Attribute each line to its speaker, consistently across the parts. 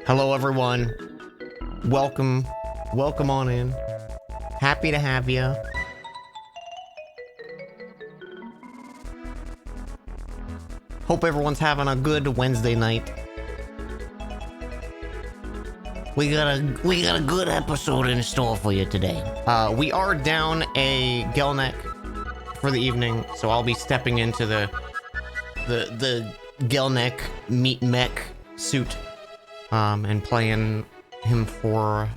Speaker 1: Hello, everyone. Welcome on in. Happy to have you. Hope everyone's having a good Wednesday night. We got a good episode in store for you today. We are down a Gelneck for the evening, so I'll be stepping into the Gelneck meat mech suit, and playing him for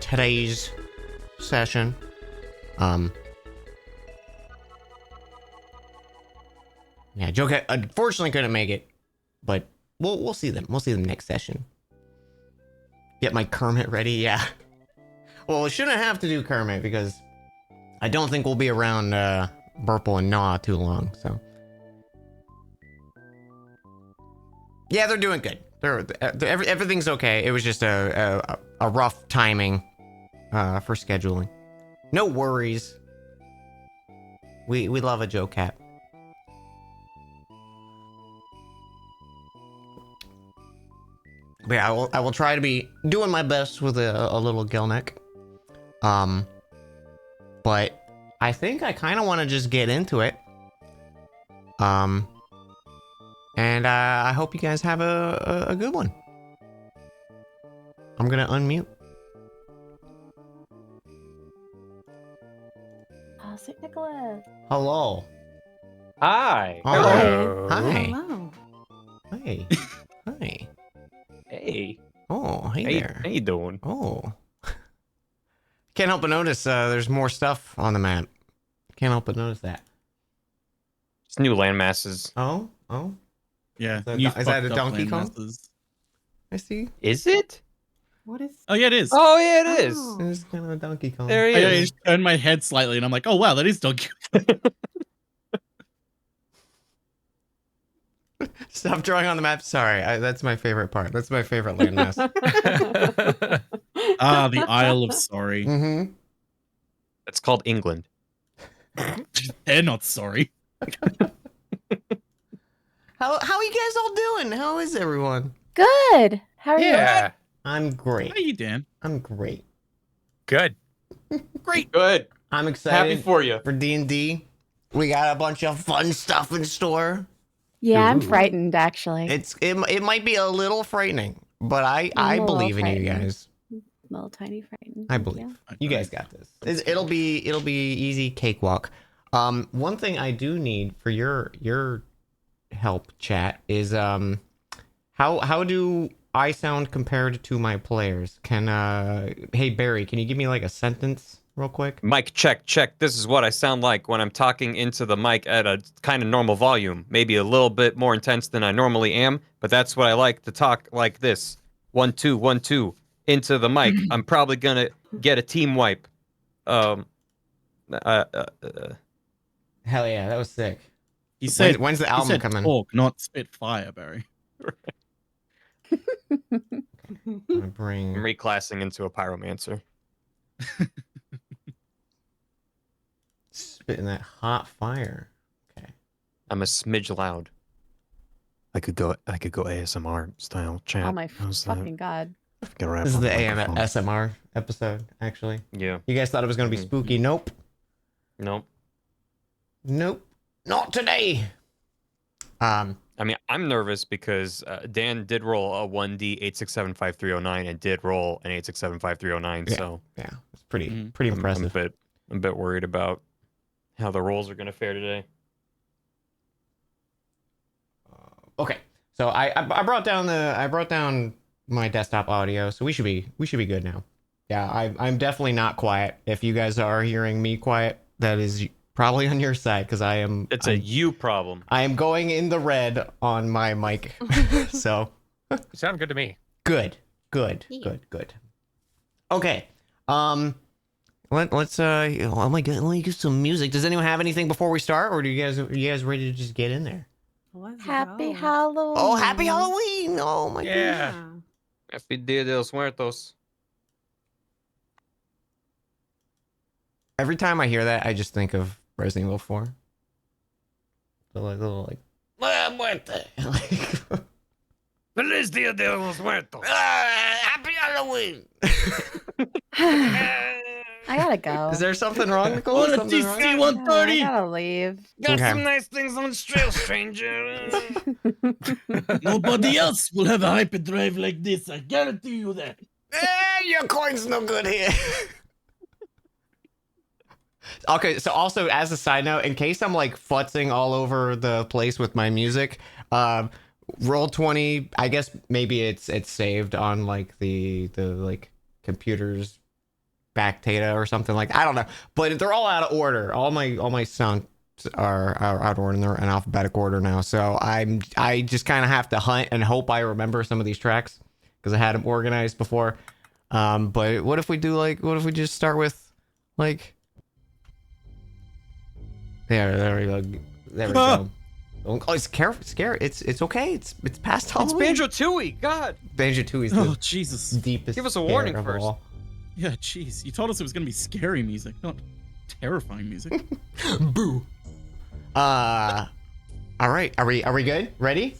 Speaker 1: today's session. Yeah, Joe unfortunately couldn't make it, but we'll see them. We'll see them next session. Get my Kermit ready, yeah. Well, we shouldn't have to do Kermit because I don't think we'll be around Burple and Gnaw too long, so. Yeah, they're doing good. Everything's okay. It was just a rough timing for scheduling. No worries. We love a Joe Cat. But yeah, I will try to be doing my best with a little Gelneck. But I think I kind of want to just get into it. And I hope you guys have a good one. I'm gonna unmute.
Speaker 2: St. Nicholas.
Speaker 1: Hello.
Speaker 3: Hi.
Speaker 1: Oh,
Speaker 3: Hello.
Speaker 1: Hi.
Speaker 2: Hello.
Speaker 1: Hi. Hi.
Speaker 3: Hey.
Speaker 1: Oh, hey there.
Speaker 3: How you doing?
Speaker 1: Oh. Can't help but notice there's more stuff on the map. Can't help but notice that.
Speaker 3: It's new land masses.
Speaker 1: Oh.
Speaker 4: Yeah.
Speaker 1: Is that a Donkey Kong? I see.
Speaker 3: Is it?
Speaker 2: What is?
Speaker 4: Oh yeah, it is.
Speaker 3: Oh yeah, it is.
Speaker 2: Oh.
Speaker 1: It's kind of a Donkey Kong.
Speaker 3: There he
Speaker 4: I
Speaker 3: is.
Speaker 4: just turned my head slightly, and I'm like, oh wow, that is Donkey.
Speaker 1: Stop drawing on the map. Sorry, that's my favorite part. That's my favorite landmass.
Speaker 4: Ah, the Isle of Sorry.
Speaker 1: Mm-hmm.
Speaker 3: It's called England.
Speaker 4: They're not sorry.
Speaker 1: How are you guys all doing? How is everyone?
Speaker 2: Good. How are you?
Speaker 3: Yeah.
Speaker 1: I'm
Speaker 4: How
Speaker 1: great.
Speaker 4: are you, Dan?
Speaker 1: I'm great.
Speaker 3: Good. Great. Good.
Speaker 1: I'm excited
Speaker 3: Happy for you.
Speaker 1: for D&D. We got a bunch of fun stuff in store.
Speaker 2: Yeah, I'm
Speaker 3: Ooh.
Speaker 2: frightened actually.
Speaker 1: It might be a little frightening, but I
Speaker 2: I'm a little
Speaker 1: believe in you
Speaker 2: frightened.
Speaker 1: guys.
Speaker 2: A little tiny frightened.
Speaker 1: I
Speaker 2: Thank
Speaker 1: believe
Speaker 2: you.
Speaker 1: you guys got this. It'll be easy cakewalk. One thing I do need for your help, chat, is how do I sound compared to my players? Hey Barry, can you give me like a sentence real quick?
Speaker 3: Mic check. This is what I sound like when I'm talking into the mic at a kind of normal volume. Maybe a little bit more intense than I normally am, but that's what I like to talk like this. 1 2 1 2 into the mic. I'm probably gonna get a team wipe.
Speaker 1: Hell yeah, that was sick.
Speaker 4: He said,
Speaker 1: When's the
Speaker 4: he
Speaker 1: album
Speaker 4: said
Speaker 1: coming?
Speaker 4: talk, not spit fire, Barry.
Speaker 1: I'm gonna
Speaker 3: I'm
Speaker 1: bring
Speaker 3: reclassing into a pyromancer.
Speaker 1: spitting that hot fire. Okay.
Speaker 3: I'm a smidge loud. I could go ASMR style chat.
Speaker 2: Oh my
Speaker 3: How's that?
Speaker 2: fucking god.
Speaker 3: Get a rap
Speaker 1: This is
Speaker 3: on
Speaker 1: the
Speaker 3: microphone.
Speaker 1: ASMR episode, actually.
Speaker 3: Yeah.
Speaker 1: You guys thought it was gonna be
Speaker 3: Mhm.
Speaker 1: spooky. Nope.
Speaker 3: Nope.
Speaker 1: Not today.
Speaker 3: I mean, I'm nervous because Dan did roll a 1D 8675309 and did roll an 8675309.
Speaker 1: Yeah.
Speaker 3: So
Speaker 1: Yeah, it's pretty
Speaker 4: Mhm.
Speaker 1: impressive.
Speaker 3: I'm a bit worried about how the rolls are going to fare today.
Speaker 1: Okay, so I brought down my desktop audio, so we should be good now. Yeah, I'm definitely not quiet. If you guys are hearing me quiet, that is probably on your side because
Speaker 3: It's a you problem.
Speaker 1: I am going in the red on my mic. So
Speaker 5: You sound good to me.
Speaker 1: good.
Speaker 2: Yeah.
Speaker 1: Good. Okay. Let's oh my god, let me get some music. Does anyone have anything before we start, or are you guys ready to just get in there?
Speaker 2: Happy Halloween.
Speaker 1: Oh, happy Halloween! Oh my
Speaker 5: Yeah.
Speaker 1: god.
Speaker 3: Happy Dia de los Muertos.
Speaker 1: Every time I hear that, I just think of Resident Evil 4. The little like, "Ah, muerte." Like,
Speaker 3: Feliz Dia de los Muertos.
Speaker 1: Happy Halloween.
Speaker 2: I gotta go.
Speaker 1: Is there something wrong, Nicole?
Speaker 4: On a
Speaker 1: Something wrong?
Speaker 4: DC
Speaker 2: I
Speaker 4: 130.
Speaker 2: gotta leave.
Speaker 3: Got
Speaker 1: Okay.
Speaker 3: some nice things on the trail, stranger.
Speaker 4: Nobody else will have a hyperdrive like this. I guarantee you that.
Speaker 1: Your coin's no good here. Okay, so also as a side note, in case I'm like futzing all over the place with my music, Roll20, I guess maybe it's saved on like the like computer's back data or something like that. I don't know, but they're all out of order. All my songs are out of order, and they're in alphabetic order now. So I just kind of have to hunt and hope I remember some of these tracks because I had them organized before. But what if we just start with like there we go. There we go. Oh, it's scary. It's okay. It's past
Speaker 3: It's
Speaker 1: Halloween.
Speaker 3: Banjo-Tooie. God.
Speaker 1: Banjo-Tooie's
Speaker 4: Oh,
Speaker 1: the
Speaker 4: Jesus.
Speaker 1: deepest.
Speaker 3: Give us a
Speaker 1: scare
Speaker 3: warning
Speaker 1: of
Speaker 3: first.
Speaker 1: all.
Speaker 4: Yeah, jeez. You told us it was going to be scary music, not terrifying music.
Speaker 1: Boo. All right. Are we good? Ready?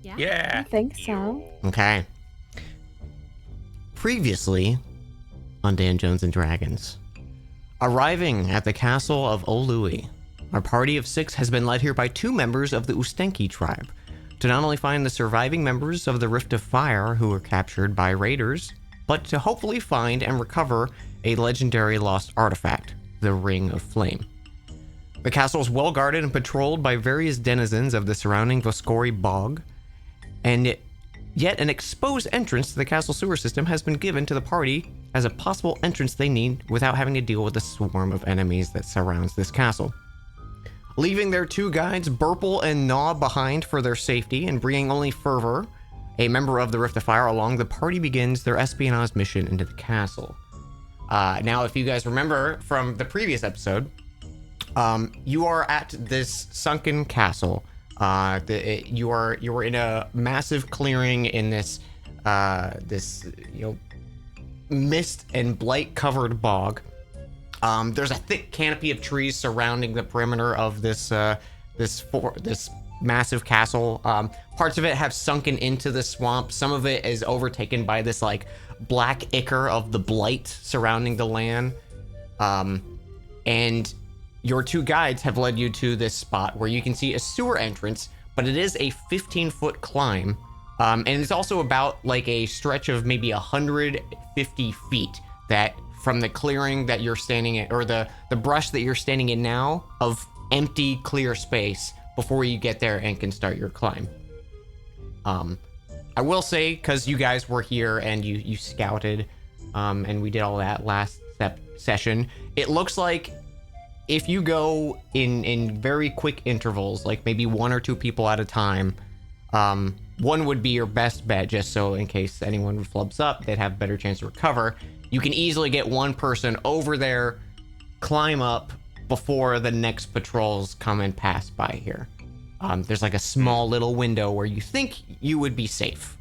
Speaker 2: I
Speaker 3: Yeah.
Speaker 2: think so.
Speaker 1: Okay. Previously on Dan Jones and Dragons. Arriving at the castle of Olui, our party of 6 has been led here by 2 members of the Ustenki tribe to not only find the surviving members of the Rift of Fire who were captured by raiders, but to hopefully find and recover a legendary lost artifact, the Ring of Flame. The castle is well guarded and patrolled by various denizens of the surrounding Voskori bog, and yet an exposed entrance to the castle sewer system has been given to the party as a possible entrance they need without having to deal with the swarm of enemies that surrounds this castle. Leaving their 2 guides, Burple and Gnaw, behind for their safety and bringing only Fervor, a member of the Rift of Fire, along, the party begins their espionage mission into the castle. Now, if you guys remember from the previous episode, you are at this sunken castle. You are in a massive clearing in this mist and blight covered bog. There's a thick canopy of trees surrounding the perimeter of this massive castle. Parts of it have sunken into the swamp. Some of it is overtaken by this like black ichor of the blight surrounding the land. And your 2 guides have led you to this spot where you can see a sewer entrance, but it is a 15-foot climb. And it's also about like a stretch of maybe 150 feet that from the clearing that you're standing in, or the brush that you're standing in now, of empty clear space before you get there and can start your climb. I will say, because you guys were here and you scouted, and we did all that last session, it looks like if you go in very quick intervals, like maybe 1 or 2 people at a time, one would be your best bet, just so in case anyone flubs up, they'd have a better chance to recover. You can easily get 1 person over there, climb up before the next patrols come and pass by here. There's like a small little window where you think you would be safe.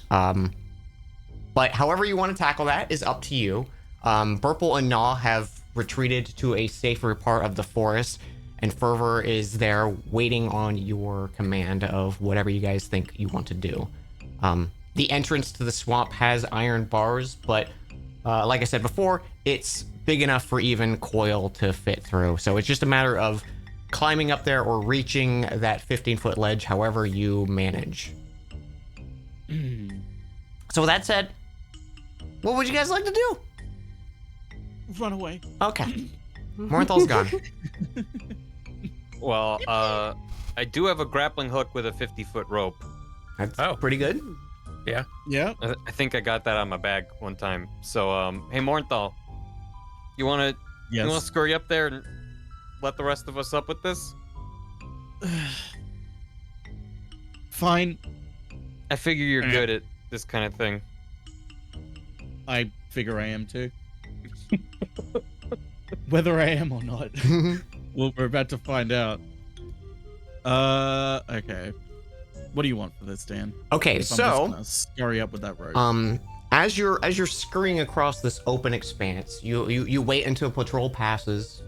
Speaker 1: But however you want to tackle that is up to you. Burple and Gnaw have retreated to a safer part of the forest, and Fervor is there waiting on your command of whatever you guys think you want to do. The entrance to the swamp has iron bars, but like I said before, it's big enough for even Coil to fit through. So it's just a matter of climbing up there or reaching that 15-foot ledge, however you manage. So with that said, what would you guys like to do?
Speaker 4: Run away.
Speaker 1: Okay. Mornthal's gone.
Speaker 3: Well, I do have a grappling hook with a 50-foot rope.
Speaker 1: That's pretty good.
Speaker 4: Yeah.
Speaker 3: I think I got that on my bag one time. So, hey, Mornthal, you wanna scurry up there and let the rest of us up with this?
Speaker 4: Fine.
Speaker 3: I figure you're good at this kind of thing.
Speaker 4: I figure I am too. Whether I am or not, well, we're about to find out. Okay. What do you want for this, Dan?
Speaker 1: Okay,
Speaker 4: If I'm just
Speaker 1: so
Speaker 4: gonna scurry up with that rope.
Speaker 1: as you're scurrying across this open expanse, you wait until patrol passes.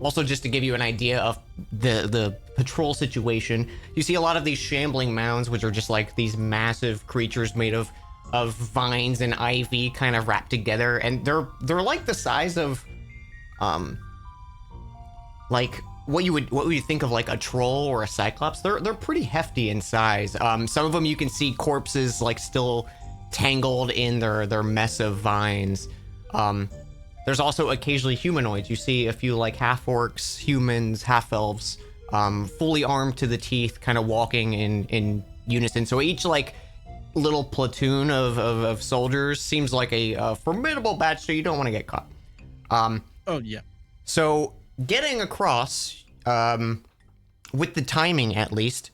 Speaker 1: also just to give you an idea of the patrol situation, you see a lot of these shambling mounds, which are just like these massive creatures made of vines and ivy kind of wrapped together, and they're like the size of like what you would think of like a troll or a cyclops. They're pretty hefty in size. Some of them you can see corpses like still tangled in their mess of vines. There's also occasionally humanoids. You see a few like half orcs, humans, half elves, fully armed to the teeth, kind of walking in unison. So each like little platoon of soldiers seems like a formidable batch. So you don't want to get caught.
Speaker 4: Oh yeah.
Speaker 1: So getting across, with the timing at least,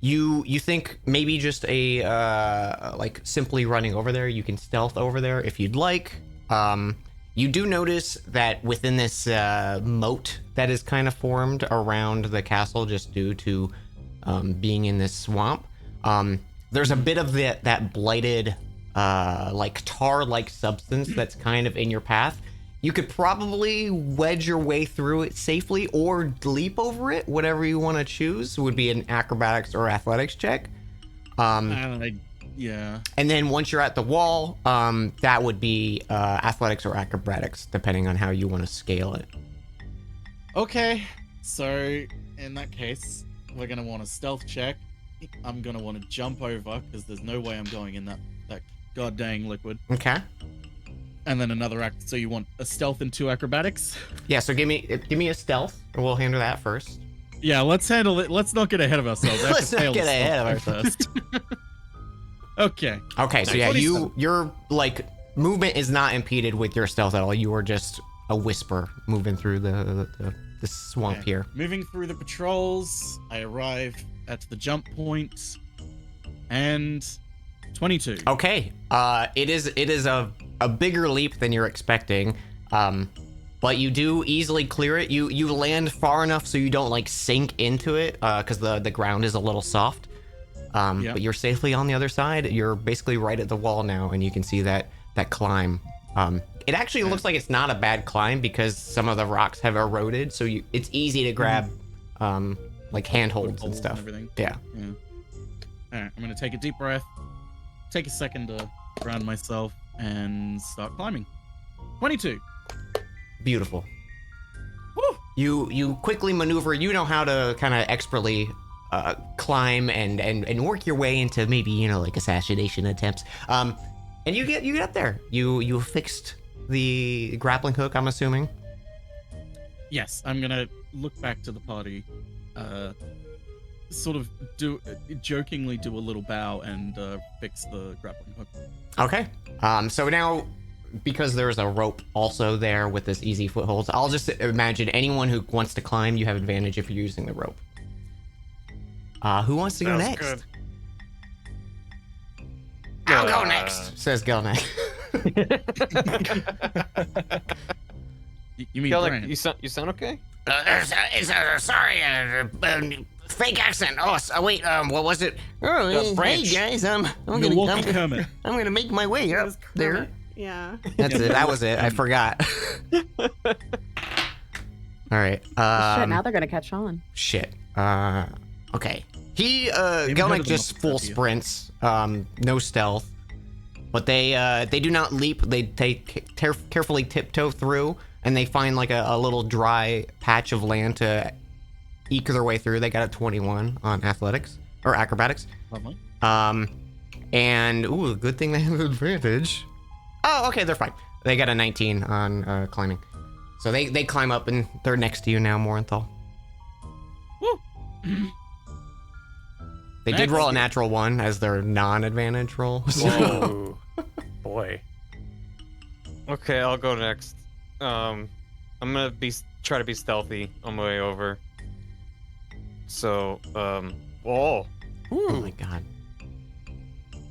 Speaker 1: you think maybe just like simply running over there. You can stealth over there if you'd like. You do notice that within this moat that is kind of formed around the castle, just due to being in this swamp, there's a bit of that blighted, like tar-like substance that's kind of in your path. You could probably wedge your way through it safely or leap over it. Whatever you want to choose would be an acrobatics or athletics check.
Speaker 4: Yeah.
Speaker 1: And then once you're at the wall, that would be athletics or acrobatics, depending on how you want to scale it.
Speaker 4: Okay. So in that case, we're gonna want a stealth check. I'm gonna want to jump over because there's no way I'm going in that god dang liquid.
Speaker 1: Okay.
Speaker 4: And then another act. So you want a stealth and 2 acrobatics?
Speaker 1: Yeah. So give me a stealth, or we'll handle that first.
Speaker 4: Yeah. Let's handle it. Let's not get ahead of ourselves. I have
Speaker 1: Let's
Speaker 4: to
Speaker 1: not
Speaker 4: fail
Speaker 1: get
Speaker 4: the
Speaker 1: ahead of
Speaker 4: stealth
Speaker 1: ourselves.
Speaker 4: first. Okay.
Speaker 1: Okay. So yeah,
Speaker 4: 27.
Speaker 1: your like movement is not impeded with your stealth at all. You are just a whisper moving through the swamp
Speaker 4: Okay.
Speaker 1: here.
Speaker 4: Moving through the patrols, I arrive at the jump point, and 22.
Speaker 1: Okay. It is a bigger leap than you're expecting. But you do easily clear it. You land far enough so you don't like sink into it, because the ground is a little soft.
Speaker 4: Yep.
Speaker 1: But you're safely on the other side. You're basically right at the wall now, and you can see that climb. It actually looks like it's not a bad climb because some of the rocks have eroded, so it's easy to grab, like handholds and stuff.
Speaker 4: everything.
Speaker 1: Yeah.
Speaker 4: Yeah. All right, I'm gonna take a deep breath, take a second to ground myself, and start climbing. 22.
Speaker 1: Beautiful.
Speaker 4: Woo!
Speaker 1: You quickly maneuver. You know how to kind of expertly climb and work your way into maybe like assassination attempts. And you get up there. You fixed the grappling hook, I'm assuming.
Speaker 4: Yes, I'm gonna look back to the party, sort of jokingly do a little bow and fix the grappling hook.
Speaker 1: Okay. So now, because there's a rope also there with this easy footholds, I'll just imagine anyone who wants to climb, you have advantage if you're using the rope. Who wants to go
Speaker 3: Sounds
Speaker 1: next?
Speaker 3: good.
Speaker 1: I'll go next, says Gelnick.
Speaker 4: You mean
Speaker 3: Gelnick,
Speaker 4: Brand?
Speaker 3: you sound okay?
Speaker 1: Sorry, fake accent. Oh, wait, what was it? Oh, hey
Speaker 3: French.
Speaker 1: guys, I'm
Speaker 4: Milwaukee Kermit.
Speaker 1: I'm gonna make my way up there.
Speaker 2: Yeah.
Speaker 1: That's it. That was it. I forgot. All right.
Speaker 2: Shit, now they're gonna catch on.
Speaker 1: Shit. Okay. He
Speaker 4: heard
Speaker 1: Gelnick
Speaker 4: of
Speaker 1: just
Speaker 4: them
Speaker 1: full
Speaker 4: up here.
Speaker 1: sprints. No stealth. But they do not leap. They carefully tiptoe through, and they find like a little dry patch of land to eke their way through. They got a 21 on athletics or acrobatics.
Speaker 4: Lovely.
Speaker 1: And ooh, good thing they have advantage. Oh, okay, they're fine. They got a 19 on climbing. So they climb up and they're next to you now, Morenthal.
Speaker 4: Woo!
Speaker 1: They did
Speaker 4: Next.
Speaker 1: roll a natural 1 as their non-advantage roll.
Speaker 5: Whoa. Boy.
Speaker 3: Okay, I'll go next. I'm gonna try to be stealthy on my way over. So, oh,
Speaker 1: Oh my god.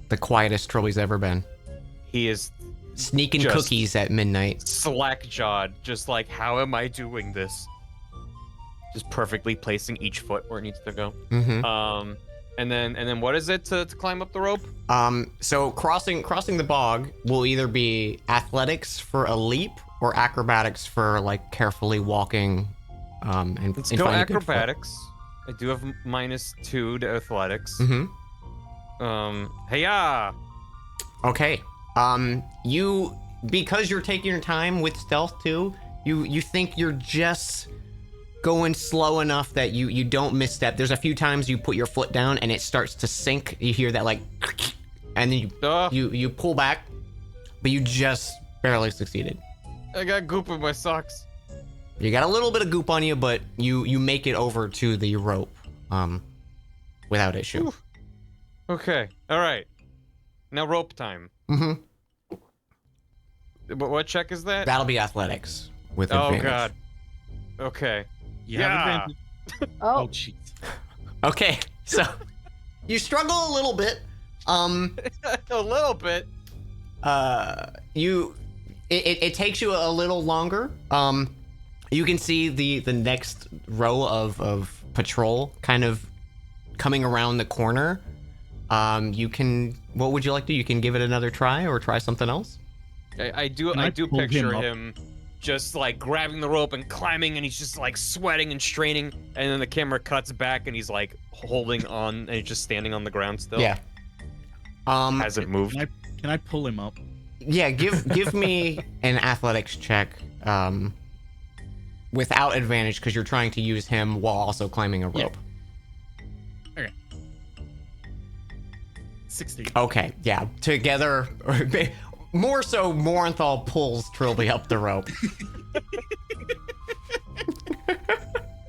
Speaker 1: The quietest Trolley's ever been.
Speaker 3: he is
Speaker 1: Sneaking
Speaker 3: Just-
Speaker 1: cookies at midnight.
Speaker 3: slack-jawed, just like, how am I doing this? Just perfectly placing each foot where it needs to go.
Speaker 1: Mm-hmm.
Speaker 3: And then what is it to climb up the rope?
Speaker 1: So crossing the bog will either be athletics for a leap or acrobatics for like carefully walking And
Speaker 3: Let's
Speaker 1: and
Speaker 3: go
Speaker 1: find a good foot.
Speaker 3: acrobatics. I do have -2 to athletics.
Speaker 1: Mm-hmm.
Speaker 3: Hey-ya!
Speaker 1: Okay. You, because you're taking your time with stealth too, you think you're just going slow enough that you don't misstep. There's a few times you put your foot down and it starts to sink. You hear that like, and then you pull back, but you just barely succeeded.
Speaker 3: I got goop in my socks.
Speaker 1: You got a little bit of goop on you, but you make it over to the rope, without issue.
Speaker 3: Oof. Okay. All right. Now rope time.
Speaker 1: Mm-hmm.
Speaker 3: What check is that?
Speaker 1: That'll be athletics with
Speaker 3: Oh
Speaker 1: advantage.
Speaker 3: god. Okay.
Speaker 4: You have
Speaker 3: Yeah.
Speaker 4: advantage.
Speaker 2: Oh,
Speaker 4: Oh, jeez.
Speaker 1: Okay, so you struggle a little bit.
Speaker 3: A little bit.
Speaker 1: It takes you a little longer. You can see the next row of patrol kind of coming around the corner. You can. What would you like to do? You can give it another try or try something else.
Speaker 3: I do
Speaker 4: Can I pull him
Speaker 3: picture
Speaker 4: up?
Speaker 3: him just like grabbing the rope and climbing, and he's just like sweating and straining, and then the camera cuts back and he's like holding on and he's just standing on the ground still.
Speaker 1: Yeah.
Speaker 3: Hasn't moved.
Speaker 4: Can I pull him up?
Speaker 1: Yeah. Give me an athletics check. Without advantage because you're trying to use him while also climbing a
Speaker 4: Yeah.
Speaker 1: rope.
Speaker 4: 16.
Speaker 1: Okay, yeah. Together, or more so, Morenthal pulls Trilby up the rope.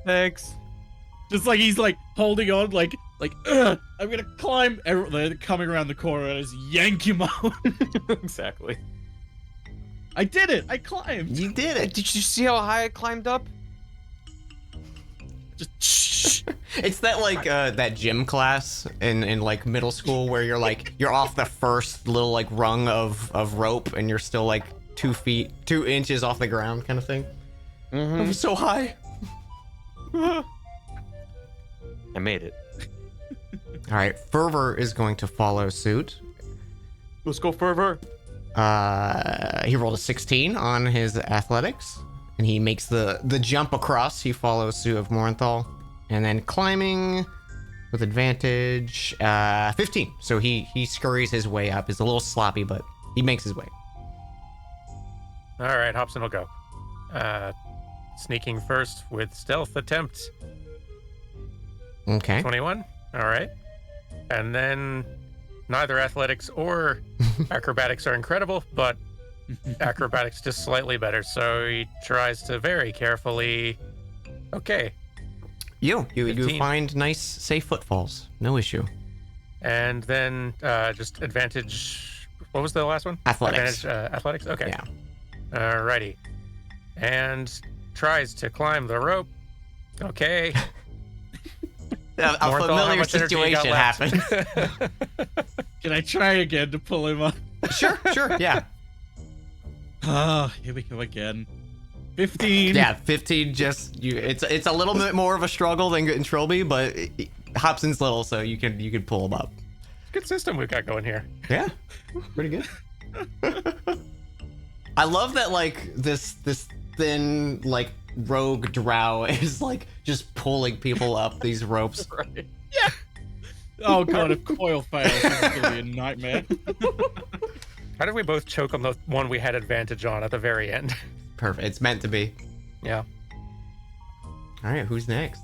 Speaker 3: Thanks.
Speaker 4: Just like he's like holding on, like I'm gonna climb. They're coming around the corner and I just yank him out.
Speaker 3: Exactly.
Speaker 4: I did it. I climbed.
Speaker 1: You did it.
Speaker 3: Did you see how high I climbed up?
Speaker 4: Just shh.
Speaker 1: It's that like that gym class in like middle school where you're off the first little like rung of rope and you're still like 2 inches off the ground kind of thing.
Speaker 3: Mm-hmm.
Speaker 1: It was so high.
Speaker 3: I made it.
Speaker 1: All right, Fervor is going to follow suit.
Speaker 3: Let's go further.
Speaker 1: He rolled a 16 on his athletics, and he makes the jump across. He follows suit of Morenthal, and then climbing with advantage, 15. So he scurries his way up. It's a little sloppy, but he makes his way.
Speaker 5: All right, Hobson will go. Sneaking first with stealth attempt.
Speaker 1: Okay.
Speaker 5: 21. All right. And then neither athletics or acrobatics are incredible, but acrobatics just slightly better. So he tries to very carefully. Okay.
Speaker 1: You
Speaker 5: 15.
Speaker 1: find nice, safe footfalls. No issue.
Speaker 5: And then just advantage. What was the last one?
Speaker 1: Athletics.
Speaker 5: Advantage, athletics? Okay.
Speaker 1: Yeah.
Speaker 5: Alrighty. And tries to climb the rope. Okay.
Speaker 1: A
Speaker 5: Morenthal, how
Speaker 1: familiar
Speaker 5: much energy you got
Speaker 1: situation
Speaker 5: left?
Speaker 1: happens.
Speaker 4: Can I try again to pull him up?
Speaker 1: Sure, yeah.
Speaker 4: Ah, here we go again. 15.
Speaker 1: Yeah, 15 just it's a little bit more of a struggle than getting Trilby, but Hobson's little, so you can pull him up.
Speaker 5: Good system we've got going here.
Speaker 1: Yeah. Pretty good. I love that like this thin like rogue drow is like just pulling people up these ropes.
Speaker 3: Right.
Speaker 4: Oh god, if Coil fails, this is gonna be a nightmare.
Speaker 5: How did we both choke on the one we had advantage on at the very end?
Speaker 1: Perfect. It's meant to be.
Speaker 5: Yeah.
Speaker 1: All right, who's next?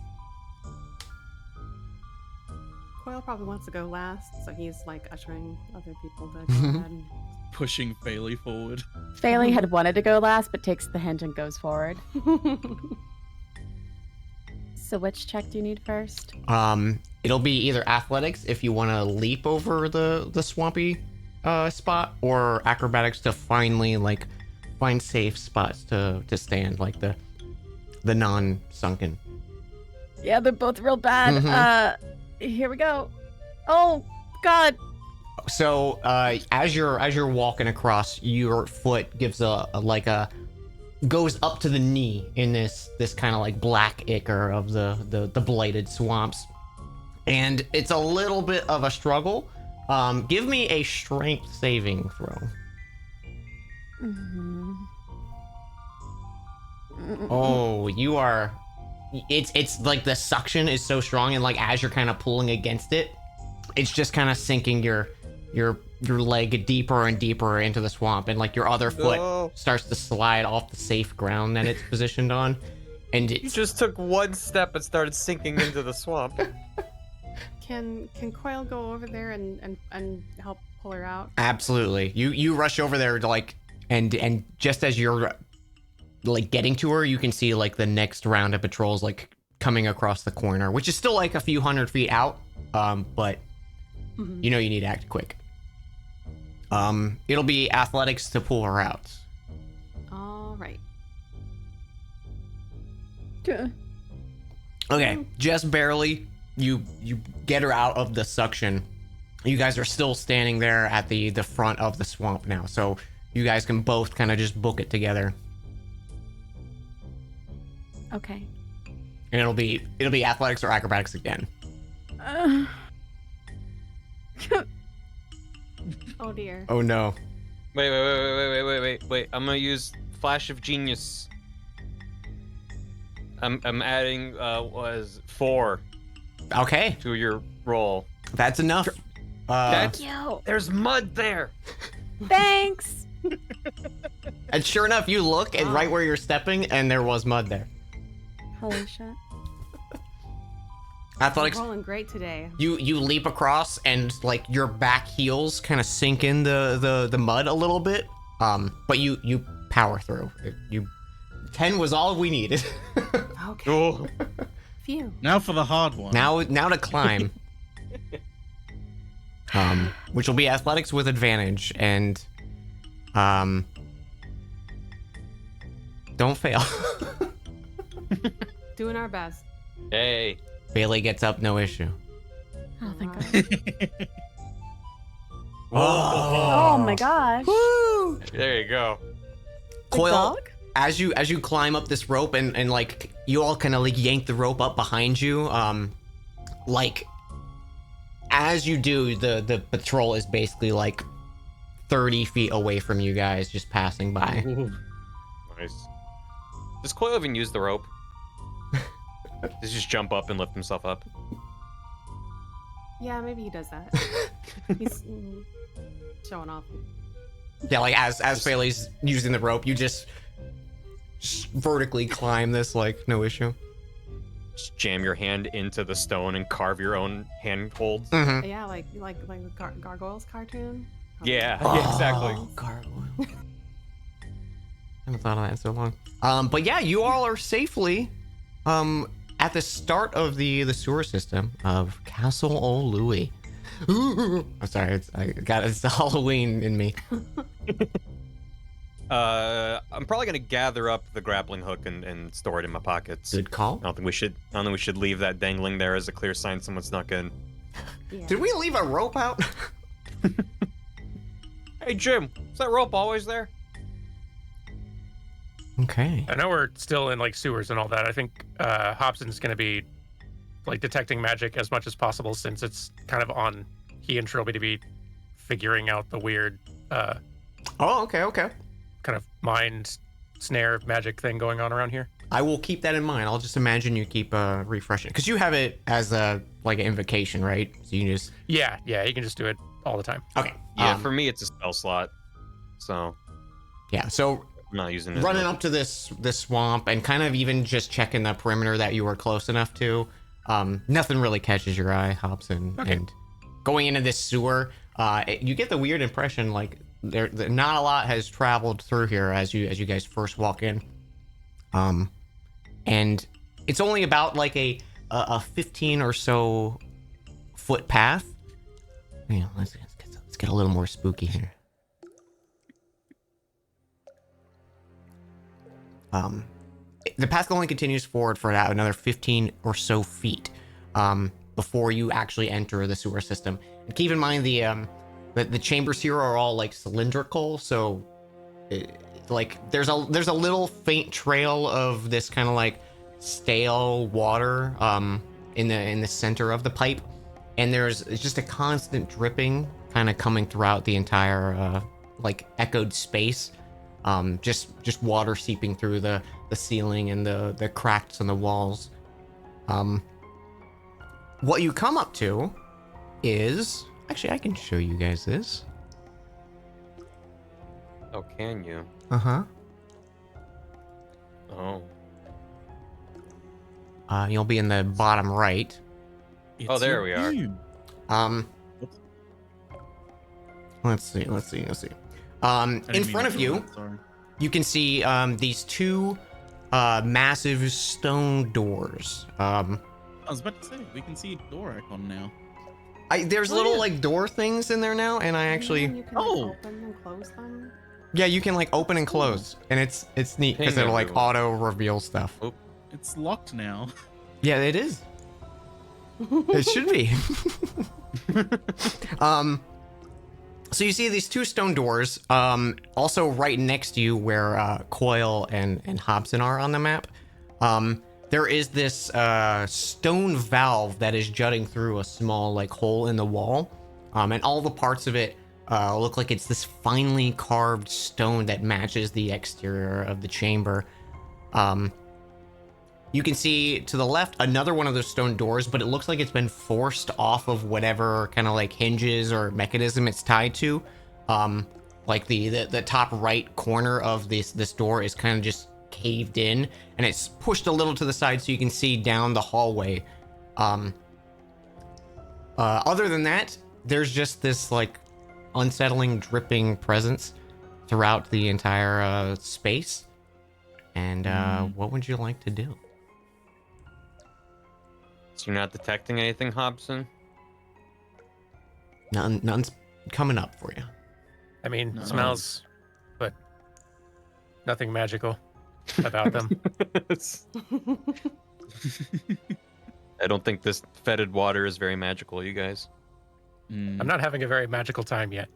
Speaker 2: Coil probably wants to go last, so he's like ushering other people to go ahead.
Speaker 4: Pushing Bailey forward.
Speaker 2: Bailey had wanted to go last, but takes the hint and goes forward. So which check do you need first?
Speaker 1: It'll be either athletics if you want to leap over the swampy spot, or acrobatics to finally like find safe spots to stand, like the non-sunken.
Speaker 2: Yeah, they're both real bad. Here we go. Oh God.
Speaker 1: So as you're walking across, your foot gives goes up to the knee in this kind of like black ichor of the blighted swamps, and it's a little bit of a struggle. Give me a strength saving throw.
Speaker 2: Mhm.
Speaker 1: Oh, you are it's like the suction is so strong, and like as you're kind of pulling against it, it's just kind of sinking your leg deeper and deeper into the swamp, and like your other foot
Speaker 3: Oh.
Speaker 1: starts to slide off the safe ground that it's positioned on, and
Speaker 3: You
Speaker 1: it's
Speaker 3: just took one step and started sinking into the swamp.
Speaker 6: Can Coil go over there and help pull her out?
Speaker 1: absolutely you rush over there to like and just as you're like getting to her, you can see like the next round of patrols like coming across the corner, which is still like a few 100 feet out, but
Speaker 6: Mhm.
Speaker 1: you know you need to act quick. It'll be athletics to pull her out.
Speaker 6: All right.
Speaker 1: Okay, just barely. You get her out of the suction. You guys are still standing there at the front of the swamp now, so you guys can both kind of just book it together,
Speaker 2: Okay.
Speaker 1: and it'll be athletics or acrobatics again.
Speaker 6: Oh dear.
Speaker 1: Oh no.
Speaker 3: Wait. I'm gonna use Flash of Genius. I'm adding was 4
Speaker 1: Okay,
Speaker 3: to your roll.
Speaker 1: that's enough.
Speaker 3: That's
Speaker 2: Yo,
Speaker 3: there's mud there.
Speaker 2: thanks.
Speaker 1: And sure enough, you look and right where you're stepping, and there was mud there.
Speaker 2: Holy shit.
Speaker 1: Athletics.
Speaker 6: Rolling great today.
Speaker 1: You leap across, and like your back heels kind of sink in the mud a little bit. But you power through. 10 was all we needed.
Speaker 6: Okay.
Speaker 3: Oh,
Speaker 6: Phew.
Speaker 4: Now for the hard one.
Speaker 1: now to climb. Which will be athletics with advantage, and don't fail.
Speaker 6: Doing our best.
Speaker 3: hey.
Speaker 1: Bailey gets up, no issue.
Speaker 2: Oh, thank
Speaker 6: Alright.
Speaker 2: God. Oh my gosh.
Speaker 1: Woo!
Speaker 3: There you go.
Speaker 2: The
Speaker 1: Coil,
Speaker 2: dog?
Speaker 1: as you like up this rope, and like you all kind of like yank the rope up behind you, like as you do, the patrol is basically like 30 feet away from you guys, just passing by.
Speaker 4: Ooh.
Speaker 3: Nice. Does Coil even use the rope? Does he just jump up and lift himself up?
Speaker 6: Yeah, maybe he does that. He's showing off.
Speaker 1: Yeah, like as Bailey's using the rope, you just vertically climb this, like no issue.
Speaker 3: Just jam your hand into the stone and carve your own handholds.
Speaker 1: Mm-hmm.
Speaker 6: Yeah, like the Gargoyles cartoon.
Speaker 3: Yeah, yeah, exactly.
Speaker 1: Oh, gargoyle. I haven't thought of that in so long. But yeah, you all are safely at the start of the sewer system of Castle O'Louis. Ooh, I'm sorry, it's the Halloween in me.
Speaker 3: I'm probably gonna gather up the grappling hook and store it in my pockets.
Speaker 1: Good call.
Speaker 3: I don't think we should leave that dangling there as a clear sign someone snuck in.
Speaker 6: Yeah.
Speaker 1: Did we leave a rope out?
Speaker 3: Hey Jim, is that rope always there?
Speaker 1: Okay.
Speaker 5: I know we're still in like sewers and all that. I think Hobson's going to be like detecting magic as much as possible, since it's kind of on he and Trilby to be figuring out the weird
Speaker 1: Oh, okay.
Speaker 5: kind of mind snare magic thing going on around here.
Speaker 1: I will keep that in mind. I'll just imagine you keep refreshing, because you have it as a like an invocation, right? So you can just
Speaker 5: Yeah, you can just do it all the time.
Speaker 1: okay.
Speaker 3: Yeah, for me it's a spell slot, so
Speaker 1: yeah. So
Speaker 3: I'm not using it.
Speaker 1: running up to this swamp and kind of even just checking the perimeter that you were close enough to, nothing really catches your eye, Hobson.
Speaker 5: Okay.
Speaker 1: And going into this sewer, you get the weird impression like there not a lot has traveled through here as you guys first walk in, and it's only about like a 15 or so foot path. Yeah, let's get a little more spooky here. The path only continues forward for about another 15 or so feet before you actually enter the sewer system. And keep in mind the chambers here are all like cylindrical, so like there's a little faint trail of this kind of like stale water in the center of the pipe, and there's just a constant dripping kind of coming throughout the entire like echoed space. Just water seeping through the ceiling and the cracks in the walls. What you come up to is actually I can show you guys this.
Speaker 3: Oh, can you?
Speaker 1: Uh-huh.
Speaker 3: Oh.
Speaker 1: You'll be in the bottom right.
Speaker 3: Oh, there
Speaker 4: your
Speaker 3: we are.
Speaker 4: room.
Speaker 1: Um,
Speaker 4: Whoops.
Speaker 1: let's see.
Speaker 4: I
Speaker 1: In
Speaker 4: didn't mean
Speaker 1: front
Speaker 4: to
Speaker 1: of
Speaker 4: do
Speaker 1: you,
Speaker 4: that, sorry.
Speaker 1: you can see these two massive stone doors.
Speaker 4: I was about to say, we can see a door icon now.
Speaker 1: There's
Speaker 4: Oh,
Speaker 1: little
Speaker 4: yeah.
Speaker 1: like door things in there now, and I actually,
Speaker 6: You can like,
Speaker 4: Oh.
Speaker 6: open and close them.
Speaker 1: yeah, you can like open and close, and it's neat because
Speaker 3: Ping
Speaker 1: it'll like
Speaker 3: everyone.
Speaker 1: auto reveal stuff.
Speaker 4: It's locked now.
Speaker 1: Yeah, it is. It should be. So you see these two stone doors. Also right next to you, where Coil and Hobson are on the map. There is this stone valve that is jutting through a small like hole in the wall, and all the parts of it look like it's this finely carved stone that matches the exterior of the chamber. You can see to the left another one of those stone doors, but it looks like it's been forced off of whatever kind of like hinges or mechanism it's tied to. Like the top right corner of this door is kind of just caved in, and it's pushed a little to the side so you can see down the hallway. Other than that, there's just this like unsettling dripping presence throughout the entire space. And what would you like to do?
Speaker 3: So you're not detecting anything, Hobson?
Speaker 1: None's coming up for you.
Speaker 5: I mean,
Speaker 4: No.
Speaker 5: smells, but nothing magical about them.
Speaker 3: I don't think this fetid water is very magical, you guys.
Speaker 5: I'm not having a very magical time yet.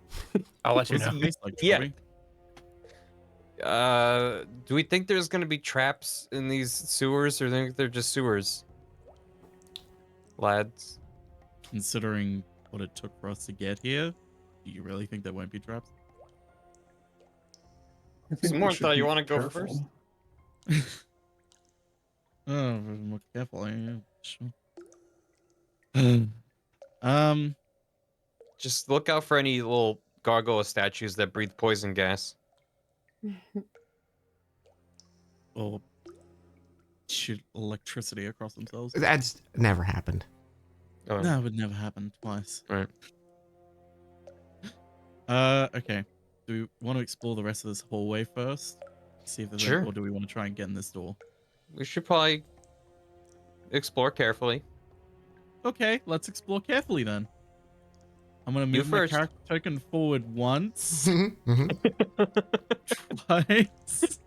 Speaker 5: I'll let you
Speaker 4: What's
Speaker 5: know.
Speaker 4: it taste like,
Speaker 3: Yeah.
Speaker 4: Toby?
Speaker 3: Do we think there's gonna be traps in these sewers, or think they're just sewers? Lads.
Speaker 4: Considering what it took for us to get here, do you really think there won't be traps?
Speaker 3: Samantha, you wanna go first?
Speaker 4: Oh, we're more careful. Yeah, sure.
Speaker 3: Just look out for any little gargoyle statues that breathe poison gas.
Speaker 4: Or shoot electricity across themselves.
Speaker 1: That's never happened.
Speaker 3: Oh,
Speaker 4: That would never happen twice.
Speaker 3: Right.
Speaker 4: Okay. Do we want to explore the rest of this hallway first? See if there's
Speaker 3: Sure.
Speaker 4: or do we want to try and get in this door?
Speaker 3: We should probably explore carefully.
Speaker 4: Okay, let's explore carefully then. I'm gonna move my
Speaker 3: first.
Speaker 4: character token forward once,
Speaker 1: Mhm.
Speaker 4: twice.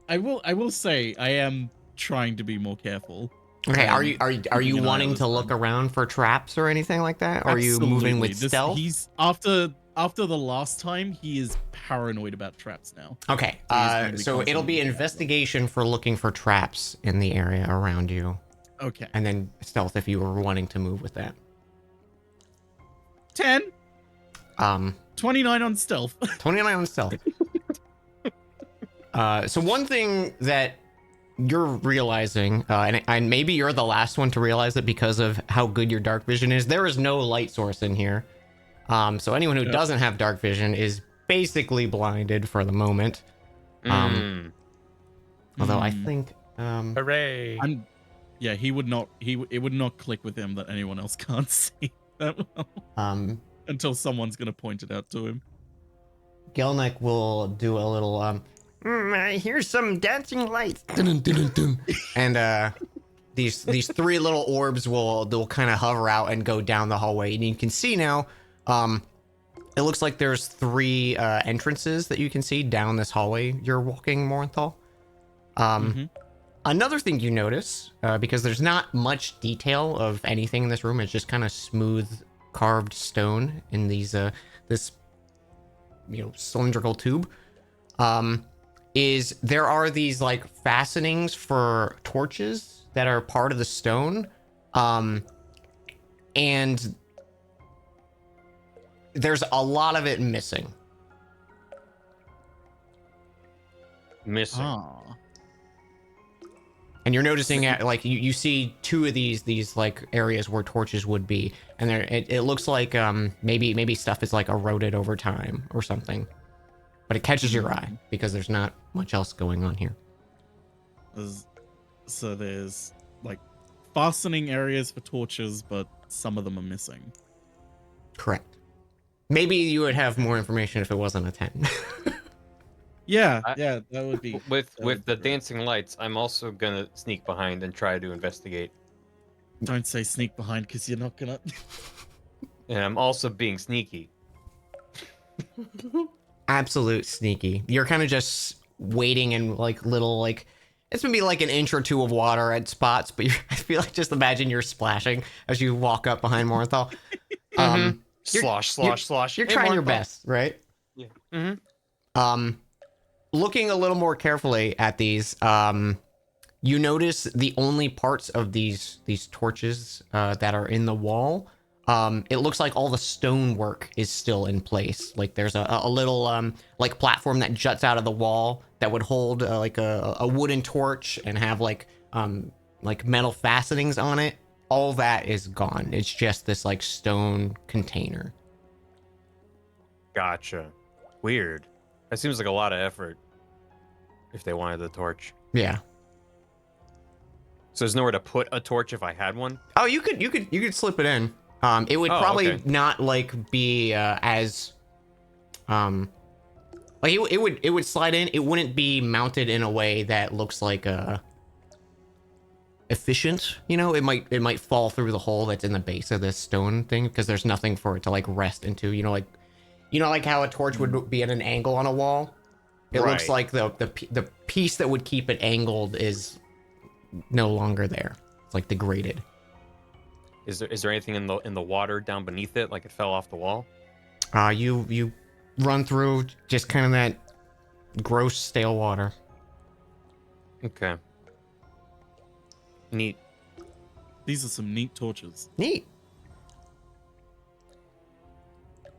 Speaker 4: I will say I am trying to be more careful.
Speaker 1: Okay, are you
Speaker 4: keeping an eye
Speaker 1: wanting
Speaker 4: on
Speaker 1: to
Speaker 4: this
Speaker 1: look
Speaker 4: one.
Speaker 1: around for traps or anything like that? Or are you moving with
Speaker 4: Absolutely.
Speaker 1: stealth?
Speaker 4: He's after the last time, he is paranoid about traps now.
Speaker 1: Okay,
Speaker 4: So he's gonna be
Speaker 1: so it'll be
Speaker 4: constantly-
Speaker 1: investigation for looking for traps in the area around you,
Speaker 4: Okay.
Speaker 1: and then stealth if you were wanting to move with that.
Speaker 4: 10, 29 on stealth.
Speaker 1: 29 on stealth. So one thing that you're realizing, and maybe you're the last one to realize it because of how good your dark vision is, there is no light source in here. So anyone who
Speaker 4: Yeah.
Speaker 1: doesn't have dark vision is basically blinded for the moment. Although I think,
Speaker 5: Hooray!
Speaker 4: Yeah, he would not. It would not click with him that anyone else can't see that well until someone's gonna point it out to him.
Speaker 1: Gelnek will do a little, here's some dancing lights. And these three little orbs they'll kind of hover out and go down the hallway, and you can see now. It looks like there's three entrances that you can see down this hallway you're walking, Morenthal. Another thing you notice, because there's not much detail of anything in this room, it's just kind of smooth carved stone in these this cylindrical tube. Is there are these like fastenings for torches that are part of the stone, and there's a lot of it missing.
Speaker 3: Missing.
Speaker 4: Ah.
Speaker 1: And you're noticing like you see two of these like areas where torches would be, and it looks like maybe stuff is like eroded over time or something, but it catches your eye because there's not much else going on here.
Speaker 4: So there's like fastening areas for torches, but some of them are missing.
Speaker 1: Correct. Maybe you would have more information if it wasn't a 10.
Speaker 4: Yeah,
Speaker 3: I-
Speaker 4: yeah, that would be.
Speaker 3: With
Speaker 4: that would
Speaker 3: the
Speaker 4: be great.
Speaker 3: dancing lights, I'm also gonna sneak behind and try to investigate.
Speaker 4: Don't say sneak behind because you're not gonna.
Speaker 3: And I'm also being sneaky.
Speaker 1: Absolute sneaky. You're kind of just waiting in like little like it's gonna be like an inch or two of water at spots, but I feel like just imagine you're splashing as you walk up behind Morenthal. You're-
Speaker 3: Slosh.
Speaker 1: You're
Speaker 3: Hey,
Speaker 1: trying your
Speaker 3: Morenthal.
Speaker 1: best, right?
Speaker 3: Yeah. Mm-hmm.
Speaker 1: Looking a little more carefully at these, you notice the only parts of these torches that are in the wall. It looks like all the stonework is still in place. Like there's a little like platform that juts out of the wall that would hold like a wooden torch and have like metal fastenings on it. All that is gone. It's just this like stone container.
Speaker 3: Gotcha. Weird. That seems like a lot of effort. If they wanted the torch,
Speaker 1: Yeah.
Speaker 3: so there's nowhere to put a torch if I had one.
Speaker 1: Oh, you could slip it in. It would
Speaker 3: Oh,
Speaker 1: probably
Speaker 3: okay.
Speaker 1: not like be as like it would slide in. It wouldn't be mounted in a way that looks like efficient. You know, it might fall through the hole that's in the base of this stone thing because there's nothing for it to like rest into. You know like how a torch would be at an angle on a wall. It looks
Speaker 3: Right.
Speaker 1: like the piece that would keep it angled is no longer there. It's like degraded.
Speaker 3: Is there anything in the water down beneath it, like it fell off the wall?
Speaker 1: You run through just kind of that gross stale water.
Speaker 3: Okay. Neat.
Speaker 4: These are some neat torches.
Speaker 1: Neat.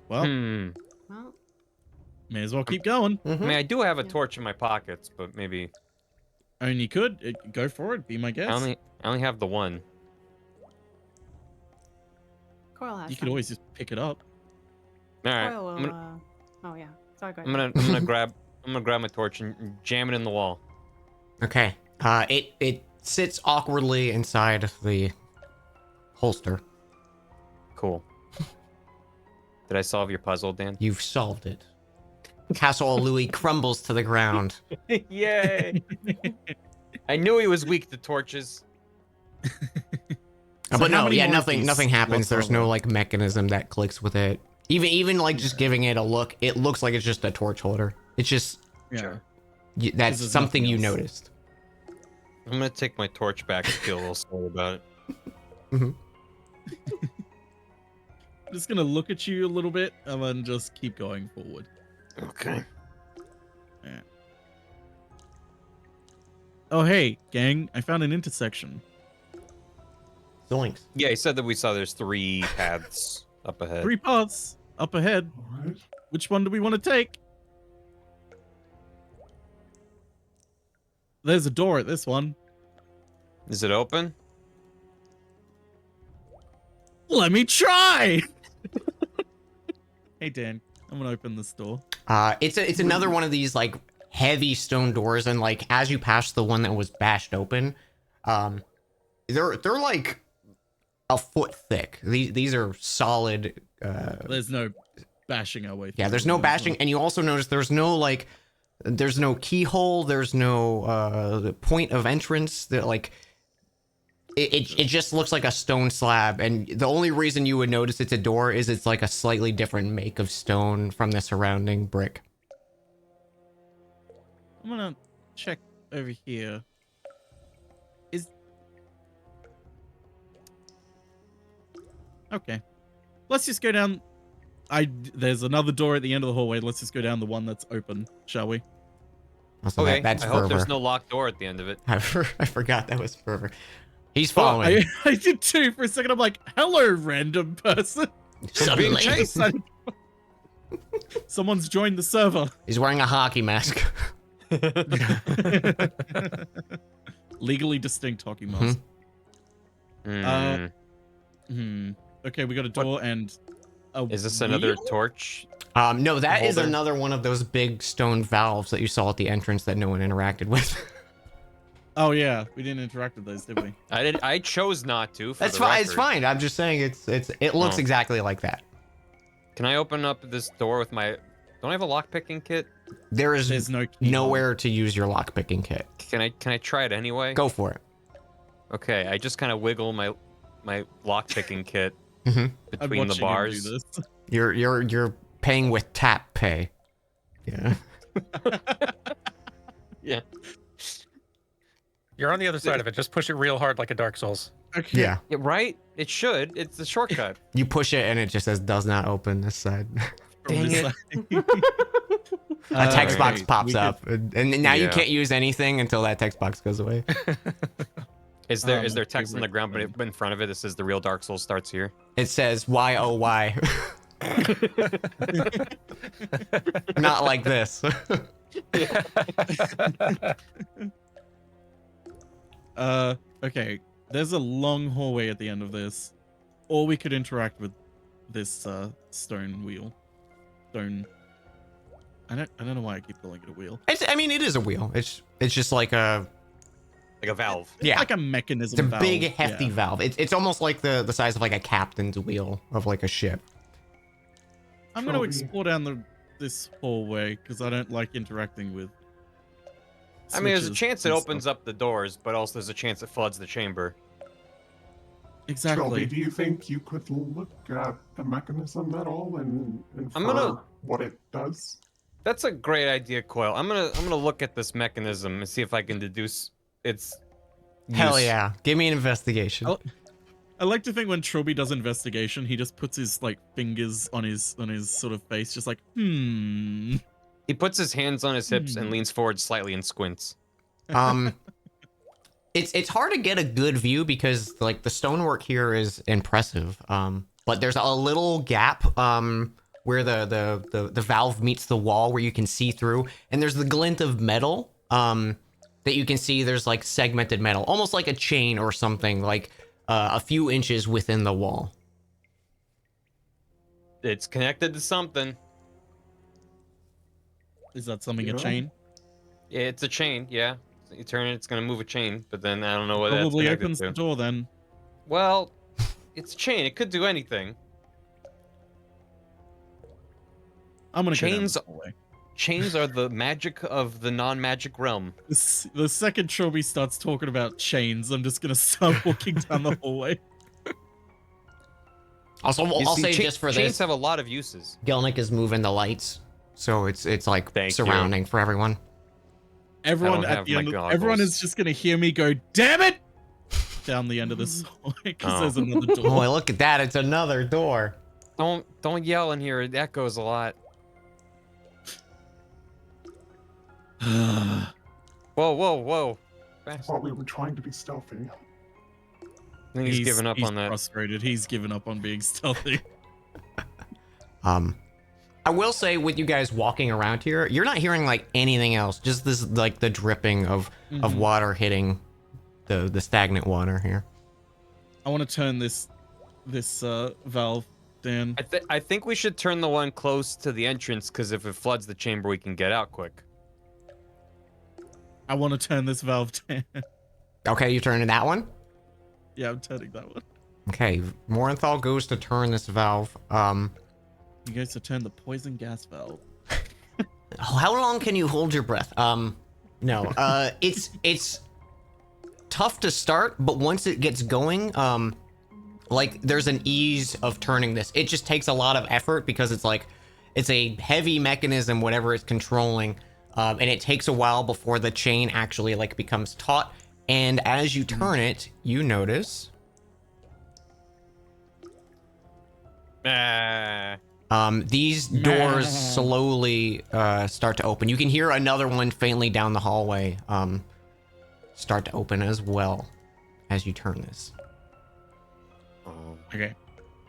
Speaker 4: Well,
Speaker 6: Well,
Speaker 4: may as well keep going.
Speaker 3: I mean, I do have a
Speaker 6: Yeah.
Speaker 3: torch in my pockets, but maybe
Speaker 4: I mean, you could go for it. Be my guess.
Speaker 3: I only have the one.
Speaker 6: Coil has
Speaker 4: You
Speaker 6: some.
Speaker 4: could always just pick it up.
Speaker 3: All right.
Speaker 6: Coil will,
Speaker 3: I'm gonna,
Speaker 6: oh yeah. Sorry, go
Speaker 3: I'm
Speaker 6: ahead.
Speaker 3: gonna grab my torch and jam it in the wall.
Speaker 1: Okay. It sits awkwardly inside the holster.
Speaker 3: Cool. Did I solve your puzzle, Dan?
Speaker 1: You've solved it. Castle Louis crumbles to the ground.
Speaker 3: Yay! I knew he was weak to torches.
Speaker 4: So
Speaker 1: But
Speaker 4: how
Speaker 1: no,
Speaker 4: many
Speaker 1: yeah,
Speaker 4: more of these
Speaker 1: nothing happens. There's no
Speaker 4: whatsoever?
Speaker 1: like mechanism that clicks with it. Even like just giving it a look, it looks like it's just a torch holder. It's just
Speaker 4: Yeah.
Speaker 3: Sure.
Speaker 1: that's
Speaker 4: there's
Speaker 1: something
Speaker 4: nothing
Speaker 1: you
Speaker 4: else.
Speaker 1: noticed.
Speaker 3: I'm gonna take my torch back and feel a little sorry about it.
Speaker 4: I'm just gonna look at you a little bit and then just keep going forward.
Speaker 3: Okay.
Speaker 4: Oh hey, gang! I found an intersection.
Speaker 1: Zoinks.
Speaker 3: Yeah, he said that we saw there's 3 paths up ahead.
Speaker 4: 3 paths up ahead. Which one do we want to take? There's a door at this one.
Speaker 3: Is it open?
Speaker 4: Let me try. Hey Dan, I'm gonna open this door.
Speaker 1: It's another one of these like heavy stone doors, and like as you pass the one that was bashed open, they're like a foot thick. These are solid.
Speaker 4: There's no bashing our way through.
Speaker 1: Yeah, there's no
Speaker 4: them.
Speaker 1: bashing, and you also notice there's no keyhole, there's no point of entrance. That like it just looks like a stone slab, and the only reason you would notice it's a door is it's like a slightly different make of stone from the surrounding brick.
Speaker 4: I'm gonna check over here. Okay. Let's just go down. There's another door at the end of the hallway. Let's just go down the one that's open, shall we?
Speaker 1: So
Speaker 3: Okay.
Speaker 1: that's
Speaker 3: I hope
Speaker 1: Fervor.
Speaker 3: there's no locked door at the end of it.
Speaker 1: I forgot that was Fervor. He's
Speaker 4: Oh,
Speaker 1: following.
Speaker 4: I did too for a second. I'm like, hello, random person.
Speaker 1: Suddenly.
Speaker 4: Someone's joined the server.
Speaker 1: He's wearing a hockey mask.
Speaker 4: legally distinct hockey mask.
Speaker 3: Hmm.
Speaker 4: Okay, we got a door and a
Speaker 3: Is this another
Speaker 4: wheel?
Speaker 3: torch?
Speaker 1: No, that is
Speaker 3: Holder?
Speaker 1: another one of those big stone valves that you saw at the entrance that no one interacted with.
Speaker 4: Oh yeah, we didn't interact with those, did we?
Speaker 3: I chose not to. For
Speaker 1: That's
Speaker 3: the
Speaker 1: fine. It's
Speaker 3: record.
Speaker 1: fine. I'm just saying it looks
Speaker 3: Oh.
Speaker 1: exactly like that.
Speaker 3: Can I open up this door with my? Don't I have a lockpicking kit?
Speaker 1: There is
Speaker 4: There's no key
Speaker 1: nowhere to use your lockpicking kit.
Speaker 3: Can I try it anyway?
Speaker 1: Go for it.
Speaker 3: Okay, I just kind of wiggle my lockpicking kit
Speaker 1: Mhm.
Speaker 4: I'm
Speaker 3: between the
Speaker 4: watching him
Speaker 3: bars.
Speaker 4: do this.
Speaker 1: You're paying with tap pay. Yeah.
Speaker 3: Yeah.
Speaker 5: You're on the other side of it. Just push it real hard like a Dark Souls.
Speaker 4: Okay.
Speaker 1: Yeah.
Speaker 3: Yeah, right? It should. It's a shortcut.
Speaker 1: You push it and it just says does not open this side.
Speaker 4: from
Speaker 3: Dang
Speaker 4: this
Speaker 3: it.
Speaker 4: side.
Speaker 1: A text
Speaker 3: Okay,
Speaker 1: box pops
Speaker 4: we could-
Speaker 1: up, and now you
Speaker 3: Yeah.
Speaker 1: can't use anything until that text box goes away.
Speaker 3: Is there text on the
Speaker 4: favorite
Speaker 3: ground but
Speaker 4: thing.
Speaker 3: in front of it that says the real Dark Souls starts here?
Speaker 1: It says YOY. Not like this.
Speaker 4: Okay. There's a long hallway at the end of this, or we could interact with this stone wheel. Stone. I don't know why I keep calling it a wheel.
Speaker 1: I mean, it is a wheel. It's just like a
Speaker 3: Like a valve.
Speaker 1: yeah.
Speaker 4: Like a mechanism.
Speaker 1: It's a
Speaker 4: valve.
Speaker 1: big, hefty
Speaker 4: Yeah.
Speaker 1: valve. It's almost like the size of like a captain's wheel of like a ship.
Speaker 4: I'm gonna
Speaker 7: Trophy.
Speaker 4: explore down this hallway because I don't like interacting with.
Speaker 3: I mean, there's a
Speaker 4: switches
Speaker 3: chance it
Speaker 4: and
Speaker 3: opens
Speaker 4: stuff.
Speaker 3: up the doors, but also there's a chance it floods the chamber.
Speaker 7: Shelby,
Speaker 4: Exactly.
Speaker 7: do you think you could look at the mechanism at all and infer
Speaker 3: I'm gonna-
Speaker 7: what it does?
Speaker 3: That's a great idea, Coil. I'm gonna look at this mechanism and see if I can deduce its
Speaker 1: Hell
Speaker 3: use.
Speaker 1: yeah! Give me an investigation.
Speaker 4: Oh. I like to think when Trilby does investigation, he just puts his like fingers on his sort of face, just like
Speaker 3: He puts his hands on his hips and
Speaker 4: Hmm.
Speaker 3: leans forward slightly and squints.
Speaker 1: It's hard to get a good view because like the stonework here is impressive. But there's a little gap where the valve meets the wall where you can see through, and there's the glint of metal that you can see. There's like segmented metal, almost like a chain or something, like a few inches within the wall.
Speaker 3: It's connected to something.
Speaker 4: Is that something
Speaker 7: Yeah.
Speaker 4: a chain?
Speaker 3: Yeah, it's a chain. Yeah, you turn it, it's gonna move a chain. But then I don't know what that's
Speaker 4: Probably
Speaker 3: connected
Speaker 4: opens
Speaker 3: to.
Speaker 4: the door then.
Speaker 3: Well, it's a chain. It could do anything.
Speaker 4: I'm gonna go down
Speaker 3: Chains-
Speaker 4: this hallway.
Speaker 3: Chains are the magic of the non-magic realm.
Speaker 4: The second Trilby starts talking about chains, I'm just gonna start walking down the hallway.
Speaker 1: Also,
Speaker 3: You
Speaker 1: I'll
Speaker 3: see,
Speaker 1: say just for
Speaker 3: chains
Speaker 1: this,
Speaker 3: have a lot of uses.
Speaker 1: Gelnick is moving the lights, so it's like
Speaker 3: Thank you.
Speaker 1: surrounding for everyone.
Speaker 4: Everyone
Speaker 3: don't
Speaker 4: at
Speaker 3: have
Speaker 4: the
Speaker 3: my
Speaker 4: end,
Speaker 3: goggles.
Speaker 4: everyone is just gonna hear me go, "Damn it!" down the end of this hallway because
Speaker 3: Oh.
Speaker 4: there's another door.
Speaker 1: Boy, look at that! It's another door.
Speaker 3: Don't yell in here. It echoes a lot. Whoa, whoa.
Speaker 7: I
Speaker 3: Fast.
Speaker 7: thought we were trying to be stealthy.
Speaker 3: I think he's given up
Speaker 4: he's
Speaker 3: on that.
Speaker 4: Frustrated. He's given up on being stealthy.
Speaker 1: I will say with you guys walking around here, you're not hearing like anything else. Just this like the dripping of
Speaker 4: Mhm.
Speaker 1: water hitting the stagnant water here.
Speaker 4: I want to turn this valve down.
Speaker 3: I think we should turn the one close to the entrance because if it floods the chamber, we can get out quick.
Speaker 4: I want to turn this valve down.
Speaker 1: Okay, you turning that one?
Speaker 4: Yeah, I'm turning that one.
Speaker 1: Okay, Morenthal goes to turn this valve.
Speaker 4: You guys to turn the poison gas valve.
Speaker 1: How long can you hold your breath? No. It's tough to start, but once it gets going, like there's an ease of turning this. It just takes a lot of effort because it's like it's a heavy mechanism, whatever it's controlling, and it takes a while before the chain actually like becomes taut. And as you turn it, you notice these doors slowly start to open. You can hear another one faintly down the hallway start to open as well as you turn this.
Speaker 4: Okay.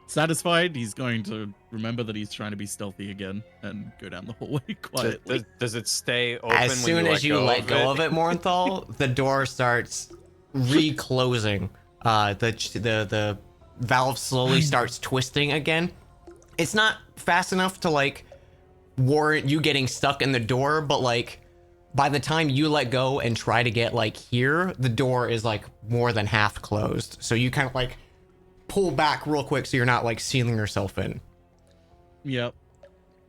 Speaker 4: Satisfied, he's going to remember that he's trying to be stealthy again and go down the hallway quietly.
Speaker 3: Does it stay open
Speaker 1: As soon as you let go
Speaker 3: of
Speaker 1: of it, Morenthal, the door starts reclosing. The valve slowly starts twisting again. It's not fast enough to like warrant you getting stuck in the door, but like by the time you let go and try to get like here, the door is like more than half closed. So you kind of like pull back real quick so you're not like sealing yourself in.
Speaker 4: Yep.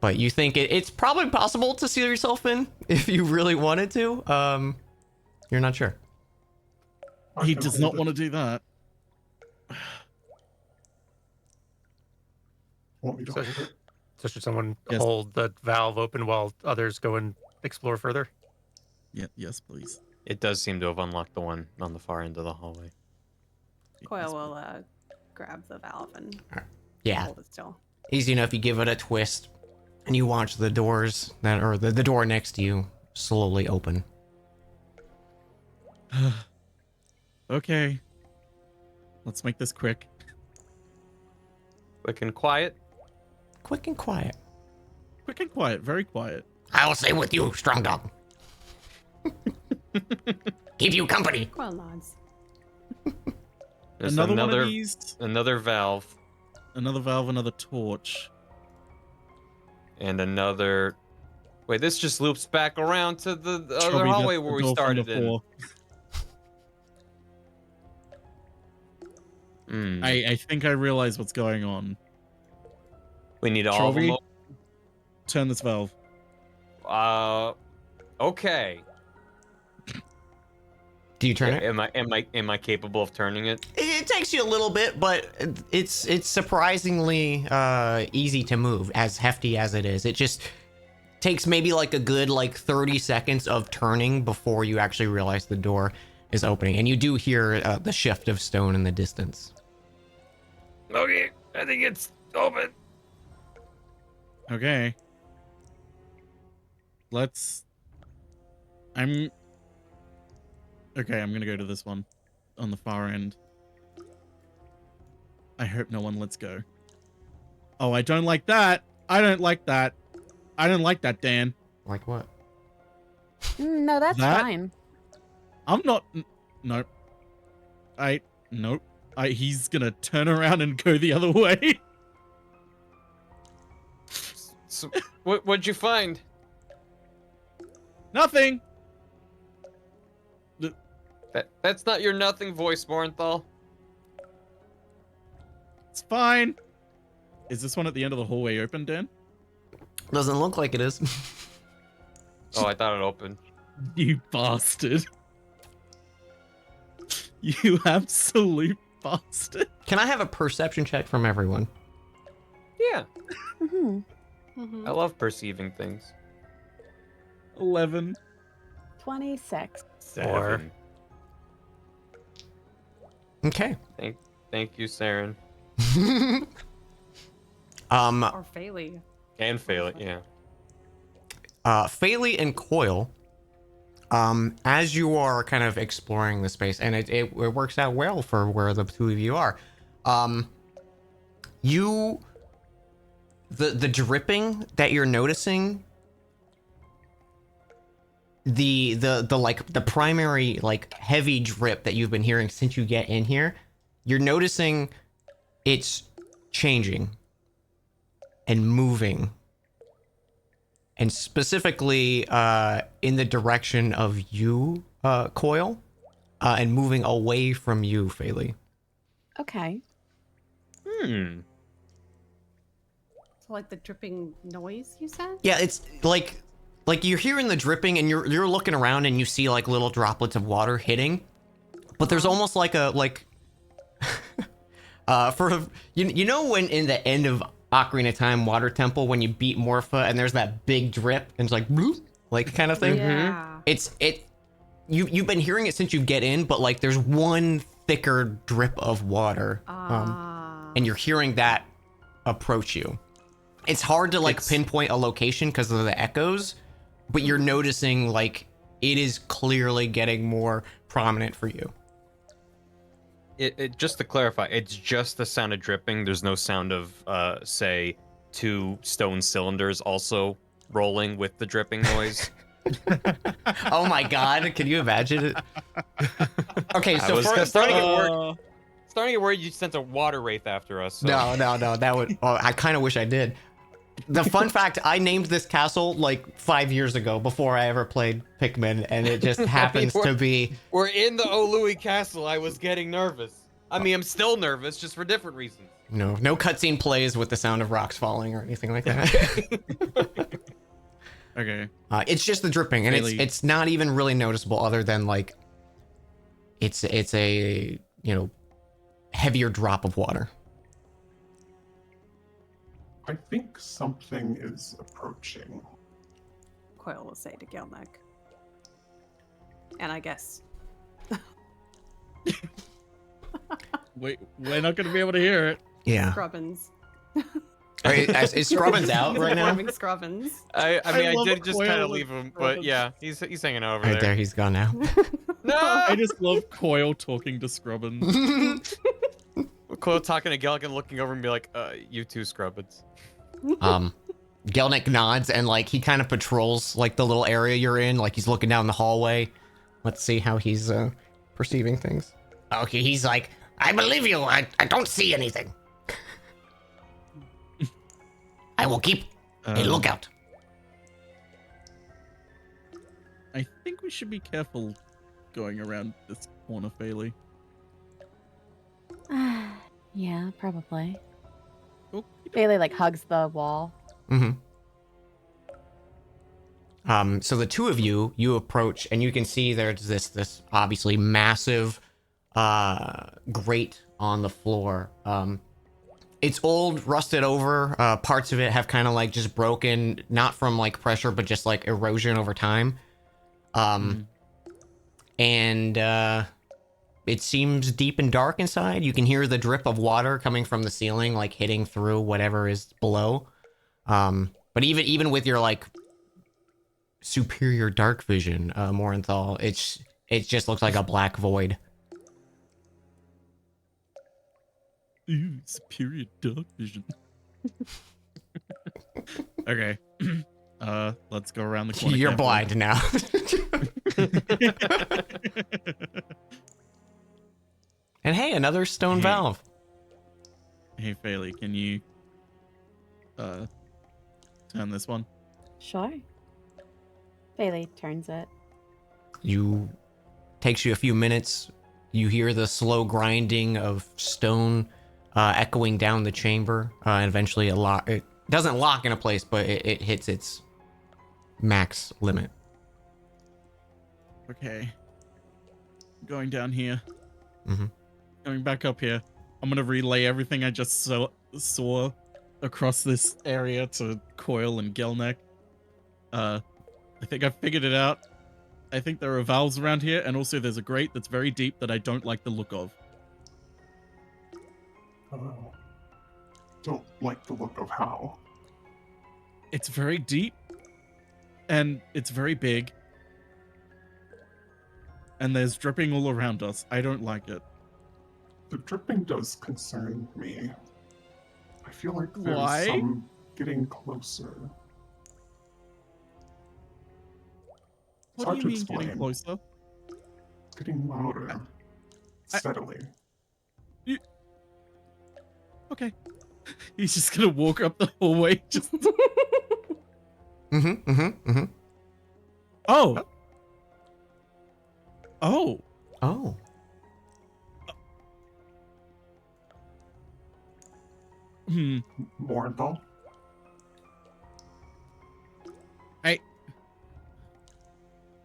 Speaker 1: But you think it's probably possible to seal yourself in if you really wanted to. You're not sure.
Speaker 4: He does not want to do that.
Speaker 7: Want me to
Speaker 5: So,
Speaker 7: hold it?
Speaker 5: so should someone
Speaker 4: Yes.
Speaker 5: hold the valve open while others go and explore further?
Speaker 4: Yeah, yes, please.
Speaker 3: It does seem to have unlocked the one on the far end of the hallway.
Speaker 6: Coil will grab the valve and
Speaker 1: Yeah,
Speaker 6: hold it still.
Speaker 1: easy enough. You give it a twist, and you watch the doors that or the door next to you slowly open.
Speaker 4: Okay. Let's make this quick.
Speaker 3: Quick and quiet.
Speaker 1: Quick and quiet.
Speaker 4: Quick and quiet. Very quiet.
Speaker 1: I will stay with you, strong dog. Keep you company.
Speaker 6: Coil nods.
Speaker 3: There's
Speaker 4: Another one
Speaker 3: another
Speaker 4: of these.
Speaker 3: another valve
Speaker 4: Another valve, another torch.
Speaker 3: and another. Wait, this just loops back around to the other
Speaker 4: Chubby,
Speaker 3: hallway
Speaker 4: that's
Speaker 3: where
Speaker 4: the
Speaker 3: we
Speaker 4: door from
Speaker 3: started in.
Speaker 4: before.
Speaker 3: Hmm.
Speaker 4: I think I realize what's going on.
Speaker 3: We need all of them.
Speaker 4: Chubby, turn this valve.
Speaker 3: Okay.
Speaker 1: Do you turn it?
Speaker 3: Am I capable of turning it?
Speaker 1: It takes you a little bit, but it's surprisingly easy to move, as hefty as it is. It just takes maybe like a good 30 seconds of turning before you actually realize the door is opening, and you do hear the shift of stone in the distance.
Speaker 3: Okay, I think it's open.
Speaker 4: Okay. Okay, I'm gonna go to this one on the far end. I hope no one lets go. Oh, I don't like that. I don't like that. I don't like that, Dan.
Speaker 1: Like what?
Speaker 2: No, that's
Speaker 4: That-
Speaker 2: fine.
Speaker 4: I'm not. Nope. Nope. He's gonna turn around and go the other way.
Speaker 3: So, what'd you find?
Speaker 4: Nothing.
Speaker 3: That's not your nothing voice, Morenthal.
Speaker 4: It's fine. Is this one at the end of the hallway open, Dan?
Speaker 1: Doesn't look like it is.
Speaker 3: Oh, I thought it opened.
Speaker 4: You bastard. You absolute bastard.
Speaker 1: Can I have a perception check from everyone?
Speaker 3: Yeah,
Speaker 2: Mhm.
Speaker 6: Mhm.
Speaker 3: I love perceiving things.
Speaker 4: 11.
Speaker 2: 26.
Speaker 3: Seven.
Speaker 1: Okay.
Speaker 3: Thank you, Saren.
Speaker 6: Or Phaley.
Speaker 3: And fail it, yeah.
Speaker 1: Phaley and Coil, as you are kind of exploring the space, and it works out well for where the two of you are, the dripping that you're noticing, the primary heavy drip that you've been hearing since you get in here, you're noticing it's changing and moving, and specifically in the direction of you, Coil, and moving away from you, Phaley.
Speaker 2: Okay.
Speaker 3: Hmm.
Speaker 6: So like the dripping noise you said?
Speaker 1: Yeah, it's like you're hearing the dripping, and you're looking around, and you see little droplets of water hitting, but there's almost for you know when in the end of Ocarina of Time Water Temple, when you beat Morpha and there's that big drip and it's bloop, kind of thing.
Speaker 6: Yeah.
Speaker 1: You've been hearing it since you get in, but there's one thicker drip of water, and you're hearing that approach you. It's hard to pinpoint a location because of the echoes, but you're noticing it is clearly getting more prominent for you.
Speaker 3: It just to clarify, it's just the sound of dripping. There's no sound of, say, two stone cylinders also rolling with the dripping noise.
Speaker 1: Oh my god, can you imagine it? Okay,
Speaker 3: I
Speaker 1: so
Speaker 3: was
Speaker 1: for,
Speaker 3: starting to get
Speaker 4: Uh,
Speaker 3: worried. Starting to get worried you sent a water wraith after us. So.
Speaker 1: no, that would. Oh, I kind of wish I did. The fun fact: I named this castle like 5 years ago before I ever played Pikmin, and it just happens to be.
Speaker 3: We're in the Olui Castle. I was getting nervous. I mean, I'm still nervous, just for different reasons.
Speaker 1: No cutscene plays with the sound of rocks falling or anything like that.
Speaker 4: Okay.
Speaker 1: It's just the dripping, and
Speaker 4: Really?
Speaker 1: it's not even really noticeable, other than like it's a heavier drop of water.
Speaker 7: I think something is approaching.
Speaker 6: Coil will say to Gelnek. And I guess
Speaker 4: We're not gonna be able to hear it.
Speaker 1: Yeah.
Speaker 6: Scrubbins.
Speaker 1: Is Scrubbins out right now?
Speaker 6: Performing Scrubbins.
Speaker 3: I mean,
Speaker 4: I
Speaker 3: I
Speaker 4: love
Speaker 3: did just
Speaker 4: Coil
Speaker 3: kind of
Speaker 4: with
Speaker 3: leave him, but
Speaker 4: Robin.
Speaker 3: yeah, he's hanging out over
Speaker 1: Right
Speaker 3: there.
Speaker 1: there, he's gone now.
Speaker 3: No!
Speaker 4: I just love Coil talking to Scrubbins.
Speaker 3: Coil talking to Gellick and looking over and be like, you two Scrubbins.
Speaker 1: Gelnick nods and like he kind of patrols like the little area you're in, like he's looking down the hallway. Let's see how he's perceiving things. Okay, he's like, I believe you. I don't see anything. I will keep a lookout.
Speaker 4: I think we should be careful going around this corner, Fairly.
Speaker 2: Yeah, probably.
Speaker 4: Oh,
Speaker 2: Bailey like hugs the wall.
Speaker 1: Mm-hmm. So the two of you approach, and you can see there's this obviously massive grate on the floor. It's old, rusted over. Parts of it have kind of like just broken, not from like pressure, but just like erosion over time. And it seems deep and dark inside. You can hear the drip of water coming from the ceiling, like hitting through whatever is below. But even with your like superior dark vision, Morenthal, it just looks like a black void.
Speaker 4: Ooh, superior dark vision. Okay. Let's go around the corner.
Speaker 1: You're
Speaker 4: carefully.
Speaker 1: blind now. And hey, another stone
Speaker 4: Hey.
Speaker 1: valve.
Speaker 4: Hey, Fairly, can you turn this one?
Speaker 2: Sure. Bailey turns it.
Speaker 1: Takes you a few minutes. You hear the slow grinding of stone echoing down the chamber, and eventually it doesn't lock in a place, but it hits its max limit.
Speaker 4: Okay. Going down here.
Speaker 1: Mm-hmm.
Speaker 4: Going back up here. I'm gonna relay everything I just saw across this area to Coil and Gelnek. I think I figured it out. I think there are valves around here, and also there's a grate that's very deep that I don't like the look of.
Speaker 7: Don't like the look of how.
Speaker 4: It's very deep, and it's very big, and there's dripping all around us. I don't like it.
Speaker 7: The dripping does concern me. I feel like there's
Speaker 4: Why?
Speaker 7: some getting closer. It's
Speaker 4: What
Speaker 7: hard
Speaker 4: do
Speaker 7: to
Speaker 4: you mean
Speaker 7: explain.
Speaker 4: getting closer?
Speaker 7: It's getting louder. Steadily.
Speaker 4: Okay. He's just gonna walk up the hallway. Just
Speaker 1: Mm-hmm.
Speaker 4: oh. Oh.
Speaker 1: Oh.
Speaker 7: Morenthal?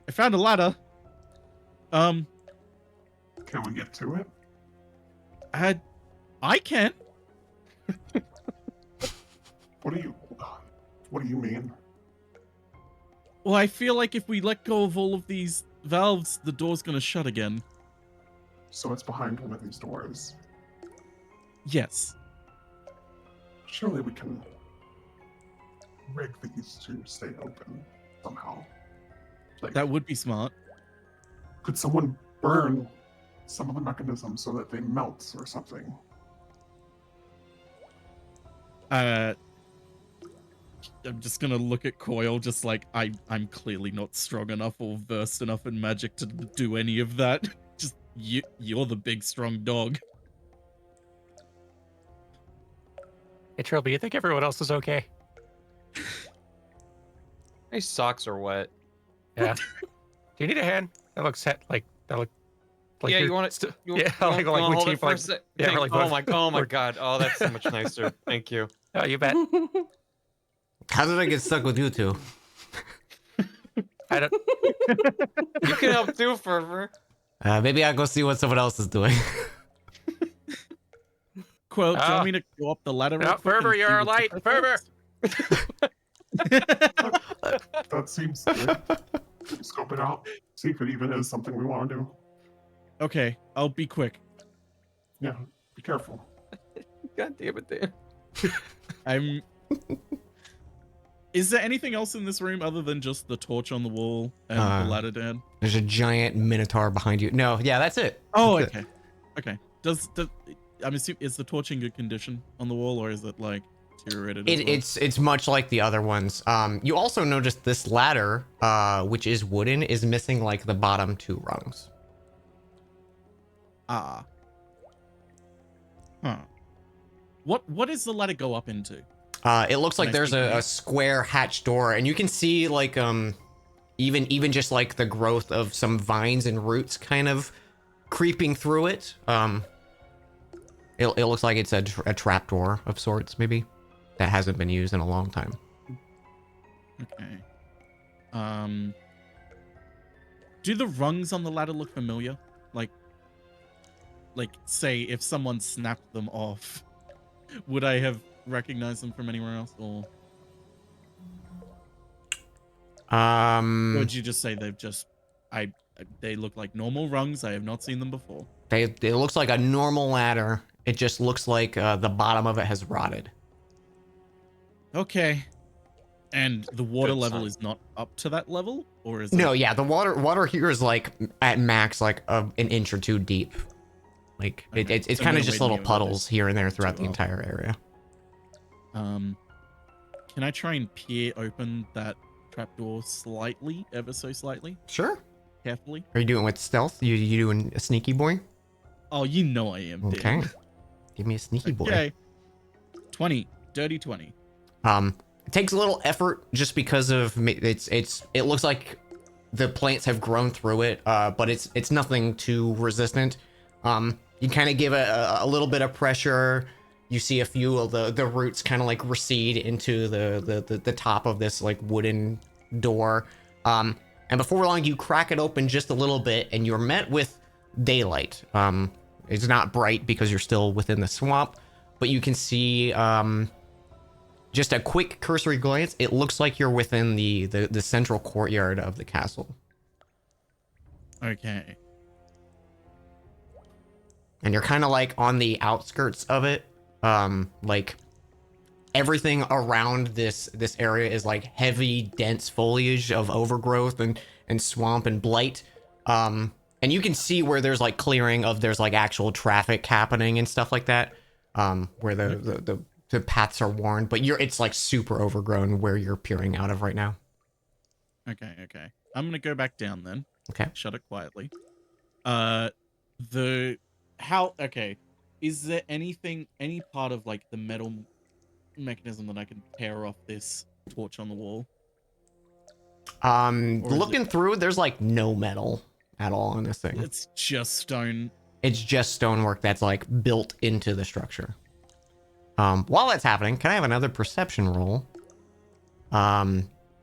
Speaker 4: I found a ladder.
Speaker 7: Can we get to it?
Speaker 4: I can.
Speaker 7: What do you mean?
Speaker 4: Well, I feel like if we let go of all of these valves, the door's gonna shut again.
Speaker 7: So it's behind one of these doors.
Speaker 4: Yes.
Speaker 7: Surely we can rig these to stay open somehow. Like,
Speaker 4: That would be smart.
Speaker 7: could someone burn some of the mechanisms so that they melt or something?
Speaker 4: I'm just gonna look at Coil, just like I'm clearly not strong enough or versed enough in magic to do any of that. Just you're the big strong dog.
Speaker 5: Hey, Trilby, you think everyone else is okay?
Speaker 3: My socks are wet.
Speaker 5: Yeah. Do you need a hand? That looks like
Speaker 3: Yeah,
Speaker 5: you're
Speaker 3: you want it?
Speaker 5: st-
Speaker 3: You,
Speaker 5: yeah,
Speaker 3: you
Speaker 5: like
Speaker 3: want,
Speaker 5: we
Speaker 3: hold
Speaker 5: keep
Speaker 3: it for
Speaker 5: like
Speaker 3: a sec?
Speaker 5: yeah,
Speaker 3: Thank-
Speaker 5: we're like
Speaker 3: oh
Speaker 5: both-
Speaker 3: my
Speaker 5: we're-
Speaker 3: god. Oh, that's so much nicer. Thank you.
Speaker 5: Oh, you bet.
Speaker 1: How did I get stuck with you two?
Speaker 5: I don't.
Speaker 3: You can help too, Fervor.
Speaker 1: Maybe I'll go see what someone else is doing.
Speaker 4: Coil, do you
Speaker 5: Ah.
Speaker 4: want me to go up the ladder? real
Speaker 5: No,
Speaker 4: quick and
Speaker 5: Fervor,
Speaker 4: see
Speaker 5: you're
Speaker 4: what
Speaker 5: light.
Speaker 4: the
Speaker 5: Fervor.
Speaker 7: That seems good. Scope it out. See if it even is something we want to do.
Speaker 4: Okay, I'll be quick.
Speaker 7: Yeah, be careful.
Speaker 3: God damn it, Dan.
Speaker 4: I'm. Is there anything else in this room other than just the torch on the wall and the ladder, Dan?
Speaker 1: There's a giant minotaur behind you. No, yeah, that's it.
Speaker 4: Oh,
Speaker 1: That's it.
Speaker 4: okay. Okay. Does I'm assuming, is the torch in good condition on the wall, or is it like deteriorated? as well?
Speaker 1: It's much like the other ones. You also noticed this ladder, which is wooden, is missing like the bottom 2 rungs.
Speaker 4: Ah. Huh. What does the ladder go up into?
Speaker 1: It looks like
Speaker 4: Can I
Speaker 1: there's
Speaker 4: sneak
Speaker 1: a
Speaker 4: in?
Speaker 1: square hatch door, and you can see like even just like the growth of some vines and roots kind of creeping through it. It looks like it's a trap door of sorts, maybe that hasn't been used in a long time.
Speaker 4: Okay. Do the rungs on the ladder look familiar? Like say if someone snapped them off, would I have recognized them from anywhere else, or would you just say they've just they look like normal rungs? I have not seen them before.
Speaker 1: it looks like a normal ladder. It just looks like the bottom of it has rotted.
Speaker 4: Okay. And the water
Speaker 3: Good
Speaker 4: level
Speaker 3: sign.
Speaker 4: is not up to that level, or is
Speaker 1: No,
Speaker 4: it?
Speaker 1: yeah, the water here is like at max like an inch or 2 deep. Like
Speaker 4: Okay,
Speaker 1: it's
Speaker 4: so
Speaker 1: kind of
Speaker 4: nowhere
Speaker 1: just little
Speaker 4: near where
Speaker 1: puddles
Speaker 4: this
Speaker 1: here and there throughout the
Speaker 4: too
Speaker 1: entire area.
Speaker 4: Can I try and peer open that trapdoor slightly, ever so slightly,
Speaker 1: Sure.
Speaker 4: carefully?
Speaker 1: Are you doing it with stealth? You doing a sneaky boy?
Speaker 4: Oh, you know I am. Dan.
Speaker 1: Okay. Give me a sneaky boy.
Speaker 4: Okay. 20, dirty 20.
Speaker 1: It takes a little effort just because of it looks like the plants have grown through it, but it's nothing too resistant. You kind of give a little bit of pressure. You see a few of the roots kind of like recede into the top of this like wooden door. And before long, you crack it open just a little bit, and you're met with daylight. It's not bright because you're still within the swamp, but you can see just a quick cursory glance. It looks like you're within the central courtyard of the castle,
Speaker 4: Okay.
Speaker 1: and you're kind of like on the outskirts of it. Like everything around this area is like heavy, dense foliage of overgrowth and swamp and blight. And you can see where there's like clearing of there's like actual traffic happening and stuff like that. Where the paths are worn, but it's like super overgrown where you're peering out of right now.
Speaker 4: Okay. I'm gonna go back down then.
Speaker 1: Okay.
Speaker 4: Shut it quietly. Okay. Is there any part of like the metal mechanism that I can tear off this torch on the wall? is
Speaker 1: Looking through, there's like no metal at all on this thing.
Speaker 4: It's just stone.
Speaker 1: It's just stonework that's like built into the structure. While that's happening, can I have another perception roll?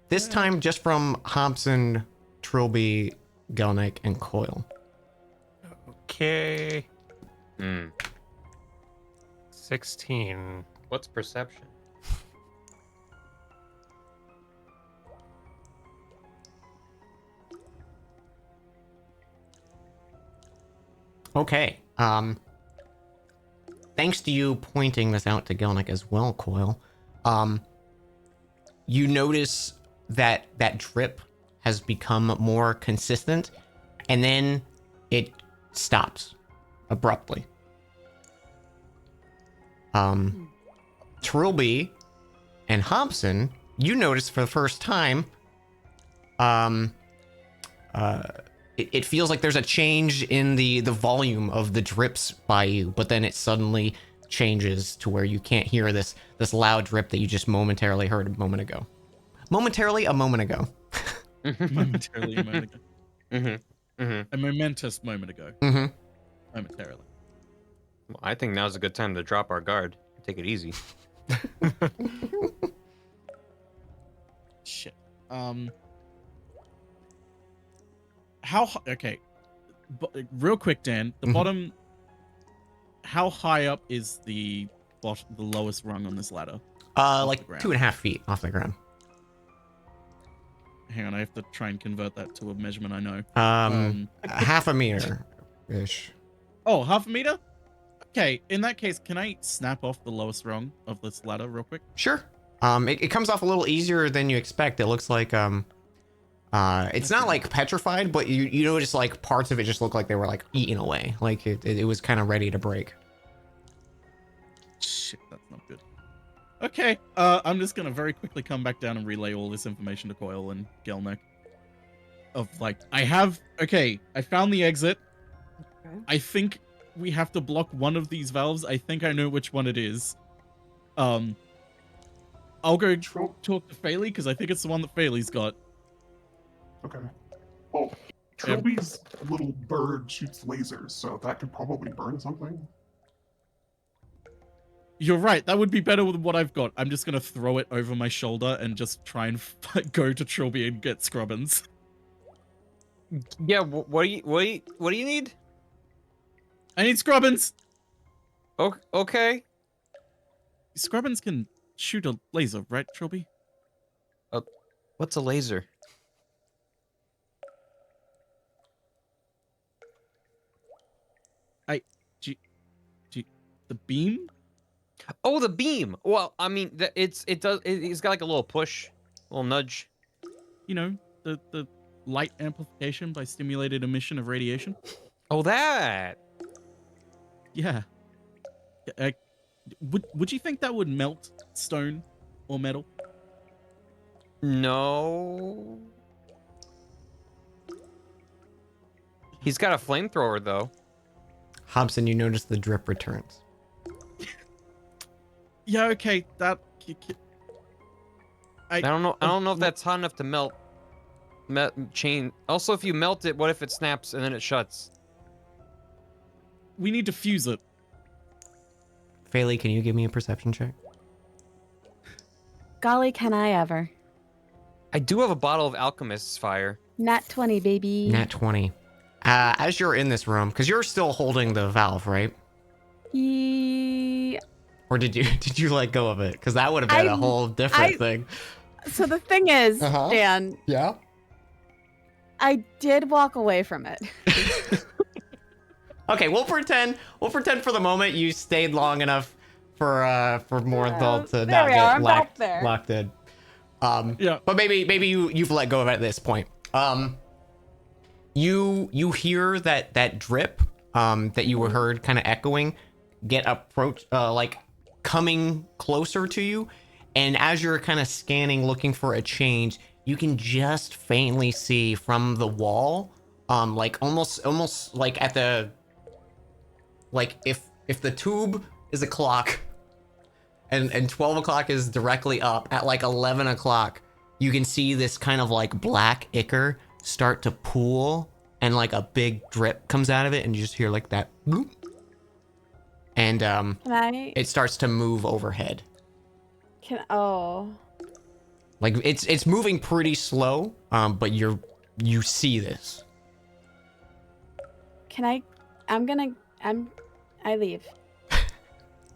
Speaker 1: This time just from Hobson, Trilby, Gelnick, and Coil.
Speaker 5: Okay.
Speaker 3: Hmm.
Speaker 5: 16.
Speaker 3: What's perception?
Speaker 1: Okay. Thanks to you pointing this out to Gelnick as well, Coil. You notice that drip has become more consistent, and then it stops abruptly. Trilby and Hobson, you notice for the first time, it feels like there's a change in the volume of the drips by you, but then it suddenly changes to where you can't hear this loud drip that you just momentarily heard a moment ago. Momentarily, a moment ago.
Speaker 4: Momentarily a moment ago.
Speaker 3: Mm-hmm. Mm-hmm.
Speaker 4: A momentous moment ago.
Speaker 1: Mm-hmm.
Speaker 4: Momentarily.
Speaker 3: Well, I think now's a good time to drop our guard. Take it easy.
Speaker 4: Shit. How okay? Real quick, Dan. The
Speaker 1: Mhm.
Speaker 4: bottom. How high up is the lowest rung on this ladder?
Speaker 1: Like
Speaker 4: the ground.
Speaker 1: 2.5 feet off the ground.
Speaker 4: Hang on, I have to try and convert that to a measurement I know.
Speaker 1: Half a meter ish.
Speaker 4: Oh, half a meter? Okay, in that case, can I snap off the lowest rung of this ladder real quick?
Speaker 1: Sure. It comes off a little easier than you expect. It looks like it's not like petrified, but you notice like parts of it just look like they were like eaten away. Like it was kind of ready to break.
Speaker 4: Shit, that's not good. Okay, I'm just gonna very quickly come back down and relay all this information to Coil and Gelnek. Of like, I found the exit.
Speaker 2: Okay.
Speaker 4: I think we have to block one of these valves. I think I know which one it is. I'll go talk to Faley because I think it's the one that Faley's got.
Speaker 7: Okay. Well, Trilby's little bird shoots lasers, so that could probably burn something.
Speaker 4: You're right. That would be better than what I've got. I'm just gonna throw it over my shoulder and just try and go to Trilby and get Scrubbins.
Speaker 3: Yeah. What do you need?
Speaker 4: I need Scrubbins.
Speaker 3: Okay.
Speaker 4: Scrubbins can shoot a laser, right, Trilby?
Speaker 3: What's a laser?
Speaker 4: The beam?
Speaker 3: Oh, the beam. Well, I mean, it's got like a little push, a little nudge.
Speaker 4: You know, the light amplification by stimulated emission of radiation?
Speaker 3: Oh, that.
Speaker 4: Yeah. Would you think that would melt stone or metal?
Speaker 3: No. He's got a flamethrower though.
Speaker 1: Hobson, you notice the drip returns.
Speaker 4: Yeah, okay, that...
Speaker 3: I don't know if that's hot enough to melt chain. Also, if you melt it, what if it snaps and then it shuts?
Speaker 4: We need to fuse it.
Speaker 1: Faley, can you give me a perception check?
Speaker 2: Golly, can I ever?
Speaker 3: I do have a bottle of Alchemist's Fire.
Speaker 2: Nat 20, baby.
Speaker 1: Nat 20. As you're in this room, because you're still holding the valve, right? Or did you let go of it? Because that would have been a whole different thing.
Speaker 2: So the thing is, Dan,
Speaker 1: Yeah.
Speaker 2: I did walk away from it.
Speaker 1: Okay, we'll pretend for the moment you stayed long enough for Morthal to
Speaker 2: there
Speaker 1: not
Speaker 2: we are,
Speaker 1: get
Speaker 2: I'm back there.
Speaker 1: locked in.
Speaker 4: Yeah.
Speaker 1: But maybe you've let go of it at this point. You hear that drip that you heard kind of echoing get like coming closer to you, and as you're kind of scanning looking for a change, you can just faintly see from the wall, like almost like at the, like if the tube is a clock and 12 o'clock is directly up, at like 11 o'clock you can see this kind of like black ichor start to pool, and like a big drip comes out of it, and you just hear like that bloop. And
Speaker 2: Can I?
Speaker 1: it starts to move overhead.
Speaker 2: Oh.
Speaker 1: Like it's moving pretty slow, but you see this.
Speaker 2: Can I? I leave.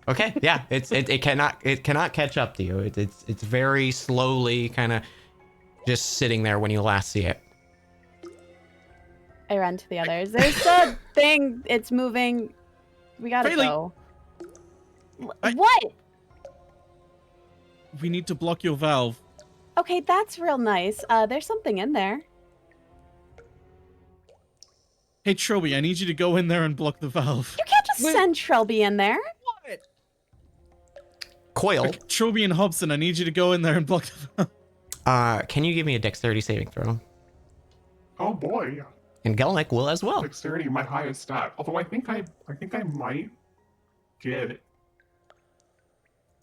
Speaker 1: Okay, yeah, it cannot catch up to you. It's very slowly kind of just sitting there when you last see it.
Speaker 2: I run to the others. There's a thing. It's moving. We gotta
Speaker 4: Bailey!
Speaker 2: go.
Speaker 4: I-
Speaker 2: What?
Speaker 4: We need to block your valve.
Speaker 2: Okay, that's real nice. There's something in there.
Speaker 4: Hey, Trilby, I need you to go in there and block the valve.
Speaker 2: You can't just send Shelby in there.
Speaker 1: Coil,
Speaker 4: Okay, Trilby and Hobson, I need you to go in there and block them.
Speaker 1: can you give me a dexterity saving throw?
Speaker 7: Oh boy.
Speaker 1: And Gelnick will as well.
Speaker 7: Dexterity, my highest stat. Although I think I might get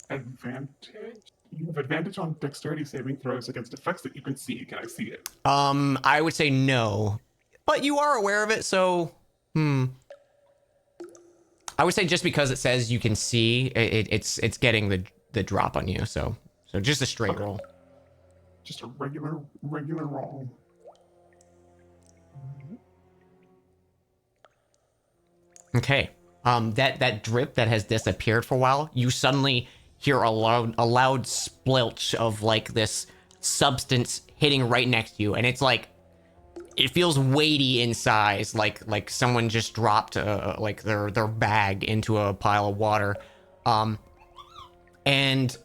Speaker 7: advantage. You have advantage on dexterity saving throws against effects that you can see. Can I see it?
Speaker 1: I would say no, but you are aware of it, so I would say just because it says you can see, it's getting the drop on you. So just a straight roll.
Speaker 7: Just a regular roll.
Speaker 1: Okay. That drip that has disappeared for a while, you suddenly hear a loud splelch of like this substance hitting right next to you, and it's like it feels weighty in size, like someone just dropped like their bag into a pile of water. And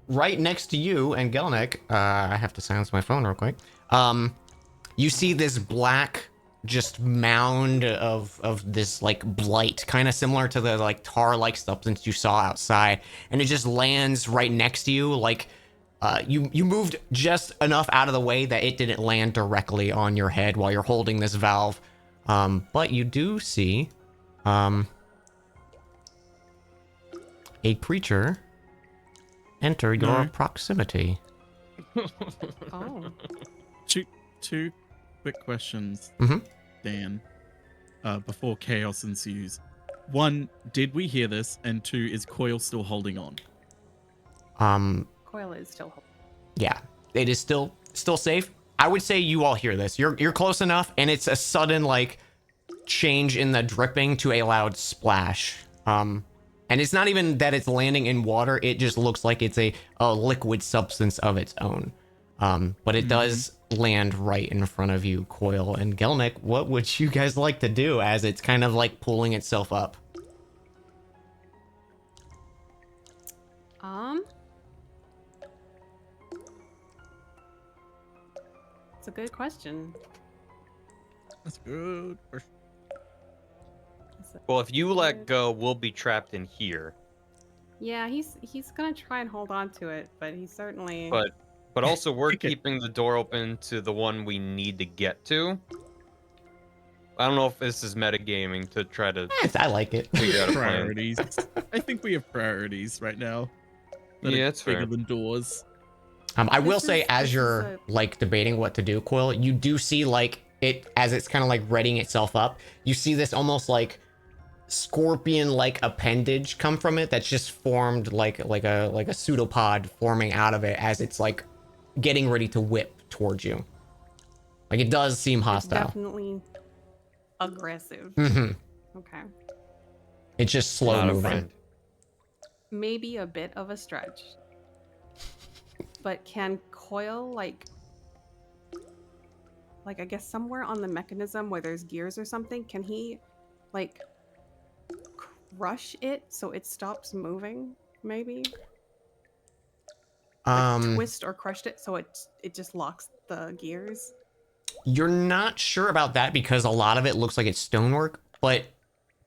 Speaker 1: right next to you and Gelnick, I have to silence my phone real quick. You see this black just mound of this like blight, kind of similar to the like tar-like substance you saw outside, and it just lands right next to you. Like you moved just enough out of the way that it didn't land directly on your head while you're holding this valve. But you do see a creature enter your proximity.
Speaker 6: Oh.
Speaker 4: Two quick questions, Dan, before chaos ensues. One, did we hear this? And two, is Coil still holding on?
Speaker 6: Coil is still holding.
Speaker 1: Yeah, it is still safe. I would say you all hear this. You're close enough, and it's a sudden like change in the dripping to a loud splash. And it's not even that it's landing in water. It just looks like it's a liquid substance of its own. But it does land right in front of you, Coil and Gelnick. What would you guys like to do as it's kind of like pulling itself up?
Speaker 6: It's a good question.
Speaker 4: That's good.
Speaker 3: Well, if you let go, we'll be trapped in here.
Speaker 6: Yeah, he's gonna try and hold on to it, but he's certainly.
Speaker 3: But also we're
Speaker 4: Okay.
Speaker 3: keeping the door open to the one we need to get to. I don't know if this is metagaming to try to
Speaker 1: I like it.
Speaker 3: figure out a plan.
Speaker 4: Priorities. I think we have priorities right now. That
Speaker 3: Yeah,
Speaker 4: are
Speaker 3: it's
Speaker 4: bigger
Speaker 3: fair.
Speaker 4: than doors.
Speaker 1: I will
Speaker 6: This
Speaker 1: say,
Speaker 6: is-
Speaker 1: as
Speaker 6: this is
Speaker 1: you're
Speaker 6: a-
Speaker 1: like debating what to do, Coil, you do see like it as it's kind of like readying itself up. You see this almost like scorpion-like appendage come from it that's just formed like a pseudopod forming out of it as it's like getting ready to whip towards you. Like it does seem
Speaker 6: It's
Speaker 1: hostile.
Speaker 6: definitely aggressive. Okay.
Speaker 1: It's just slow
Speaker 3: Not a
Speaker 1: moving.
Speaker 3: friend.
Speaker 6: Maybe a bit of a stretch. But can Coil like I guess somewhere on the mechanism where there's gears or something, can he like crush it so it stops moving? Maybe? Twist or crushed it so it just locks the gears?
Speaker 1: You're not sure about that because a lot of it looks like it's stonework, but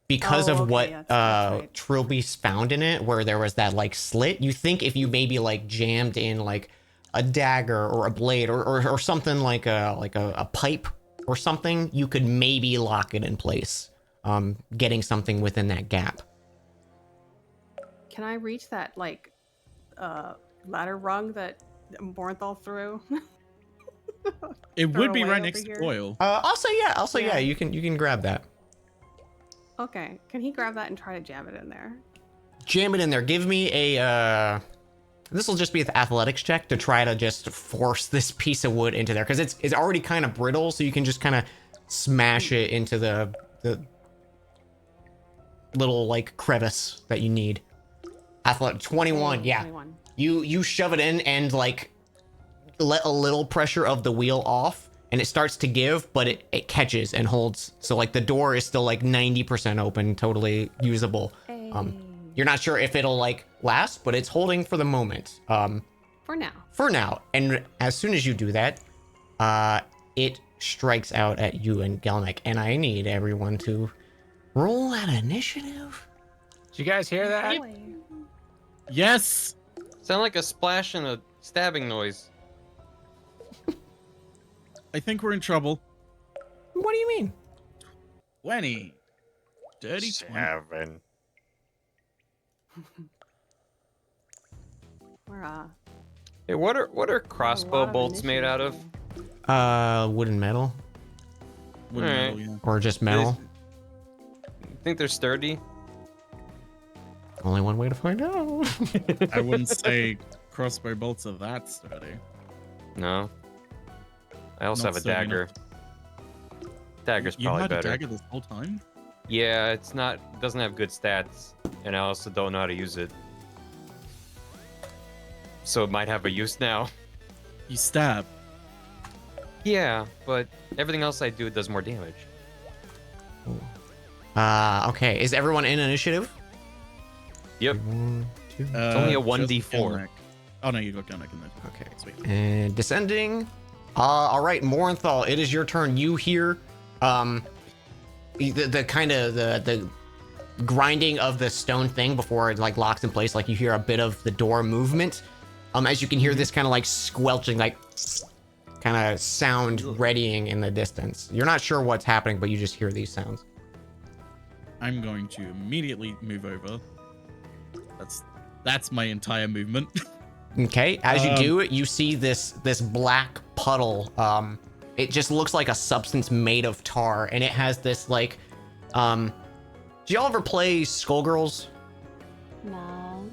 Speaker 1: because
Speaker 6: Oh,
Speaker 1: of
Speaker 6: okay,
Speaker 1: what
Speaker 6: that's right.
Speaker 1: Trilby's found in it, where there was that like slit, you think if you maybe like jammed in like a dagger or a blade or something like a pipe or something, you could maybe lock it in place, getting something within that gap.
Speaker 6: Can I reach that like ladder rung that Mornthal threw?
Speaker 4: It
Speaker 6: Throw
Speaker 4: would be
Speaker 6: away
Speaker 4: right
Speaker 6: over
Speaker 4: next to
Speaker 6: here.
Speaker 4: Coil.
Speaker 1: I'll say yeah.
Speaker 6: Yeah.
Speaker 1: You can grab that.
Speaker 6: Okay. Can he grab that and try to jam it in there?
Speaker 1: Jam it in there. Give me a this will just be an athletics check to try to just force this piece of wood into there, because it's already kind of brittle, so you can just kind of smash it into the little like crevice that you need. Athletic 21, yeah.
Speaker 6: 21.
Speaker 1: You shove it in and like let a little pressure of the wheel off, and it starts to give, but it catches and holds. So like the door is still like 90% open, totally usable.
Speaker 6: Hey.
Speaker 1: You're not sure if it'll like last, but it's holding for the moment.
Speaker 6: For now.
Speaker 1: For now. And as soon as you do that, it strikes out at you and Gelnick, and I need everyone to roll an initiative.
Speaker 5: Did you guys hear that?
Speaker 6: Boy.
Speaker 4: Yes.
Speaker 3: Sound like a splash and a stabbing noise.
Speaker 4: I think we're in trouble.
Speaker 1: What do you mean?
Speaker 4: 20. Dirty 20.
Speaker 3: 7.
Speaker 6: We're
Speaker 3: Hey, what are crossbow bolts made out of?
Speaker 1: Wooden metal
Speaker 4: Wouldn't
Speaker 3: Alright.
Speaker 4: know, yeah.
Speaker 1: or just metal?
Speaker 3: Think they're sturdy?
Speaker 1: Only one way to find out.
Speaker 4: I wouldn't say crossbow bolts are that sturdy.
Speaker 3: No. I also
Speaker 4: Not
Speaker 3: have a
Speaker 4: sturdy
Speaker 3: dagger.
Speaker 4: enough.
Speaker 3: Dagger's
Speaker 4: You
Speaker 3: probably
Speaker 4: had
Speaker 3: better.
Speaker 4: a dagger this whole time?
Speaker 3: Yeah, it's not doesn't have good stats, and I also don't know how to use it. So it might have a use now.
Speaker 4: You stab.
Speaker 3: Yeah, but everything else I do does more damage.
Speaker 1: Okay. Is everyone in initiative?
Speaker 3: Yep.
Speaker 1: 1, 2.
Speaker 3: only a
Speaker 4: just
Speaker 3: 1d4.
Speaker 4: Gelnick. Oh no, you got Gelnick in there.
Speaker 1: Okay.
Speaker 4: Sweet.
Speaker 1: And descending. All right, Morenthal, it is your turn. You hear the kind of the grinding of the stone thing before it like locks in place. Like you hear a bit of the door movement. As you can hear this kind of like squelching, like kind of sound readying in the distance. You're not sure what's happening, but you just hear these sounds.
Speaker 4: I'm going to immediately move over. That's my entire movement.
Speaker 1: Okay, as you do it, you see this black puddle. It just looks like a substance made of tar, and it has this like. Do y'all ever play Skullgirls?
Speaker 2: No.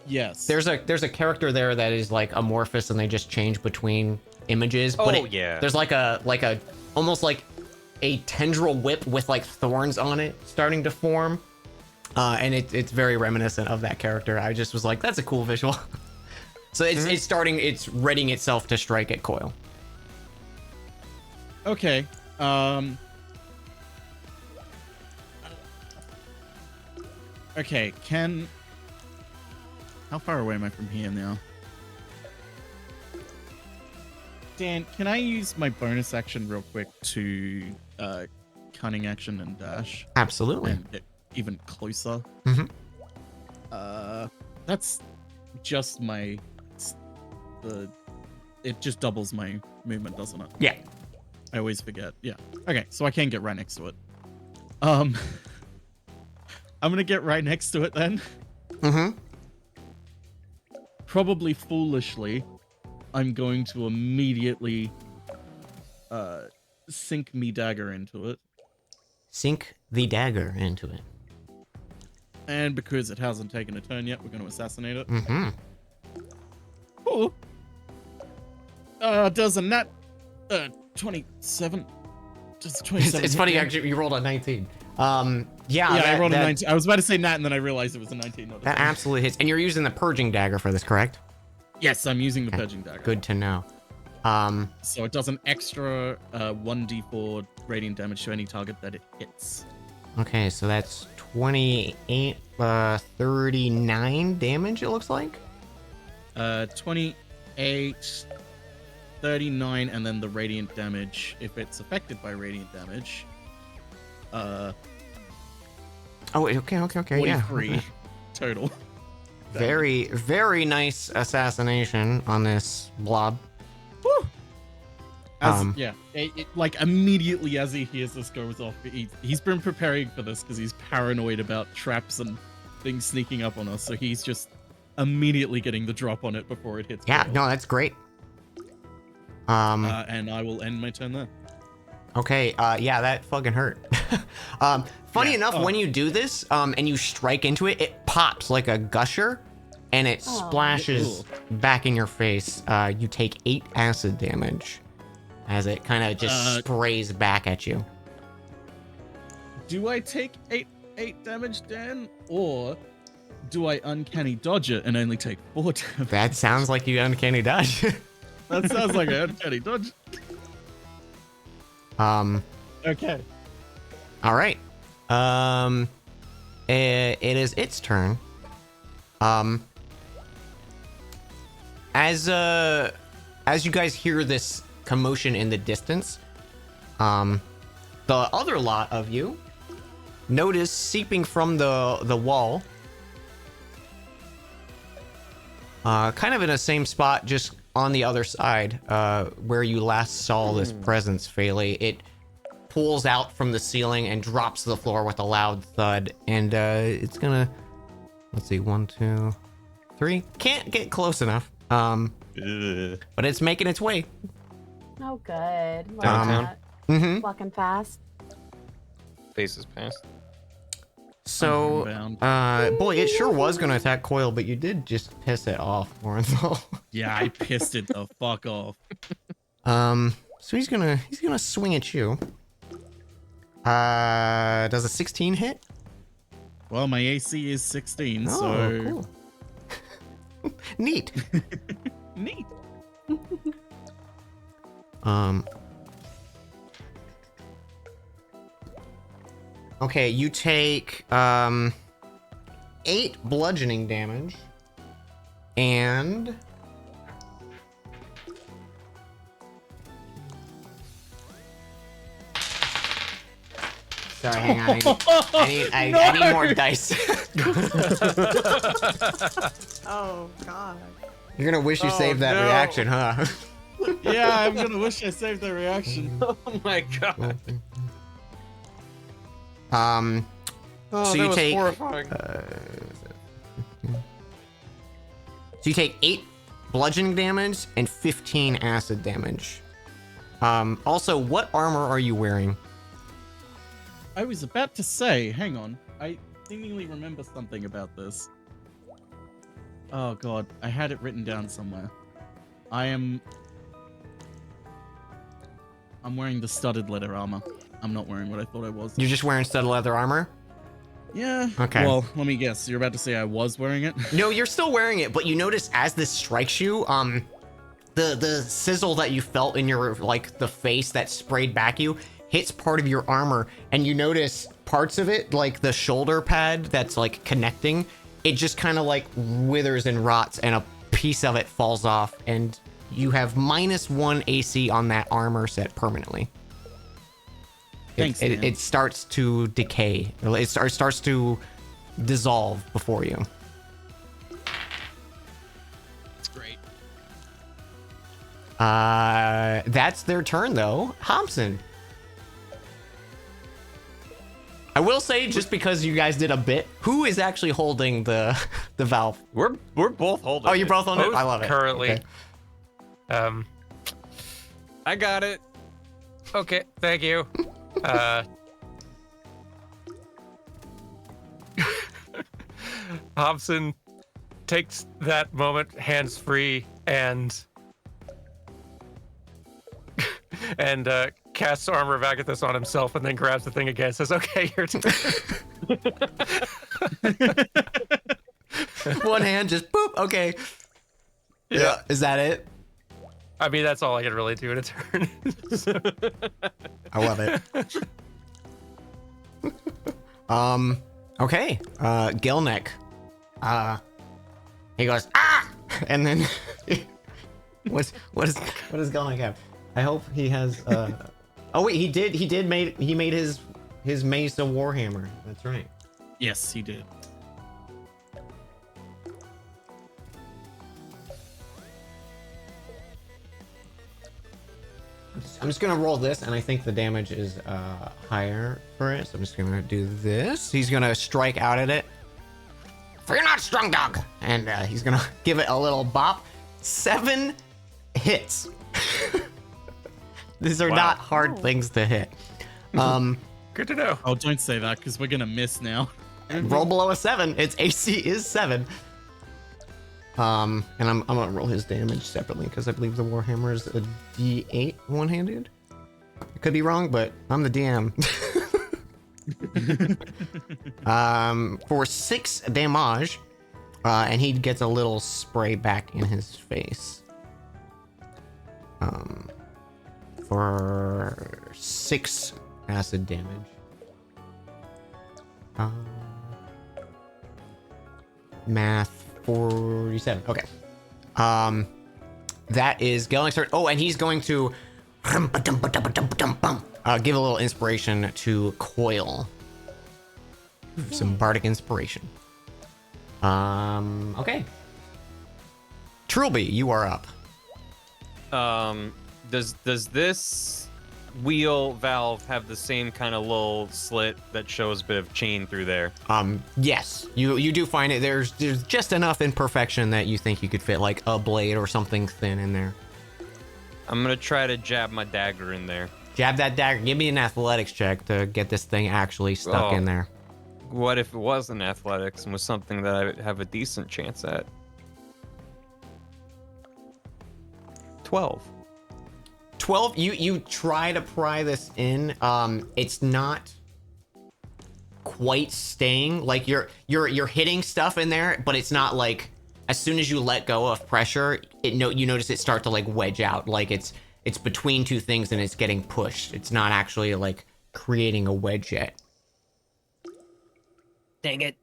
Speaker 4: Yes.
Speaker 1: There's a character there that is like amorphous, and they just change between images. But
Speaker 3: Oh, yeah.
Speaker 1: There's like a almost like a tendril whip with like thorns on it starting to form, and it's very reminiscent of that character. I just was like, that's a cool visual. So it's readying itself to strike at Coil.
Speaker 4: Okay. Okay, how far away am I from here now? Dan, can I use my bonus action real quick to cunning action and dash
Speaker 1: Absolutely.
Speaker 4: and get even closer?
Speaker 1: Mhm.
Speaker 4: That's just it just doubles my movement, doesn't it?
Speaker 1: Yeah.
Speaker 4: I always forget. Yeah. Okay, so I can get right next to it. I'm gonna get right next to it then.
Speaker 1: Mm-hmm.
Speaker 4: Probably foolishly, I'm going to immediately sink me dagger into it.
Speaker 1: Sink the dagger into it.
Speaker 4: And because it hasn't taken a turn yet, we're going to assassinate it.
Speaker 1: Mm-hmm.
Speaker 4: Oh. Does a nat 27. Does a 27
Speaker 1: It's
Speaker 4: hit
Speaker 1: funny
Speaker 4: me?
Speaker 1: actually. You rolled a 19.
Speaker 4: Yeah, I rolled a 19. I was about to say nat, and then I realized it was a 19. Not a
Speaker 1: That
Speaker 4: 20.
Speaker 1: absolutely hits. And you're using the purging dagger for this, correct?
Speaker 4: Yes, I'm using the
Speaker 1: Okay,
Speaker 4: purging dagger.
Speaker 1: Good to know.
Speaker 4: So it does an extra 1d4 radiant damage to any target that it hits.
Speaker 1: Okay, so that's 28, 39 damage. It looks like.
Speaker 4: 28, 39, and then the radiant damage if it's affected by radiant damage.
Speaker 1: Oh, wait, okay, yeah.
Speaker 4: 43 total.
Speaker 1: Very, very nice assassination on this blob.
Speaker 4: As, like immediately as he hears this goes off, he's been preparing for this because he's paranoid about traps and things sneaking up on us. So he's just immediately getting the drop on it before it hits.
Speaker 1: Yeah,
Speaker 4: Coil.
Speaker 1: no, that's great.
Speaker 4: And I will end my turn there.
Speaker 1: Okay, yeah, that fucking hurt. Funny enough, when you do this, and you strike into it, it pops like a gusher, and it splashes back in your face. You take 8 acid damage as it kind of just sprays back at you.
Speaker 4: Do I take 8 damage, Dan, or do I uncanny dodge it and only take 4 damage?
Speaker 1: That sounds like you uncanny dodge.
Speaker 4: That sounds like an uncanny dodge. Okay.
Speaker 1: All right. It is its turn. As you guys hear this commotion in the distance, the other lot of you notice seeping from the wall kind of in the same spot, just on the other side, where you last saw this presence, Phaley. It pulls out from the ceiling and drops to the floor with a loud thud, and it's gonna, let's see, 1, 2, 3. Can't get close enough. But it's making its way.
Speaker 2: Oh, good.
Speaker 3: Downtown.
Speaker 1: Mm-hmm.
Speaker 2: Walking fast.
Speaker 3: Faces past.
Speaker 1: So,
Speaker 4: Unbound.
Speaker 1: boy, it sure was gonna attack Coil, but you did just piss it off, Orenthal.
Speaker 4: Yeah, I pissed it the fuck off.
Speaker 1: So he's gonna swing at you. Does a 16 hit?
Speaker 4: Well, my AC is 16,
Speaker 1: Oh,
Speaker 4: so
Speaker 1: cool. Neat.
Speaker 4: neat.
Speaker 1: Okay, you take 8 bludgeoning damage and sorry, hang on. I need more dice.
Speaker 6: Oh god.
Speaker 1: You're gonna wish you
Speaker 3: Oh,
Speaker 1: saved that
Speaker 3: no.
Speaker 1: reaction, huh?
Speaker 4: Yeah, I'm gonna wish I saved the reaction.
Speaker 3: Oh my god.
Speaker 1: Oh,
Speaker 3: Oh,
Speaker 1: So
Speaker 3: that
Speaker 1: you
Speaker 3: was
Speaker 1: take-
Speaker 3: horrifying.
Speaker 1: So you take 8 bludgeoning damage and 15 acid damage. Also, what armor are you wearing?
Speaker 4: I was about to say, hang on. I seemingly remember something about this. Oh god, I had it written down somewhere. I'm wearing the studded leather armor. I'm not wearing what I thought I was.
Speaker 1: You're just wearing studded leather armor?
Speaker 4: Yeah.
Speaker 1: Okay.
Speaker 4: Well, let me guess. You're about to say I was wearing it?
Speaker 1: No, you're still wearing it, but you notice as this strikes you, the sizzle that you felt in your, like, the face that sprayed back you hits part of your armor, and you notice parts of it, like the shoulder pad that's, like, connecting, it just kind of, like, withers and rots, and a piece of it falls off, and you have -1 AC on that armor set permanently.
Speaker 4: Thanks, man.
Speaker 1: It starts to decay. It starts to dissolve before you.
Speaker 4: It's great.
Speaker 1: That's their turn though. Hobson. I will say, just because you guys did a bit, who is actually holding the valve?
Speaker 3: We're both holding.
Speaker 1: Oh, you're
Speaker 3: it.
Speaker 1: both on it? I love it.
Speaker 5: Currently.
Speaker 1: Okay.
Speaker 3: I got it.
Speaker 5: Okay, thank you. Hobson takes that moment hands free and casts Armor of Agathis on himself and then grabs the thing again and says, okay, your turn.
Speaker 1: One hand, just boop. Okay.
Speaker 5: Yeah.
Speaker 1: Is that it?
Speaker 5: I mean, that's all I can really do in a turn.
Speaker 1: I love it. Okay. Gilneck. He goes, ah! And then what does Gilneck have? I hope he has oh wait, he made his Mace a Warhammer. That's right.
Speaker 4: Yes, he did.
Speaker 1: I'm just gonna roll this, and I think the damage is higher for it. So I'm just gonna do this. He's gonna strike out at it. Fear not, strong dog, and he's gonna give it a little bop. 7 hits. These are
Speaker 3: Wow.
Speaker 1: not hard things to hit.
Speaker 5: Good to know.
Speaker 4: Oh, don't say that, because we're gonna miss now.
Speaker 1: Roll below a 7. Its AC is 7. And I'm gonna roll his damage separately because I believe the Warhammer is a D8 one-handed. I could be wrong, but I'm the DM. For 6 damage, and he gets a little spray back in his face. For 6 acid damage. Math 47. Okay. That is Gilneck's turn. Oh, and he's going to give a little inspiration to Coil. Some bardic inspiration. Okay. Trilby, you are up.
Speaker 3: Does this wheel valve have the same kind of little slit that shows a bit of chain through there?
Speaker 1: Yes, you do find it. There's just enough imperfection that you think you could fit like a blade or something thin in there.
Speaker 3: I'm gonna try to jab my dagger in there.
Speaker 1: Jab that dagger. Give me an athletics check to get this thing actually stuck in there.
Speaker 3: What if it wasn't athletics and was something that I would have a decent chance at? 12.
Speaker 1: 12. You try to pry this in. It's not quite staying. Like you're hitting stuff in there, but it's not like as soon as you let go of pressure, you notice it start to like wedge out. Like it's between two things and it's getting pushed. It's not actually like creating a wedge yet.
Speaker 3: Dang it.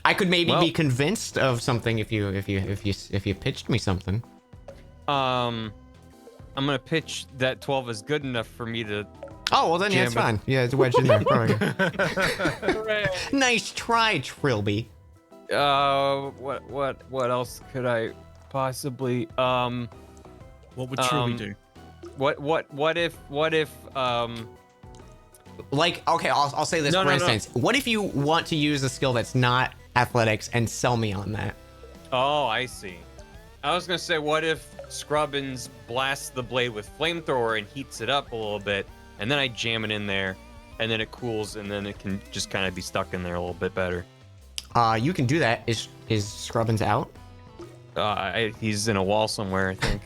Speaker 1: I could maybe be convinced of something if you pitched me something.
Speaker 3: I'm gonna pitch that 12 is good enough for me to.
Speaker 1: Oh well, then yeah, it's fine. Yeah, it's wedged in there. Nice try, Trilby.
Speaker 3: What else could I possibly
Speaker 4: What would Trilby do?
Speaker 3: What if
Speaker 1: Like, okay, I'll say this for instance. What if you want to use a skill that's not athletics and sell me on that?
Speaker 3: Oh, I see. I was gonna say, what if Scrubbins blasts the blade with flamethrower and heats it up a little bit, and then I jam it in there, and then it cools, and then it can just kind of be stuck in there a little bit better.
Speaker 1: You can do that. Is Scrubbins out?
Speaker 3: He's in a wall somewhere, I think.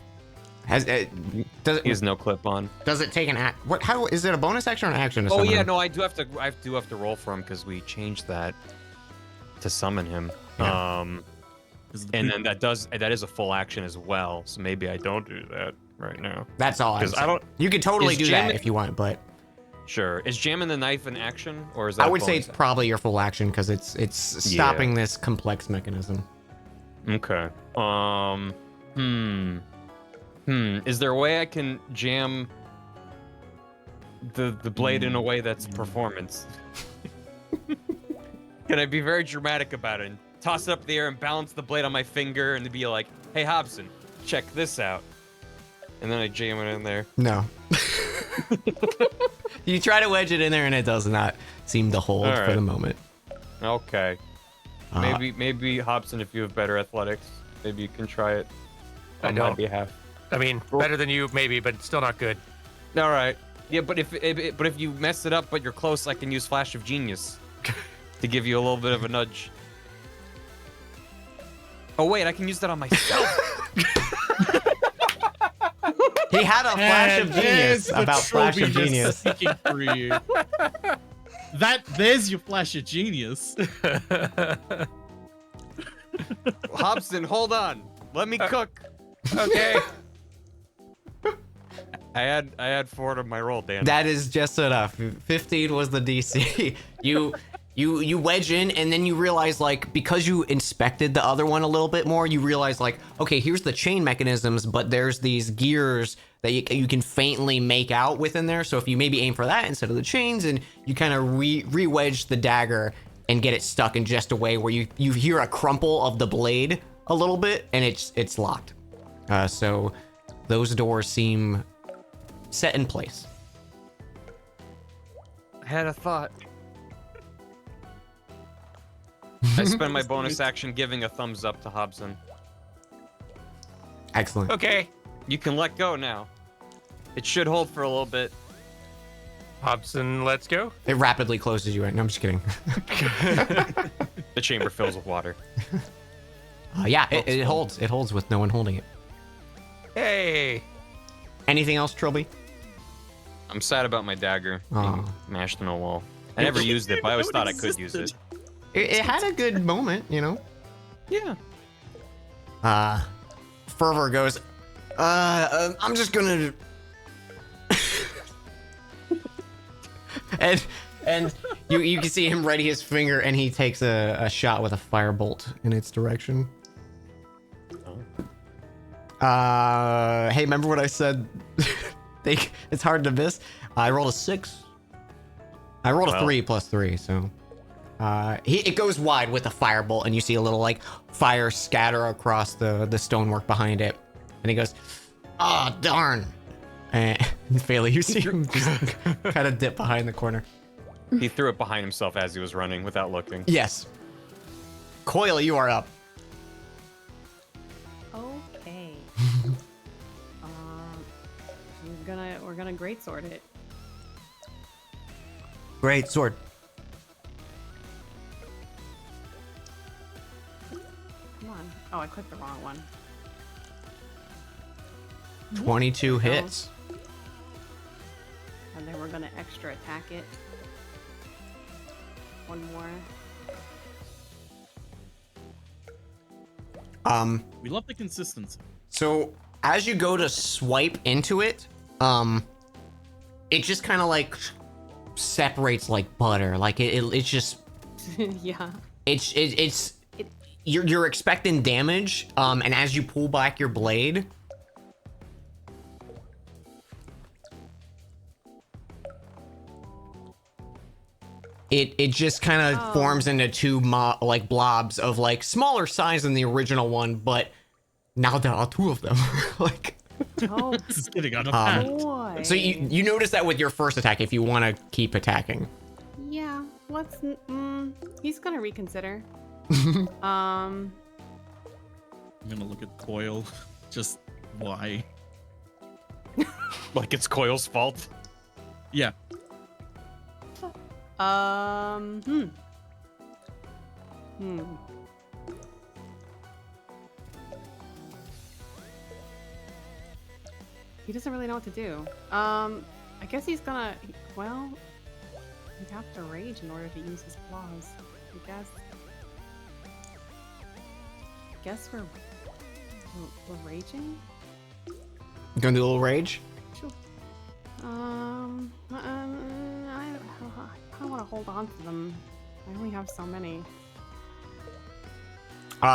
Speaker 3: He has no clip on.
Speaker 1: Does it take an act? What? How is it a bonus action or an action to
Speaker 3: Oh
Speaker 1: summon
Speaker 3: yeah,
Speaker 1: him?
Speaker 3: no, I do have to roll for him because we changed that to summon him.
Speaker 1: Yeah.
Speaker 3: And then that is a full action as well. So maybe I don't do that right now.
Speaker 1: That's all.
Speaker 3: Because I don't.
Speaker 1: You could totally
Speaker 3: Is
Speaker 1: do that
Speaker 3: jamming-
Speaker 1: if you want, but
Speaker 3: Sure. Is jamming the knife an action, or is that?
Speaker 1: I
Speaker 3: a
Speaker 1: would say
Speaker 3: bonus
Speaker 1: it's probably your full action because it's stopping this complex mechanism.
Speaker 3: Okay. Is there a way I can jam the blade in a way that's performance? Can I be very dramatic about it and toss it up in the air and balance the blade on my finger and be like, "Hey Hobson, check this out," and then I jam it in there?
Speaker 1: No. You try to wedge it in there and it does not seem to hold
Speaker 3: All
Speaker 1: for
Speaker 3: right.
Speaker 1: the moment.
Speaker 3: Okay. Maybe Hobson, if you have better athletics, maybe you can try it
Speaker 5: I
Speaker 3: on my
Speaker 5: don't.
Speaker 3: behalf.
Speaker 5: I mean, better than you maybe, but still not good.
Speaker 3: All right. Yeah, but if you mess it up, but you're close, I can use Flash of Genius to give you a little bit of a nudge. Oh wait, I can use that on myself.
Speaker 1: He had a flash of genius about flash of genius.
Speaker 4: For you. There's your flash of genius.
Speaker 3: Hobson, hold on. Let me cook.
Speaker 5: Okay.
Speaker 3: I had 4 to my roll, Dan.
Speaker 1: That is just enough. 15 was the DC. You wedge in and then you realize, like, because you inspected the other one a little bit more, you realize, like, okay, here's the chain mechanisms, but there's these gears that you can faintly make out within there. So if you maybe aim for that instead of the chains, and you kind of re-wedge the dagger and get it stuck in just a way where you hear a crumple of the blade a little bit, and it's locked. So those doors seem set in place.
Speaker 3: I had a thought. I spend my bonus action giving a thumbs up to Hobson.
Speaker 1: Excellent.
Speaker 5: Okay.
Speaker 3: You can let go now. It should hold for a little bit.
Speaker 5: Hobson, let's go.
Speaker 1: It rapidly closes you in. No, I'm just kidding.
Speaker 3: The chamber fills with water.
Speaker 1: Yeah, it holds. It holds with no one holding it.
Speaker 5: Hey.
Speaker 1: Anything else, Trilby?
Speaker 3: I'm sad about my dagger
Speaker 1: Aw.
Speaker 3: being mashed in a wall. I never used it, but I always thought I could use it.
Speaker 1: It had a good moment, you know.
Speaker 3: Yeah.
Speaker 1: Fervor goes, I'm just gonna and you can see him ready his finger and he takes a shot with a firebolt in its direction. Hey, remember what I said? It's hard to miss. I rolled a 6. I rolled a 3 plus 3, so It goes wide with a firebolt, and you see a little like fire scatter across the stonework behind it. And he goes, "Ah, darn!" And Phaley, you see him just kind of dip behind the corner.
Speaker 3: He threw it behind himself as he was running without looking.
Speaker 1: Yes. Coil, you are up.
Speaker 6: Okay. We're gonna greatsword it.
Speaker 1: Great sword.
Speaker 6: Come on. Oh, I clicked the wrong one.
Speaker 1: 22
Speaker 6: There we go.
Speaker 1: hits.
Speaker 6: And then we're gonna extra attack it. One more.
Speaker 4: We love the consistency.
Speaker 1: So as you go to swipe into it, it just kind of like separates like butter. Like it's just
Speaker 6: Yeah.
Speaker 1: it's you're expecting damage. And as you pull back your blade, it just kind of forms into two like blobs of like smaller size than the original one, but now there are two of them. Like,
Speaker 6: Oh
Speaker 4: Just kidding. On a pat.
Speaker 6: boy.
Speaker 1: so you notice that with your first attack if you want to keep attacking.
Speaker 6: Yeah. He's gonna reconsider.
Speaker 4: I'm gonna look at Coil. Just why?
Speaker 3: Like it's Coil's fault.
Speaker 4: Yeah.
Speaker 6: He doesn't really know what to do. I guess he's gonna. Well, he'd have to rage in order to use his claws. I guess we're raging.
Speaker 1: You gonna do a little rage?
Speaker 6: Sure. I kind of want to hold on to them. I only have so many.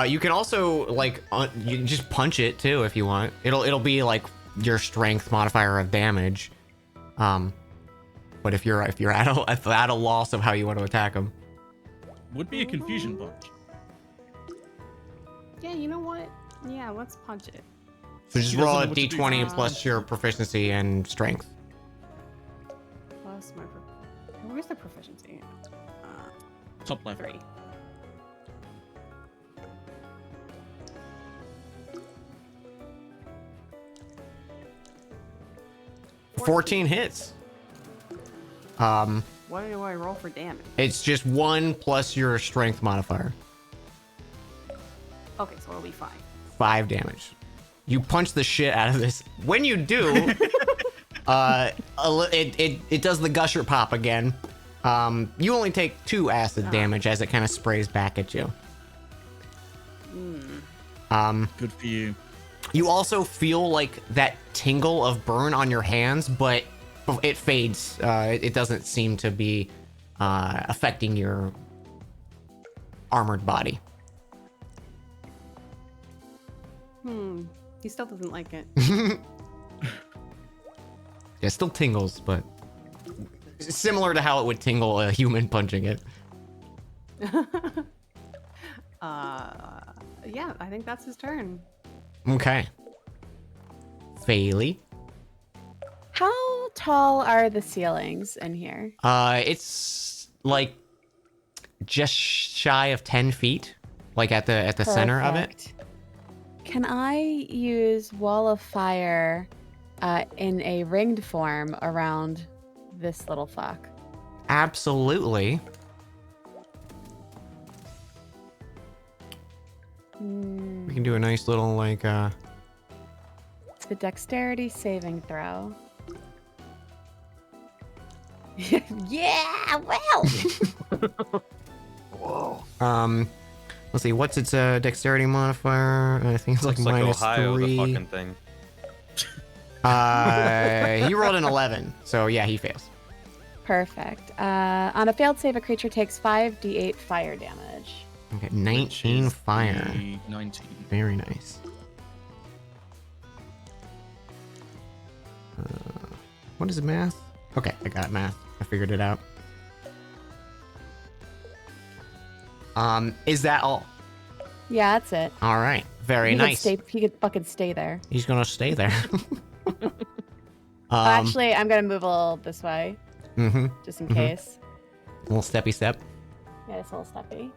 Speaker 1: You can also like you can just punch it too if you want. It'll be like your strength modifier of damage. But if you're at a loss of how you want to attack them,
Speaker 4: Would be a confusion punch.
Speaker 6: Yeah, you know what? Yeah, let's punch it.
Speaker 1: so just
Speaker 4: He doesn't
Speaker 1: roll
Speaker 4: know
Speaker 1: a
Speaker 4: what to do.
Speaker 1: d20 plus your proficiency and strength.
Speaker 6: Plus my. Where's the proficiency?
Speaker 4: Top left.
Speaker 6: 3.
Speaker 1: Fourteen hits.
Speaker 6: What do I roll for damage?
Speaker 1: It's just 1 plus your strength modifier.
Speaker 6: Okay, so it'll be 5.
Speaker 1: 5 damage. You punch the shit out of this. When you do, it does the gusher pop again. You only take 2 acid damage as it kind of sprays back at you.
Speaker 4: Good for you.
Speaker 1: You also feel like that tingle of burn on your hands, but it fades. It doesn't seem to be affecting your armored body.
Speaker 6: He still doesn't like it.
Speaker 1: It still tingles, but similar to how it would tingle a human punching it.
Speaker 6: Yeah, I think that's his turn.
Speaker 1: Okay. Phaley.
Speaker 2: How tall are the ceilings in here?
Speaker 1: It's like just shy of 10 feet, like at the center of it.
Speaker 2: Perfect. Can I use Wall of Fire in a ringed form around this little fuck?
Speaker 1: Absolutely. We can do a nice little like
Speaker 2: It's the dexterity saving throw. Yeah, well.
Speaker 7: Whoa.
Speaker 1: let's see, what's its dexterity modifier? I think it's like
Speaker 3: Looks like
Speaker 1: minus
Speaker 3: Ohio, the
Speaker 1: 3.
Speaker 3: fucking thing.
Speaker 1: He rolled an 11, so yeah, he fails.
Speaker 2: Perfect. On a failed save, a creature takes 5d8 fire damage.
Speaker 1: Okay,
Speaker 4: Which
Speaker 1: 19
Speaker 4: is
Speaker 1: fire.
Speaker 4: the 19.
Speaker 1: Very nice. What is the math? Okay, I got math. I figured it out. Is that all?
Speaker 2: Yeah, that's it.
Speaker 1: All right. Very
Speaker 2: he
Speaker 1: nice.
Speaker 2: He could fucking stay there.
Speaker 1: He's gonna stay there.
Speaker 2: Actually, I'm gonna move a little this way, just in case.
Speaker 1: Little steppy step.
Speaker 2: Yeah, it's a little steppy.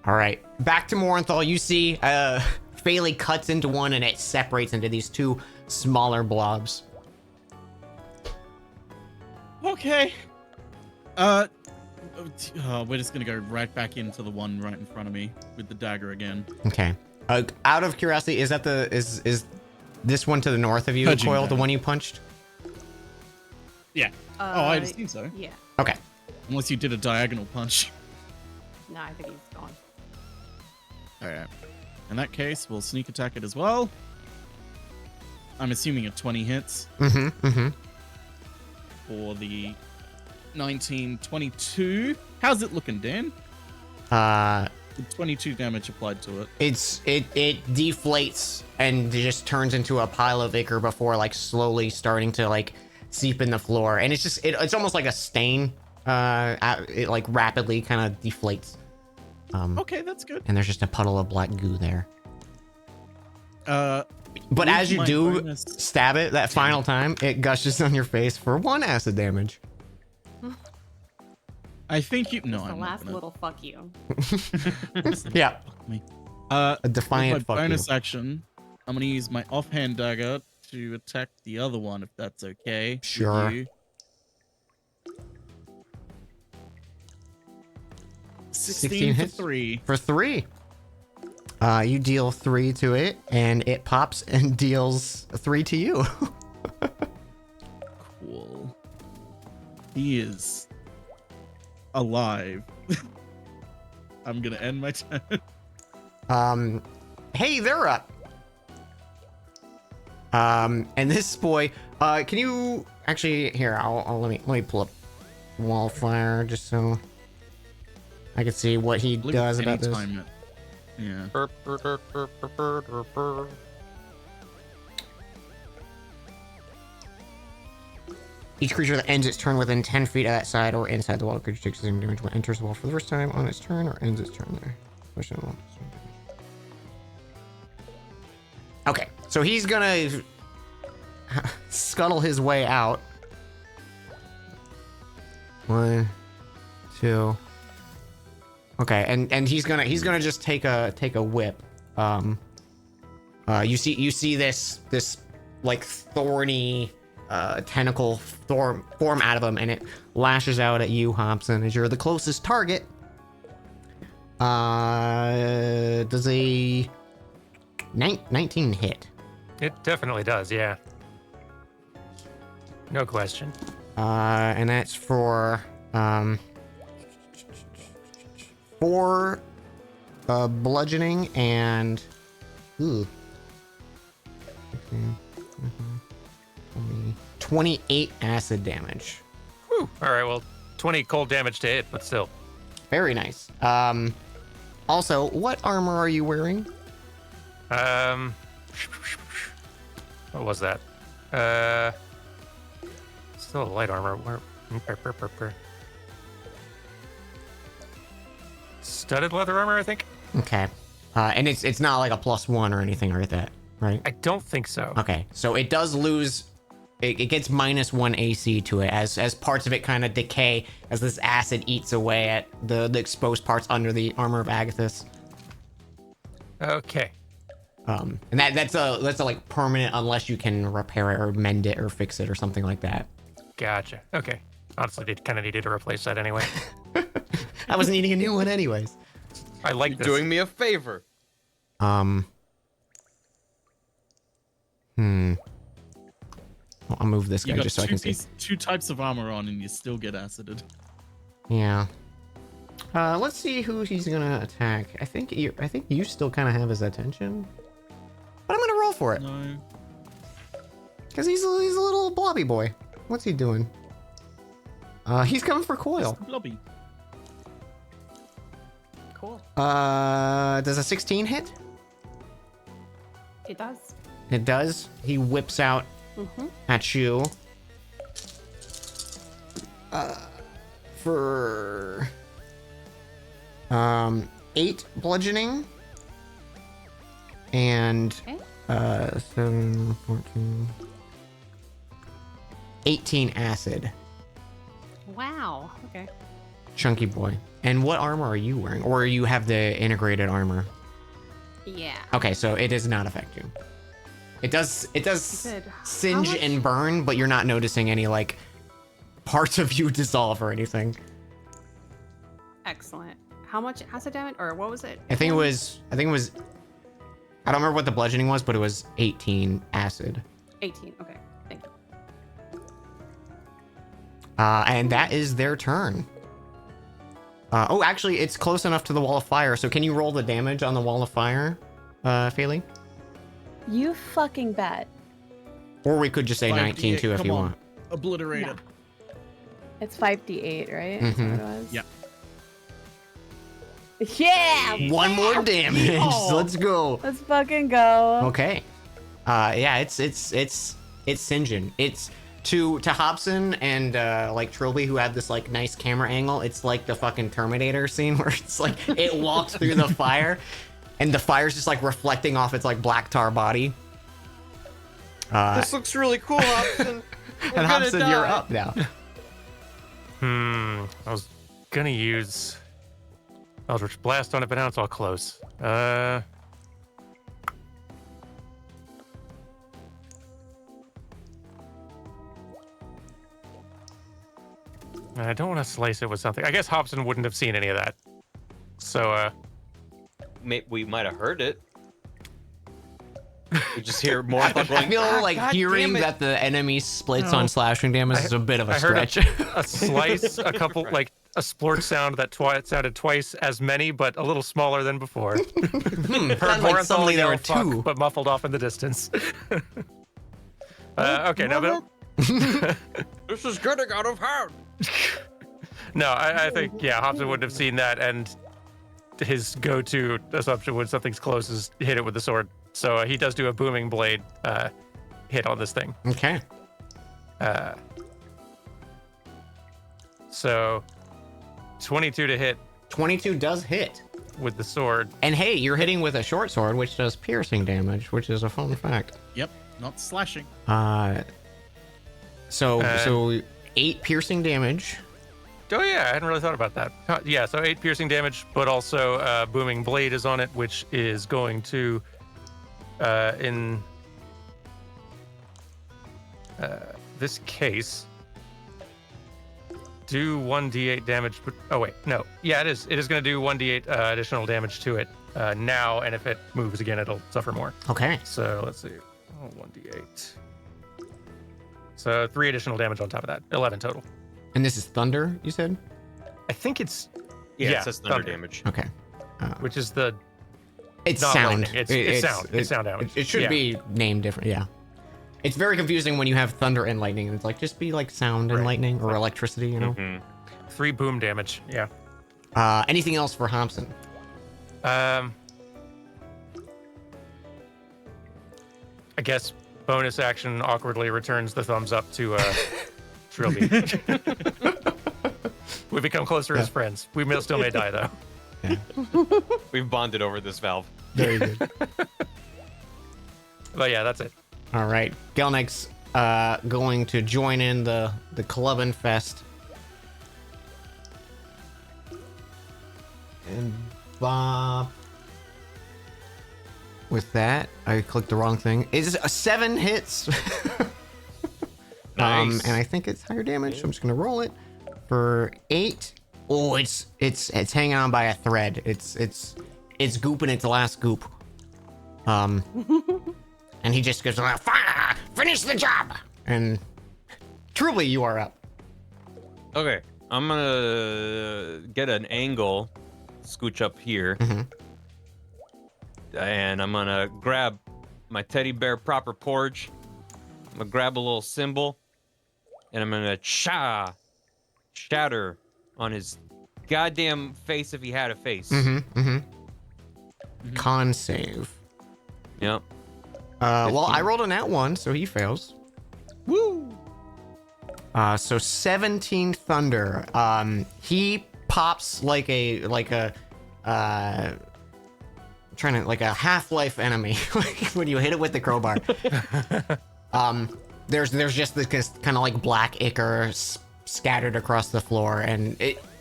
Speaker 1: All right, back to Morinthal. You see, Phaley cuts into one and it separates into these two smaller blobs.
Speaker 4: Okay. We're just gonna go right back into the one right in front of me with the dagger again.
Speaker 1: Okay. Out of curiosity, is that is this one to the north of you,
Speaker 4: Punching
Speaker 1: Coil, the
Speaker 4: bag.
Speaker 1: one you punched?
Speaker 4: Yeah. I assume so.
Speaker 6: Yeah.
Speaker 1: Okay.
Speaker 4: Unless you did a diagonal punch.
Speaker 6: No, I think he's gone.
Speaker 4: Alright. In that case, we'll sneak attack it as well. I'm assuming a 20 hits for the 1922. How's it looking, Dan? 22 damage applied to it.
Speaker 1: It deflates and just turns into a pile of ichor before like slowly starting to like seep in the floor, and it's just it's almost like a stain. It like rapidly kind of deflates.
Speaker 4: Okay, that's good.
Speaker 1: And there's just a puddle of black goo there. But
Speaker 4: with
Speaker 1: as you
Speaker 4: my
Speaker 1: do
Speaker 4: bonus-
Speaker 1: stab it that final time, it gushes on your face for 1 acid damage.
Speaker 4: I think you. No,
Speaker 6: The
Speaker 4: I'm not
Speaker 6: last
Speaker 4: gonna.
Speaker 6: little fuck you.
Speaker 1: Yeah,
Speaker 4: Me.
Speaker 1: a
Speaker 4: With
Speaker 1: defiant
Speaker 4: my
Speaker 1: fuck you.
Speaker 4: bonus action, I'm gonna use my offhand dagger to attack the other one, if that's okay. with
Speaker 1: Sure.
Speaker 4: you. 16 for
Speaker 1: hits?
Speaker 4: 3.
Speaker 1: For 3. You deal 3 to it, and it pops and deals 3 to you.
Speaker 4: Cool. He is alive. I'm gonna end my turn.
Speaker 1: Hey, they're up. And this boy, can you actually here? I'll let me pull up Wildfire just so I can see what he
Speaker 4: Believe
Speaker 1: does
Speaker 4: any
Speaker 1: about this.
Speaker 4: time yeah.
Speaker 1: Each creature that ends its turn within 10 feet of that side or inside the wall, creature takes the same damage when it enters the wall for the first time on its turn or ends its turn there. Okay, so he's gonna scuttle his way out. 1, 2. Okay, and he's gonna just take a whip. You see this like thorny tentacle form out of him, and it lashes out at you, Hobson, as you're the closest target. Does a 19 hit?
Speaker 5: It definitely does, yeah. No question.
Speaker 1: And that's for 4 bludgeoning and 28 acid damage.
Speaker 5: Whew. All right, well, 20 cold damage to hit, but still.
Speaker 1: Very nice. Also, what armor are you wearing?
Speaker 5: What was that? Still light armor. Studded leather armor, I think.
Speaker 1: Okay. And it's not like a +1 or anything like that, right?
Speaker 5: I don't think so.
Speaker 1: Okay, so it does lose. It gets -1 AC to it as parts of it kind of decay as this acid eats away at the exposed parts under the armor of Agathis.
Speaker 5: Okay.
Speaker 1: And that's a like permanent unless you can repair it or mend it or fix it or something like that.
Speaker 5: Gotcha. Okay. Honestly, they kind of needed to replace that anyway.
Speaker 1: I was needing a new one anyways.
Speaker 5: I like
Speaker 3: You're
Speaker 5: this.
Speaker 3: doing me a favor.
Speaker 1: Well, I'll move this
Speaker 4: You
Speaker 1: guy
Speaker 4: got
Speaker 1: just so I can see.
Speaker 4: two types of armor on, and you still get acided.
Speaker 1: Yeah. Let's see who he's gonna attack. I think you still kind of have his attention, but I'm gonna roll for it
Speaker 4: No.
Speaker 1: because he's a little blobby boy. What's he doing? He's coming for Coil.
Speaker 4: Mr. Blobby.
Speaker 6: Cool.
Speaker 1: Does a 16 hit?
Speaker 6: It does.
Speaker 1: It does. He whips out at you. For 8 bludgeoning. And
Speaker 2: Okay.
Speaker 1: 7, 14, 18 acid.
Speaker 6: Wow. Okay.
Speaker 1: Chunky boy. And what armor are you wearing? Or you have the integrated armor?
Speaker 6: Yeah.
Speaker 1: Okay, so it does not affect you. It does
Speaker 6: said, how
Speaker 1: singe
Speaker 6: much-
Speaker 1: and burn, but you're not noticing any like parts of you dissolve or anything.
Speaker 6: Excellent. How much acid damage, or what was it?
Speaker 1: I think it was I don't remember what the bludgeoning was, but it was 18 acid.
Speaker 6: 18. Okay. Thank you.
Speaker 1: And that is their turn. Oh, actually, it's close enough to the wall of fire. So can you roll the damage on the wall of fire, Feli?
Speaker 2: You fucking bet.
Speaker 1: Or we could just say 19 too if
Speaker 4: Come
Speaker 1: you
Speaker 4: on.
Speaker 1: want.
Speaker 4: Obliterated.
Speaker 2: It's 5d8, right? Is that what it was?
Speaker 4: Yeah.
Speaker 2: Yeah!
Speaker 1: One more damage.
Speaker 2: Oh.
Speaker 1: Let's go.
Speaker 2: Let's fucking go.
Speaker 1: Okay. Yeah, it's singeing. It's to Hobson and like Trilby, who had this like nice camera angle. It's like the fucking Terminator scene where it's like it walks through the fire, and the fire's just like reflecting off its like black tar body.
Speaker 3: This looks really cool, Hobson.
Speaker 1: And Hobson, you're up now.
Speaker 5: I was gonna use Eldritch Blast on it, but now it's all close. I don't want to slice it with something. I guess Hobson wouldn't have seen any of that. So,
Speaker 3: We might have heard it. We just hear more
Speaker 1: I
Speaker 3: going.
Speaker 1: feel like
Speaker 3: God
Speaker 1: hearing
Speaker 3: damn it."
Speaker 1: that the enemy splits
Speaker 5: No.
Speaker 1: on slashing damage is a bit of a
Speaker 5: I heard
Speaker 1: stretch.
Speaker 5: a slice, a couple, like a splort sound that sounded twice as many, but a little smaller than before.
Speaker 1: Sounds
Speaker 5: Heard
Speaker 1: like
Speaker 5: more
Speaker 1: suddenly there were
Speaker 5: fuck,
Speaker 1: two.
Speaker 5: but muffled off in the distance. Okay, no, but
Speaker 3: This is getting out of hand.
Speaker 5: no, I think Hobson wouldn't have seen that, and his go-to assumption when something's close is hit it with the sword. So he does do a booming blade hit on this thing.
Speaker 1: Okay.
Speaker 5: So 22 to hit
Speaker 1: 22 does hit.
Speaker 5: with the sword.
Speaker 1: And hey, you're hitting with a short sword, which does piercing damage, which is a fun fact.
Speaker 4: Yep. Not slashing.
Speaker 1: So 8 piercing damage.
Speaker 5: Oh yeah, I hadn't really thought about that. Yeah, so 8 piercing damage, but also booming blade is on it, which is going to in this case do 1d8 damage. But, oh wait, no. Yeah, it is. It is going to do 1d8 additional damage to it now, and if it moves again, it'll suffer more.
Speaker 1: Okay.
Speaker 5: So let's see. Oh, 1d8. So 3 additional damage on top of that. 11 total.
Speaker 1: And this is thunder, you said?
Speaker 5: I think it's
Speaker 3: Yeah,
Speaker 5: Yeah,
Speaker 3: it says thunder
Speaker 5: thunder.
Speaker 3: damage.
Speaker 1: Okay.
Speaker 5: which is the
Speaker 1: It's
Speaker 5: not
Speaker 1: sound.
Speaker 5: lightning. It's sound. It's sound damage.
Speaker 1: It should
Speaker 5: Yeah.
Speaker 1: be named different. Yeah. It's very confusing when you have thunder and lightning. And it's like just be like sound and
Speaker 5: Right.
Speaker 1: lightning or electricity, you know.
Speaker 3: Mhm.
Speaker 5: 3 boom damage. Yeah.
Speaker 1: Anything else for Hobson?
Speaker 5: I guess bonus action awkwardly returns the thumbs up to Trilby. We become closer as friends. We still may die though.
Speaker 3: We've bonded over this valve.
Speaker 1: Very good.
Speaker 5: But yeah, that's it.
Speaker 1: All right, Gelnek's going to join in the Clubbin' Fest. And Bob. With that, I clicked the wrong thing. Is 7 hits?
Speaker 3: Nice.
Speaker 1: And I think it's higher damage, so I'm just gonna roll it for 8. Oh, it's hanging on by a thread. It's gooping its last goop. And he just goes, "Fire! Finish the job!" And truly, you are up.
Speaker 3: Okay, I'm gonna get an angle, scooch up here,
Speaker 1: Mhm.
Speaker 3: and I'm gonna grab my teddy bear proper porridge. I'm gonna grab a little symbol, and I'm gonna shatter on his goddamn face if he had a face.
Speaker 1: Con save.
Speaker 3: Yep.
Speaker 1: Well,
Speaker 3: 15.
Speaker 1: I rolled a nat 1, so he fails.
Speaker 3: Woo!
Speaker 1: So 17 thunder. He pops like a trying to like a Half-Life enemy when you hit it with the crowbar. There's just this kind of like black ichor scattered across the floor, and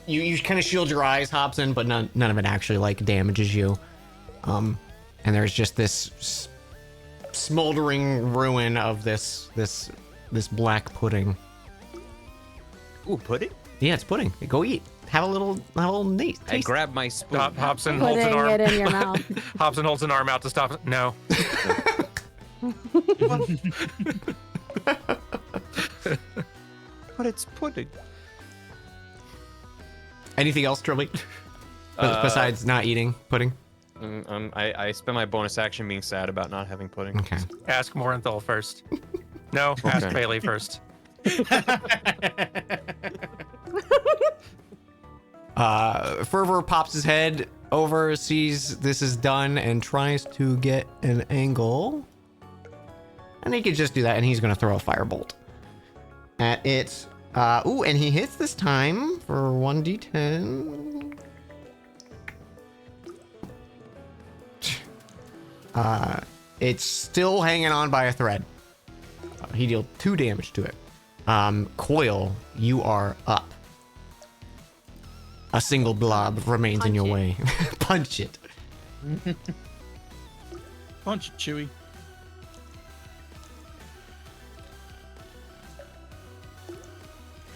Speaker 1: you kind of shield your eyes, Hobson, but none of it actually like damages you. And there's just this smoldering ruin of this black pudding.
Speaker 3: Ooh, pudding?
Speaker 1: Yeah, it's pudding. Go eat. Have a little taste.
Speaker 3: I grab my spoon.
Speaker 5: Hobson holds an
Speaker 2: Putting
Speaker 5: arm.
Speaker 2: it in your mouth.
Speaker 5: Hobson holds an arm out to stop it. No.
Speaker 3: But it's pudding.
Speaker 1: Anything else, Trilby? Besides not eating pudding?
Speaker 3: I spend my bonus action being sad about not having pudding.
Speaker 1: Okay.
Speaker 5: Ask Morenthal first. No, ask
Speaker 3: Okay.
Speaker 5: Bailey first.
Speaker 1: Fervor pops his head over, sees this is done, and tries to get an angle. And he could just do that, and he's going to throw a firebolt at it. Ooh, and he hits this time for 1d10. It's still hanging on by a thread. He dealt 2 damage to it. Coil, you are up. A single blob remains in your way. Punch it.
Speaker 4: Punch it, Chewie.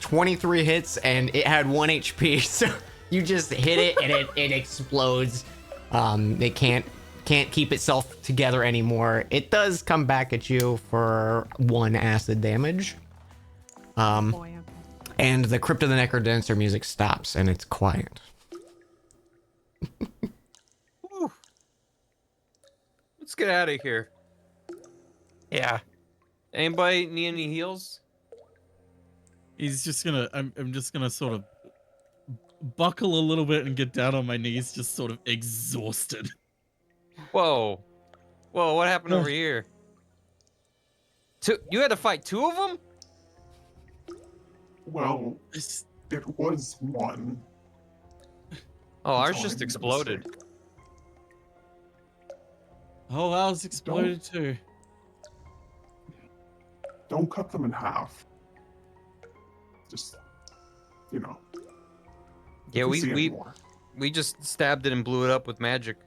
Speaker 1: "23 hits, and it had 1 HP, so you just hit it and it explodes. It can't keep itself together anymore. It does come back at you for 1 acid damage.
Speaker 6: Boy, okay.
Speaker 1: And the Crypt of the Necrodancer music stops, and it's quiet.
Speaker 3: Let's get out of here.
Speaker 5: Yeah.
Speaker 3: Anybody need any heals?
Speaker 4: He's just gonna. I'm just gonna sort of buckle a little bit and get down on my knees, just sort of exhausted.
Speaker 3: Whoa. Whoa, what happened over here? You had to fight 2 of them?
Speaker 7: Well,
Speaker 4: It's-
Speaker 7: it was one.
Speaker 3: Oh, ours
Speaker 7: It's
Speaker 3: just
Speaker 7: only a
Speaker 3: exploded.
Speaker 7: mistake.
Speaker 4: Oh, ours exploded too.
Speaker 7: Don't cut them in half. Just, you know.
Speaker 3: Yeah,
Speaker 7: if you see any
Speaker 3: we
Speaker 7: more.
Speaker 3: we just stabbed it and blew it up with magic.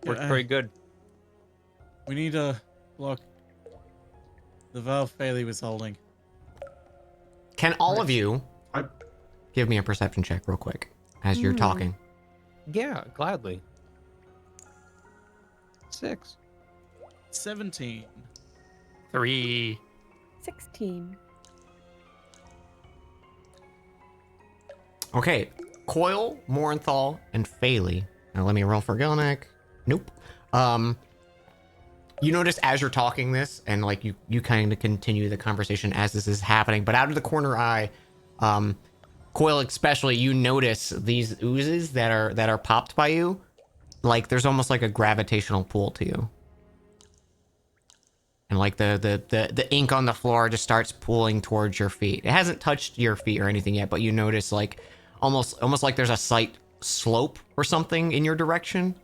Speaker 3: Worked
Speaker 4: Yeah,
Speaker 3: pretty good.
Speaker 4: We need to block the valve Bailey was holding.
Speaker 1: Can all of you
Speaker 7: I-
Speaker 1: give me a perception check real quick as you're talking?
Speaker 3: Yeah, gladly. 6.
Speaker 4: 17.
Speaker 5: 3.
Speaker 2: 16.
Speaker 1: Okay, Coil, Morenthal, and Phaley. Now let me roll for Gelnick. Nope. You notice as you're talking this, and like you kind of continue the conversation as this is happening, but out of the corner eye, Coil especially, you notice these oozes that are popped by you. Like there's almost like a gravitational pull to you. And like the ink on the floor just starts pulling towards your feet. It hasn't touched your feet or anything yet, but you notice like almost like there's a slight slope or something in your direction,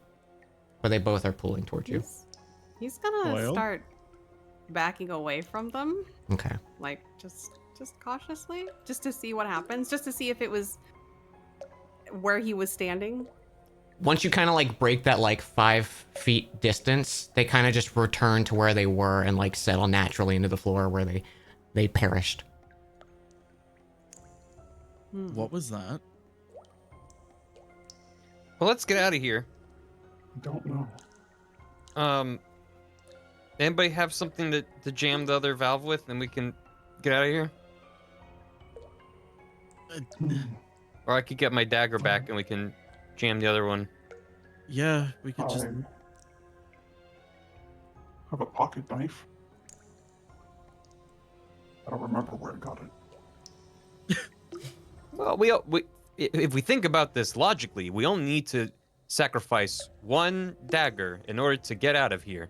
Speaker 1: where they both are pulling towards you.
Speaker 6: He's gonna
Speaker 4: Oil?
Speaker 6: start backing away from them,
Speaker 1: Okay.
Speaker 6: like just cautiously, just to see what happens, just to see if it was where he was standing.
Speaker 1: Once you kind of like break that like 5 feet distance, they kind of just return to where they were and like settle naturally into the floor where they perished.
Speaker 4: What was that?
Speaker 3: Well, let's get out of here.
Speaker 7: Don't know.
Speaker 3: Anybody have something to jam the other valve with, and we can get out of here? Or I could get my dagger back, and we can jam the other one.
Speaker 4: Yeah, we could just.
Speaker 7: I have a pocket knife. I don't remember where I got it.
Speaker 3: Well, if we think about this logically, we only need to sacrifice 1 dagger in order to get out of here.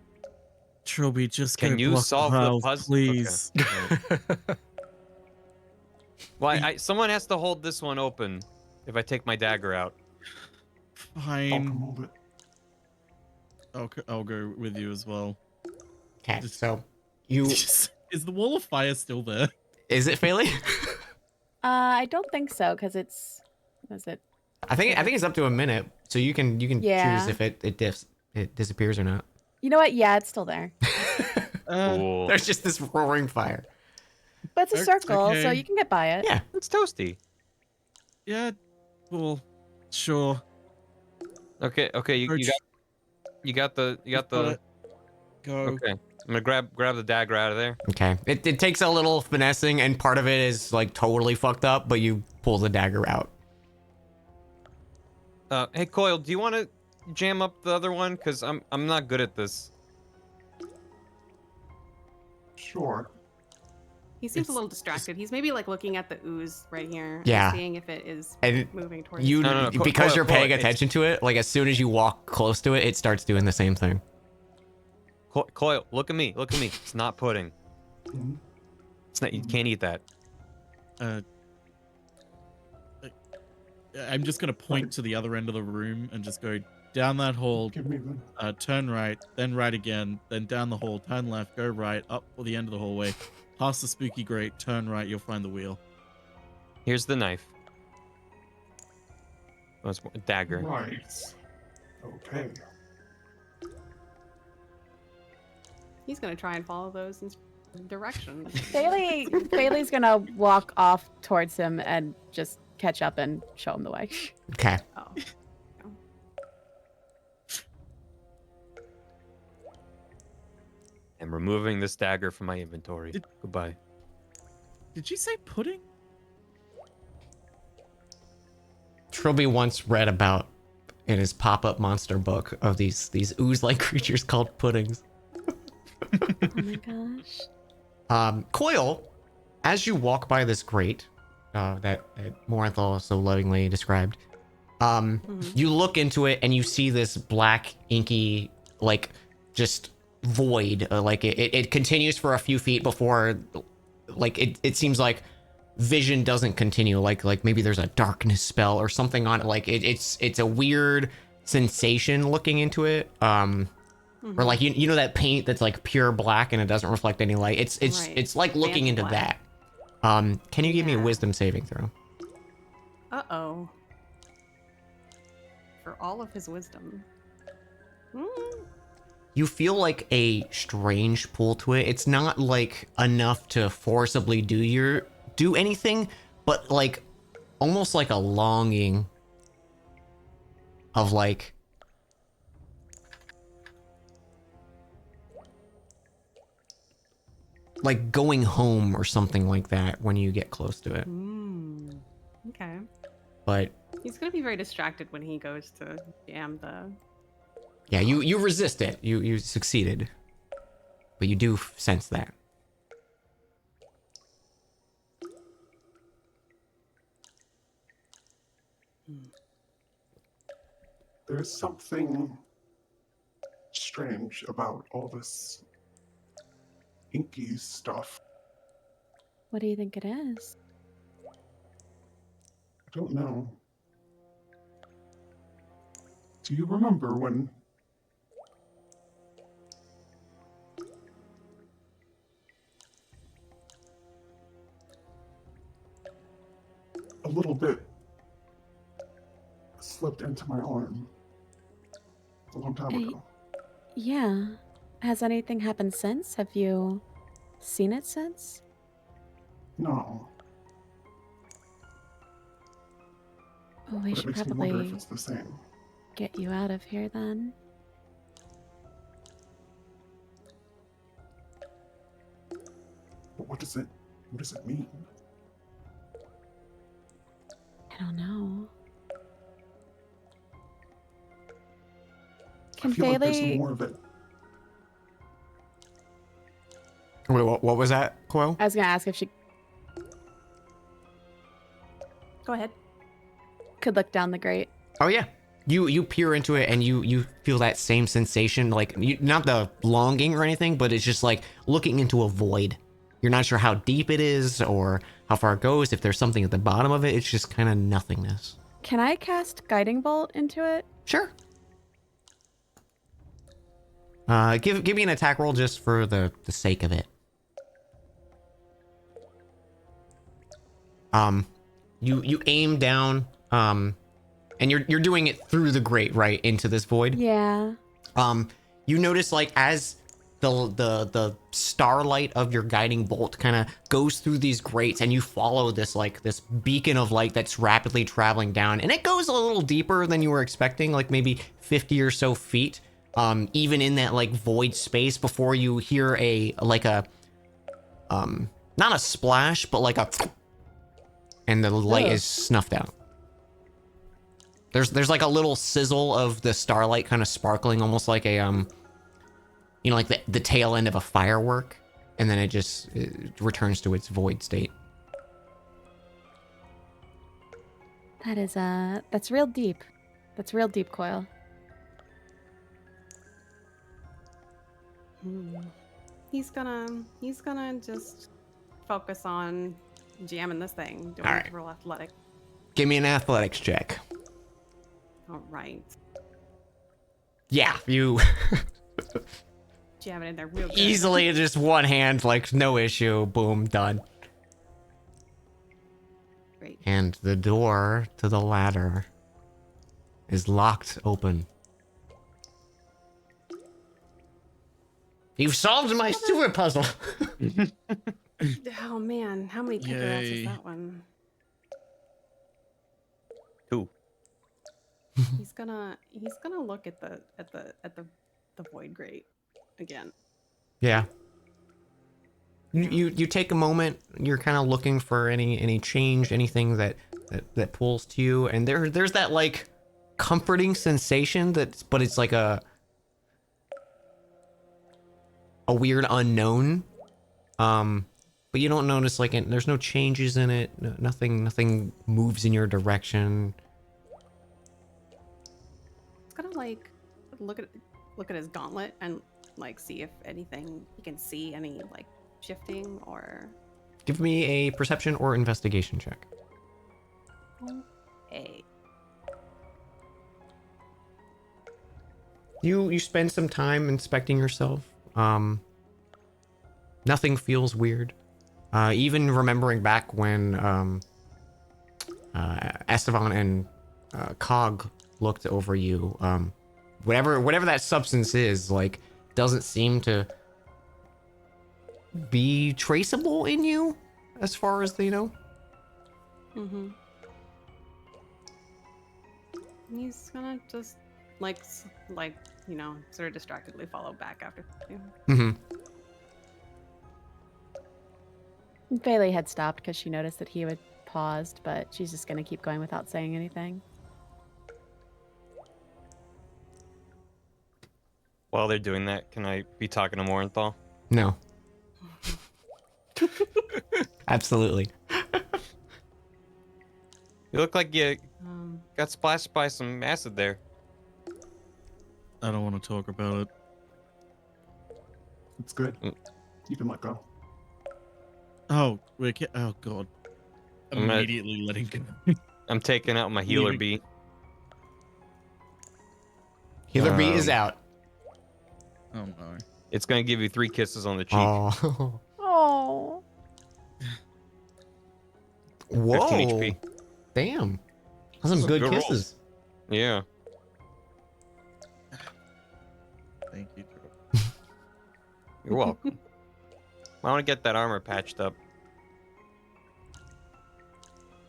Speaker 4: Trilby, just
Speaker 3: Can
Speaker 4: go
Speaker 3: you
Speaker 4: block
Speaker 3: solve the
Speaker 4: valve,
Speaker 3: puzzle?
Speaker 4: please?
Speaker 3: Okay. Well, someone has to hold this one open if I take my dagger out.
Speaker 7: I'll
Speaker 4: Fine.
Speaker 7: come move it.
Speaker 4: I'll go with you as well.
Speaker 1: Okay,
Speaker 4: Just-
Speaker 1: so you
Speaker 4: Is the wall of fire still there?
Speaker 1: is it Faley?
Speaker 2: I don't think so, because it's. Was it?
Speaker 1: I think it's up to a minute, so you can
Speaker 2: Yeah.
Speaker 1: choose if it disappears or not.
Speaker 2: You know what? Yeah, it's still there.
Speaker 3: Cool.
Speaker 1: There's just this roaring fire.
Speaker 2: But it's a circle, so
Speaker 4: Okay.
Speaker 2: you can get by it.
Speaker 1: Yeah.
Speaker 3: It's toasty.
Speaker 4: Yeah. Cool. Sure.
Speaker 3: Okay, you
Speaker 4: Urge.
Speaker 3: got the
Speaker 4: Go.
Speaker 3: Okay. I'm gonna grab the dagger out of there.
Speaker 1: Okay. It takes a little finessing, and part of it is like totally fucked up, but you pull the dagger out.
Speaker 3: Hey Coil, do you want to jam up the other one? Cause I'm not good at this.
Speaker 7: Sure.
Speaker 6: He seems a
Speaker 4: It's
Speaker 6: little distracted. He's maybe like looking at the ooze right here. and
Speaker 1: Yeah.
Speaker 6: Seeing if it is
Speaker 1: And
Speaker 6: moving towards
Speaker 1: you
Speaker 3: No,
Speaker 1: because
Speaker 3: Coil,
Speaker 1: you're paying
Speaker 3: it's-
Speaker 1: attention to it, like as soon as you walk close to it, it starts doing the same thing.
Speaker 3: Coil, look at me. It's not pudding.
Speaker 7: Mhm.
Speaker 3: It's not. You can't eat that.
Speaker 4: I'm just gonna point to the other end of the room and just go down that hall,
Speaker 7: Give me the.
Speaker 4: turn right, then right again, then down the hall, turn left, go right, up for the end of the hallway, past the spooky grate, turn right, you'll find the wheel.
Speaker 3: Here's the knife. Oh, it's a dagger.
Speaker 7: Right. Okay.
Speaker 6: He's gonna try and follow those directions.
Speaker 2: Bailey's gonna walk off towards him and just catch up and show him the way.
Speaker 1: Okay.
Speaker 6: Oh.
Speaker 3: I'm removing this dagger from my inventory.
Speaker 4: Did-
Speaker 3: Goodbye.
Speaker 4: Did you say pudding?
Speaker 1: Trilby once read about in his pop-up monster book of these ooze-like creatures called puddings.
Speaker 2: Oh my gosh.
Speaker 1: Coil, as you walk by this grate that Moranthal so lovingly described, you look into it and you see this black, inky, like, just void. Like, it continues for a few feet before, like, it seems like vision doesn't continue. Like maybe there's a darkness spell or something on it. Like, it's a weird sensation looking into it. Or like you know that paint that's like pure black and it doesn't reflect any light.
Speaker 6: Right.
Speaker 1: It's like looking
Speaker 6: Fancy
Speaker 1: into
Speaker 6: black.
Speaker 1: that. Can you give me a
Speaker 6: Yeah.
Speaker 1: wisdom saving throw?
Speaker 6: Uh-oh. For all of his wisdom.
Speaker 1: You feel like a strange pull to it. It's not like enough to forcibly do anything, but like almost like a longing of like going home or something like that when you get close to it.
Speaker 6: Okay.
Speaker 1: But
Speaker 6: He's gonna be very distracted when he goes to jam the.
Speaker 1: yeah, you resist it. You succeeded. But you do sense that.
Speaker 7: There's something strange about all this inky stuff.
Speaker 2: What do you think it is?
Speaker 7: I don't know. Do you remember when a little bit slipped into my arm a long time
Speaker 2: Hey.
Speaker 7: ago?
Speaker 2: Yeah. Has anything happened since? Have you seen it since?
Speaker 7: No,
Speaker 2: Oh, we
Speaker 7: but it
Speaker 2: should
Speaker 7: makes me wonder if
Speaker 2: probably
Speaker 7: it's the same.
Speaker 2: get you out of here then.
Speaker 7: But what does it mean?
Speaker 2: I don't know.
Speaker 7: I
Speaker 2: Can
Speaker 7: feel like there's
Speaker 2: Bailey?
Speaker 7: more of it.
Speaker 1: Wait, what was that, Coil?
Speaker 2: I was gonna ask if she
Speaker 6: Go ahead.
Speaker 2: could look down the grate.
Speaker 1: Oh yeah. You peer into it and you feel that same sensation, like not the longing or anything, but it's just like looking into a void. You're not sure how deep it is or how far it goes. If there's something at the bottom of it, it's just kind of nothingness.
Speaker 2: Can I cast Guiding Bolt into it?
Speaker 1: Sure. Give me an attack roll just for the sake of it. You aim down, and you're doing it through the grate, right, into this void.
Speaker 2: Yeah.
Speaker 1: You notice like as the starlight of your guiding bolt kind of goes through these grates, and you follow this beacon of light that's rapidly traveling down, and it goes a little deeper than you were expecting, like maybe 50 or so feet. Even in that like void space, before you hear not a splash, but like a, and the light is snuffed out. There's like a little sizzle of the starlight kind of sparkling, almost like a like the tail end of a firework, and then it returns to its void state.
Speaker 2: That is that's real deep. That's real deep, Coil.
Speaker 6: He's gonna just focus on jamming this thing. Doing
Speaker 1: All right.
Speaker 6: real athletic.
Speaker 1: Give me an athletics check.
Speaker 6: All right.
Speaker 1: Yeah, you
Speaker 6: Jam it in there real good.
Speaker 1: easily just one hand, like no issue. Boom, done.
Speaker 6: Great.
Speaker 1: And the door to the ladder is locked open. You've solved my sewer puzzle.
Speaker 6: Oh man, how many pick-ups
Speaker 4: Yay.
Speaker 6: is that one?
Speaker 3: 2.
Speaker 6: He's gonna look at the void grate again.
Speaker 1: Yeah. You take a moment. You're kind of looking for any change, anything that pulls to you, and there's that like comforting sensation but it's like a weird unknown. But you don't notice like there's no changes in it. Nothing moves in your direction.
Speaker 6: It's gonna like look at his gauntlet and like see if anything he can see any like shifting or.
Speaker 1: Give me a perception or investigation check.
Speaker 6: A.
Speaker 1: You spend some time inspecting yourself. Nothing feels weird. Even remembering back when Esteban and Cog looked over you, whatever that substance is, like, doesn't seem to be traceable in you, as far as they know.
Speaker 6: Mm-hmm. He's gonna just like sort of distractedly follow back after you.
Speaker 1: Mm-hmm.
Speaker 2: Bailey had stopped because she noticed that he had paused, but she's just going to keep going without saying anything.
Speaker 3: While they're doing that, can I be talking to Morinthal?
Speaker 1: No. Absolutely.
Speaker 3: You look like you
Speaker 6: Um,
Speaker 3: got splashed by some acid there.
Speaker 4: I don't want to talk about it.
Speaker 7: It's good. You can let go.
Speaker 4: Oh, oh god.
Speaker 3: I'm gonna-
Speaker 4: Immediately letting go.
Speaker 3: I'm taking out my healer
Speaker 4: Leaving.
Speaker 3: bee.
Speaker 1: Healer B is out.
Speaker 4: Oh no.
Speaker 3: It's gonna give you 3 kisses on the cheek.
Speaker 1: Oh.
Speaker 2: Oh.
Speaker 3: 15
Speaker 1: Whoa.
Speaker 3: HP.
Speaker 1: Damn. That's some
Speaker 3: Those are
Speaker 1: good
Speaker 3: good rolls.
Speaker 1: kisses.
Speaker 3: Yeah.
Speaker 4: Thank you, Joe.
Speaker 3: You're welcome. I want to get that armor patched up.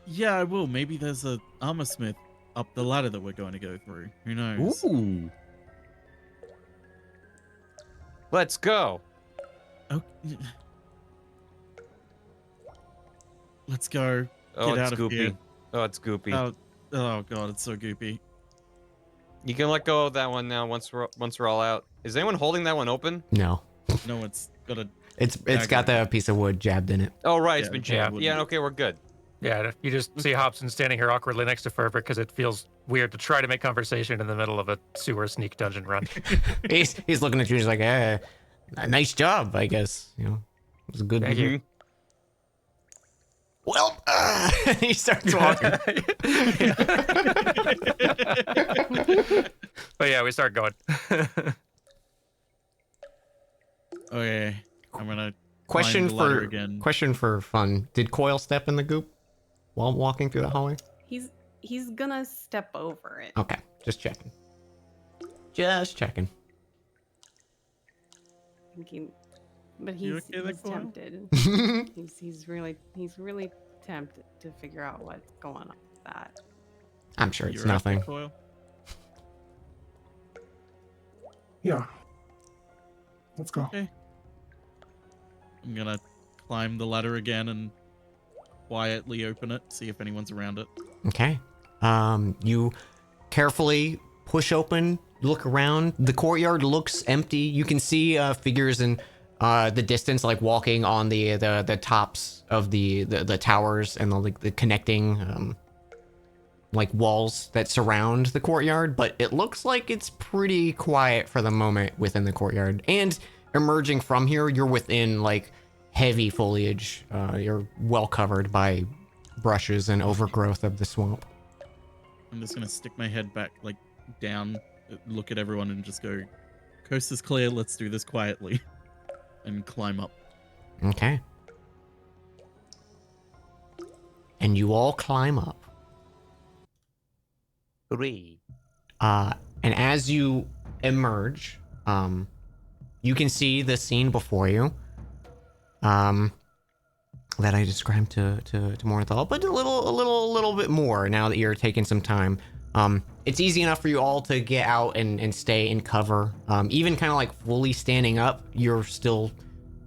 Speaker 4: Yeah, I will. Maybe there's a armor smith up the ladder that we're going to go through. Who knows?
Speaker 3: Ooh. Let's go.
Speaker 4: Oh, let's go.
Speaker 3: Oh,
Speaker 4: Get
Speaker 3: it's
Speaker 4: out of
Speaker 3: goopy.
Speaker 4: here.
Speaker 3: Oh, it's goopy.
Speaker 4: Oh god, it's so goopy.
Speaker 3: You can let go of that one now once we're all out. Is anyone holding that one open?
Speaker 1: No.
Speaker 4: No, it's got a.
Speaker 1: It's
Speaker 4: Dagger.
Speaker 1: got the piece of wood jabbed in it.
Speaker 3: Oh, right. It's
Speaker 4: Yeah,
Speaker 3: been
Speaker 4: okay, I
Speaker 3: jabbed. Yeah,
Speaker 4: wouldn't-
Speaker 3: okay, we're good.
Speaker 5: Yeah, you just see Hobson standing here awkwardly next to Ferber because it feels weird to try to make conversation in the middle of a sewer sneak dungeon run.
Speaker 1: He's looking at you. He's like, nice job, I guess. You know, it was a good.
Speaker 5: Thank you.
Speaker 1: Well, he starts walking.
Speaker 5: But yeah, we start going.
Speaker 4: Okay, I'm gonna
Speaker 1: Question
Speaker 4: climb the ladder
Speaker 1: for
Speaker 4: again.
Speaker 1: question for fun. Did Coil step in the goop while walking through the hallway?
Speaker 6: He's gonna step over it.
Speaker 1: Okay, just checking. Just checking.
Speaker 6: Thinking, but
Speaker 4: You
Speaker 6: he's,
Speaker 4: okay there,
Speaker 6: he's
Speaker 4: Coil?
Speaker 6: tempted. he's really tempted to figure out what's going on with that.
Speaker 1: I'm sure it's
Speaker 4: You're up,
Speaker 1: nothing.
Speaker 4: Coil?
Speaker 7: Yeah. Let's go.
Speaker 4: Okay. I'm gonna climb the ladder again and quietly open it, see if anyone's around it.
Speaker 1: Okay. You carefully push open, look around. The courtyard looks empty. You can see figures in the distance, like walking on the tops of the towers and the connecting like walls that surround the courtyard. But it looks like it's pretty quiet for the moment within the courtyard. And emerging from here, you're within like heavy foliage. You're well covered by brushes and overgrowth of the swamp.
Speaker 4: I'm just gonna stick my head back, like, down, look at everyone and just go, coast is clear, let's do this quietly. And climb up.
Speaker 1: Okay. And you all climb up.
Speaker 3: Hooray.
Speaker 1: And as you emerge, you can see the scene before you. That I described to Morthal, but a little bit more now that you're taking some time. It's easy enough for you all to get out and stay in cover. Even kind of like fully standing up, you're still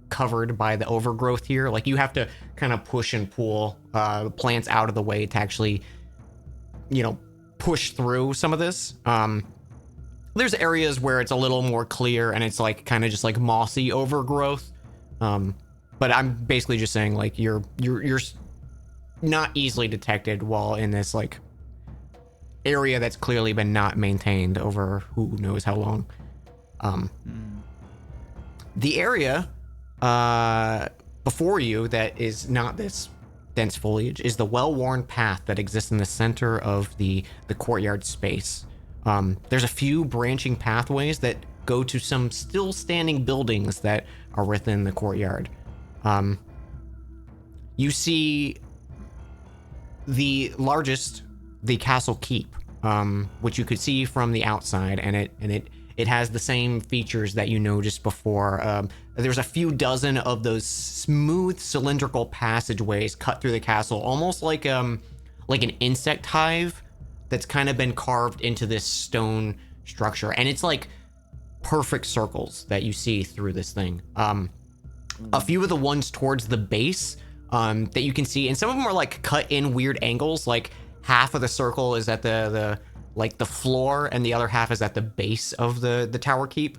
Speaker 1: covered by the overgrowth here. Like you have to kind of push and pull plants out of the way to actually, push through some of this. There's areas where it's a little more clear and it's like kind of just like mossy overgrowth. But I'm basically just saying like you're not easily detected while in this like area that's clearly been not maintained over who knows how long. The area before you that is not this dense foliage is the well-worn path that exists in the center of the courtyard space. There's a few branching pathways that go to some still standing buildings that are within the courtyard. You see the largest, the castle keep, which you could see from the outside, and it has the same features that you noticed before. There's a few dozen of those smooth cylindrical passageways cut through the castle, almost like an insect hive that's kind of been carved into this stone structure, and it's like perfect circles that you see through this thing. A few of the ones towards the base that you can see, and some of them are like cut in weird angles. Like half of the circle is at the floor, and the other half is at the base of the tower keep.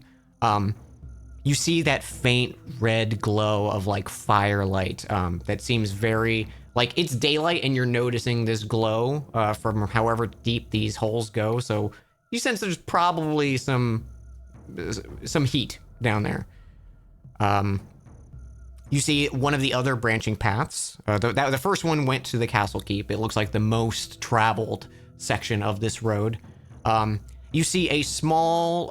Speaker 1: You see that faint red glow of like firelight that seems very like it's daylight, and you're noticing this glow from however deep these holes go. So you sense there's probably some heat down there. You see one of the other branching paths. The first one went to the castle keep. It looks like the most traveled section of this road. You see a small,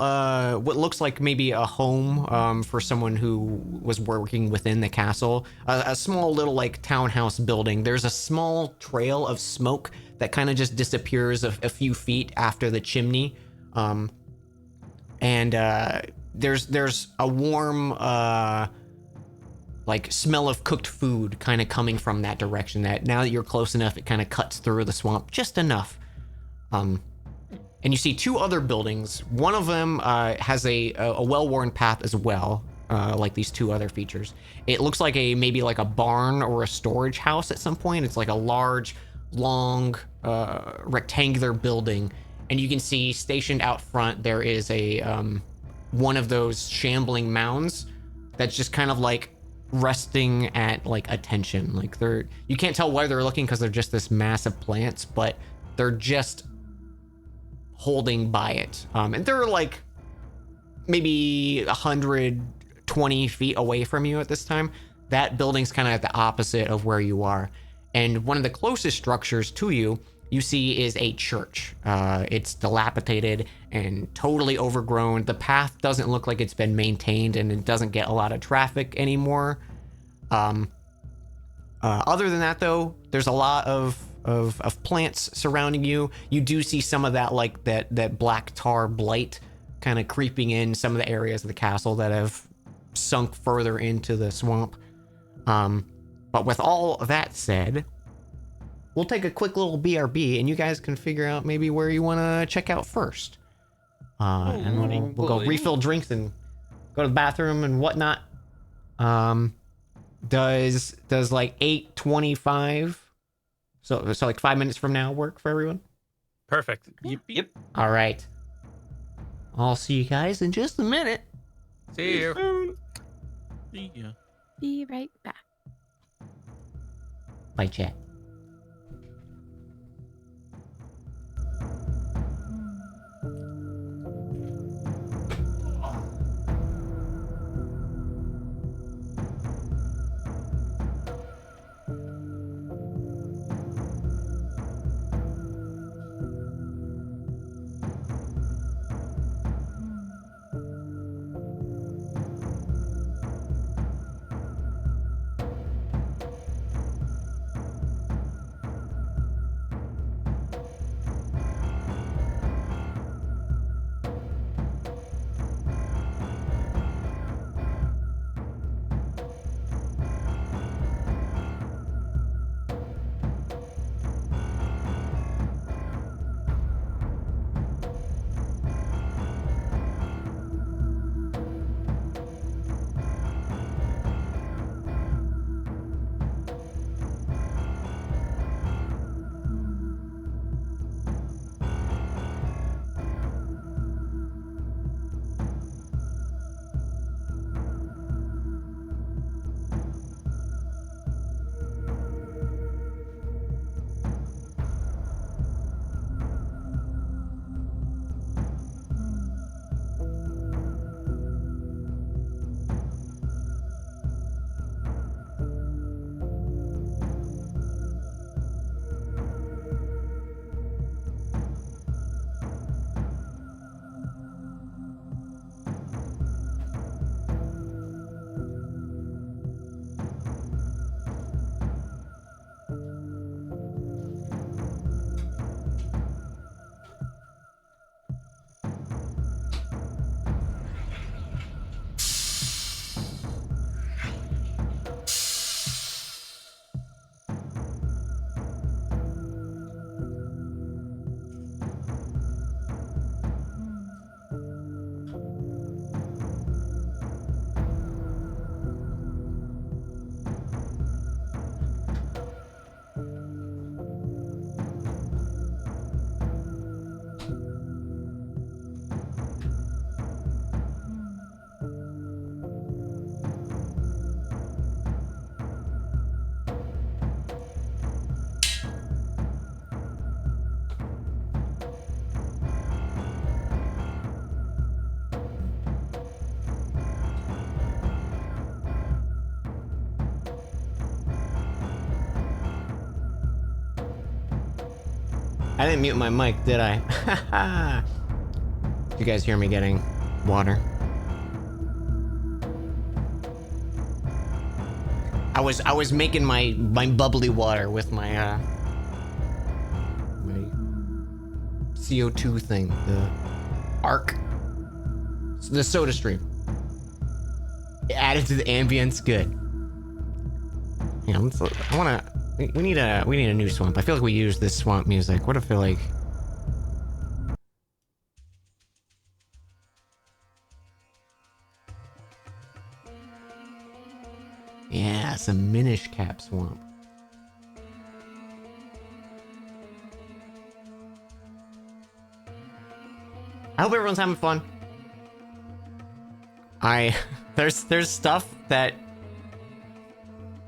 Speaker 1: what looks like maybe a home for someone who was working within the castle. A small little like townhouse building. There's a small trail of smoke that kind of just disappears a few feet after the chimney. There's a warm, like smell of cooked food kind of coming from that direction that now that you're close enough, it kind of cuts through the swamp just enough. And you see two other buildings. One of them has a well-worn path as well, like these two other features. It looks like maybe like a barn or a storage house at some point. It's like a large, long, rectangular building. And you can see stationed out front, there is one of those shambling mounds that's just kind of like resting at like attention. Like you can't tell why they're looking because they're just this massive plants, but they're just holding by it. And they're like maybe 120 feet away from you at this time. That building's kind of at the opposite of where you are. And one of the closest structures to you, you see, is a church. It's dilapidated and totally overgrown. The path doesn't look like it's been maintained, and it doesn't get a lot of traffic anymore. Other than that, though, there's a lot of plants surrounding you. You do see some of that, like that black tar blight kind of creeping in some of the areas of the castle that have sunk further into the swamp. But with all of that said, we'll take a quick little BRB, and you guys can figure out maybe where you want to check out first. And we'll go refill drinks and go to the bathroom and whatnot. Does like 8:25, so like 5 minutes from now, work for everyone?
Speaker 5: Perfect.
Speaker 3: Yep.
Speaker 1: All right. I'll see you guys in just a minute.
Speaker 5: See you.
Speaker 4: See ya.
Speaker 2: Be right back.
Speaker 1: Bye, chat. I didn't mute my mic, did I? You guys hear me getting water? I was making my bubbly water with my my CO2 thing, the ARC, the Soda Stream. It added to the ambience, good. Yeah, I wanna. We need a new swamp. I feel like we used this swamp music. What if I like? Yeah, some Minish Cap swamp. I hope everyone's having fun. There's stuff that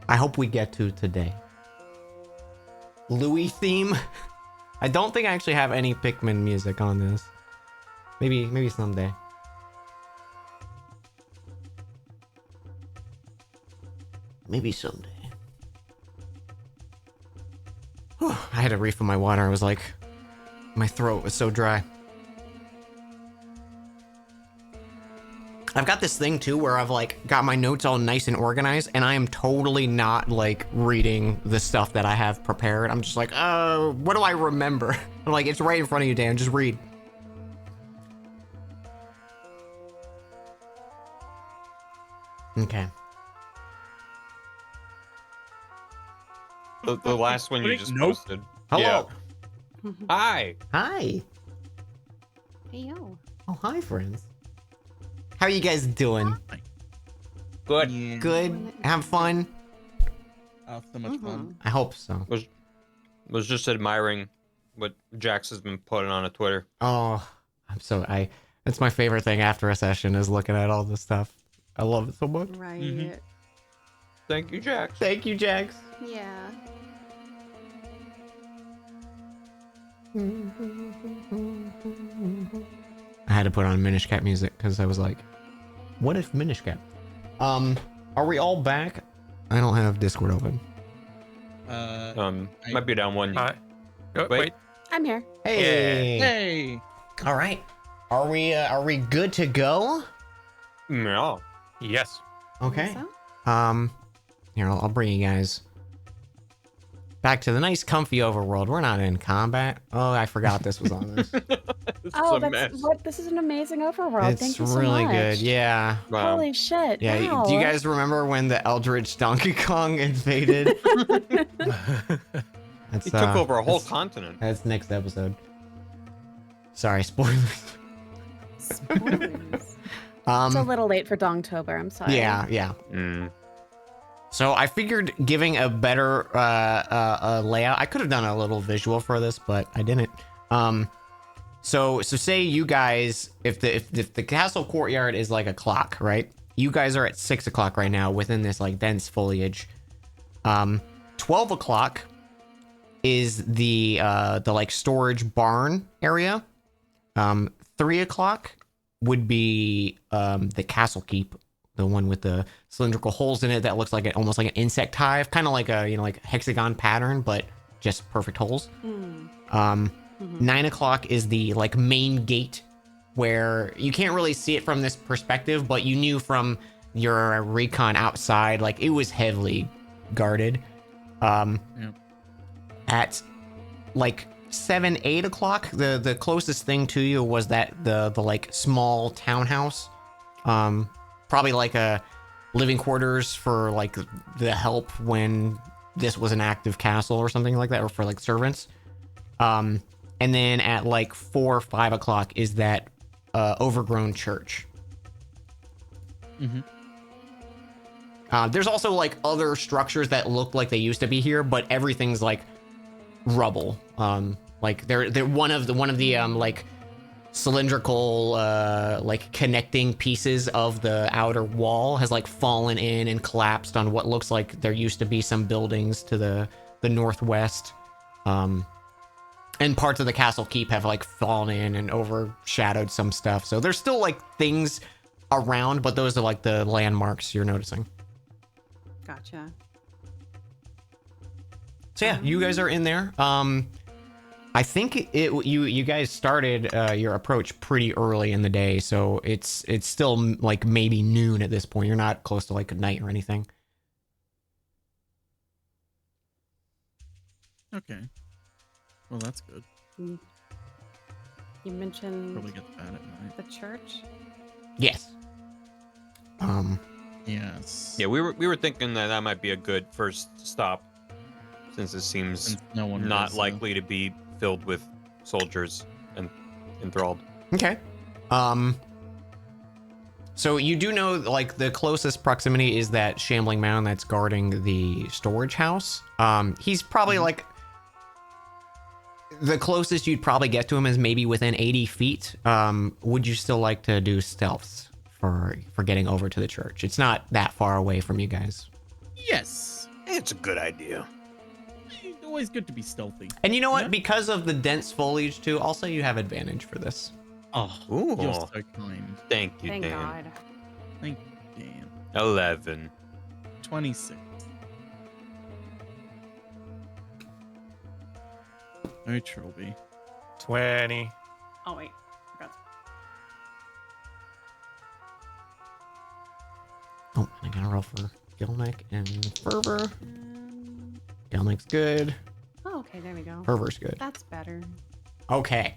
Speaker 1: I hope we get to today. Louis theme. I don't think I actually have any Pikmin music on this. Maybe someday. Maybe someday. I had to refill my water. I was like, my throat was so dry. I've got this thing too where I've like got my notes all nice and organized, and I am totally not like reading the stuff that I have prepared. I'm just like, what do I remember? I'm like, it's right in front of you, Dan. Just read. Okay.
Speaker 3: The last one you just
Speaker 4: Nope.
Speaker 3: posted.
Speaker 1: Hello.
Speaker 3: Yeah. Hi.
Speaker 1: Hi.
Speaker 6: Hey yo.
Speaker 1: Oh, hi, friends. How are you guys doing?
Speaker 3: Good.
Speaker 4: Yeah.
Speaker 1: Good? Have fun?
Speaker 4: Oh, so much fun.
Speaker 1: I hope so.
Speaker 3: Was just admiring what Jax has been putting on a Twitter.
Speaker 1: Oh, that's my favorite thing after a session is looking at all this stuff. I love it so much.
Speaker 6: Right.
Speaker 4: Mhm.
Speaker 3: Thank you, Jax.
Speaker 1: Thank you, Jax.
Speaker 6: Yeah.
Speaker 1: I had to put on Minish Cap music because I was like, what if Minish Cap? Are we all back? I don't have Discord open.
Speaker 3: Might be down one.
Speaker 5: Oh,
Speaker 3: Wait.
Speaker 5: wait.
Speaker 2: I'm here.
Speaker 1: Hey.
Speaker 4: Hey.
Speaker 1: All right. Are we good to go?
Speaker 3: No.
Speaker 5: Yes.
Speaker 1: Okay.
Speaker 6: So?
Speaker 1: Here, I'll bring you guys back to the nice, comfy overworld. We're not in combat. Oh, I forgot this was on this.
Speaker 3: This
Speaker 2: Oh,
Speaker 3: is a mess.
Speaker 2: this is an amazing overworld.
Speaker 1: It's
Speaker 2: Thank you so
Speaker 1: really
Speaker 2: much.
Speaker 1: good. Yeah.
Speaker 3: Wow.
Speaker 2: Holy shit.
Speaker 1: Yeah.
Speaker 2: wow.
Speaker 1: Do you guys remember when the Eldritch Donkey Kong invaded? That's,
Speaker 3: He took over a whole
Speaker 1: that's-
Speaker 3: continent.
Speaker 1: That's next episode. Sorry, spoilers.
Speaker 6: Spoilers.
Speaker 2: It's a little late for Dongtober. I'm sorry.
Speaker 1: Yeah.
Speaker 3: Mm.
Speaker 1: So I figured giving a better layout. I could have done a little visual for this, but I didn't. So say you guys, if the castle courtyard is like a clock, right? You guys are at 6 o'clock right now within this like dense foliage. 12 o'clock is the like storage barn area. 3 o'clock would be the castle keep, the one with the cylindrical holes in it that looks like almost like an insect hive, kind of like a like hexagon pattern, but just perfect holes. 9 o'clock is the like main gate, where you can't really see it from this perspective, but you knew from your recon outside, like it was heavily guarded. At like 7-8 o'clock, the closest thing to you was that the like small townhouse, probably like a living quarters for like the help when this was an active castle or something like that, or for like servants. And then at like 4 or 5 o'clock is that overgrown church. There's also like other structures that look like they used to be here, but everything's like rubble. Like they're one of the like cylindrical like connecting pieces of the outer wall has like fallen in and collapsed on what looks like there used to be some buildings to the northwest. And parts of the castle keep have like fallen in and overshadowed some stuff. So there's still like things around, but those are like the landmarks you're noticing.
Speaker 6: Gotcha.
Speaker 1: So yeah, you guys are in there. I think you guys started your approach pretty early in the day, so it's still like maybe noon at this point. You're not close to like night or anything.
Speaker 4: Okay. Well, that's good.
Speaker 6: You mentioned
Speaker 4: Probably gets bad at night.
Speaker 6: the church.
Speaker 1: Yes.
Speaker 4: Yes.
Speaker 3: Yeah, we were thinking that might be a good first stop, since it seems
Speaker 4: Since no one
Speaker 3: not
Speaker 4: is,
Speaker 3: likely to be filled with soldiers and enthralled.
Speaker 1: Okay. So you do know like the closest proximity is that shambling mound that's guarding the storage house. He's probably like the closest you'd probably get to him is maybe within 80 feet. Would you still like to do stealths for getting over to the church? It's not that far away from you guys.
Speaker 4: Yes.
Speaker 3: It's a good idea.
Speaker 4: It's always good to be stealthy.
Speaker 1: And you know what?
Speaker 4: Yeah.
Speaker 1: Because of the dense foliage too, also you have advantage for this.
Speaker 4: Oh,
Speaker 3: Ooh.
Speaker 4: you're so kind.
Speaker 3: Thank you,
Speaker 6: Thank
Speaker 3: Dan.
Speaker 6: God.
Speaker 4: Thank you, Dan.
Speaker 3: 11.
Speaker 4: 26. Oh, Trilby.
Speaker 5: 20.
Speaker 6: Oh wait, forgot.
Speaker 1: Oh, I gotta roll for Gilmick and Fervor.
Speaker 2: Um,
Speaker 1: Gilmick's good.
Speaker 6: Oh, okay, there we go.
Speaker 1: Fervor's good.
Speaker 6: That's better.
Speaker 1: Okay.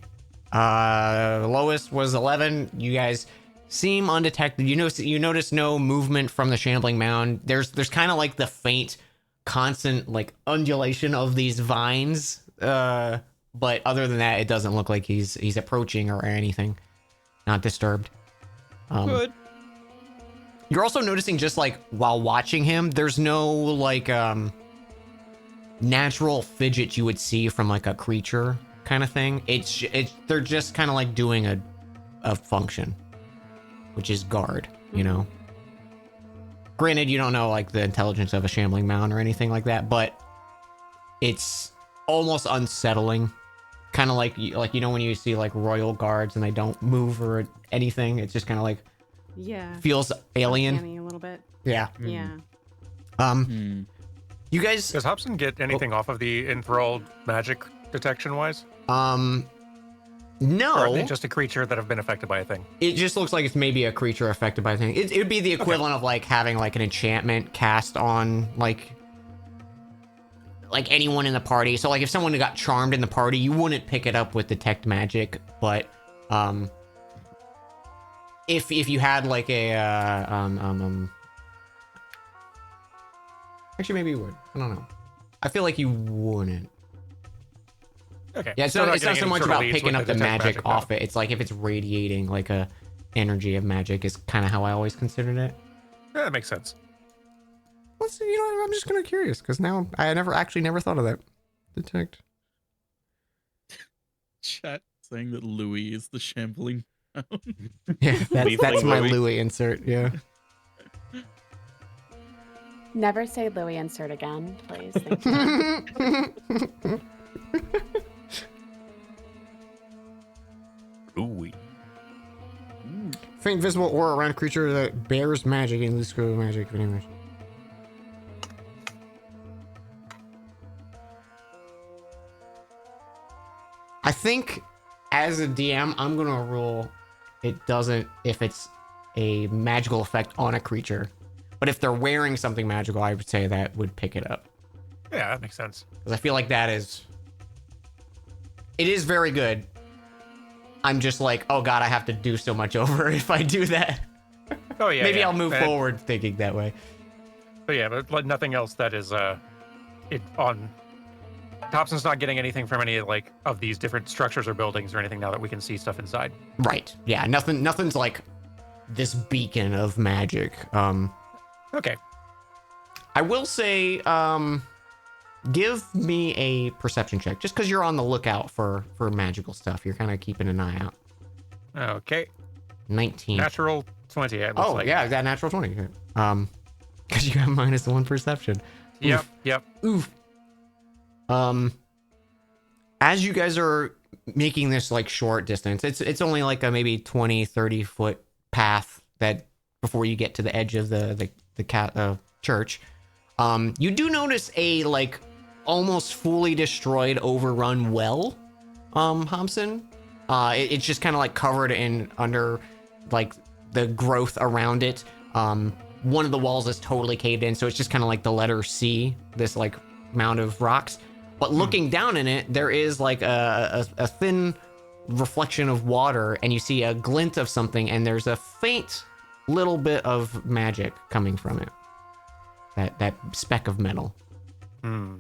Speaker 1: Lowest was 11. You guys seem undetected. You notice no movement from the shambling mound. There's kind of like the faint, constant like undulation of these vines. But other than that, it doesn't look like he's approaching or anything. Not disturbed.
Speaker 3: Good.
Speaker 1: You're also noticing just like while watching him, there's no like natural fidget you would see from like a creature kind of thing. They're just kind of like doing a function, which is guard, you know. Granted, you don't know like the intelligence of a shambling mound or anything like that, but it's almost unsettling. Kind of like you know when you see like royal guards and they don't move or anything. It's just kind of like
Speaker 6: Yeah.
Speaker 1: feels alien.
Speaker 6: Uncanny a little bit.
Speaker 1: Yeah.
Speaker 6: Yeah.
Speaker 1: You guys.
Speaker 5: Does Hobson get anything off of the enthralled magic detection wise? Or are
Speaker 1: No.
Speaker 5: they just a creature that have been affected by a thing?
Speaker 1: It just looks like it's maybe a creature affected by a thing. It would be the equivalent of like having like an enchantment cast on like anyone in the party. So like if someone got charmed in the party, you wouldn't pick it up with detect magic, but if you had like a actually maybe you would. I don't know. I feel like you wouldn't.
Speaker 5: Okay.
Speaker 1: Yeah, it's
Speaker 5: So
Speaker 1: not so
Speaker 5: getting any
Speaker 1: much
Speaker 5: sort of
Speaker 1: about
Speaker 5: leads
Speaker 1: picking
Speaker 5: with
Speaker 1: up the
Speaker 5: detect
Speaker 1: magic
Speaker 5: now.
Speaker 1: off it. It's like if it's radiating like a energy of magic is kind of how I always considered it.
Speaker 5: Yeah, that makes sense.
Speaker 1: Let's see, I'm just kind of curious because now I never thought of that. Detect.
Speaker 4: Chat saying that Louis is the shambling.
Speaker 1: Yeah, that's
Speaker 3: Leafling
Speaker 1: my
Speaker 3: Louis.
Speaker 1: Louis insert. Yeah.
Speaker 2: never say Louis insert again, please. Thank you.
Speaker 3: Ooh.
Speaker 1: Faint visible aura around a creature that bears magic and loses magic. Anyway. I think as a DM, I'm gonna rule it doesn't if it's a magical effect on a creature. But if they're wearing something magical, I would say that would pick it up.
Speaker 5: Yeah, that makes sense.
Speaker 1: Because I feel like it is very good. I'm just like, oh god, I have to do so much over if I do that.
Speaker 5: Oh yeah.
Speaker 1: Maybe
Speaker 5: yeah.
Speaker 1: I'll move
Speaker 5: And-
Speaker 1: forward thinking that way.
Speaker 5: But yeah, but like nothing else that is on. Thompson's not getting anything from any like of these different structures or buildings or anything now that we can see stuff inside.
Speaker 1: Right. Yeah, nothing's like this beacon of magic.
Speaker 5: Okay.
Speaker 1: I will say, give me a perception check, just because you're on the lookout for magical stuff. You're kind of keeping an eye out.
Speaker 5: Okay.
Speaker 1: 19.
Speaker 5: Natural 20. It looks
Speaker 1: Oh,
Speaker 5: like.
Speaker 1: yeah, that natural 20. Because you have -1 perception.
Speaker 5: Yep.
Speaker 1: Oof.
Speaker 5: Yep.
Speaker 1: Oof. As you guys are making this like short distance, it's only like a maybe 20-30 foot path that before you get to the edge of the church. You do notice a like almost fully destroyed, overrun well, Hobson. It's just kind of like covered in under like the growth around it. One of the walls is totally caved in, so it's just kind of like the letter C, this like mound of rocks. But looking down in it, there is like a thin reflection of water, and you see a glint of something, and there's a faint little bit of magic coming from it. That speck of metal.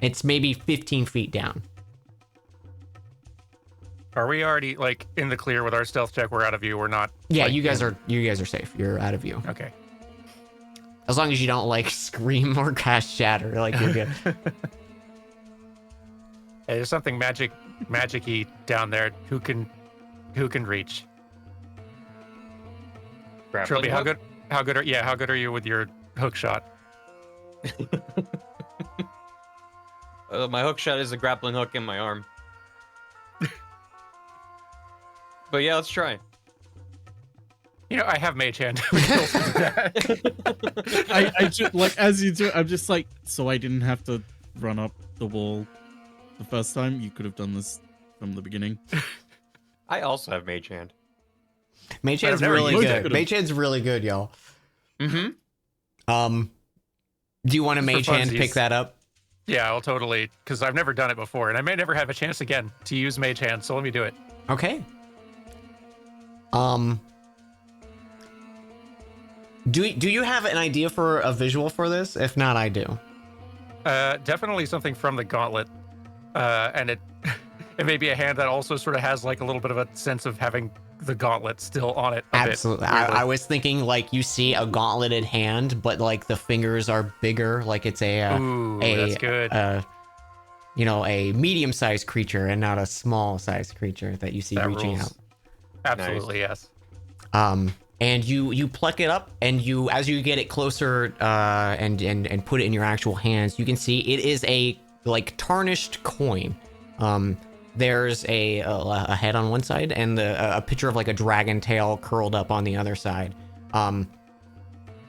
Speaker 1: It's maybe 15 feet down.
Speaker 5: Are we already like in the clear with our stealth check? We're out of view. We're not.
Speaker 1: Yeah,
Speaker 5: like,
Speaker 1: you guys are safe. You're out of view.
Speaker 5: Okay.
Speaker 1: As long as you don't like scream or cast shatter, like you're good.
Speaker 5: Hey, there's something magic-y down there. Who can reach?
Speaker 3: Grappling
Speaker 5: Trilby,
Speaker 3: hook?
Speaker 5: how good are you with your hook shot?
Speaker 3: My hook shot is a grappling hook in my arm. But yeah, let's try.
Speaker 5: You know, I have mage hand. We can also do that.
Speaker 4: I just like as you do it, I'm just like, so I didn't have to run up the wall the first time. You could have done this from the beginning.
Speaker 3: I also have Mage Hand.
Speaker 1: Mage
Speaker 5: But I've
Speaker 1: Hand's
Speaker 5: never
Speaker 1: really
Speaker 5: used
Speaker 1: good.
Speaker 4: it.
Speaker 1: Mage Hand's really good, y'all.
Speaker 3: Mm-hmm.
Speaker 1: Do you want a
Speaker 5: Just for
Speaker 1: Mage Hand
Speaker 5: funsies.
Speaker 1: pick that up?
Speaker 5: Yeah, I'll totally, because I've never done it before, and I may never have a chance again to use Mage Hand, so let me do it.
Speaker 1: Okay. Do you have an idea for a visual for this? If not, I do.
Speaker 5: Definitely something from the Gauntlet, and it it may be a hand that also sort of has like a little bit of a sense of having the Gauntlet still on it.
Speaker 1: Absolutely. I was thinking like you see a gauntleted hand, but like the fingers are bigger, like it's
Speaker 5: Ooh, that's good.
Speaker 1: you know, a medium-sized creature and not a small-sized creature that you see
Speaker 5: That
Speaker 1: reaching
Speaker 5: rules.
Speaker 1: out.
Speaker 5: Absolutely, yes.
Speaker 1: And you pluck it up, and you, as you get it closer, and put it in your actual hands, you can see it is a like tarnished coin. There's a head on one side and a picture of like a dragon tail curled up on the other side.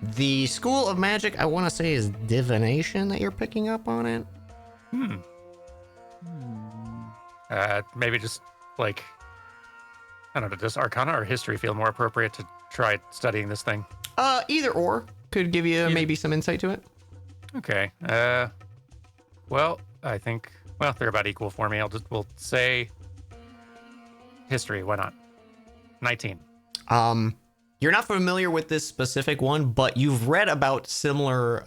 Speaker 1: The school of magic, I want to say, is divination that you're picking up on it.
Speaker 5: Maybe just like, I don't know, does Arcana or History feel more appropriate to try studying this thing?
Speaker 1: Either or could give you maybe some insight to it.
Speaker 5: Okay. Well, I think, well, they're about equal for me. We'll say History. Why not? 19.
Speaker 1: You're not familiar with this specific one, but you've read about similar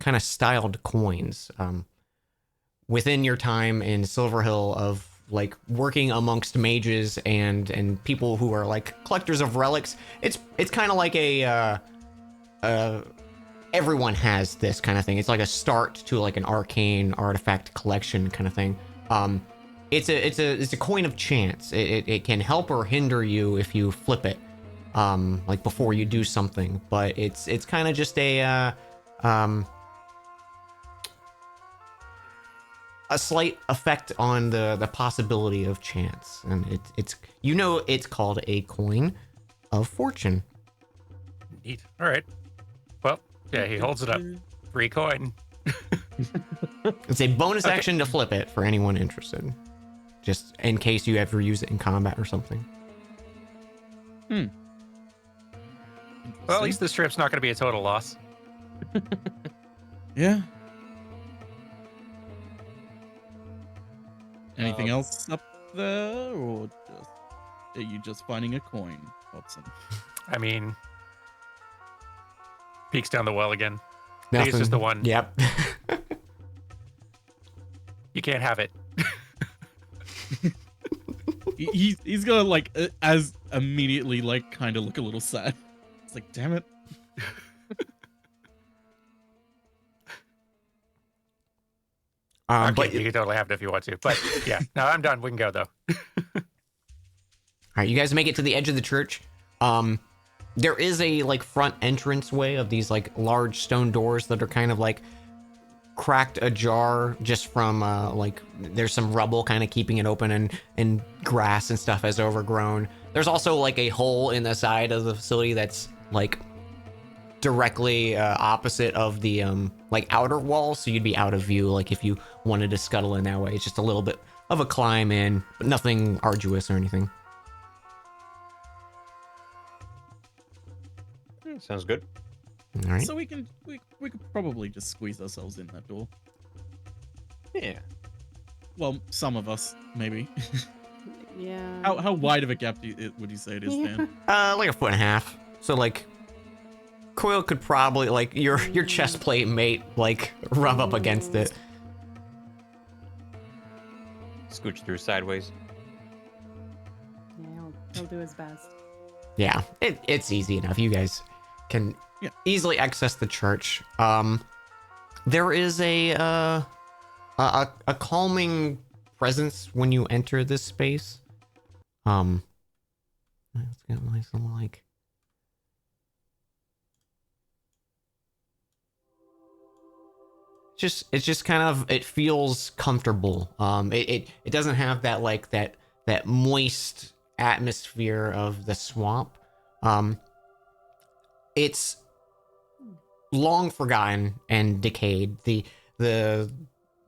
Speaker 1: kind of styled coins within your time in Silverhill of like working amongst mages and people who are like collectors of relics. It's kind of like a everyone has this kind of thing. It's like a start to like an arcane artifact collection kind of thing. It's a coin of chance. It can help or hinder you if you flip it, like before you do something. But it's kind of just a slight effect on the possibility of chance, and it's you know it's called a coin of fortune.
Speaker 5: Neat. All right. Well, yeah, he holds it up. Free coin.
Speaker 1: It's a bonus action to flip it for anyone interested, just in case you ever use it in combat or something.
Speaker 5: Well, at least this trip's not going to be a total loss.
Speaker 4: Yeah. Anything else up there, or just are you just finding a coin, Watson?
Speaker 5: I mean, peeks down the well again. I think it's just the one.
Speaker 1: Yep.
Speaker 5: You can't have it.
Speaker 4: He's gonna like as immediately like kind of look a little sad. It's like, damn it.
Speaker 5: Okay,
Speaker 1: But
Speaker 5: you can totally have it if you want to. But yeah, no, I'm done. We can go though.
Speaker 1: all right, you guys make it to the edge of the church. There is a like front entrance way of these like large stone doors that are kind of like cracked ajar just from like there's some rubble kind of keeping it open, and grass and stuff has overgrown. There's also like a hole in the side of the facility that's like directly opposite of the like outer wall, so you'd be out of view like if you wanted to scuttle in that way. It's just a little bit of a climb in, but nothing arduous or anything.
Speaker 3: Sounds good.
Speaker 1: All right.
Speaker 4: So we could probably just squeeze ourselves in that door.
Speaker 3: Yeah.
Speaker 4: Well, some of us maybe.
Speaker 6: Yeah.
Speaker 4: How wide of a gap would you say it is, Dan?
Speaker 1: Like a foot and a half. So like Coil could probably like your chest plate mate like rub up against it.
Speaker 3: Scooch through sideways.
Speaker 6: Yeah, he'll do his best.
Speaker 1: Yeah, it's easy enough. You guys can easily access the church. There is a calming presence when you enter this space. Let's get a nice little like. It's just kind of, it feels comfortable. It doesn't have that like that moist atmosphere of the swamp. It's long forgotten and decayed. The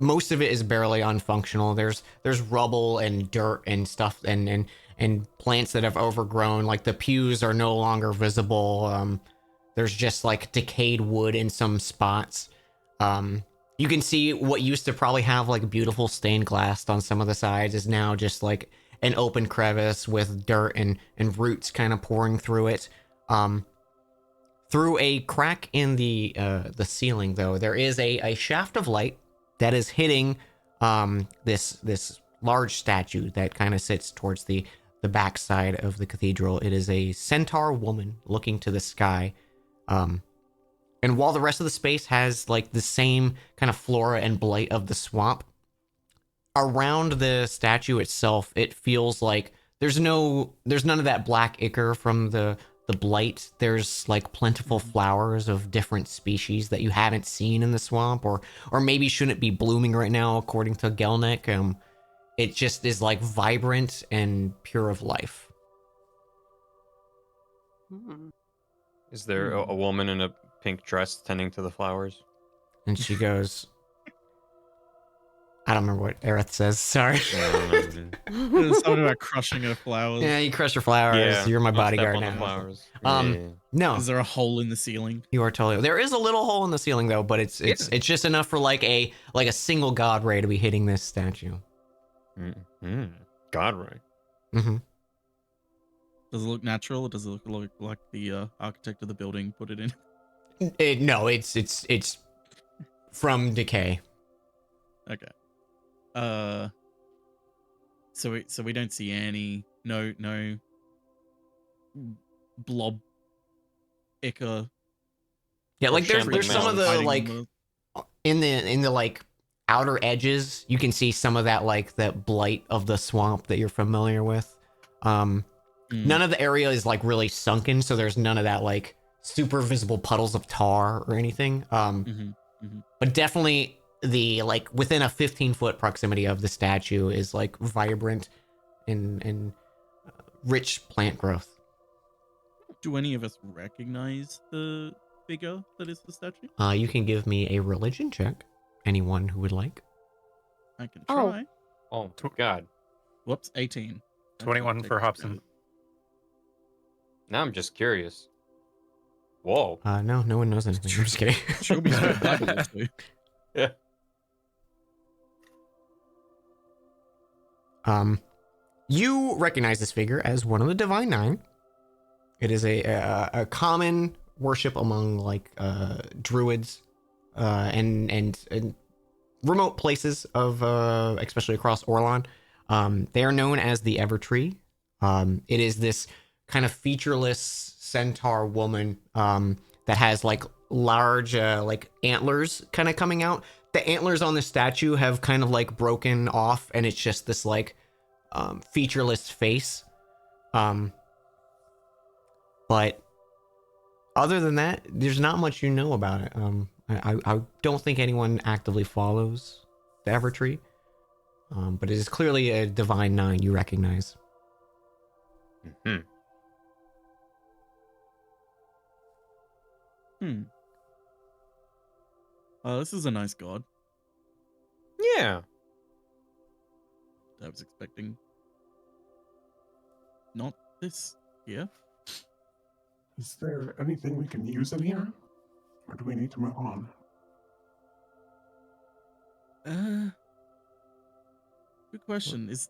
Speaker 1: most of it is barely unfunctional. There's rubble and dirt and stuff and plants that have overgrown. Like the pews are no longer visible. There's just like decayed wood in some spots. You can see what used to probably have like beautiful stained glass on some of the sides is now just like an open crevice with dirt and roots kind of pouring through it. Through a crack in the ceiling, though, there is a shaft of light that is hitting this large statue that kind of sits towards the backside of the cathedral. It is a centaur woman looking to the sky. And while the rest of the space has like the same kind of flora and blight of the swamp, around the statue itself, it feels like there's none of that black ichor from the blight. There's like plentiful flowers of different species that you haven't seen in the swamp, or maybe shouldn't be blooming right now, according to Gelnick. It just is like vibrant and pure of life.
Speaker 3: Is there a woman in a pink dress tending to the flowers?
Speaker 1: And she goes, I don't remember what Aerith says. Sorry.
Speaker 4: There's something about crushing her flowers.
Speaker 1: Yeah, you crush your flowers.
Speaker 3: Yeah,
Speaker 1: You're my
Speaker 3: I'll step
Speaker 1: bodyguard
Speaker 3: on the
Speaker 1: now.
Speaker 3: flowers.
Speaker 1: No,
Speaker 4: Is there a hole in the ceiling?
Speaker 1: you are totally. There is a little hole in the ceiling though, but it's just enough for like a single god ray to be hitting this statue.
Speaker 3: God, right.
Speaker 1: Mm-hmm.
Speaker 4: Does it look natural, or does it look like the architect of the building put it in?
Speaker 1: No, it's from decay.
Speaker 4: Okay. So we don't see any no blob ichor.
Speaker 1: Yeah, like there's
Speaker 3: shambling
Speaker 1: some of the
Speaker 4: hiding
Speaker 1: like in the like outer edges, you can see some of that like that blight of the swamp that you're familiar with. None of the area is like really sunken, so there's none of that like super visible puddles of tar or anything. But definitely the like within a 15-foot proximity of the statue is like vibrant and rich plant growth.
Speaker 4: Do any of us recognize the figure that is the statue?
Speaker 1: You can give me a religion check. Anyone who would like.
Speaker 4: I can
Speaker 2: Oh.
Speaker 4: try.
Speaker 3: Oh, God.
Speaker 4: Whoops, 18.
Speaker 5: 21 for Hobson.
Speaker 3: Now I'm just curious. Whoa.
Speaker 1: No one knows anything. I'm just kidding.
Speaker 4: Shelby's got Bible too.
Speaker 1: You recognize this figure as one of the Divine Nine. It is a common worship among like druids and remote places of especially across Orlon. They are known as the Evertree. It is this kind of featureless centaur woman that has like large like antlers kind of coming out. The antlers on the statue have kind of like broken off, and it's just this like featureless face. But other than that, there's not much you know about it. I don't think anyone actively follows the Evertree, but it is clearly a Divine Nine you recognize.
Speaker 4: This is a nice god.
Speaker 3: Yeah.
Speaker 4: I was expecting not this here.
Speaker 7: Is there anything we can use in here? Or do we need to move on?
Speaker 4: Good question. Is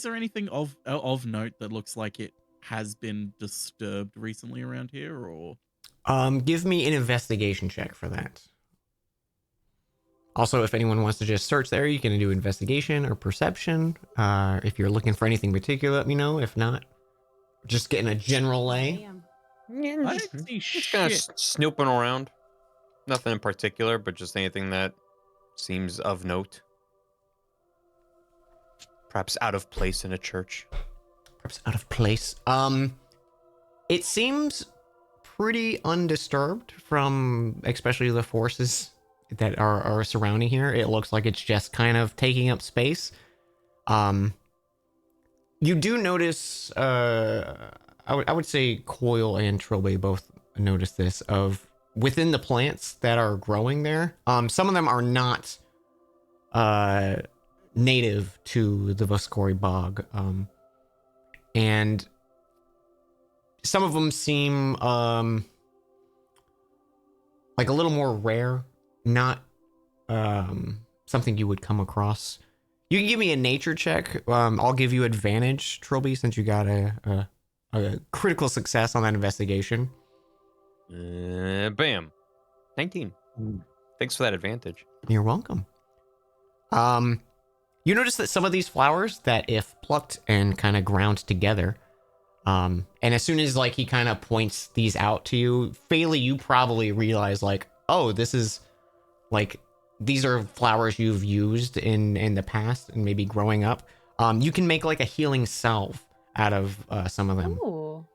Speaker 4: there anything of note that looks like it has been disturbed recently around here, or?
Speaker 1: Give me an investigation check for that. Also, if anyone wants to just search there, you can do investigation or perception. If you're looking for anything particular, let me know. If not, just getting a general lay.
Speaker 6: Damn.
Speaker 4: I don't see
Speaker 3: Just kind of
Speaker 4: shit.
Speaker 3: snooping around. Nothing in particular, but just anything that seems of note. Perhaps out of place in a church.
Speaker 1: Perhaps out of place. It seems pretty undisturbed from especially the forces that are surrounding here. It looks like it's just kind of taking up space. You do notice, I would say Coil and Trilby both notice this of within the plants that are growing there. Some of them are not native to the Voskori bog, and some of them seem like a little more rare, not something you would come across. You can give me a nature check. I'll give you advantage, Trilby, since you got a critical success on that investigation.
Speaker 3: Bam. 19. Thanks for that advantage.
Speaker 1: You're welcome. You notice that some of these flowers that if plucked and kind of ground together, and as soon as like he kind of points these out to you, Phaley, you probably realize like, oh, this is like, these are flowers you've used in the past and maybe growing up. You can make like a healing salve out of some of them.
Speaker 2: Ooh.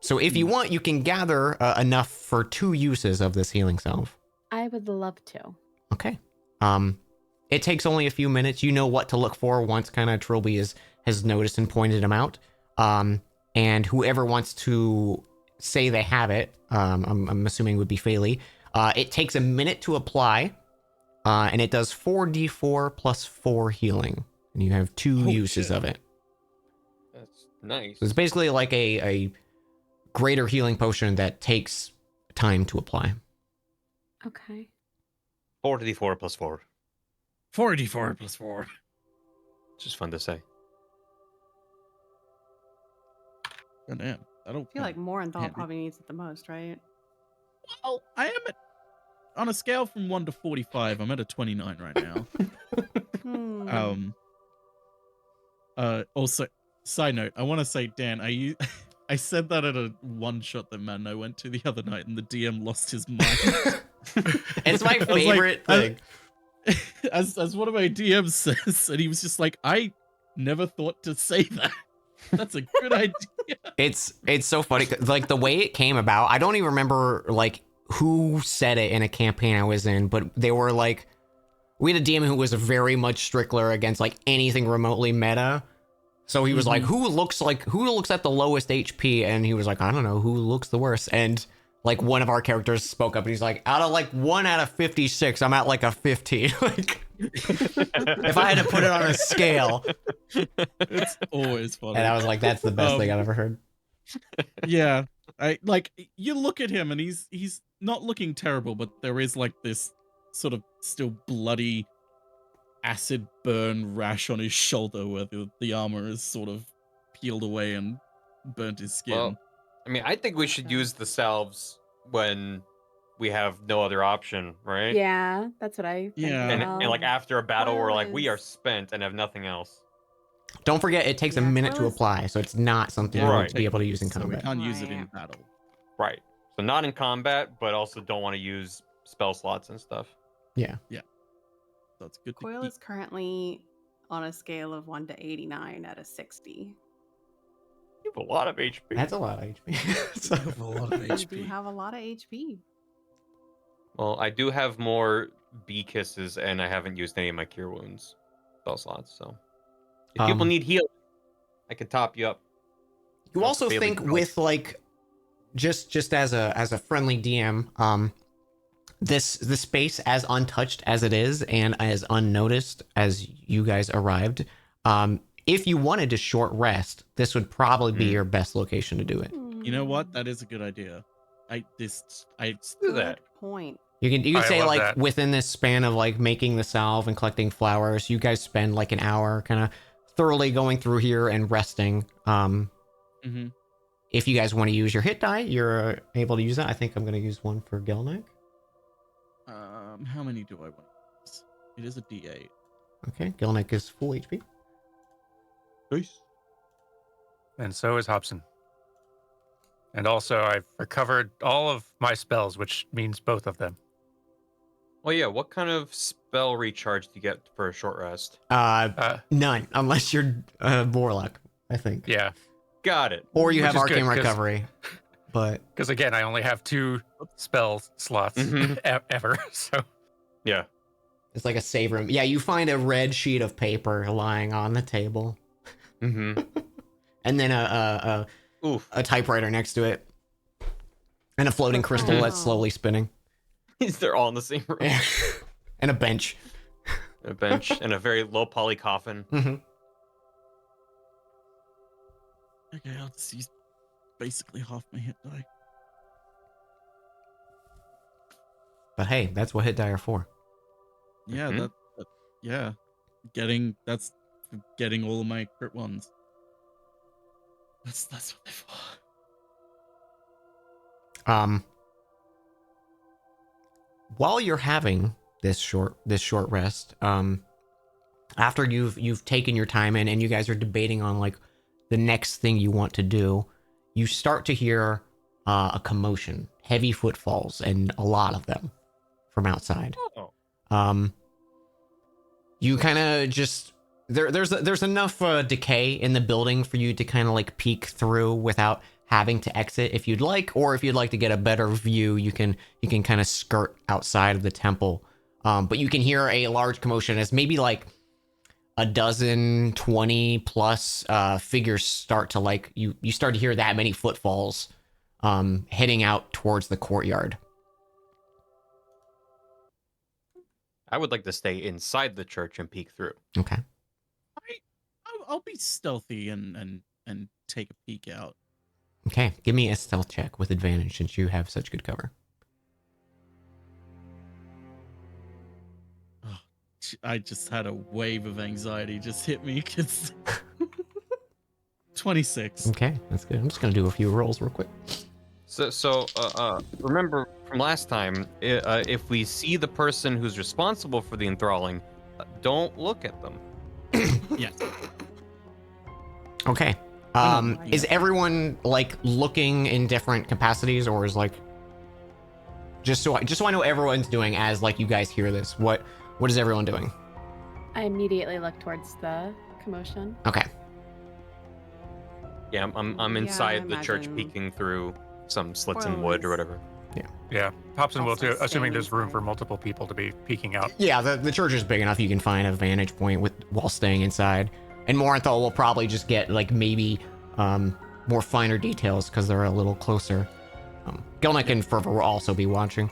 Speaker 1: So if you want, you can gather enough for 2 uses of this healing salve.
Speaker 2: I would love to.
Speaker 1: Okay. It takes only a few minutes. You know what to look for once kind of Trilby has noticed and pointed them out. And whoever wants to say they have it, I'm assuming would be Phaley. It takes a minute to apply, and it does 4d4 plus 4 healing. And you have 2 uses of it.
Speaker 3: That's nice.
Speaker 1: So it's basically like a greater healing potion that takes time to apply.
Speaker 2: Okay.
Speaker 3: 4d4 plus 4.
Speaker 4: 4d4 plus 4.
Speaker 3: Just fun to say.
Speaker 4: God damn. I don't
Speaker 6: I feel like Morenthal
Speaker 4: handy.
Speaker 6: probably needs it the most, right?
Speaker 4: Well, I am on a scale from 1 to 45. I'm at a 29 right now.
Speaker 6: Hmm.
Speaker 4: Also, side note, I want to say, Dan, I said that at a one shot that Mano went to the other night, and the DM lost his mind.
Speaker 1: It's my
Speaker 4: I was like,
Speaker 1: favorite thing.
Speaker 4: as one of my DMs says, and he was just like, I never thought to say that. That's a good idea.
Speaker 1: It's so funny. Like the way it came about, I don't even remember like who said it in a campaign I was in, but they were like, we had a DM who was very much strictler against like anything remotely meta. So he was like, who looks at the lowest HP? And he was like, I don't know, who looks the worst? And like one of our characters spoke up and he's like, out of like 1 out of 56, I'm at like a 15. Like if I had to put it on a scale.
Speaker 4: It's always funny.
Speaker 1: And I was like, that's the best thing I've ever heard.
Speaker 4: Yeah, I like you look at him and he's not looking terrible, but there is like this sort of still bloody acid burn rash on his shoulder where the armor is sort of peeled away and burnt his skin.
Speaker 3: Well, I mean, I think we should use the salves when we have no other option, right?
Speaker 2: Yeah, that's what I think.
Speaker 4: Yeah.
Speaker 2: as
Speaker 3: And,
Speaker 2: well.
Speaker 3: and like after a battle, we're like, we
Speaker 6: Coil
Speaker 3: are
Speaker 6: is-
Speaker 3: spent and have nothing else.
Speaker 1: Don't forget, it takes a
Speaker 6: Yeah,
Speaker 1: minute to
Speaker 6: Coil is-
Speaker 1: apply, so it's not something you
Speaker 3: Right.
Speaker 1: want to be able to use in
Speaker 4: So we
Speaker 1: combat.
Speaker 4: can't use it in
Speaker 6: Right.
Speaker 4: battle.
Speaker 3: Right. So not in combat, but also don't want to use spell slots and stuff.
Speaker 4: So it's good to
Speaker 6: Coil
Speaker 4: keep.
Speaker 6: is currently on a scale of 1 to 89 at a 60.
Speaker 3: You have a lot of HP.
Speaker 1: That's a lot of HP. So-
Speaker 4: a lot of
Speaker 6: You do have a lot of HP.
Speaker 3: Well, I do have more bee kisses, and I haven't used any of my cure wounds spell slots. So if people need heal, I can top you up.
Speaker 1: You also
Speaker 3: Bailey
Speaker 1: think
Speaker 3: Cross.
Speaker 1: with like just as a friendly DM, the space as untouched as it is and as unnoticed as you guys arrived, if you wanted to short rest, this would probably be your best location to do it.
Speaker 4: You know what? That is a good idea. I
Speaker 3: Do
Speaker 6: Good
Speaker 3: that.
Speaker 6: point.
Speaker 1: You can
Speaker 5: I
Speaker 1: say
Speaker 5: love
Speaker 1: like
Speaker 5: that.
Speaker 1: within this span of like making the salve and collecting flowers, you guys spend like an hour kind of thoroughly going through here and resting.
Speaker 4: Mhm.
Speaker 1: If you guys want to use your hit die, you're able to use that. I think I'm going to use one for Gelnick.
Speaker 4: How many do I want? It is a D8.
Speaker 1: Okay, Gelnick is full HP.
Speaker 4: Nice.
Speaker 5: And so is Hobson. And also, I've recovered all of my spells, which means both of them.
Speaker 3: Well, yeah. What kind of spell recharge do you get for a short rest?
Speaker 1: None, unless you're Warlock, I think.
Speaker 5: Yeah,
Speaker 3: Got it.
Speaker 1: Or you
Speaker 5: Which
Speaker 1: have
Speaker 5: is
Speaker 1: Arcane
Speaker 5: good, 'cause-
Speaker 1: Recovery. But
Speaker 5: because again, I only have 2 spell slots
Speaker 3: Mhm.
Speaker 5: ever. So
Speaker 3: Yeah.
Speaker 1: it's like a save room. Yeah, you find a red sheet of paper lying on the table.
Speaker 3: Mm-hmm.
Speaker 1: And then a
Speaker 3: Oof.
Speaker 1: typewriter next to it. And a floating crystal that's
Speaker 6: Wow.
Speaker 1: slowly spinning.
Speaker 3: They're all in the same room.
Speaker 1: And a bench.
Speaker 3: A bench and a very low poly coffin.
Speaker 1: Hmm.
Speaker 4: Okay, I'll just use basically half my hit die.
Speaker 1: But hey, that's what hit die are for.
Speaker 4: Yeah,
Speaker 3: Mhm.
Speaker 4: yeah. That's getting all of my crit ones. That's what they're for.
Speaker 1: While you're having this short rest, after you've taken your time in and you guys are debating on like the next thing you want to do, you start to hear a commotion, heavy footfalls, and a lot of them from outside.
Speaker 3: Oh.
Speaker 1: You kind of just there's enough decay in the building for you to kind of like peek through without having to exit if you'd like, or if you'd like to get a better view, you can kind of skirt outside of the temple. But you can hear a large commotion as maybe like a dozen, 20 plus figures start to like you start to hear that many footfalls heading out towards the courtyard.
Speaker 3: I would like to stay inside the church and peek through.
Speaker 1: Okay.
Speaker 4: I'll be stealthy and take a peek out.
Speaker 1: Okay, give me a stealth check with advantage since you have such good cover.
Speaker 4: I just had a wave of anxiety just hit me because 26.
Speaker 1: Okay, that's good. I'm just gonna do a few rolls real quick.
Speaker 3: So remember from last time, if we see the person who's responsible for the enthralling, don't look at them.
Speaker 4: Yeah.
Speaker 1: Okay. Is everyone like looking in different capacities, or is like just so I know everyone's doing as like you guys hear this? What is everyone doing?
Speaker 2: I immediately look towards the commotion.
Speaker 1: Okay.
Speaker 3: Yeah, I'm
Speaker 6: Yeah, I
Speaker 3: inside the church
Speaker 6: imagine-
Speaker 3: peeking through some slits in
Speaker 6: Well,
Speaker 3: wood or
Speaker 6: it's-
Speaker 3: whatever.
Speaker 5: Yeah, Popson will
Speaker 6: Also
Speaker 5: too, assuming
Speaker 6: staying
Speaker 5: there's room
Speaker 6: inside.
Speaker 5: for multiple people to be peeking out.
Speaker 1: Yeah, the church is big enough you can find a vantage point while staying inside. And Morinthal will probably just get like maybe more finer details because they're a little closer. Gilnick and Fervor will also be watching.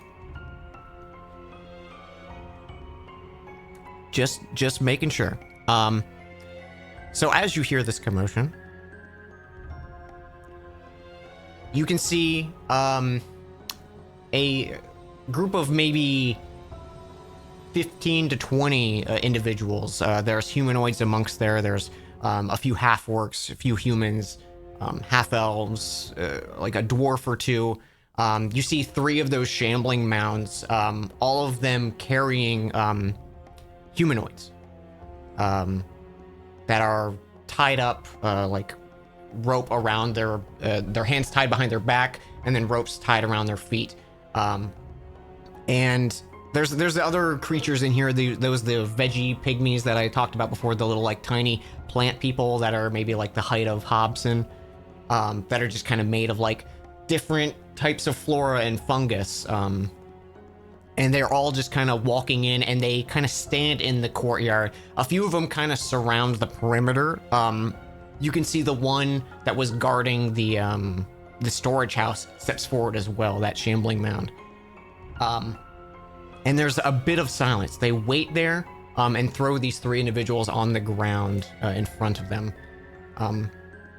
Speaker 1: Just making sure. So as you hear this commotion, you can see a group of maybe 15 to 20 individuals. There's humanoids amongst there. There's a few half-orcs, a few humans, half-elves, like a dwarf or two. You see 3 of those shambling mounds, all of them carrying humanoids that are tied up like rope around their hands tied behind their back, and then ropes tied around their feet. And there's the other creatures in here. The veggie pygmies that I talked about before, the little like tiny plant people that are maybe like the height of Hobson, that are just kind of made of like different types of flora and fungus. And they're all just kind of walking in, and they kind of stand in the courtyard. A few of them kind of surround the perimeter. You can see the one that was guarding the storage house steps forward as well, that shambling mound. And there's a bit of silence. They wait there and throw these 3 individuals on the ground in front of them.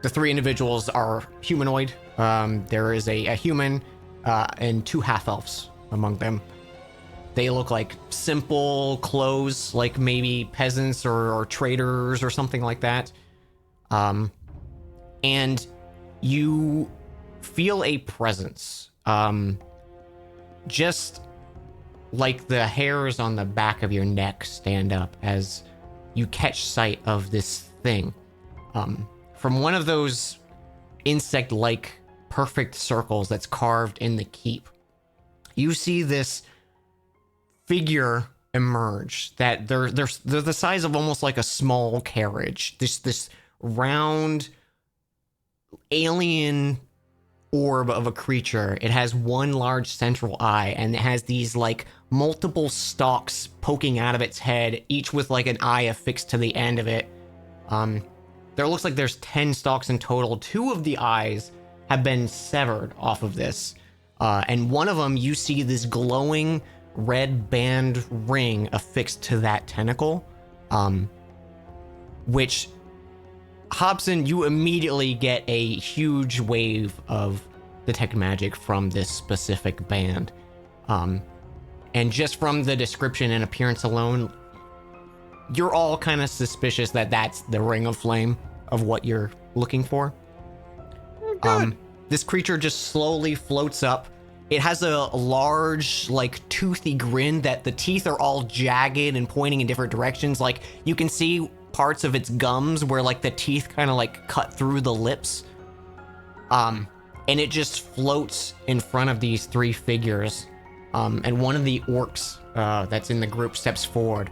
Speaker 1: The 3 individuals are humanoid. There is a human and 2 half-elves among them. They look like simple clothes, like maybe peasants or traders or something like that. And you feel a presence. Just like the hairs on the back of your neck stand up as you catch sight of this thing. From one of those insect-like perfect circles that's carved in the keep, you see this figure emerge that they're the size of almost like a small carriage. This round alien orb of a creature. It has one large central eye, and it has these like multiple stalks poking out of its head, each with like an eye affixed to the end of it. There looks like there's 10 stalks in total. 2 of the eyes have been severed off of this. And one of them, you see this glowing red band ring affixed to that tentacle, which, Hobson, you immediately get a huge wave of detect magic from this specific band. And just from the description and appearance alone, you're all kind of suspicious that that's the ring of flame of what you're looking for. This creature just slowly floats up. It has a large, like, toothy grin that the teeth are all jagged and pointing in different directions. Like, you can see parts of its gums where, like, the teeth kind of, like, cut through the lips. And it just floats in front of these three figures. And one of the orcs that's in the group steps forward.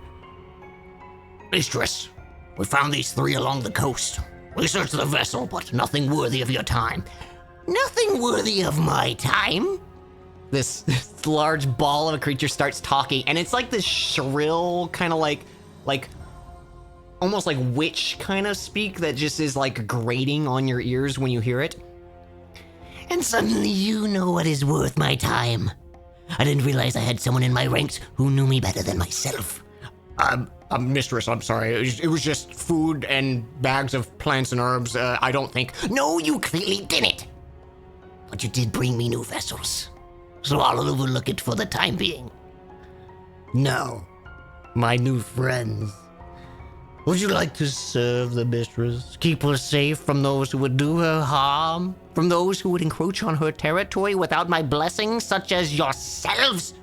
Speaker 8: Mistress, we found these three along the coast. We searched the vessel, but nothing worthy of your time. Nothing worthy of my time?
Speaker 1: This large ball of a creature starts talking, and it's like this shrill kind of like almost like witch kind of speak that just is like grating on your ears when you hear it.
Speaker 8: And suddenly you know what is worth my time. I didn't realize I had someone in my ranks who knew me better than myself.
Speaker 1: Mistress, I'm sorry. It was just food and bags of plants and herbs. I don't think.
Speaker 8: No, you clearly didn't. But you did bring me new vessels. So I'll overlook it for the time being. Now, my new friends. Would you like to serve the mistress? Keep her safe from those who would do her harm? From those who would encroach on her territory without my blessing, such as yourselves?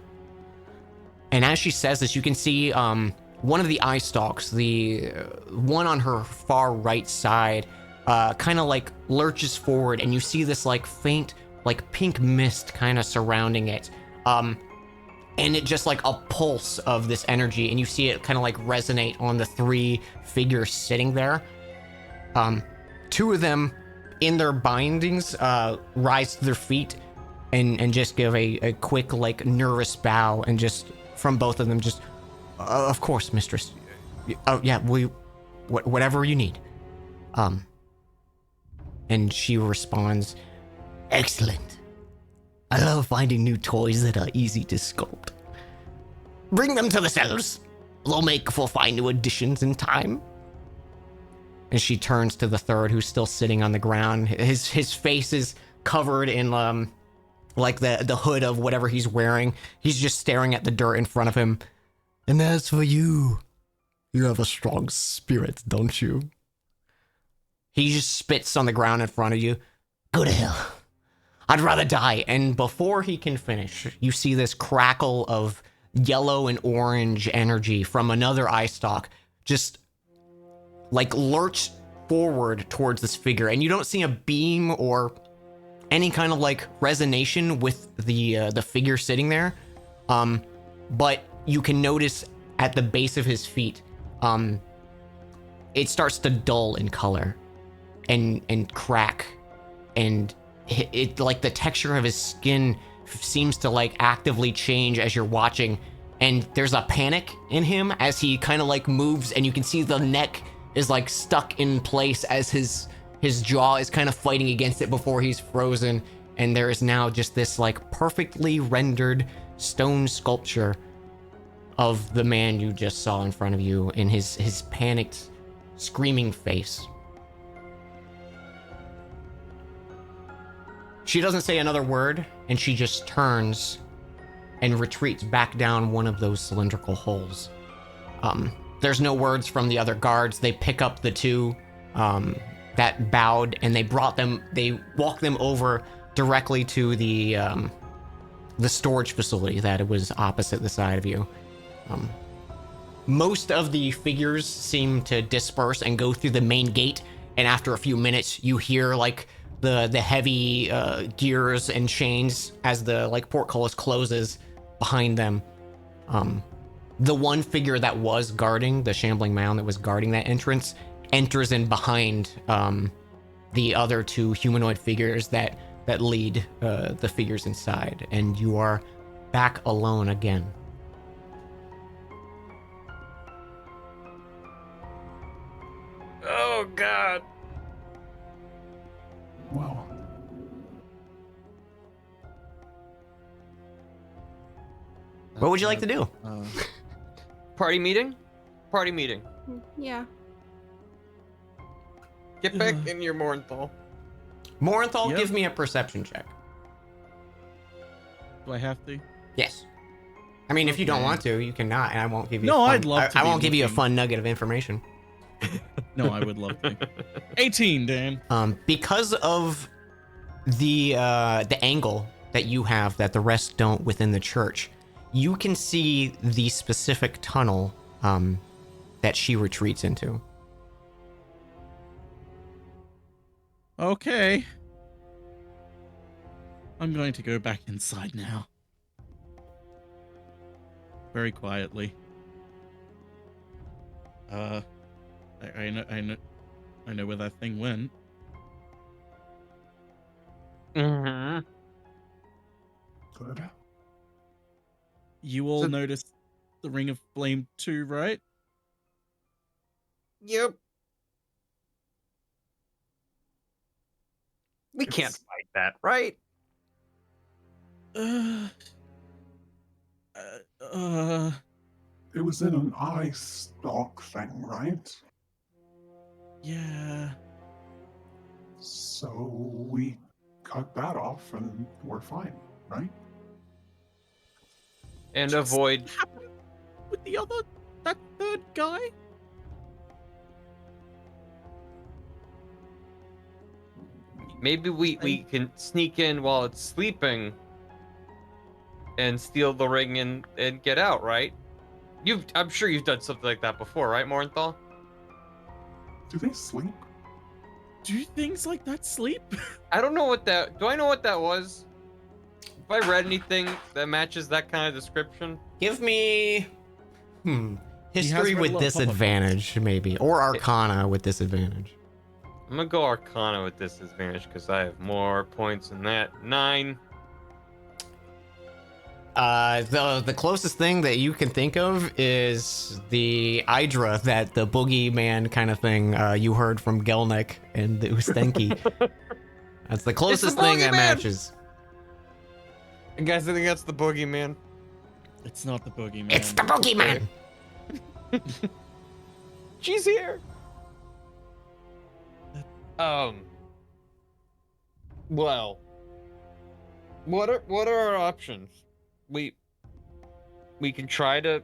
Speaker 1: And as she says this, you can see one of the eye stalks, the one on her far right side, kind of like lurches forward, and you see this like faint, like pink mist kind of surrounding it. And it just like a pulse of this energy, and you see it kind of like resonate on the three figures sitting there. Two of them in their bindings rise to their feet and just give a quick like nervous bow, and just from both of them just, of course, mistress. Oh yeah, whatever you need. And she responds,
Speaker 8: excellent. I love finding new toys that are easy to sculpt. Bring them to the cells. They'll make for fine new additions in time.
Speaker 1: And she turns to the third, who's still sitting on the ground. His face is covered in like the hood of whatever he's wearing. He's just staring at the dirt in front of him.
Speaker 8: And as for you, you have a strong spirit, don't you?
Speaker 1: He just spits on the ground in front of you.
Speaker 8: Go to hell.
Speaker 1: I'd rather die. And before he can finish, you see this crackle of yellow and orange energy from another eye stalk just like lurch forward towards this figure. And you don't see a beam or any kind of like resonation with the figure sitting there. But you can notice at the base of his feet, it starts to dull in color and crack, and it like the texture of his skin seems to like actively change as you're watching, and there's a panic in him as he kind of like moves, and you can see the neck is like stuck in place as his jaw is kind of fighting against it before he's frozen, and there is now just this like perfectly rendered stone sculpture of the man you just saw in front of you in his panicked, screaming face. She doesn't say another word, and she just turns and retreats back down one of those cylindrical holes. There's no words from the other guards. They pick up the two that bowed, and they walked them over directly to the storage facility that it was opposite the side of you. Most of the figures seem to disperse and go through the main gate, and after a few minutes, you hear like the heavy gears and chains as the like portcullis closes behind them. The one figure that was guarding the shambling mound, that was guarding that entrance, enters in behind the other two humanoid figures that lead the figures inside, and you are back alone again.
Speaker 3: Oh, God.
Speaker 7: Well,
Speaker 1: What would you like to do?
Speaker 3: Party meeting? Party meeting.
Speaker 6: Yeah.
Speaker 3: Get back in your Morinthal.
Speaker 1: Morinthal,
Speaker 4: Yep.
Speaker 1: give me a perception check.
Speaker 4: Do I have to?
Speaker 1: Yes. I mean, if you don't
Speaker 4: Okay.
Speaker 1: want to, you cannot, and I won't give you.
Speaker 4: No,
Speaker 1: a fun,
Speaker 4: I'd love to
Speaker 1: I
Speaker 4: be
Speaker 1: won't give you a
Speaker 4: looking.
Speaker 1: fun nugget of information.
Speaker 4: No, I would love to. 18, Dan.
Speaker 1: Because of the angle that you have that the rest don't within the church, you can see the specific tunnel that she retreats into.
Speaker 4: Okay. I'm going to go back inside now. Very quietly. I know where that thing went.
Speaker 3: Mm-hmm.
Speaker 7: Good.
Speaker 4: You all
Speaker 3: So-
Speaker 4: noticed the Ring of Flame too, right?
Speaker 3: Yep. We can't
Speaker 7: It's-
Speaker 3: fight that, right?
Speaker 4: Uh,
Speaker 7: It was in an eye stalk thing, right?
Speaker 4: yeah.
Speaker 7: So we cut that off and we're fine, right?
Speaker 3: And
Speaker 4: Just-
Speaker 3: avoid.
Speaker 4: With the other, that third guy?
Speaker 3: Maybe we can sneak in while it's sleeping and steal the ring and get out, right? I'm sure you've done something like that before, right, Morinthal?
Speaker 7: Do they sleep?
Speaker 4: Do things like that sleep?
Speaker 3: I don't know what that. Do I know what that was? If I read anything that matches that kind of description,
Speaker 1: Give me history
Speaker 4: read a
Speaker 1: with
Speaker 4: lot of pop-up
Speaker 1: disadvantage, maybe, or Arcana with disadvantage.
Speaker 3: I'm gonna go Arcana with disadvantage because I have more points than that. 9.
Speaker 1: The closest thing that you can think of is the Hydra, that the boogeyman kind of thing you heard from Gelnick and the Ustenki. That's the closest thing that
Speaker 3: boogeyman!
Speaker 1: matches.
Speaker 3: You guys think that's the boogeyman?
Speaker 4: It's not the boogeyman.
Speaker 8: It's the boogeyman.
Speaker 3: She's here. Well, what are our options? We can try to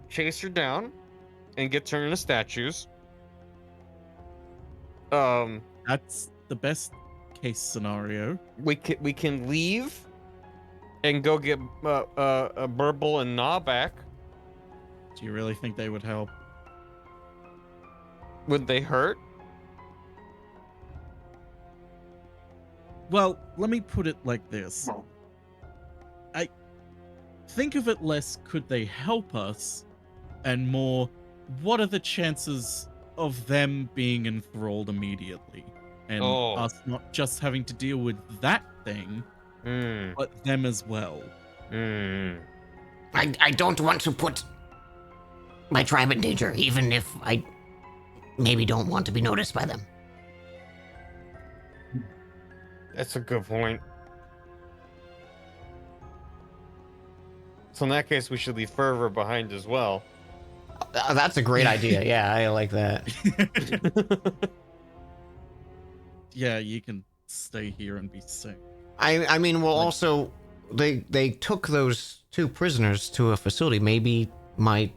Speaker 3: chase her down and get turned into statues.
Speaker 4: That's the best case scenario.
Speaker 3: We can leave and go get Burble and Gnaw back.
Speaker 4: Do you really think they would help?
Speaker 3: Would they hurt?
Speaker 4: Well, let me put it like this.
Speaker 7: Well,
Speaker 4: Think of it less, could they help us? And more, what are the chances of them being enthralled immediately? And
Speaker 3: Oh.
Speaker 4: us not just having to deal with that thing, but them as well.
Speaker 8: I don't want to put my tribe in danger, even if I maybe don't want to be noticed by them.
Speaker 3: That's a good point. So in that case, we should leave Fervor behind as well.
Speaker 1: That's a great idea. Yeah, I like that.
Speaker 4: Yeah, you can stay here and be safe.
Speaker 1: I mean, well, also they took those 2 prisoners to a facility. Maybe my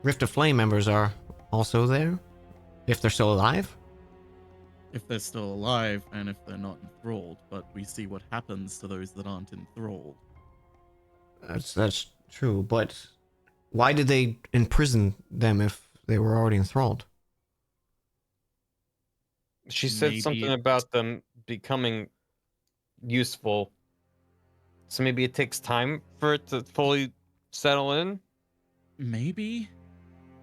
Speaker 1: Rift of Flame members are also there, if they're still alive.
Speaker 4: If they're still alive and if they're not enthralled, but we see what happens to those that aren't enthralled.
Speaker 1: That's true, but why did they imprison them if they were already enthralled?
Speaker 3: She said
Speaker 4: Maybe
Speaker 3: something
Speaker 4: it-
Speaker 3: about them becoming useful. So maybe it takes time for it to fully settle in.
Speaker 4: Maybe?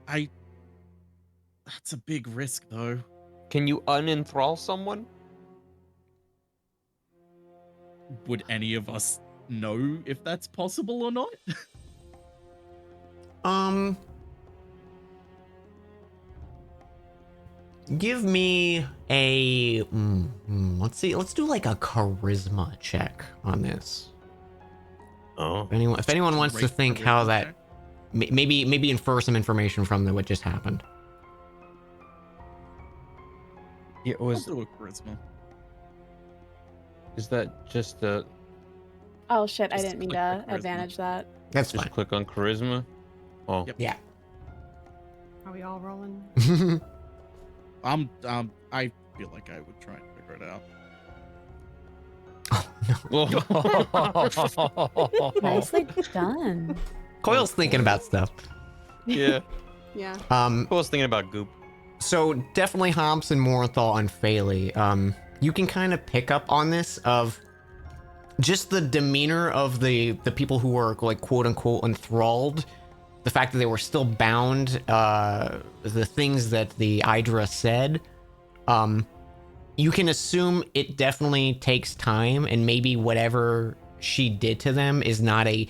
Speaker 4: That's a big risk, though.
Speaker 3: Can you unenthrall someone?
Speaker 4: Would any of us know if that's possible or not?
Speaker 1: Give me a let's see. Let's do like a charisma check on this.
Speaker 3: Oh.
Speaker 1: If anyone wants to
Speaker 4: Great
Speaker 1: think
Speaker 4: charisma
Speaker 1: how that,
Speaker 4: check.
Speaker 1: maybe infer some information from what just happened.
Speaker 3: Yeah,
Speaker 4: I'll do a charisma.
Speaker 3: is that just a
Speaker 2: Oh shit! I
Speaker 4: Just
Speaker 2: didn't mean
Speaker 4: click
Speaker 2: to
Speaker 4: the charisma.
Speaker 2: advantage that.
Speaker 1: That's
Speaker 3: just click on charisma? Oh.
Speaker 4: Yep.
Speaker 1: Yeah.
Speaker 6: Are we all rolling?
Speaker 4: I feel like I would try and figure it out.
Speaker 2: Nicely done.
Speaker 1: Coil's thinking about stuff.
Speaker 3: Yeah.
Speaker 6: Yeah.
Speaker 3: I was thinking about goop.
Speaker 1: So definitely Hobbs and Morenthal and Phaley. You can kind of pick up on this of just the demeanor of the people who were like quote unquote enthralled. The fact that they were still bound, the things that the Hydra said. You can assume it definitely takes time, and maybe whatever she did to them is not a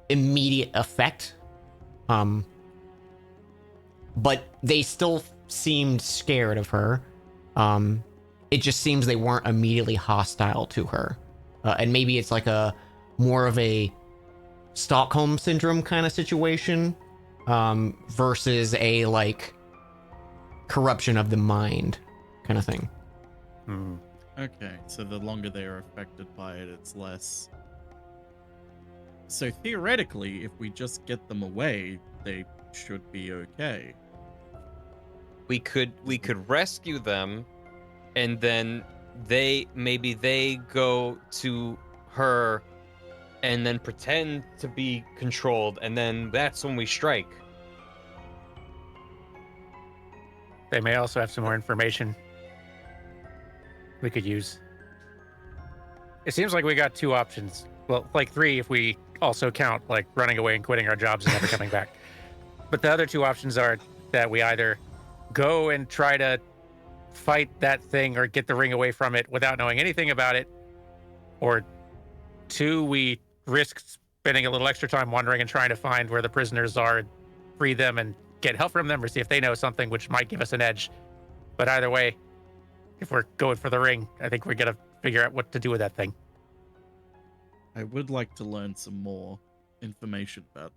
Speaker 1: immediate effect. But they still seemed scared of her. It just seems they weren't immediately hostile to her. And maybe it's like a more of a Stockholm syndrome kind of situation, versus a like corruption of the mind kind of thing.
Speaker 5: Hmm.
Speaker 4: Okay, so the longer they are affected by it, it's less. So theoretically, if we just get them away, they should be okay.
Speaker 3: We could rescue them, and then they go to her and then pretend to be controlled, and then that's when we strike.
Speaker 5: They may also have some more information we could use. It seems like we got two options. Well, like three if we also count like running away and quitting our jobs and never coming back. But the other two options are that we either go and try to fight that thing or get the ring away from it without knowing anything about it, or two, we risk spending a little extra time wandering and trying to find where the prisoners are, free them, and get help from them, or see if they know something which might give us an edge. But either way, if we're going for the ring, I think we're gonna figure out what to do with that thing.
Speaker 4: I would like to learn some more information about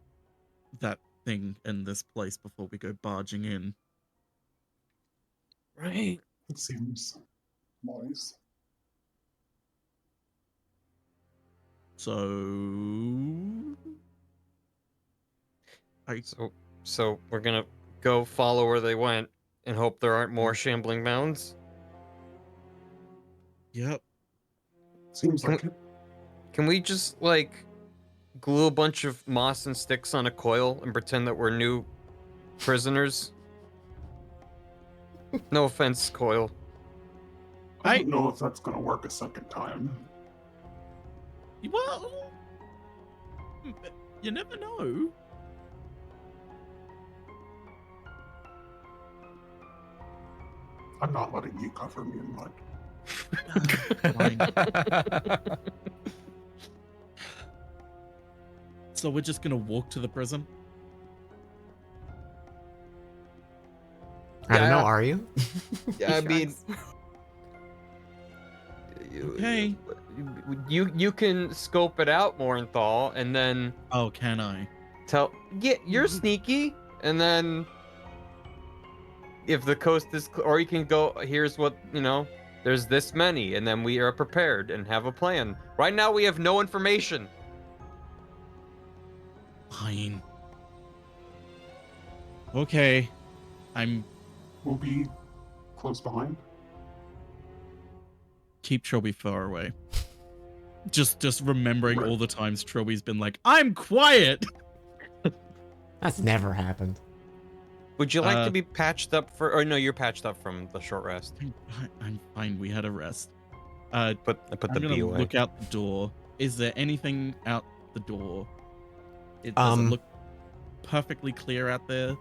Speaker 4: that thing in this place before we go barging in.
Speaker 3: Right.
Speaker 7: It seems wise.
Speaker 4: So,
Speaker 3: So we're gonna go follow where they went and hope there aren't more shambling mounds.
Speaker 4: yep.
Speaker 7: Seems like it.
Speaker 3: Can we just like glue a bunch of moss and sticks on a coil and pretend that we're new prisoners? No offense, Coil.
Speaker 7: I don't know if that's gonna work a second time.
Speaker 4: Well, you never know.
Speaker 7: I'm not letting you cover me in mud.
Speaker 4: Fine. So we're just gonna walk to the prison?
Speaker 1: I don't know,
Speaker 3: Yeah.
Speaker 1: are you?
Speaker 3: Yeah, I mean,
Speaker 4: Okay.
Speaker 3: you can scope it out, Morenthal, and then
Speaker 4: Oh, can I?
Speaker 3: yeah, you're sneaky, and then if the coast is, or you can go, here's what, there's this many, and then we are prepared and have a plan. Right now, we have no information.
Speaker 4: Fine. Okay.
Speaker 7: We'll be close behind.
Speaker 4: Keep Trilby far away. Just remembering all the times Trilby's been like, I'm quiet!
Speaker 1: That's never happened.
Speaker 3: Would you like to be patched up for, or no, you're patched up from the short rest.
Speaker 4: I'm fine, we had a rest.
Speaker 3: I put
Speaker 4: I'm
Speaker 3: the
Speaker 4: gonna
Speaker 3: B away.
Speaker 4: look out the door. Is there anything out the door? Does it look perfectly clear out there?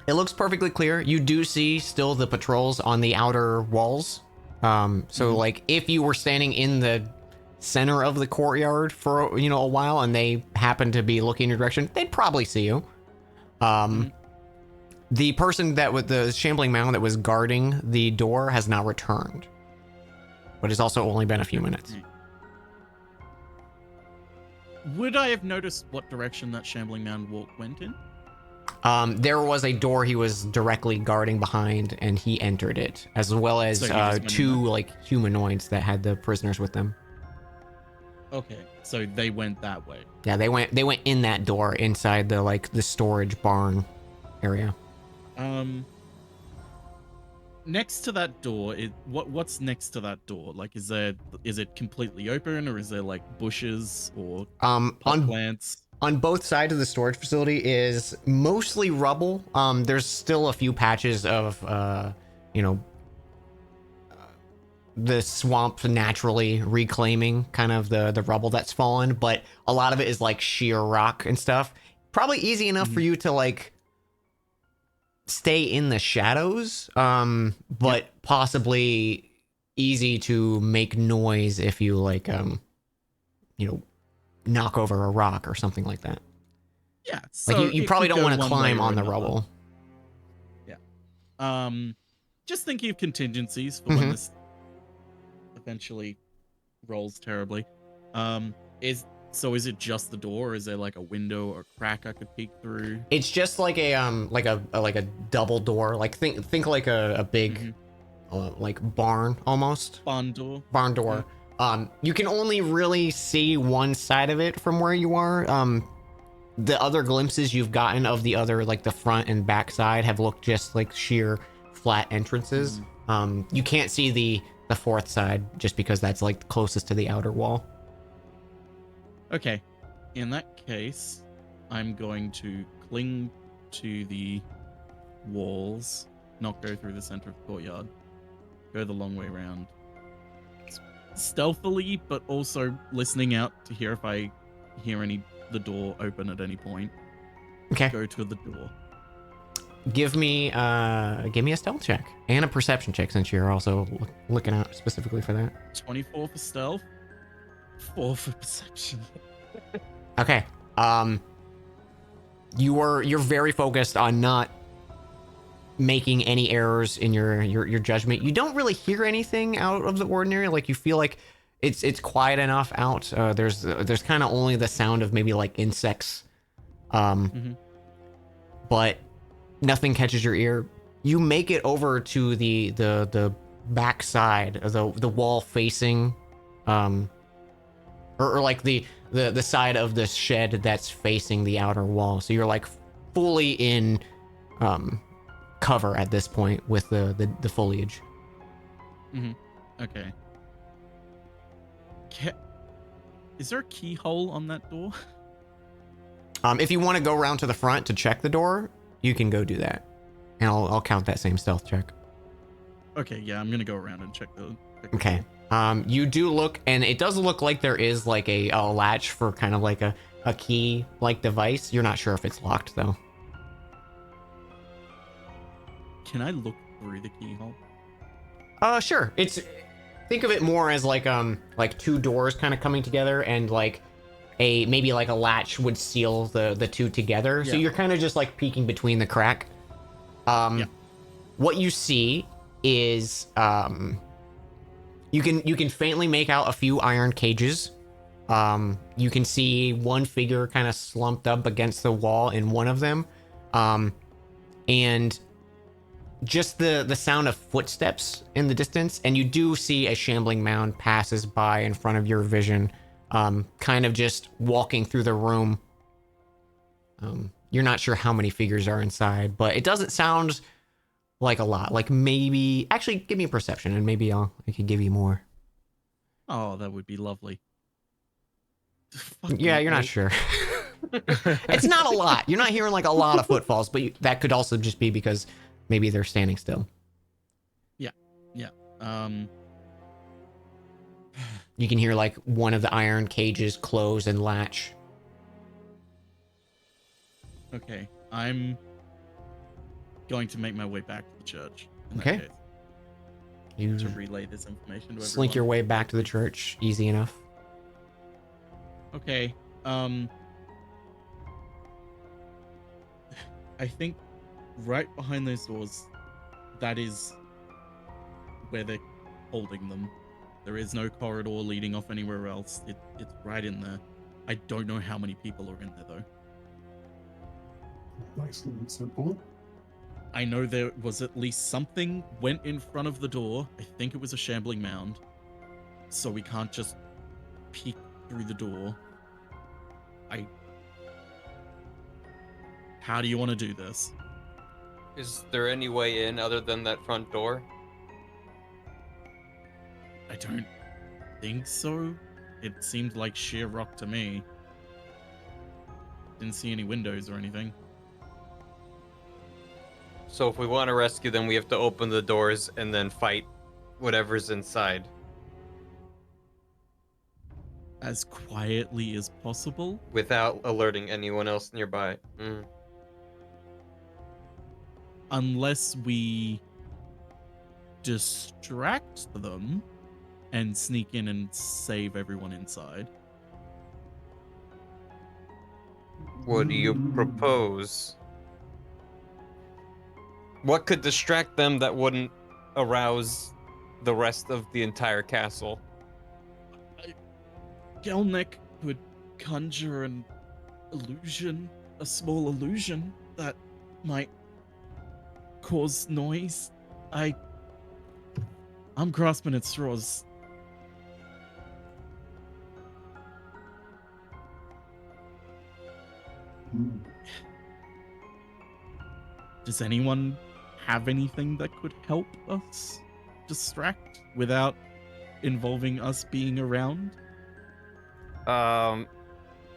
Speaker 1: It looks perfectly clear. You do see still the patrols on the outer walls. So like if you were standing in the center of the courtyard for a while and they happen to be looking in your direction, they'd probably see you. The person that with the shambling mound that was guarding the door has now returned, but it's also only been a few minutes.
Speaker 4: Would I have noticed what direction that shambling man went in?
Speaker 1: There was a door he was directly guarding behind, and he entered it, as well as
Speaker 4: So he just went in
Speaker 1: two
Speaker 4: there?
Speaker 1: like humanoids that had the prisoners with them.
Speaker 4: Okay, so they went that way.
Speaker 1: Yeah, they went in that door inside the storage barn area.
Speaker 4: Next to that door, what's next to that door? Like, is it completely open, or is there like bushes or pot plants?
Speaker 1: On both sides of the storage facility is mostly rubble. There's still a few patches of the swamp naturally reclaiming kind of the rubble that's fallen, but a lot of it is like sheer rock and stuff. Probably easy enough for you to like stay in the shadows, but possibly easy to make noise if you like knock over a rock or something like that.
Speaker 4: Yeah,
Speaker 1: Like
Speaker 4: so
Speaker 1: you
Speaker 4: it
Speaker 1: probably
Speaker 4: could
Speaker 1: don't
Speaker 4: go
Speaker 1: want to
Speaker 4: one way
Speaker 1: climb
Speaker 4: or
Speaker 1: on the
Speaker 4: another.
Speaker 1: rubble.
Speaker 4: Just thinking of contingencies for when this eventually rolls terribly. Is it just the door, or is there like a window or crack I could peek through?
Speaker 1: It's just like a double door. Like think like a big like barn almost.
Speaker 4: Barn door.
Speaker 1: Barn door. You can only really see one side of it from where you are. The other glimpses you've gotten of the other, like the front and back side, have looked just like sheer flat entrances. You can't see the fourth side just because that's like closest to the outer wall.
Speaker 4: Okay, in that case, I'm going to cling to the walls, not go through the center of the courtyard, go the long way around. Stealthily, but also listening out to hear if I hear the door open at any point.
Speaker 1: Okay.
Speaker 4: Go to the door.
Speaker 1: Give me a stealth check and a perception check, since you're also looking out specifically for that.
Speaker 4: 24 for stealth, 4 for perception.
Speaker 1: Okay. You're very focused on not making any errors in your judgment. You don't really hear anything out of the ordinary. Like, you feel like it's quiet enough out. There's kind of only the sound of maybe like insects, but nothing catches your ear. You make it over to the back side of the wall facing, or like the side of the shed that's facing the outer wall. So you're like fully in cover at this point with the foliage.
Speaker 4: Okay. Is there a keyhole on that door?
Speaker 1: If you want to go around to the front to check the door, you can go do that, and I'll count that same stealth check.
Speaker 4: Okay, yeah, I'm gonna go around and check the
Speaker 1: Okay. You do look, and it does look like there is like a latch for kind of like a key like device. You're not sure if it's locked though.
Speaker 4: Can I look through the keyhole?
Speaker 1: Sure. Think of it more as like two doors kind of coming together, and like maybe like a latch would seal the two together. So
Speaker 4: Yeah.
Speaker 1: you're kind of just like peeking between the crack. What you see is you can faintly make out a few iron cages. You can see one figure kind of slumped up against the wall in one of them, and just the sound of footsteps in the distance, and you do see a shambling mound passes by in front of your vision, kind of just walking through the room. You're not sure how many figures are inside, but it doesn't sound like a lot. Like, maybe actually give me a perception, and maybe I can give you more.
Speaker 4: Oh, that would be lovely.
Speaker 1: Yeah, you're not sure. It's not a lot. You're not hearing like a lot of footfalls, but that could also just be because maybe they're standing still.
Speaker 4: Yeah.
Speaker 1: You can hear like one of the iron cages close and latch.
Speaker 4: Okay, I'm going to make my way back to the church. in that
Speaker 1: Okay.
Speaker 4: case,
Speaker 1: You
Speaker 4: to relay this information to
Speaker 1: slink your
Speaker 4: everyone.
Speaker 1: way back to the church, easy enough.
Speaker 4: Okay. I think right behind those doors, that is where they're holding them. There is no corridor leading off anywhere else. It's right in there. I don't know how many people are in there though.
Speaker 7: Nice and simple.
Speaker 4: I know there was at least something went in front of the door. I think it was a shambling mound. So we can't just peek through the door. How do you want to do this?
Speaker 3: Is there any way in other than that front door?
Speaker 4: I don't think so. It seemed like sheer rock to me. Didn't see any windows or anything.
Speaker 3: So if we want to rescue them, we have to open the doors and then fight whatever's inside.
Speaker 4: As quietly as possible.
Speaker 3: Without alerting anyone else nearby.
Speaker 4: Unless we distract them and sneak in and save everyone inside.
Speaker 3: What do you propose? What could distract them that wouldn't arouse the rest of the entire castle?
Speaker 4: Gelnek would conjure an illusion, a small illusion that might cause noise. I'm grasping at straws.
Speaker 7: Hmm.
Speaker 4: Does anyone have anything that could help us distract without involving us being around?
Speaker 3: I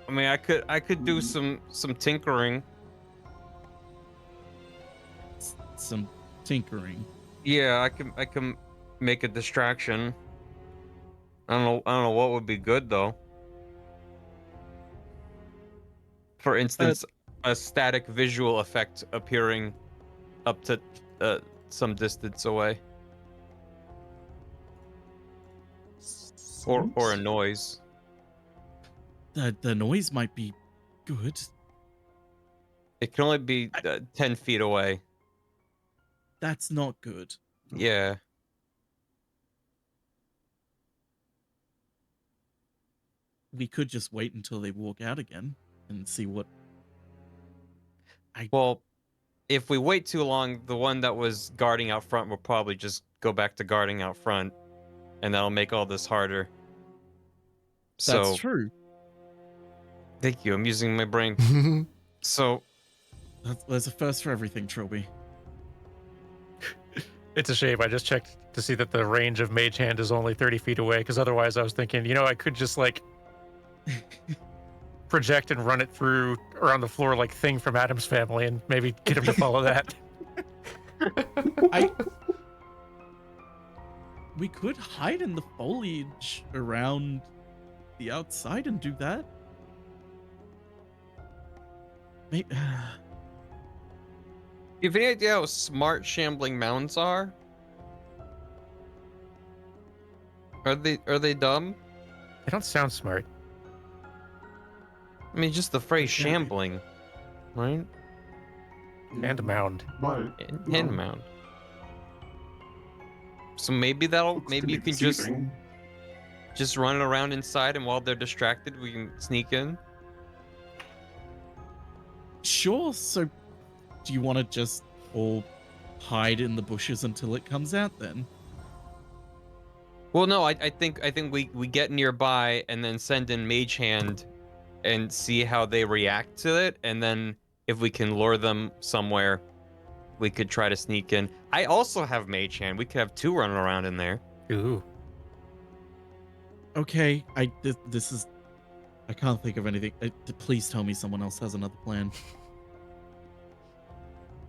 Speaker 3: mean, I could do some tinkering.
Speaker 4: Some tinkering.
Speaker 3: Yeah, I can make a distraction. I don't know what would be good though. For instance, a static visual effect appearing up to some distance away, or a noise.
Speaker 4: The noise might be good.
Speaker 3: It can only be 10 feet away.
Speaker 4: That's not good.
Speaker 3: Yeah.
Speaker 4: We could just wait until they walk out again and see what.
Speaker 3: Well, if we wait too long, the one that was guarding out front will probably just go back to guarding out front, and that'll make all this harder.
Speaker 4: That's true.
Speaker 3: Thank you. I'm using my brain. So
Speaker 4: There's a first for everything, Trilby.
Speaker 5: It's a shame. I just checked to see that the range of Mage Hand is only 30 feet away, because otherwise I was thinking, I could just like project and run it through around the floor like Thing from Adam's Family and maybe get him to follow that.
Speaker 4: We could hide in the foliage around the outside and do that.
Speaker 3: you have any idea how smart shambling mounds are? Are they dumb?
Speaker 5: They don't sound smart.
Speaker 3: I mean, just the phrase shambling, right?
Speaker 5: And mound.
Speaker 7: But
Speaker 3: And mound. So maybe maybe you can just run it around inside, and while they're distracted, we can sneak in.
Speaker 4: Sure. So, do you want to just all hide in the bushes until it comes out then?
Speaker 3: Well, no, I think we get nearby and then send in Mage Hand and see how they react to it, and then if we can lure them somewhere, we could try to sneak in. I also have Mage Hand. We could have two running around in there.
Speaker 5: Ooh.
Speaker 4: Okay. This is. I can't think of anything. Please tell me someone else has another plan.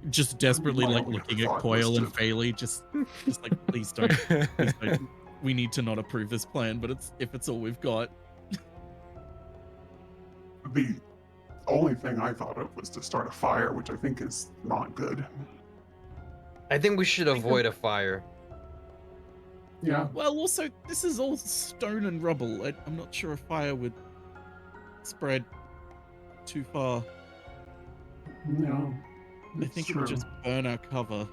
Speaker 4: Just desperately
Speaker 7: My
Speaker 4: like
Speaker 7: only
Speaker 4: looking at
Speaker 7: thought was
Speaker 4: Coil and
Speaker 7: to-
Speaker 4: Fairley, just like please don't. Please don't. We need to not approve this plan, but if it's all we've got.
Speaker 7: The only thing I thought of was to start a fire, which I think is not good.
Speaker 3: I think we should avoid a fire.
Speaker 7: Yeah.
Speaker 4: Well, also this is all stone and rubble. I'm not sure a fire would spread too far.
Speaker 7: No.
Speaker 4: I think it would just burn our cover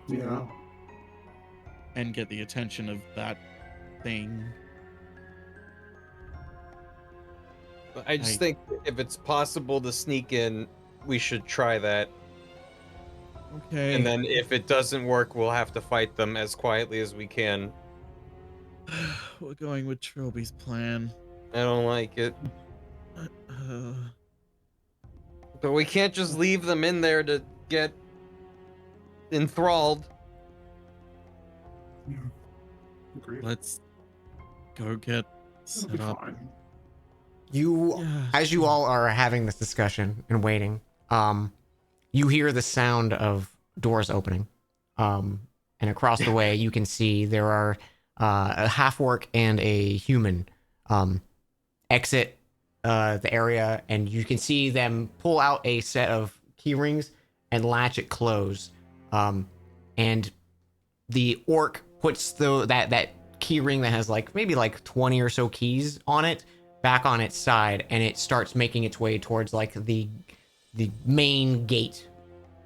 Speaker 7: Yeah.
Speaker 4: and get the attention of that thing.
Speaker 3: I just think if it's possible to sneak in, we should try that.
Speaker 4: Okay.
Speaker 3: And then if it doesn't work, we'll have to fight them as quietly as we can.
Speaker 4: We're going with Trilby's plan.
Speaker 3: I don't like it. But we can't just leave them in there to get enthralled.
Speaker 7: Yeah. Agreed.
Speaker 4: Let's go get
Speaker 7: It'll be
Speaker 4: set up.
Speaker 7: fine.
Speaker 1: You,
Speaker 4: Yeah.
Speaker 1: as you all are having this discussion and waiting, you hear the sound of doors opening. And across the way, you can see there are a half-orc and a human exit the area, and you can see them pull out a set of key rings and latch it closed. And the orc puts that key ring that has maybe 20 or so keys on it back on its side, and it starts making its way towards the main gate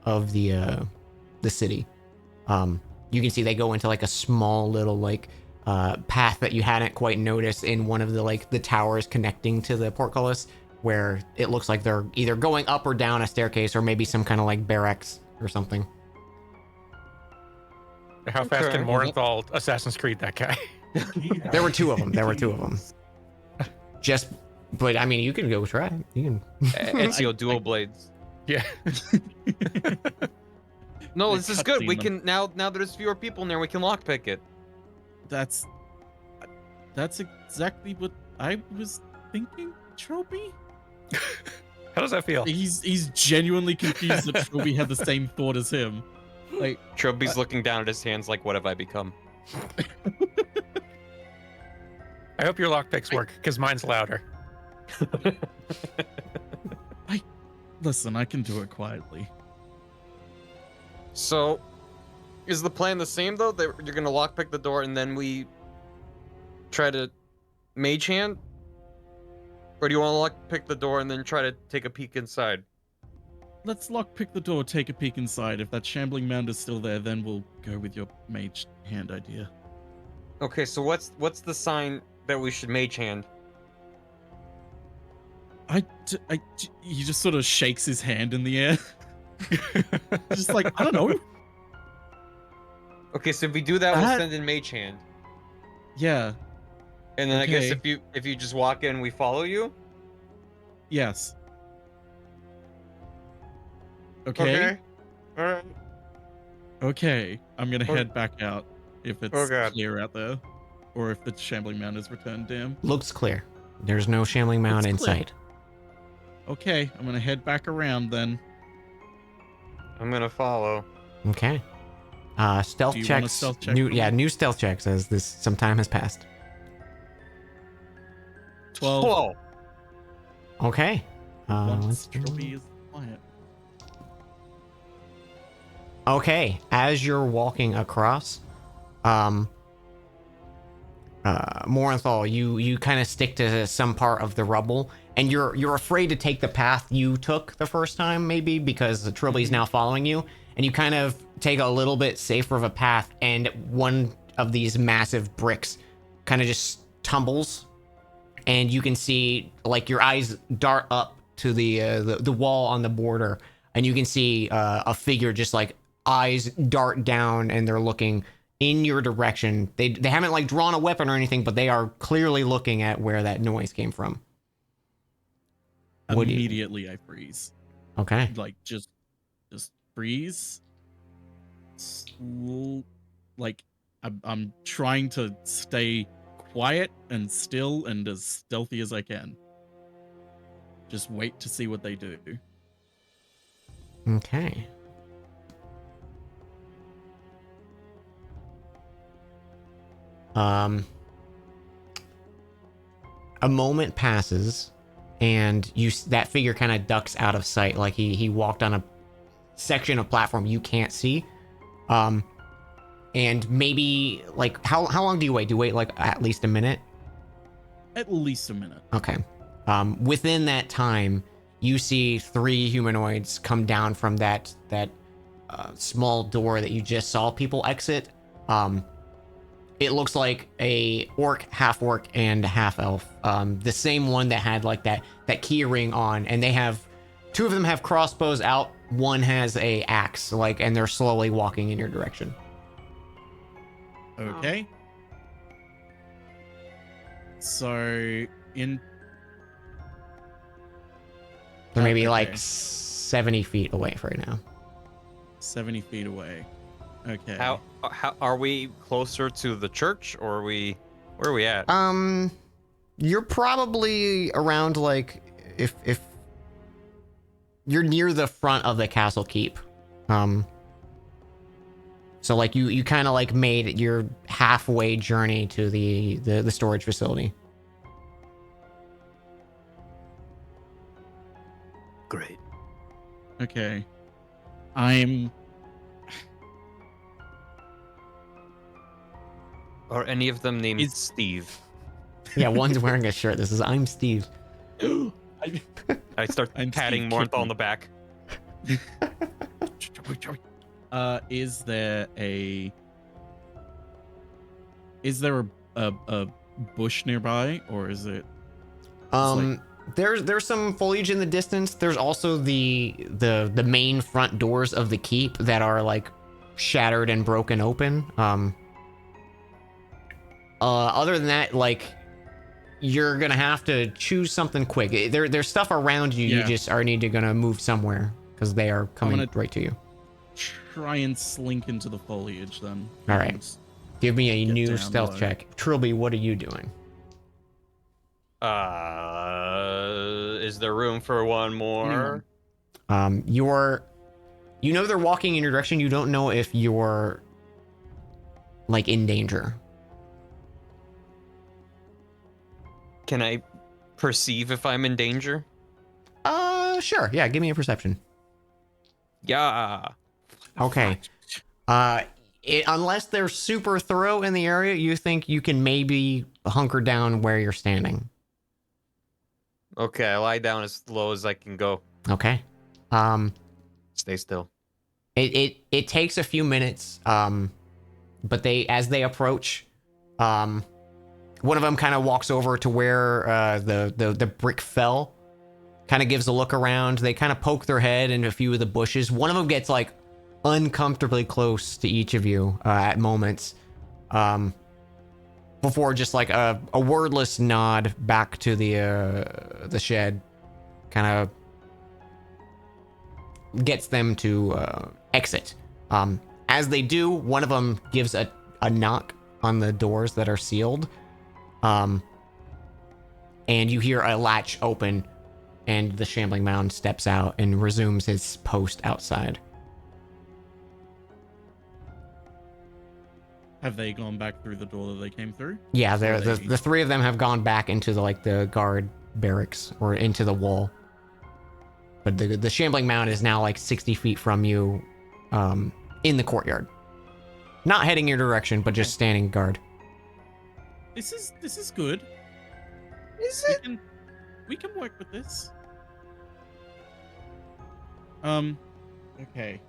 Speaker 1: of the city. You can see they go into a small little path that you hadn't quite noticed in one of the towers connecting to the portcullis, where it looks like they're either going up or down a staircase, or maybe some kind of barracks or something.
Speaker 5: How fast
Speaker 3: Okay.
Speaker 5: can Morenthal Assassin's Creed that guy?
Speaker 1: There were two of them. But I mean, you can go try. You can.
Speaker 3: Ezio dual blades.
Speaker 5: Yeah.
Speaker 3: No,
Speaker 4: They
Speaker 3: this is good. We
Speaker 4: cutscene
Speaker 3: can now that there's fewer people in there, we can lockpick it.
Speaker 4: That's exactly what I was thinking, Trilby.
Speaker 5: How does that feel?
Speaker 4: He's genuinely confused that Trilby had the same thought as him.
Speaker 3: Trilby's looking down at his hands like, what have I become?
Speaker 5: I hope your lockpicks work, because mine's louder.
Speaker 4: Listen, I can do it quietly.
Speaker 3: So, is the plan the same though? That you're gonna lockpick the door and then we try to mage hand? Or do you want to lockpick the door and then try to take a peek inside?
Speaker 4: Let's lockpick the door, take a peek inside. If that shambling mound is still there, then we'll go with your mage hand idea.
Speaker 3: Okay, so what's the sign that we should mage hand?
Speaker 4: He just sort of shakes his hand in the air. Just I don't know.
Speaker 3: Okay, so if we do that, we'll
Speaker 4: That-
Speaker 3: send in mage hand.
Speaker 4: Yeah.
Speaker 3: And then I guess
Speaker 4: Okay.
Speaker 3: if you just walk in, we follow you.
Speaker 4: Yes. Okay.
Speaker 3: All right.
Speaker 4: Okay. I'm gonna
Speaker 3: Oh.
Speaker 4: head back out if it's
Speaker 3: Oh, God.
Speaker 4: clear out there, or if the shambling mound is returned to him.
Speaker 1: Looks clear. There's no shambling mound in
Speaker 4: Looks clear.
Speaker 1: sight.
Speaker 4: Okay, I'm gonna head back around then.
Speaker 3: I'm gonna follow.
Speaker 1: Okay. Stealth
Speaker 4: Do you want a
Speaker 1: checks.
Speaker 4: stealth check
Speaker 1: new,
Speaker 4: from
Speaker 1: yeah,
Speaker 4: me?
Speaker 1: new stealth checks as some time has passed.
Speaker 4: 12.
Speaker 3: Whoa.
Speaker 1: Okay.
Speaker 4: Once
Speaker 1: Let's do-
Speaker 4: Trilby is quiet.
Speaker 1: Okay, as you're walking across, Morenthal, you kind of stick to some part of the rubble, and you're afraid to take the path you took the first time, maybe because the Trilby's now following you, and you kind of take a little bit safer of a path, and one of these massive bricks kind of just tumbles, and you can see your eyes dart up to the wall on the border, and you can see a figure just eyes dart down, and they're looking in your direction. They haven't drawn a weapon or anything, but they are clearly looking at where that noise came from. What do you-
Speaker 4: Immediately I freeze.
Speaker 1: Okay.
Speaker 4: Just freeze. I'm trying to stay quiet and still and as stealthy as I can. Just wait to see what they do.
Speaker 1: Okay. A moment passes, and that figure kind of ducks out of sight, like he walked on a section of platform you can't see. And maybe how long do you wait? Do you wait at least a minute?
Speaker 4: At least a minute.
Speaker 1: Okay. Within that time, you see 3 humanoids come down from that small door that you just saw people exit. it looks like a half orc, and half elf. The same one that had like that key ring on, and they have two of them have crossbows out. One has a axe, like, and they're slowly walking in your direction.
Speaker 4: Okay. So in
Speaker 1: They're maybe
Speaker 4: okay.
Speaker 1: like 70 feet away right now.
Speaker 4: 70 feet away. Okay.
Speaker 3: How are we closer to the church, or are we? Where are we at?
Speaker 1: You're probably around like if you're near the front of the castle keep. So like you kind of like made your halfway journey to the storage facility.
Speaker 3: Great.
Speaker 4: Okay.
Speaker 3: Are any of them named
Speaker 4: Is-
Speaker 3: Steve?
Speaker 1: Yeah, one's wearing a shirt. This is I'm Steve.
Speaker 3: I start
Speaker 4: I'm
Speaker 3: patting
Speaker 4: Steve
Speaker 3: Mornthal
Speaker 4: Kitten.
Speaker 3: on the back.
Speaker 4: Is there a bush nearby, or is it like-
Speaker 1: There's some foliage in the distance. There's also the main front doors of the keep that are like shattered and broken open. Other than that, like, you're gonna have to choose something quick. There's stuff around you.
Speaker 4: Yeah.
Speaker 1: You just are gonna move somewhere because they are coming
Speaker 4: gonna-
Speaker 1: right to you.
Speaker 4: try and slink into the foliage then?
Speaker 1: All right.
Speaker 4: And-
Speaker 1: Give me a
Speaker 4: Get
Speaker 1: new
Speaker 4: down
Speaker 1: stealth
Speaker 4: low.
Speaker 1: check. Trilby, what are you doing?
Speaker 3: Is there room for one more?
Speaker 1: You know they're walking in your direction. You don't know if you're like in danger.
Speaker 3: Can I perceive if I'm in danger?
Speaker 1: Sure. Yeah, give me a perception.
Speaker 3: Yeah.
Speaker 1: Okay. Unless they're super thorough in the area, you think you can maybe hunker down where you're standing.
Speaker 3: Okay, I lie down as low as I can go.
Speaker 1: Okay.
Speaker 3: Stay still.
Speaker 1: It takes a few minutes. But as they approach, one of them kind of walks over to where the brick fell. Kind of gives a look around. They kind of poke their head into a few of the bushes. One of them gets like uncomfortably close to each of you at moments, before just like a wordless nod back to the shed, kind of gets them to exit. As they do, one of them gives a knock on the doors that are sealed, and you hear a latch open, and the Shambling Mound steps out and resumes his post outside.
Speaker 4: Have they gone back through the door that they came through?
Speaker 1: Yeah,
Speaker 4: Or
Speaker 1: the three of them have gone back into the guard barracks or into the wall. But the Shambling Mound is now like 60 feet from you, in the courtyard. Not heading your direction, but just standing guard.
Speaker 4: This is good.
Speaker 3: Is
Speaker 4: We can work with this. Okay.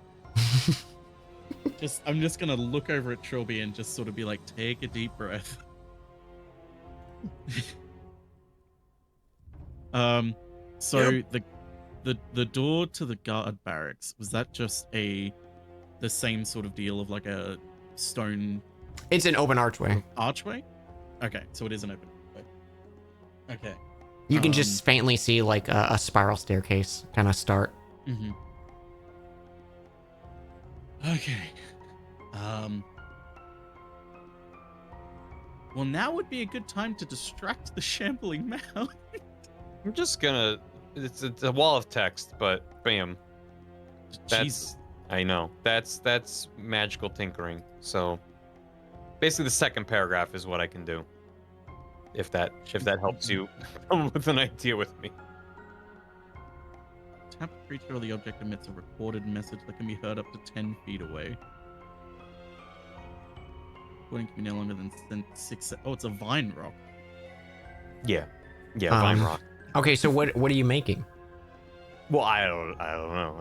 Speaker 4: I'm just gonna look over at Trilby and just sort of be like, take a deep breath. So the door to the guard barracks, was that just the same sort of deal of like a stone
Speaker 1: It's an open archway.
Speaker 4: archway? Okay, so it is an open archway. Okay.
Speaker 1: You can just faintly see like a spiral staircase kind of start.
Speaker 4: Mm-hmm. Okay. Well, now would be a good time to distract the Shambling Mound.
Speaker 3: I'm just gonna. It's a wall of text, but bam.
Speaker 4: Jesus.
Speaker 3: I know. That's magical tinkering. So basically, the second paragraph is what I can do. If that helps you come with an idea with me.
Speaker 4: Tap the creature or the object emits a recorded message that can be heard up to 10 feet away. Recording can be no longer than 6. Oh, it's a vine rock.
Speaker 3: Yeah, Vine Rock.
Speaker 1: Okay, so what are you making?
Speaker 3: Well, I don't know.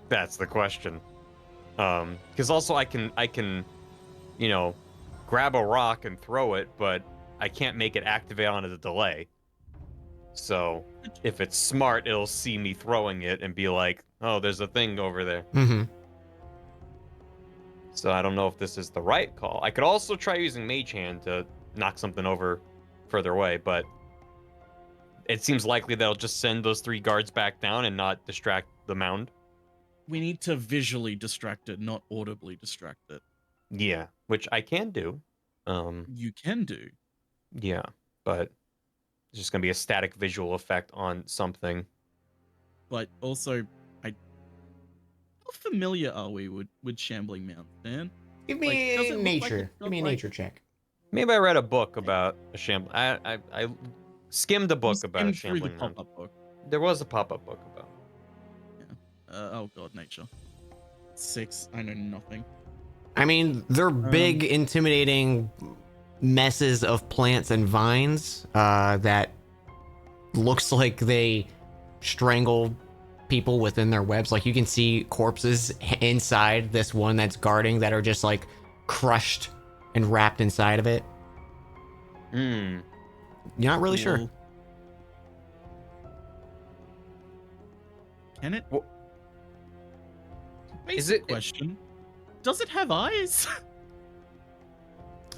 Speaker 3: That's the question. Because also I can, grab a rock and throw it, but I can't make it activate on a delay. So if it's smart, it'll see me throwing it and be like, oh, there's a thing over there.
Speaker 1: Mm-hmm.
Speaker 3: So I don't know if this is the right call. I could also try using Mage Hand to knock something over further away, but it seems likely they'll just send those 3 guards back down and not distract the mound.
Speaker 4: We need to visually distract it, not audibly distract it.
Speaker 3: Yeah, which I can do.
Speaker 4: You can do.
Speaker 3: Yeah, but it's just gonna be a static visual effect on something.
Speaker 4: But also, how familiar are we with shambling mounts, man?
Speaker 1: Give
Speaker 4: Like,
Speaker 1: me
Speaker 4: does it look like
Speaker 1: nature.
Speaker 4: it's
Speaker 1: Give me a
Speaker 4: got, like-
Speaker 1: nature check.
Speaker 3: Maybe I read a book about a shambling. I skimmed a book
Speaker 4: You
Speaker 3: about a
Speaker 4: skimmed through the
Speaker 3: shambling mound.
Speaker 4: pop-up book.
Speaker 3: There was a pop-up book about.
Speaker 4: Oh god, nature. 6. I know nothing.
Speaker 1: I mean, they're big, intimidating messes of plants and vines that looks like they strangle people within their webs. Like you can see corpses inside this one that's guarding that are just like crushed and wrapped inside of it.
Speaker 3: Hmm.
Speaker 1: You're not really sure.
Speaker 4: Cool. Can it?
Speaker 3: Well,
Speaker 4: Basic
Speaker 3: is it-
Speaker 4: question? Does it have eyes?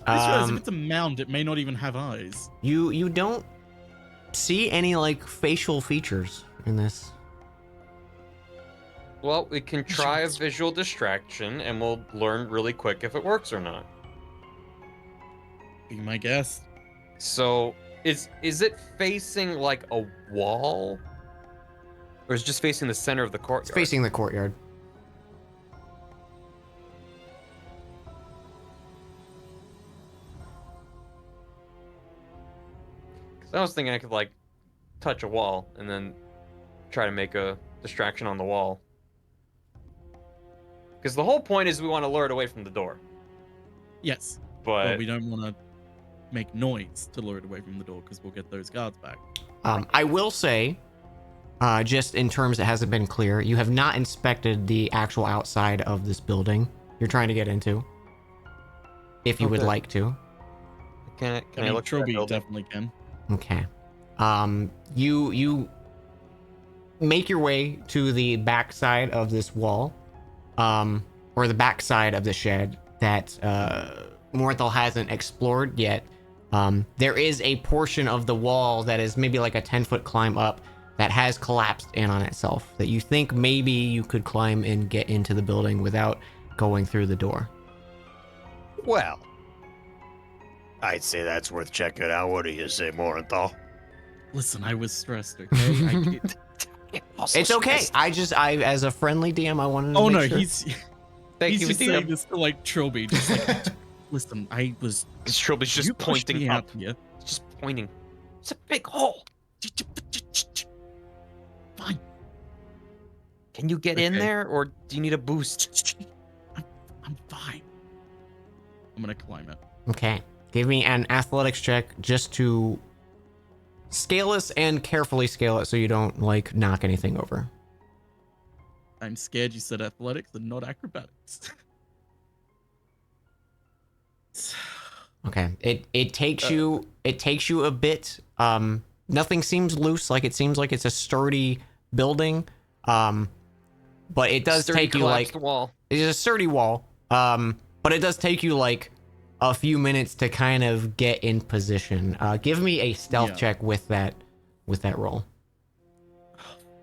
Speaker 4: I just realized if
Speaker 1: Um,
Speaker 4: it's a mound, it may not even have eyes.
Speaker 1: you don't see any like facial features in this.
Speaker 3: Well, we can try a visual distraction, and we'll learn really quick if it works or not.
Speaker 4: Be my guess.
Speaker 3: So, is it facing like a wall, or is it just facing the center of the courtyard?
Speaker 1: It's facing the courtyard.
Speaker 3: 'Cause I was thinking I could like touch a wall and then try to make a distraction on the wall. Because the whole point is we want to lure it away from the door.
Speaker 4: Yes,
Speaker 3: But
Speaker 4: but we don't want to make noise to lure it away from the door because we'll get those guards back.
Speaker 1: I will say, just in terms that hasn't been clear, you have not inspected the actual outside of this building you're trying to get into. If you would
Speaker 3: Okay.
Speaker 1: like to.
Speaker 3: can
Speaker 4: I mean,
Speaker 3: I look at that
Speaker 4: Trilby
Speaker 3: building?
Speaker 4: definitely can.
Speaker 1: Okay. You make your way to the backside of this wall, or the backside of the shed that Morthal hasn't explored yet. There is a portion of the wall that is maybe like a 10-foot climb up that has collapsed in on itself that you think maybe you could climb and get into the building without going through the door.
Speaker 9: Well, I'd say that's worth checking out. What do you say, Morenthal?
Speaker 4: Listen, I was stressed, okay?
Speaker 1: It's okay. I as a friendly DM, I wanted to
Speaker 4: Oh
Speaker 1: make
Speaker 4: no,
Speaker 1: sure.
Speaker 4: he's
Speaker 3: Thank you,
Speaker 4: just
Speaker 3: DM.
Speaker 4: saying this to like Trilby, just like, listen, I was.
Speaker 3: Trilby's just
Speaker 4: you pushed
Speaker 3: pointing
Speaker 4: me
Speaker 3: up.
Speaker 4: out here.
Speaker 3: Just pointing. It's a big hole.
Speaker 4: Fine.
Speaker 3: Can you get in
Speaker 4: Okay.
Speaker 3: there, or do you need a boost?
Speaker 4: I'm fine. I'm gonna climb it.
Speaker 1: Okay. Give me an athletics check just to scale this and carefully scale it so you don't like knock anything over.
Speaker 4: I'm scared you said athletics and not acrobatics.
Speaker 1: Okay. It takes you a bit. Nothing seems loose. Like it seems like it's a sturdy building. But it does
Speaker 3: Sturdy
Speaker 1: take you like
Speaker 3: collapsed wall.
Speaker 1: it's a sturdy wall. But it does take you like a few minutes to kind of get in position. Give me a stealth
Speaker 4: Yeah.
Speaker 1: check with that roll.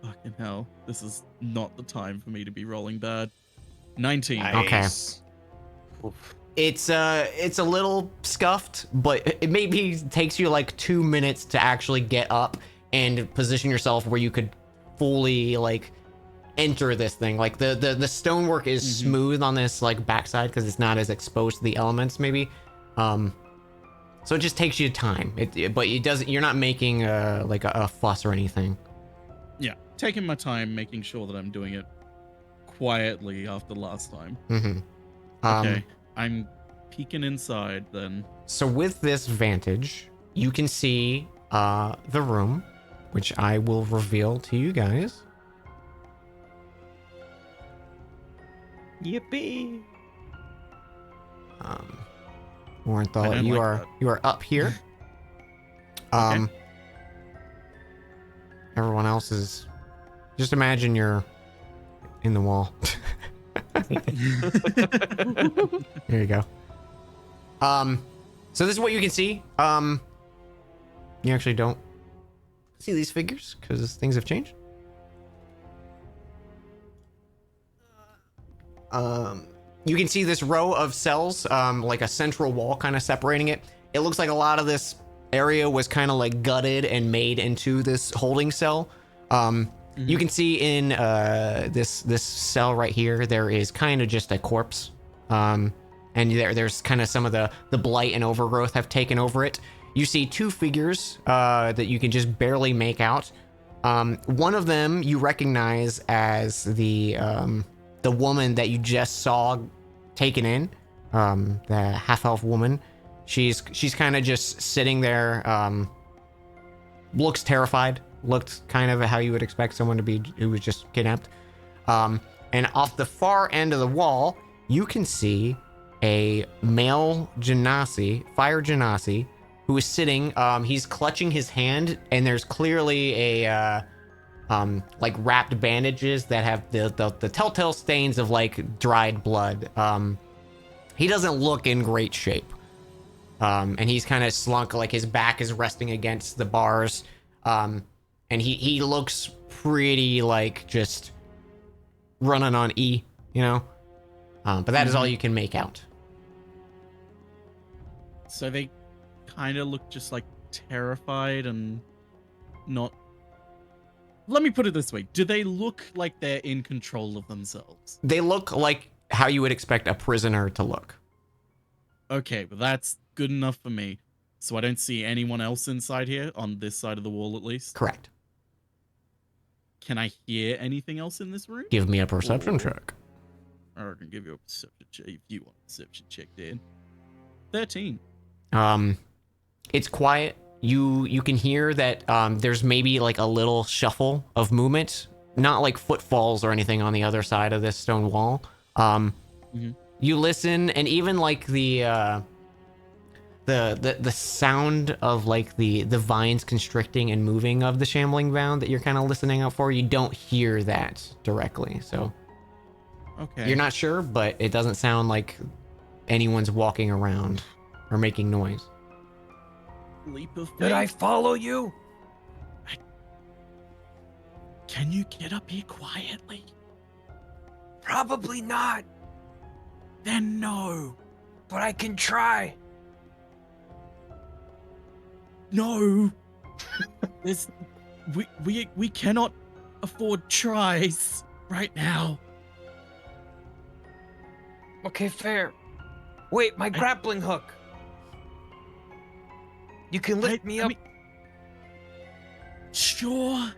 Speaker 4: Fucking hell. This is not the time for me to be rolling bad. 19.
Speaker 1: Okay.
Speaker 9: Nice.
Speaker 3: Oof.
Speaker 1: It's a little scuffed, but it maybe takes you like 2 minutes to actually get up and position yourself where you could fully like enter this thing. Like the stonework is smooth on this like backside because it's not as exposed to the elements maybe. So it just takes you time. But it doesn't. You're not making like a fuss or anything.
Speaker 4: Yeah. Taking my time, making sure that I'm doing it quietly after last time.
Speaker 1: Mm-hmm.
Speaker 4: Okay. I'm peeking inside then.
Speaker 1: So with this vantage, you can see the room, which I will reveal to you guys.
Speaker 3: Yippee!
Speaker 4: I
Speaker 1: Orenthal,
Speaker 4: don't
Speaker 1: you
Speaker 4: like
Speaker 1: are
Speaker 4: that.
Speaker 1: you are up here. Everyone else is. Just imagine you're in the wall. There you go. So this is what you can see. You actually don't see these figures because things have changed. You can see this row of cells, like a central wall kind of separating it. It looks like a lot of this area was kind of like gutted and made into this holding cell. You can see in this cell right here, there is kind of just a corpse. And there's kind of some of the blight and overgrowth have taken over it. You see two figures that you can just barely make out. One of them you recognize as the woman that you just saw taken in, the half-elf woman. She's kind of just sitting there, looks terrified, looked kind of how you would expect someone to be who was just kidnapped. And off the far end of the wall, you can see a male genasi, fire genasi, who is sitting. He's clutching his hand, and there's clearly a like wrapped bandages that have the telltale stains of like dried blood. He doesn't look in great shape. And he's kind of slunk, like his back is resting against the bars. And he looks pretty like just running on E, you know? But that is all you can make out.
Speaker 4: So they kind of look just like terrified and not. Let me put it this way. Do they look like they're in control of themselves?
Speaker 1: They look like how you would expect a prisoner to look.
Speaker 4: Okay, but that's good enough for me. So I don't see anyone else inside here, on this side of the wall at least.
Speaker 1: Correct.
Speaker 4: Can I hear anything else in this room?
Speaker 1: Give me a perception check.
Speaker 4: I can give you a perception check if you want a perception check, Dan. 13.
Speaker 1: It's quiet. You can hear that there's maybe like a little shuffle of movement, not like footfalls or anything on the other side of this stone wall. You listen, and even like the sound of like the vines constricting and moving of the shambling bound that you're kind of listening out for, you don't hear that directly. So
Speaker 4: Okay.
Speaker 1: you're not sure, but it doesn't sound like anyone's walking around or making noise.
Speaker 4: Leap of faith.
Speaker 3: Did I follow you?
Speaker 4: Can you get up here quietly?
Speaker 3: Probably not,
Speaker 4: Then no.
Speaker 3: but I can try.
Speaker 4: No. There's we cannot afford tries right now.
Speaker 3: Okay, fair. Wait, my grappling hook. You can lift me up.
Speaker 4: Sure.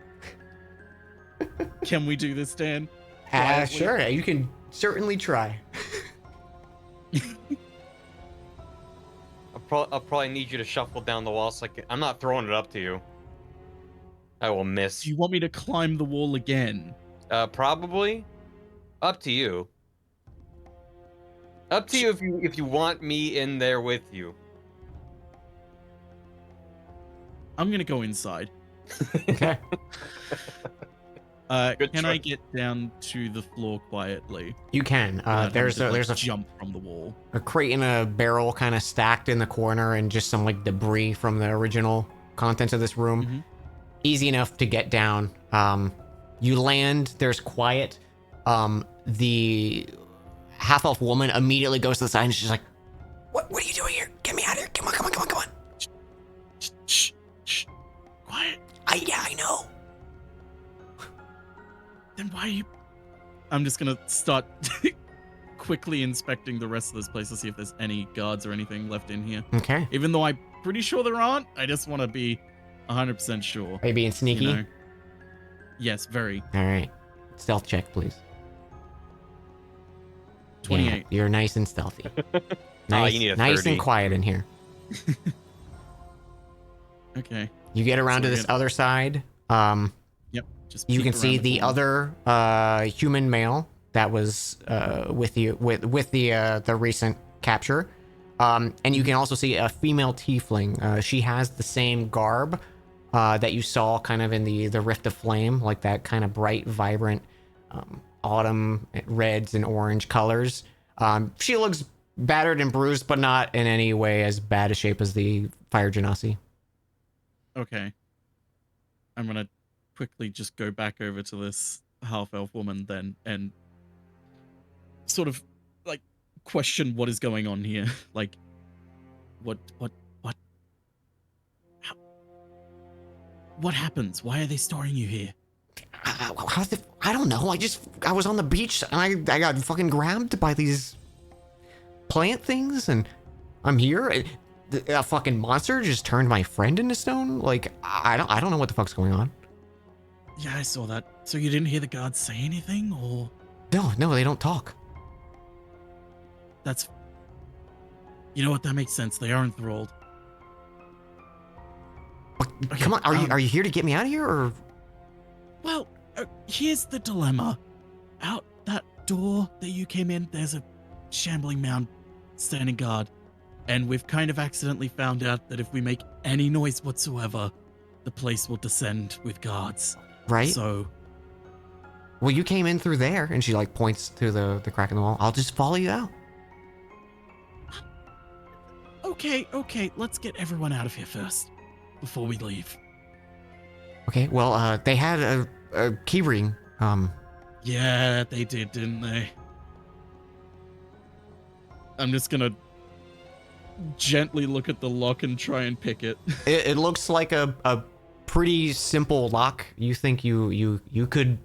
Speaker 4: Can we do this, Dan? Quietly?
Speaker 1: Sure, you can certainly try.
Speaker 3: I'll probably need you to shuffle down the wall so I'm not throwing it up to you. I will miss.
Speaker 4: Do you want me to climb the wall again?
Speaker 3: Probably. Up to you. Up to you if you want me in there with you.
Speaker 4: I'm gonna go inside.
Speaker 1: Okay.
Speaker 3: Good
Speaker 4: Can
Speaker 3: try.
Speaker 4: I get down to the floor quietly?
Speaker 1: You can.
Speaker 4: without having
Speaker 1: There's
Speaker 4: to,
Speaker 1: a there's a
Speaker 4: jump from the wall.
Speaker 1: crate and a barrel kind of stacked in the corner, and just some like debris from the original contents of this room.
Speaker 4: Mhm.
Speaker 1: Easy enough to get down. You land. There's quiet. The half-elf woman immediately goes to the side, and she's like, "What are you doing here? Get me out of here! Come on!
Speaker 4: Shh, shh, quiet.
Speaker 1: Yeah, I know."
Speaker 4: Then why are you? I'm just gonna start quickly inspecting the rest of this place to see if there's any guards or anything left in here.
Speaker 1: Okay.
Speaker 4: Even though I'm pretty sure there aren't, I just want to be 100% sure.
Speaker 1: Are you being sneaky?
Speaker 4: You know? Yes, very.
Speaker 1: All right. Stealth check, please.
Speaker 4: 28.
Speaker 1: Yeah, you're nice and stealthy.
Speaker 3: Oh,
Speaker 1: Nice,
Speaker 3: you need a
Speaker 1: nice
Speaker 3: 30.
Speaker 1: and quiet in here.
Speaker 4: Okay.
Speaker 1: You get around
Speaker 4: So
Speaker 1: to
Speaker 4: we're
Speaker 1: this
Speaker 4: gonna-
Speaker 1: other side.
Speaker 4: Yep. Just
Speaker 1: You
Speaker 4: peek
Speaker 1: can see
Speaker 4: around
Speaker 1: the
Speaker 4: corner.
Speaker 1: other human male that was with you with the recent capture. And you can also see a female tiefling. She has the same garb that you saw kind of in the Rift of Flame, like that kind of bright, vibrant autumn reds and orange colors. She looks battered and bruised, but not in any way as bad a shape as the Fire Genasi.
Speaker 4: Okay. I'm gonna quickly just go back over to this half-elf woman then and sort of like question what is going on here. Like, what happens? Why are they storing you here?
Speaker 1: I don't know. I was on the beach and I got fucking grabbed by these plant things, and I'm here. A fucking monster just turned my friend into stone. Like, I don't know what the fuck's going on.
Speaker 4: Yeah, I saw that. So you didn't hear the guards say anything, or?
Speaker 1: No, they don't talk.
Speaker 4: That's... You know what? That makes sense. They are enthralled. Okay,
Speaker 1: come on, are you here to get me out of here, or?
Speaker 4: Well, here's the dilemma. Out that door that you came in, there's a shambling mound standing guard. And we've kind of accidentally found out that if we make any noise whatsoever, the place will descend with guards.
Speaker 1: Right?
Speaker 4: So...
Speaker 1: Well, you came in through there, and she like points to the crack in the wall. I'll just follow you out.
Speaker 4: Okay, let's get everyone out of here first, before we leave.
Speaker 1: Okay, well, they had a key ring.
Speaker 4: Yeah, they did, didn't they? I'm just gonna gently look at the lock and try and pick it.
Speaker 1: It looks like a pretty simple lock. You think you could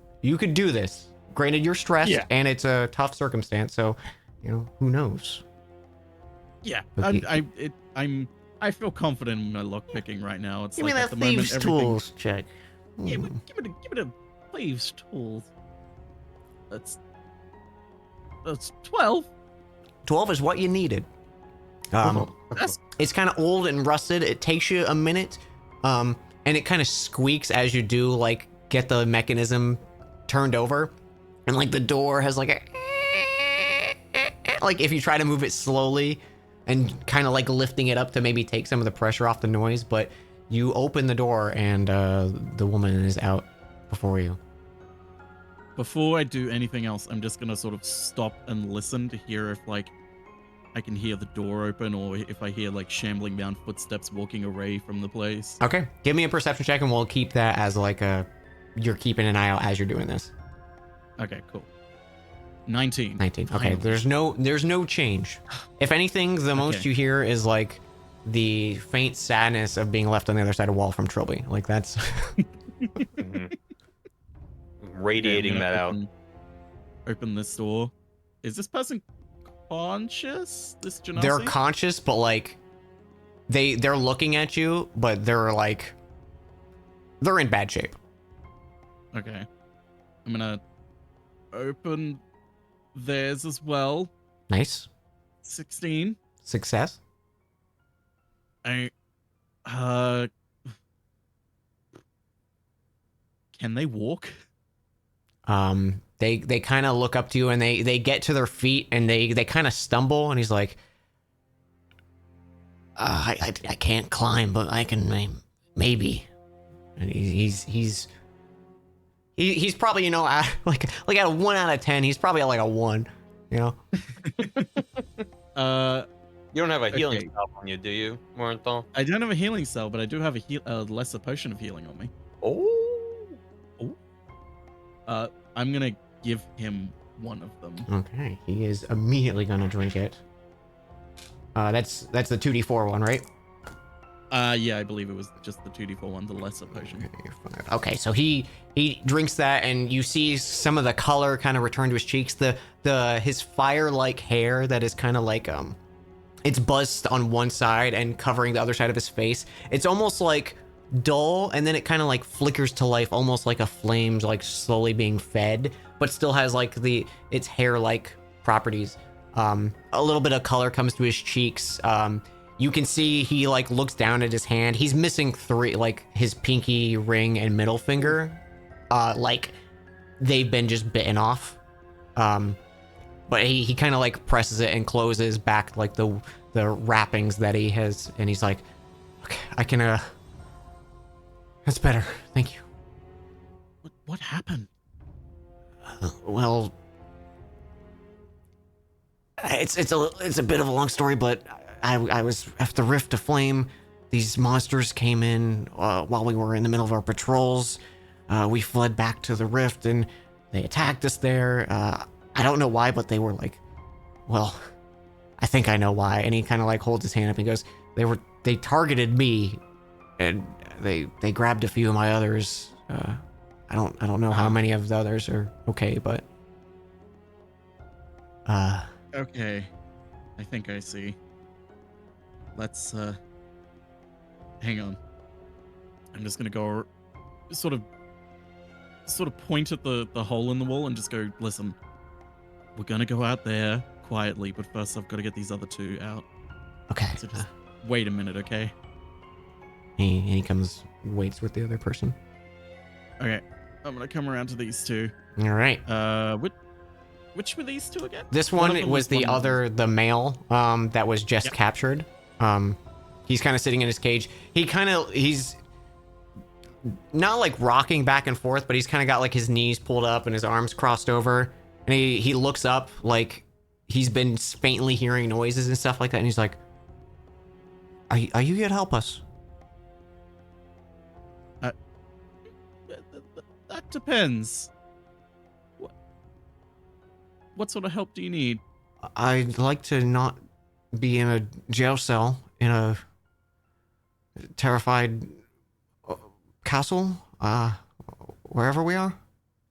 Speaker 1: do this. Granted, you're stressed,
Speaker 4: Yeah.
Speaker 1: and it's a tough circumstance, so who knows.
Speaker 4: Yeah,
Speaker 1: Okay.
Speaker 4: I feel confident in my lock picking right now. It's
Speaker 1: Give
Speaker 4: like
Speaker 1: me
Speaker 4: at
Speaker 1: that
Speaker 4: the moment,
Speaker 1: thieves'
Speaker 4: everything-
Speaker 1: tools check.
Speaker 4: Yeah, give it a thieves' tools. That's 12.
Speaker 1: 12 is what you needed.
Speaker 4: That's
Speaker 1: It's kind of old and rusted. It takes you a minute, and it kind of squeaks as you do, like, get the mechanism turned over, and like the door has like like if you try to move it slowly and kind of like lifting it up to maybe take some of the pressure off the noise, but you open the door and the woman is out before you.
Speaker 4: Before I do anything else, I'm just gonna sort of stop and listen to hear if like I can hear the door open or if I hear like shambling down footsteps walking away from the place.
Speaker 1: Okay, give me a perception check and we'll keep that as like you're keeping an eye out as you're doing this.
Speaker 4: Okay, cool. 19.
Speaker 1: 19. Okay,
Speaker 4: Finally.
Speaker 1: there's no change. If anything, the most
Speaker 4: Okay.
Speaker 1: you hear is like the faint sadness of being left on the other side of the wall from Trilby. Like that's
Speaker 3: Mhm. Radiating
Speaker 4: Okay, I'm
Speaker 3: that
Speaker 4: gonna
Speaker 3: out.
Speaker 4: Open this door. Is this person conscious? This Genasi?
Speaker 1: they're conscious, but like they're looking at you, but they're in bad shape.
Speaker 4: Okay. I'm gonna open theirs as well.
Speaker 1: Nice
Speaker 4: 16.
Speaker 1: success.
Speaker 4: Can they walk?
Speaker 1: They kind of look up to you and they get to their feet and they kind of stumble, and he's like, I can't climb, but I can maybe. And he's probably like at a 1 out of 10, he's probably at like a 1.
Speaker 3: You don't have a healing
Speaker 4: Okay.
Speaker 3: spell on you, do you, Morenthal?
Speaker 4: I don't have a healing cell, but I do have a lesser potion of healing on me.
Speaker 3: Oh.
Speaker 4: I'm gonna give him one of them.
Speaker 1: Okay, he is immediately gonna drink it. That's the 2d4 one, right?
Speaker 4: Yeah, I believe it was just the 2d4 one, the lesser potion.
Speaker 1: Okay, so he drinks that, and you see some of the color kind of return to his cheeks. His fire-like hair that is kind of like it's buzzed on one side and covering the other side of his face. It's almost like dull, and then it kind of like flickers to life, almost like a flame's like slowly being fed, but still has like its hair-like properties. A little bit of color comes to his cheeks. You can see he like looks down at his hand. He's missing 3, like his pinky, ring, and middle finger. Like they've been just bitten off. But he kind of like presses it and closes back like the the wrappings that he has, and he's like, okay, I can, that's better. Thank you.
Speaker 4: What happened?
Speaker 8: Well, it's a bit of a long story, but I was after Rift to Flame. These monsters came in while we were in the middle of our patrols. We fled back to the Rift, and they attacked us there. I don't know why, but they were like, well, I think I know why. And he kind of like holds his hand up and goes, they targeted me, and they grabbed a few of my others. I don't know how many of the others are okay, but
Speaker 4: Okay, I think I see. Let's hang on. I'm just gonna go sort of point at the hole in the wall and just go, listen, we're gonna go out there quietly, but first I've got to get these other two out.
Speaker 1: okay.
Speaker 4: So just wait a minute, okay?
Speaker 1: He comes, waits with the other person.
Speaker 4: Okay, I'm gonna come around to these two.
Speaker 1: All right.
Speaker 4: Which were these two again?
Speaker 1: This
Speaker 4: One
Speaker 1: one
Speaker 4: of them
Speaker 1: was the
Speaker 4: one of them.
Speaker 1: other, the male, that was just
Speaker 4: Yep.
Speaker 1: captured. He's kind of sitting in his cage. He's not like rocking back and forth, but he's kind of got like his knees pulled up and his arms crossed over. And he looks up like he's been faintly hearing noises and stuff like that. And he's like, are you here to help us?
Speaker 4: That depends. What sort of help do you need?
Speaker 1: I'd like to not be in a jail cell in a terrified castle, wherever we are.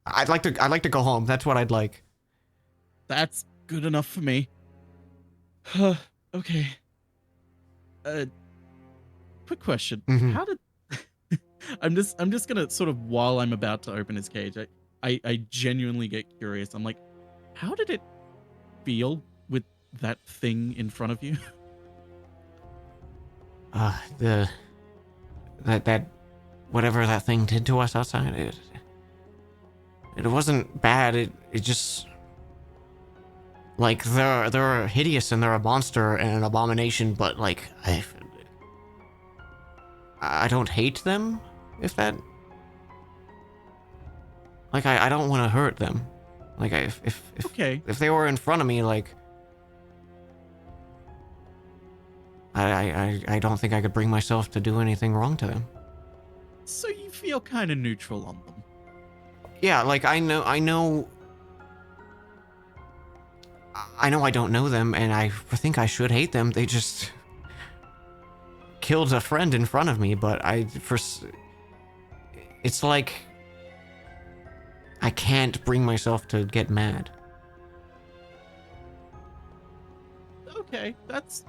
Speaker 1: I'd like to go home. That's what I'd like.
Speaker 4: That's good enough for me. Okay. Quick question.
Speaker 1: Mhm.
Speaker 4: How did I'm just gonna sort of, while I'm about to open his cage, I genuinely get curious. I'm like, how did it feel with that thing in front of you?
Speaker 1: That whatever that thing did to us outside, it wasn't bad. It just, like, they're hideous and they're a monster and an abomination, but like I don't hate them, if that, like, I don't want to hurt them. Like, if
Speaker 4: Okay.
Speaker 1: if they were in front of me, like, I don't think I could bring myself to do anything wrong to them.
Speaker 4: So you feel kind of neutral on them.
Speaker 1: Yeah, like, I know I don't know them, and I think I should hate them. They just killed a friend in front of me, but it's like I can't bring myself to get mad.
Speaker 4: Okay, that's.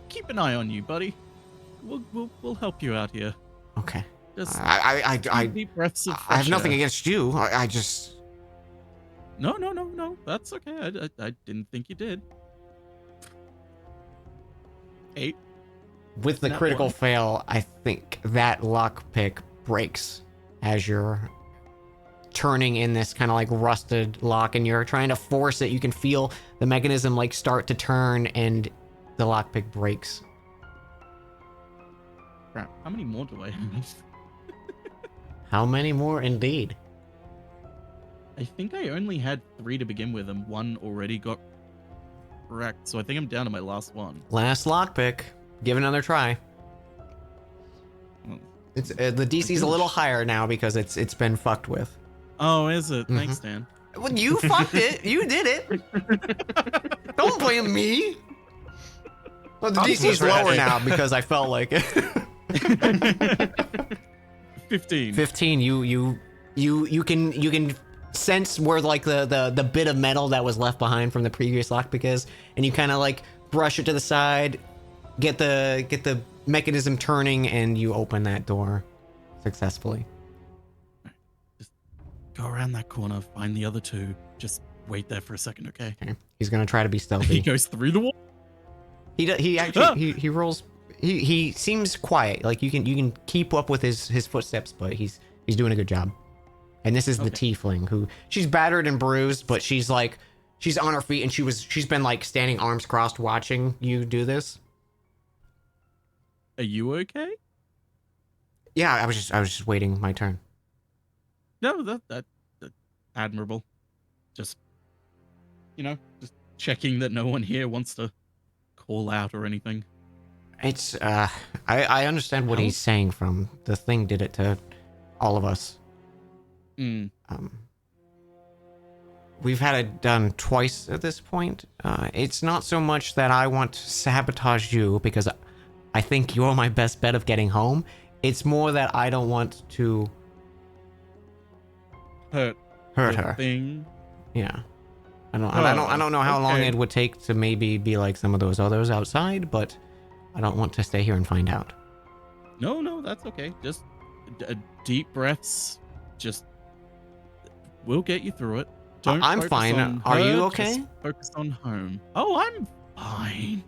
Speaker 4: Keep an eye on you, buddy. We'll help you out here.
Speaker 1: Okay.
Speaker 4: Just
Speaker 1: I
Speaker 4: deep breaths of
Speaker 1: I have
Speaker 4: fresh
Speaker 1: nothing
Speaker 4: air.
Speaker 1: against you. I just
Speaker 4: No. That's okay. I didn't think you did. 8.
Speaker 1: with the
Speaker 4: Not
Speaker 1: critical
Speaker 4: one.
Speaker 1: fail, I think that lockpick breaks as you're turning in this kind of like rusted lock, and you're trying to force it. You can feel the mechanism like start to turn, and the lockpick breaks.
Speaker 4: Crap. How many more do I have?
Speaker 1: How many more, indeed?
Speaker 4: I think I only had 3 to begin with, and 1 already got wrecked. So I think I'm down to my last one.
Speaker 1: Last lockpick. Give it another try.
Speaker 4: Oh.
Speaker 1: It's the DC's a little higher now because it's been fucked with.
Speaker 4: Oh, is it? Thanks, Dan.
Speaker 1: Well, you fucked it. You did it. Don't blame me. Well, the
Speaker 5: I'm
Speaker 1: DC's
Speaker 5: so
Speaker 1: lower
Speaker 5: tragic.
Speaker 1: now because I felt like it.
Speaker 4: 15.
Speaker 1: 15. You can sense where like the bit of metal that was left behind from the previous lockpick is, and you kind of like brush it to the side, get the mechanism turning, and you open that door successfully.
Speaker 4: Go around that corner, find the other 2. Just wait there for a second, okay?
Speaker 1: Okay. He's gonna try to be
Speaker 4: He
Speaker 1: stealthy.
Speaker 4: goes through the wall.
Speaker 1: He actually he rolls. He seems quiet. Like you can keep up with his footsteps, but he's doing a good job. And this is the
Speaker 4: Okay.
Speaker 1: tiefling who she's battered and bruised, but she's she's on her feet and she's been like standing arms crossed watching you do this.
Speaker 4: Are you okay?
Speaker 1: Yeah, I was just waiting my turn.
Speaker 4: No, that admirable. Just just checking that no one here wants to call out or anything.
Speaker 1: It's I understand what
Speaker 4: How-
Speaker 1: he's saying from the thing did it to all of us.
Speaker 4: Mm.
Speaker 1: We've had it done twice at this point. It's not so much that I want to sabotage you because I think you're my best bet of getting home. It's more that I don't want to
Speaker 4: Hurt
Speaker 1: hurt
Speaker 4: the
Speaker 1: her.
Speaker 4: thing.
Speaker 1: Yeah. I don't know how long
Speaker 4: okay.
Speaker 1: it would take to maybe be like some of those others outside, but I don't want to stay here and find out.
Speaker 4: No, that's okay. Just deep breaths. Just we'll get you through it. Don't
Speaker 1: I'm
Speaker 4: focus
Speaker 1: fine.
Speaker 4: on
Speaker 1: Are you
Speaker 4: her,
Speaker 1: okay?
Speaker 4: just focus on home. Oh, I'm fine.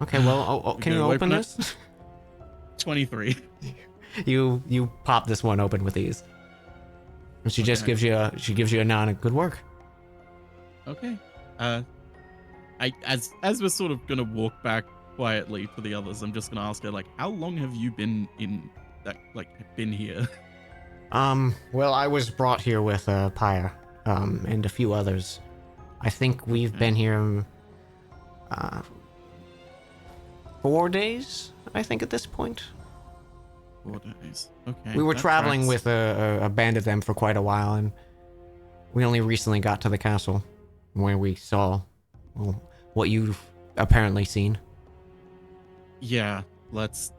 Speaker 1: Okay, well, can you open
Speaker 4: open it?
Speaker 1: this?
Speaker 4: 23.
Speaker 1: You pop this one open with ease. And she just
Speaker 4: Okay.
Speaker 1: gives you a nod and good work.
Speaker 4: Okay. As we're sort of gonna walk back quietly to the others, I'm just gonna ask her, like, how long have you been been here?
Speaker 1: Well, I was brought here with Pyre, and a few others. I think we've been here 4 days, I think, at this point.
Speaker 4: 4 days. Okay.
Speaker 1: We were
Speaker 4: that
Speaker 1: traveling
Speaker 4: tracks.
Speaker 1: with a band of them for quite a while, and we only recently got to the castle where we saw what you've apparently seen.
Speaker 4: Yeah, let's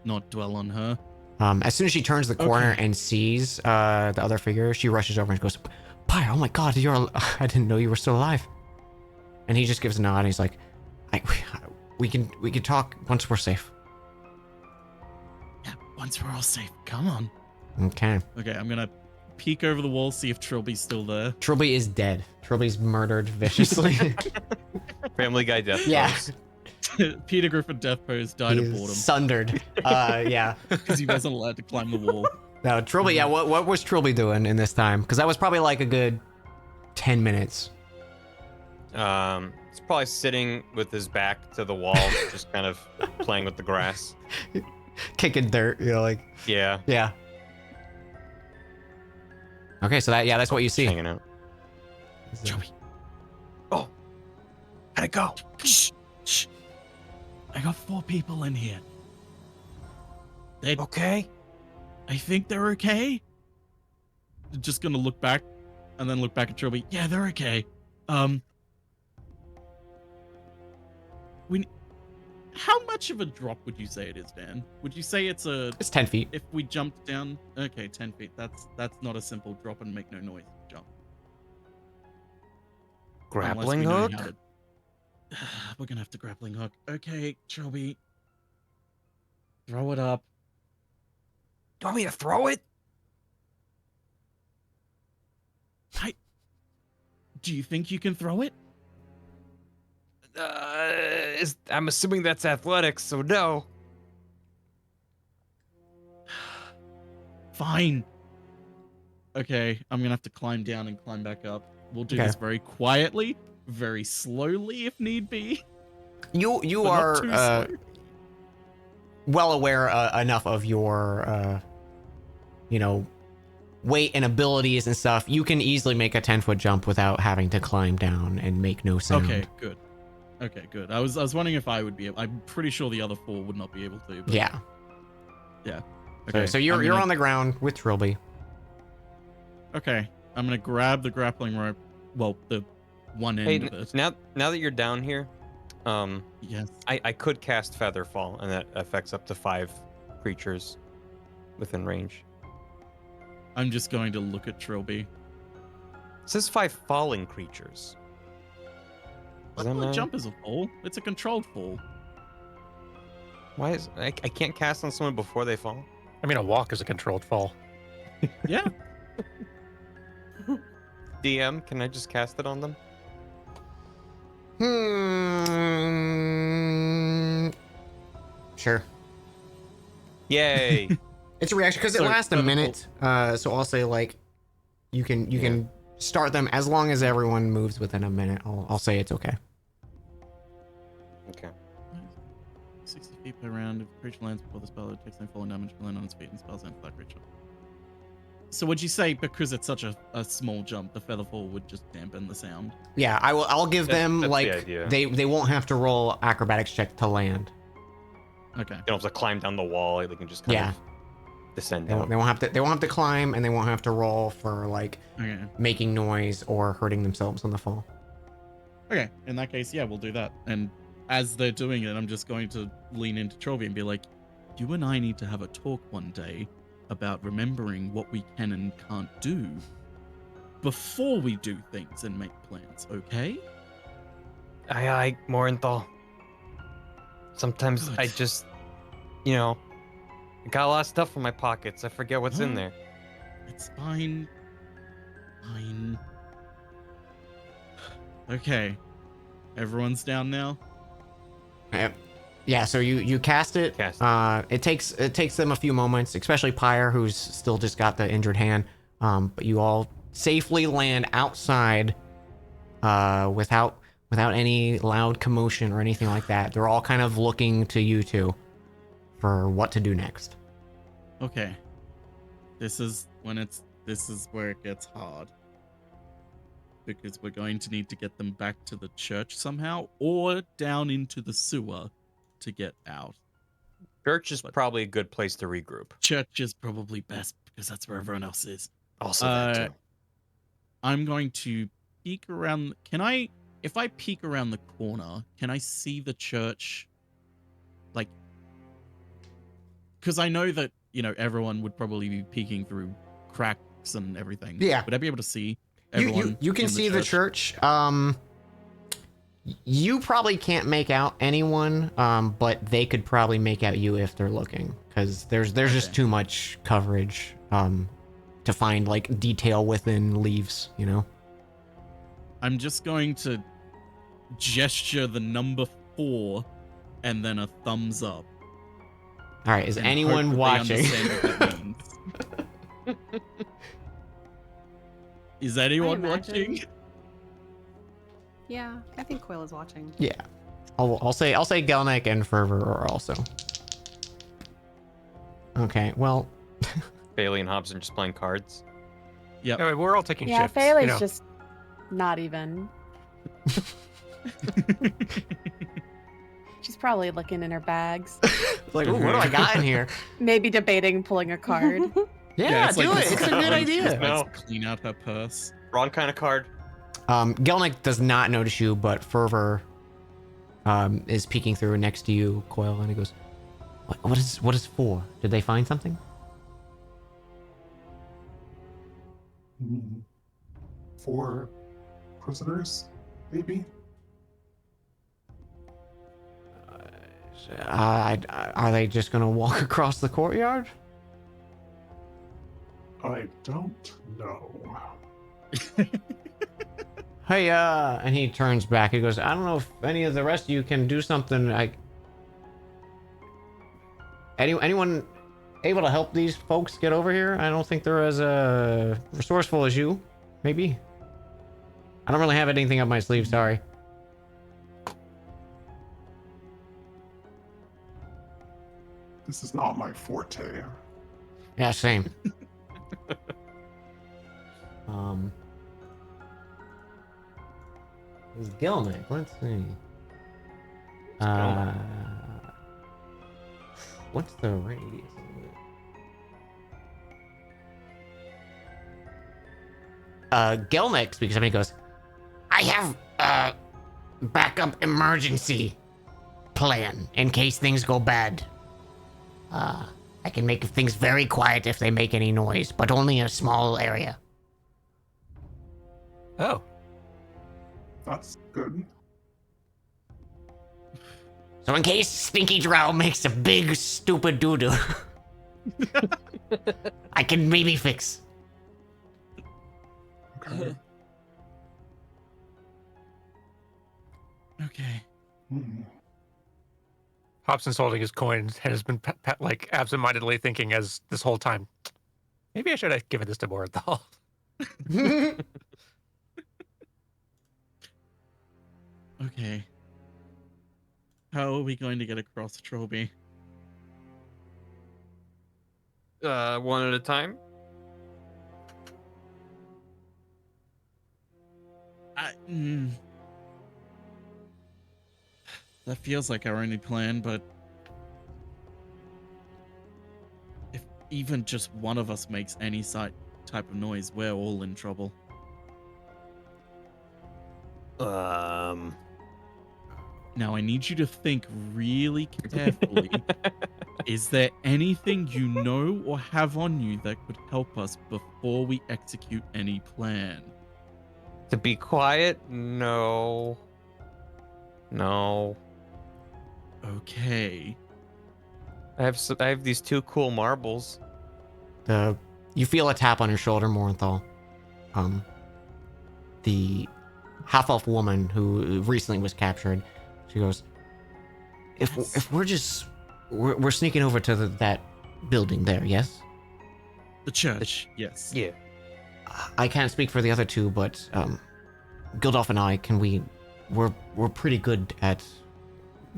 Speaker 4: not dwell on her.
Speaker 1: As soon as she turns the corner
Speaker 4: Okay.
Speaker 1: and sees the other figure, she rushes over and goes, Pyre, oh my god, I didn't know you were still alive. And he just gives a nod and he's like, we can talk once we're safe.
Speaker 4: Yeah, once we're all safe. Come on.
Speaker 1: Okay.
Speaker 4: Okay, I'm gonna peek over the wall, see if Trilby's still there.
Speaker 1: Trilby is dead. Trilby's murdered viciously.
Speaker 3: Family Guy death.
Speaker 1: Yeah.
Speaker 3: pose.
Speaker 4: Peter Griffin death pose died of
Speaker 1: He's
Speaker 4: boredom
Speaker 1: sundered. Yeah.
Speaker 4: because he wasn't allowed to climb the wall.
Speaker 1: No, Trilby, yeah, what was Trilby doing in this time? Because that was probably like a good 10 minutes.
Speaker 3: He's probably sitting with his back to the wall, just kind of playing with the grass.
Speaker 1: Kicking dirt, like,
Speaker 3: Yeah,
Speaker 1: yeah. Okay, so that's what you see.
Speaker 3: hanging out.
Speaker 4: Trilby,
Speaker 3: How'd it go?
Speaker 4: shh, shh. I got 4 people in here. They,
Speaker 3: Okay.
Speaker 4: I think they're okay. Just gonna look back, and then look back at Trilby. Yeah, they're okay. How much of a drop would you say it is, Dan? Would you say it's
Speaker 1: It's 10 feet.
Speaker 4: if we jumped down? Okay, 10 feet. That's not a simple drop and make no noise jump. Unless
Speaker 3: Grappling
Speaker 4: we know
Speaker 3: hook?
Speaker 4: how to- We're gonna have to grappling hook. Okay, Trilby. Throw it up.
Speaker 3: Do you want me to throw it?
Speaker 4: Do you think you can throw it?
Speaker 3: I'm assuming that's athletics, so no.
Speaker 4: Fine. Okay, I'm gonna have to climb down and climb back up. We'll do
Speaker 1: Okay.
Speaker 4: this very quietly, very slowly if need be.
Speaker 1: You
Speaker 4: but not
Speaker 1: are
Speaker 4: too slow.
Speaker 1: well aware enough of your weight and abilities and stuff. You can easily make a 10-foot jump without having to climb down and make no sound.
Speaker 4: Okay, good. Okay, good. I was wondering if I would be able. I'm pretty sure the other 4 would not be able to. But
Speaker 1: Yeah.
Speaker 4: Okay.
Speaker 1: So you're
Speaker 4: I'm gonna-
Speaker 1: on the ground with Trilby.
Speaker 4: Okay, I'm gonna grab the grappling rope. Well, the one
Speaker 3: Hey,
Speaker 4: end of it.
Speaker 3: now that you're down here,
Speaker 4: Yes.
Speaker 3: I could cast Featherfall, and that affects up to 5 creatures within range.
Speaker 4: I'm just going to look at Trilby.
Speaker 3: It says 5 falling creatures.
Speaker 4: But
Speaker 3: Does that
Speaker 4: the
Speaker 3: matter?
Speaker 4: jump is a fall. It's a controlled fall.
Speaker 3: Why is I can't cast on someone before they fall?
Speaker 5: I mean, a walk is a controlled fall.
Speaker 4: Yeah.
Speaker 3: DM, can I just cast it on them?
Speaker 1: Sure.
Speaker 3: Yay!
Speaker 1: It's a reaction because it
Speaker 4: So,
Speaker 1: lasts a
Speaker 4: vertical.
Speaker 1: minute. So I'll say like, you can start them as long as everyone moves within a minute. I'll say it's okay.
Speaker 3: Okay.
Speaker 4: 60 feet per round. If the creature lands before the spell, it takes no falling damage for land on its feet and spells end for that creature. So would you say because it's such a small jump, the feather fall would just dampen the sound?
Speaker 1: Yeah, I'll give them
Speaker 3: That's the
Speaker 1: like
Speaker 3: idea.
Speaker 1: they won't have to roll acrobatics check to land.
Speaker 4: Okay.
Speaker 3: You don't have to climb down the wall. They can just kind of descend
Speaker 1: They
Speaker 3: down.
Speaker 1: won't have to climb, and they won't have to roll for like
Speaker 4: Okay.
Speaker 1: making noise or hurting themselves on the fall.
Speaker 4: Okay. In that case, yeah, we'll do that. And as they're doing it, I'm just going to lean into Trovy and be like, you and I need to have a talk one day about remembering what we can and can't do before we do things and make plans, okay?
Speaker 3: Aye, Morinthal. Sometimes I
Speaker 4: Good.
Speaker 3: just, you know, I got a lot of stuff in my pockets. I forget what's in
Speaker 4: Oh.
Speaker 3: there.
Speaker 4: It's fine. Fine. Okay. Everyone's down now?
Speaker 1: Yeah, so you cast it.
Speaker 3: Cast
Speaker 1: It takes them a few moments, especially Pyre, who's still just got the injured hand. But you all safely land outside, without any loud commotion or anything like that. They're all kind of looking to you two for what to do next.
Speaker 4: Okay. This is where it gets hard. Because we're going to need to get them back to the church somehow or down into the sewer to get out.
Speaker 3: Church is probably a good place to regroup.
Speaker 4: Church is probably best because that's where everyone else is.
Speaker 3: Also that too.
Speaker 4: I'm going to peek around. If I peek around the corner, can I see the church? Like, because I know that, everyone would probably be peeking through cracks and everything.
Speaker 1: Yeah.
Speaker 4: Would I be able to see everyone?
Speaker 1: You can
Speaker 4: in
Speaker 1: see the church. You probably can't make out anyone, but they could probably make out you if they're looking, because there's just
Speaker 4: Okay.
Speaker 1: too much coverage to find like detail within leaves,
Speaker 4: I'm just going to gesture the number 4 and then a thumbs up.
Speaker 1: All right, is
Speaker 4: and hope
Speaker 1: anyone
Speaker 4: that they
Speaker 1: watching?
Speaker 4: understand what that means. Is anyone
Speaker 6: imagine.
Speaker 4: watching?
Speaker 6: Yeah, I think Quill is watching.
Speaker 1: Yeah, I'll say Gelnick and Fervor are also. Okay, well,
Speaker 3: Bailey and Hobson just playing cards.
Speaker 4: Yep.
Speaker 5: Anyway, we're all taking
Speaker 2: Yeah,
Speaker 5: shifts.
Speaker 2: Fayley's just not even. She's probably looking in her bags,
Speaker 1: it's like, ooh, what do I got in here?
Speaker 2: maybe debating pulling a card.
Speaker 1: Yeah,
Speaker 4: it's
Speaker 1: do
Speaker 4: like
Speaker 1: it.
Speaker 4: the
Speaker 1: It's a
Speaker 4: second
Speaker 1: good
Speaker 4: one she
Speaker 1: idea.
Speaker 4: decides
Speaker 3: No.
Speaker 4: to clean out her purse.
Speaker 3: Wrong kind of card.
Speaker 1: Gelnick does not notice you, but Fervor is peeking through next to you, Coil, and he goes, what is 4? Did they find something?
Speaker 7: 4 prisoners, maybe?
Speaker 1: Are they just gonna walk across the courtyard?
Speaker 7: I don't know.
Speaker 1: Hey, and he turns back. He goes, I don't know if any of the rest of you can do something. Anyone able to help these folks get over here? I don't think they're as resourceful as you. Maybe. I don't really have anything up my sleeve. Sorry.
Speaker 7: This is not my forte.
Speaker 1: Yeah, same. Is Gelnick? Let's see.
Speaker 3: Gelnick.
Speaker 1: What's the radius of it? Gelnick speaks up and he goes, I have a backup emergency plan in case things go bad. I can make things very quiet if they make any noise, but only in a small area.
Speaker 5: Oh,
Speaker 7: That's good.
Speaker 1: So in case Stinky Drow makes a big stupid doo-doo, I can maybe fix.
Speaker 7: Okay.
Speaker 4: Okay.
Speaker 5: Hobson's holding his coin and has been like absentmindedly thinking as this whole time. Maybe I should have given this to Morenthal.
Speaker 4: Okay. How are we going to get across Trilby?
Speaker 3: One at a time.
Speaker 4: That feels like our only plan, but if even just one of us makes any type of noise, we're all in trouble. Now I need you to think really carefully. Is there anything you know or have on you that could help us before we execute any plan?
Speaker 3: To be quiet? No. No.
Speaker 4: Okay.
Speaker 3: I have these 2 cool marbles.
Speaker 1: You feel a tap on your shoulder, Morenthal. The half-elf woman who recently was captured. She goes, "If we're just we're sneaking over to that building there, yes?
Speaker 4: The church, yes.
Speaker 3: Yeah.
Speaker 1: I can't speak for the other two, but Gildolf and I we're pretty good at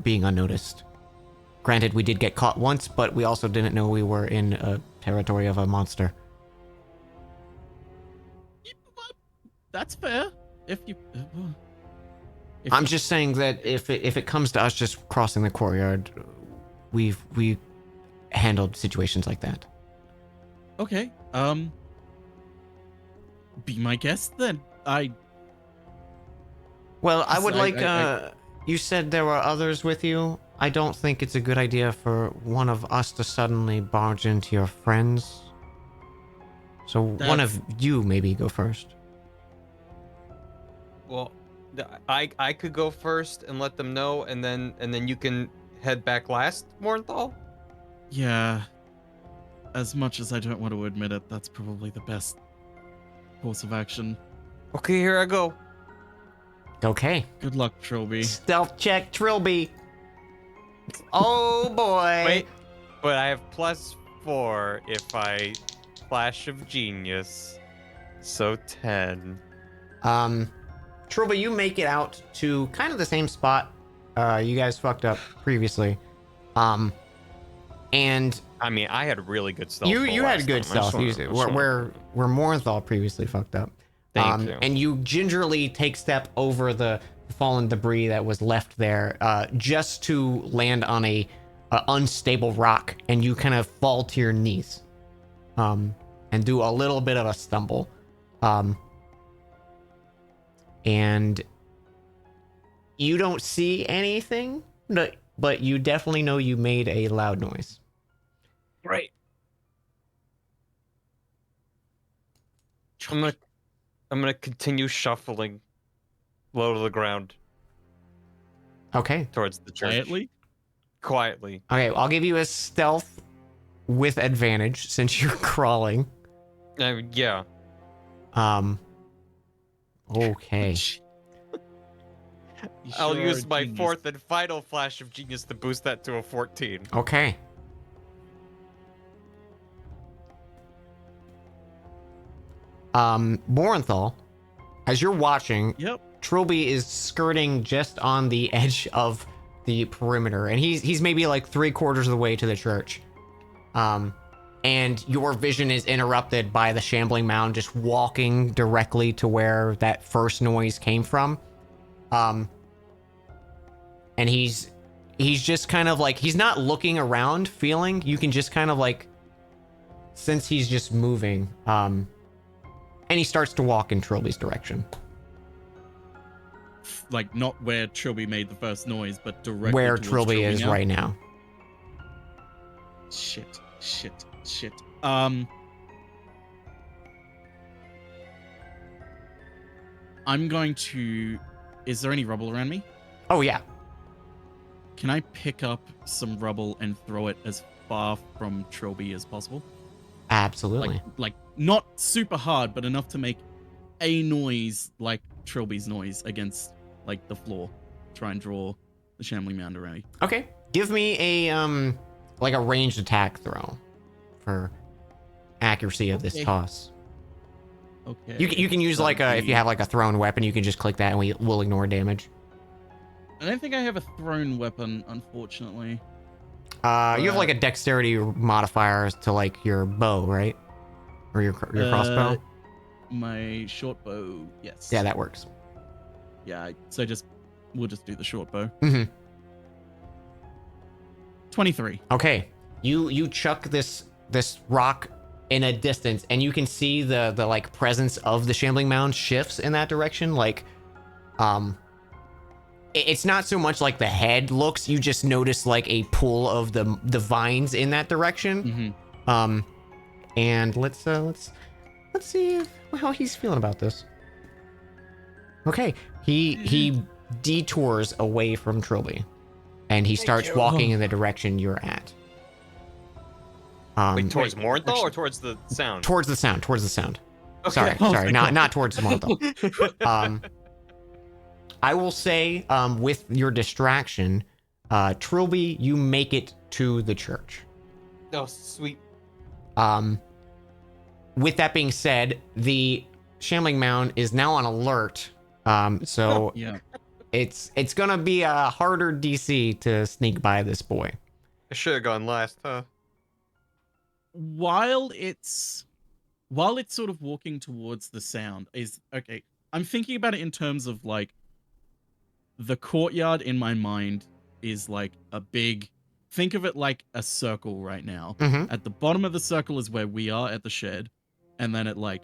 Speaker 1: being unnoticed. Granted, we did get caught once, but we also didn't know we were in a territory of a monster."
Speaker 4: That's fair.
Speaker 1: I'm just saying that if it comes to us just crossing the courtyard, we handled situations like that.
Speaker 4: Okay. Be my guest then.
Speaker 1: Well, I would
Speaker 4: I-
Speaker 1: you said there were others with you. I don't think it's a good idea for one of us to suddenly barge into your friends. So one of you maybe go first.
Speaker 3: Well, I could go first and let them know, and then you can head back last, Morenthal.
Speaker 4: Yeah. As much as I don't want to admit it, that's probably the best course of action.
Speaker 3: Okay, here I go.
Speaker 1: Okay.
Speaker 4: Good luck, Trilby.
Speaker 1: Stealth check, Trilby. Oh boy.
Speaker 3: Wait, but I have +4 if I Flash of Genius. So 10.
Speaker 1: Trilby, you make it out to kind of the same spot you guys fucked up previously. And
Speaker 3: I mean, I had really good stealth.
Speaker 1: you had good stealth. Where Morenthal previously fucked up.
Speaker 3: Thank you.
Speaker 1: And you gingerly take step over the fallen debris that was left there, just to land on a unstable rock, and you kind of fall to your knees, and do a little bit of a stumble, and you don't see anything, but you definitely know you made a loud noise.
Speaker 3: Right. I'm gonna continue shuffling low to the ground
Speaker 1: Okay.
Speaker 3: towards the church. Quietly.
Speaker 1: Okay, I'll give you a stealth with advantage since you're crawling.
Speaker 3: Yeah.
Speaker 1: Okay.
Speaker 3: I'll use my 4th and final Flash of Genius to boost that to a 14.
Speaker 1: Okay. Morenthal, as you're watching,
Speaker 4: Yep.
Speaker 1: Trilby is skirting just on the edge of the perimeter, and he's maybe like 3/4 of the way to the church. And your vision is interrupted by the shambling mound just walking directly to where that first noise came from. And he's just kind of like, he's not looking around feeling, you can just kind of like sense he's just moving. And he starts to walk in Trilby's direction.
Speaker 4: Like, not where Trilby made the first noise, but directly
Speaker 1: Where
Speaker 4: towards
Speaker 1: Trilby is
Speaker 4: now?
Speaker 1: right now.
Speaker 4: Shit. I'm going to... Is there any rubble around me?
Speaker 1: Oh, yeah.
Speaker 4: Can I pick up some rubble and throw it as far from Trilby as possible?
Speaker 1: Absolutely.
Speaker 4: Like not super hard, but enough to make a noise like Trilby's noise against like the floor. Try and draw the shambling mound around me.
Speaker 1: Okay. Give me a like a ranged attack throw for accuracy of this
Speaker 4: Okay.
Speaker 1: toss.
Speaker 4: Okay.
Speaker 1: You can use like a, if you have like a thrown weapon, you can just click that and we'll ignore damage.
Speaker 4: I don't think I have a thrown weapon, unfortunately.
Speaker 1: You have like a dexterity modifier to like your bow, right? Or your crossbow?
Speaker 4: My short bow, yes.
Speaker 1: Yeah, that works.
Speaker 4: Yeah, so we'll just do the short bow.
Speaker 1: Mm-hmm.
Speaker 4: 23.
Speaker 1: Okay. You chuck this rock in a distance, and you can see the like presence of the shambling mound shifts in that direction. Like, it's not so much like the head looks. You just notice like a pool of the vines in that direction.
Speaker 4: Mm-hmm.
Speaker 1: And let's see how he's feeling about this. Okay, he detours away from Trilby, and he starts walking in the direction you're at.
Speaker 3: Wait, towards Morinthal or towards the sound?
Speaker 1: Towards the sound.
Speaker 3: Okay.
Speaker 1: Sorry, not towards Morinthal. I will say, with your distraction, Trilby, you make it to the church.
Speaker 3: Oh, sweet.
Speaker 1: With that being said, the shambling mound is now on alert. So
Speaker 4: Yeah.
Speaker 1: it's gonna be a harder DC to sneak by this boy.
Speaker 3: I should have gone last, huh?
Speaker 4: While it's sort of walking towards the sound is okay. I'm thinking about it in terms of like the courtyard in my mind is like a big, think of it like a circle right now.
Speaker 1: Mm-hmm.
Speaker 4: At the bottom of the circle is where we are at the shed. And then it like,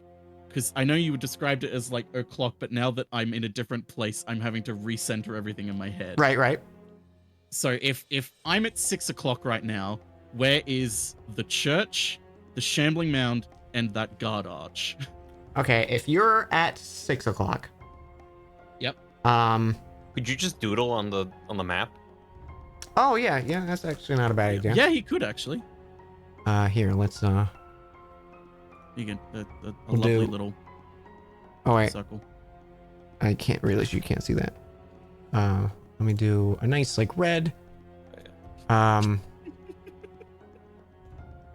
Speaker 4: because I know you described it as like o'clock, but now that I'm in a different place, I'm having to recenter everything in my head.
Speaker 1: Right.
Speaker 4: So if I'm at 6 o'clock right now, where is the church, the shambling mound, and that guard arch?
Speaker 1: Okay, if you're at 6 o'clock.
Speaker 4: Yep.
Speaker 3: Could you just doodle on the map?
Speaker 1: Oh yeah, that's actually not a bad idea.
Speaker 4: Yeah, he could actually.
Speaker 1: Here, let's
Speaker 4: You can a
Speaker 1: We'll
Speaker 4: lovely
Speaker 1: do-
Speaker 4: little
Speaker 1: Oh wait,
Speaker 4: circle.
Speaker 1: I can't realize you can't see that. Let me do a nice like red.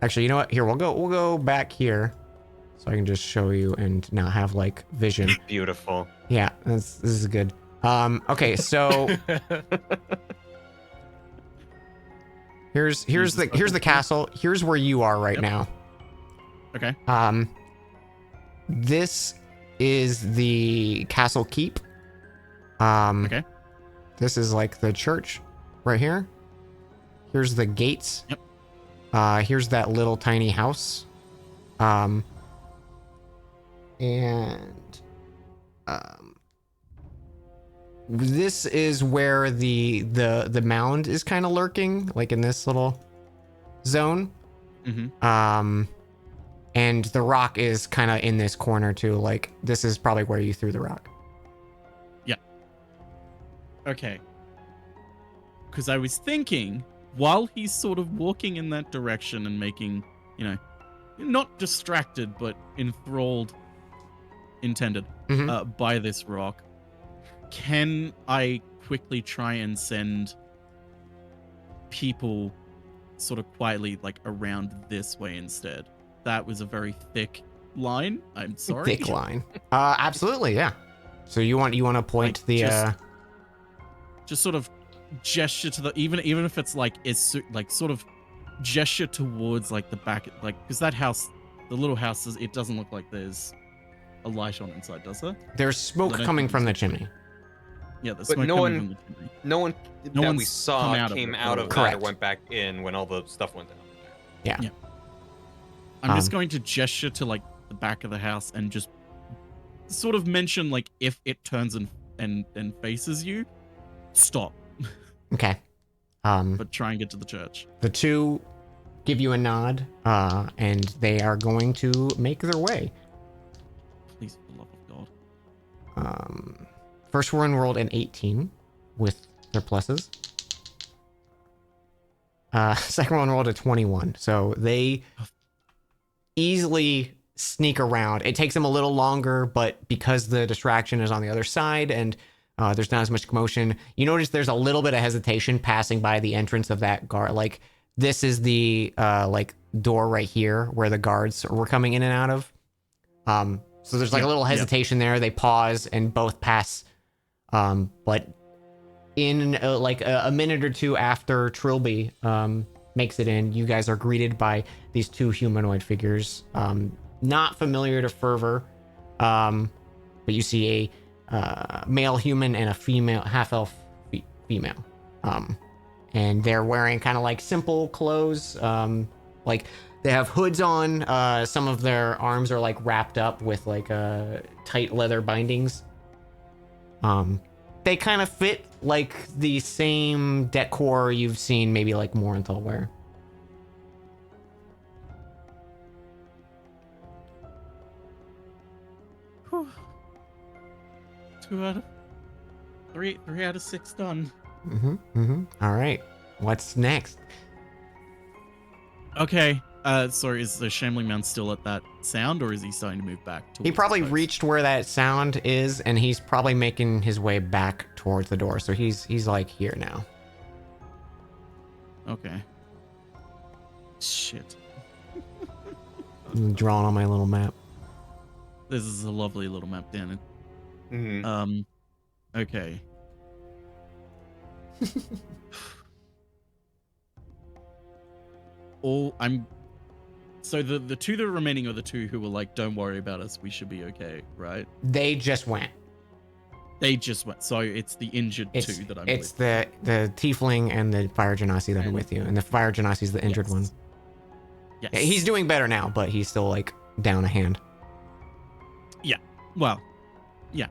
Speaker 1: Actually, you know what? Here, we'll go back here, so I can just show you and not have like vision.
Speaker 3: Beautiful.
Speaker 1: Yeah, this is good. Okay, so here's the castle. Here's where you are right
Speaker 4: Yep.
Speaker 1: now.
Speaker 4: Okay.
Speaker 1: This is the castle keep.
Speaker 4: Okay.
Speaker 1: This is like the church right here. Here's the gates.
Speaker 4: Yep.
Speaker 1: Here's that little tiny house. This is where the mound is kind of lurking, like in this little zone.
Speaker 4: Mm-hmm.
Speaker 1: And the rock is kind of in this corner too. Like this is probably where you threw the rock.
Speaker 4: Okay. Because I was thinking, while he's sort of walking in that direction and making, not distracted, but enthralled, intended,
Speaker 1: Mhm.
Speaker 4: by this rock, can I quickly try and send people sort of quietly, like, around this way instead? That was a very thick line. I'm sorry.
Speaker 1: Thick line. Absolutely, yeah. So you want to point
Speaker 4: Like,
Speaker 1: the
Speaker 4: just sort of gesture to the even if it's like sort of gesture towards like the back, like, because that house, the little house, it doesn't look like there's a light on inside, does there?
Speaker 1: there's smoke
Speaker 4: I don't
Speaker 1: coming
Speaker 4: think
Speaker 1: from the
Speaker 4: it's-
Speaker 1: chimney.
Speaker 4: Yeah, the
Speaker 3: But
Speaker 4: smoke
Speaker 3: no
Speaker 4: coming
Speaker 3: one-
Speaker 4: from the chimney.
Speaker 3: No one
Speaker 4: No
Speaker 3: that we
Speaker 4: one's
Speaker 3: saw
Speaker 4: come out of
Speaker 3: came
Speaker 4: it,
Speaker 3: out of
Speaker 4: though.
Speaker 3: that or
Speaker 1: Correct.
Speaker 3: went back in when all the stuff went down.
Speaker 4: I'm just
Speaker 1: Um,
Speaker 4: going to gesture to like the back of the house and just sort of mention like if it turns and faces you, stop,
Speaker 1: Okay.
Speaker 4: but try and get to the church.
Speaker 1: The two give you a nod, and they are going to make their way.
Speaker 4: Please, for the love of God.
Speaker 1: First one rolled an 18 with their pluses. Second one rolled a 21. So they easily sneak around. It takes them a little longer, but because the distraction is on the other side and there's not as much commotion, you notice there's a little bit of hesitation passing by the entrance of that guard. Like this is the like door right here where the guards were coming in and out of. So there's like a little hesitation there. They pause and both pass. But in like a minute or two after Trilby makes it in, you guys are greeted by these two humanoid figures. Not familiar to Fervor, but you see a male human and a female half-elf female. And they're wearing kind of like simple clothes. Like they have hoods on. Some of their arms are like wrapped up with like tight leather bindings. They kind of fit like the same decor you've seen maybe like Morinthal wear.
Speaker 4: Whew. 2 out of 3 out of 6 done.
Speaker 1: All right. What's next?
Speaker 4: Okay. Sorry, is the Shambling Man still at that sound, or is he starting to move back?
Speaker 1: He probably
Speaker 4: towards the
Speaker 1: reached where that sound is, and he's probably making his way back towards the door. So he's like here now.
Speaker 4: Okay. Shit.
Speaker 1: I'm drawing on my little map.
Speaker 4: This is a lovely little map, Dan.
Speaker 3: Mhm.
Speaker 4: Okay. So the two that are remaining are the two who were like, don't worry about us, we should be okay, right?
Speaker 1: They just went.
Speaker 4: They just went. So it's the injured two that I'm
Speaker 1: It's
Speaker 4: with.
Speaker 1: the tiefling and the fire genasi that are with you, and the fire genasi is the injured one.
Speaker 4: Yes.
Speaker 1: Yeah, he's doing better now, but he's still like down a hand.
Speaker 4: Well, yeah.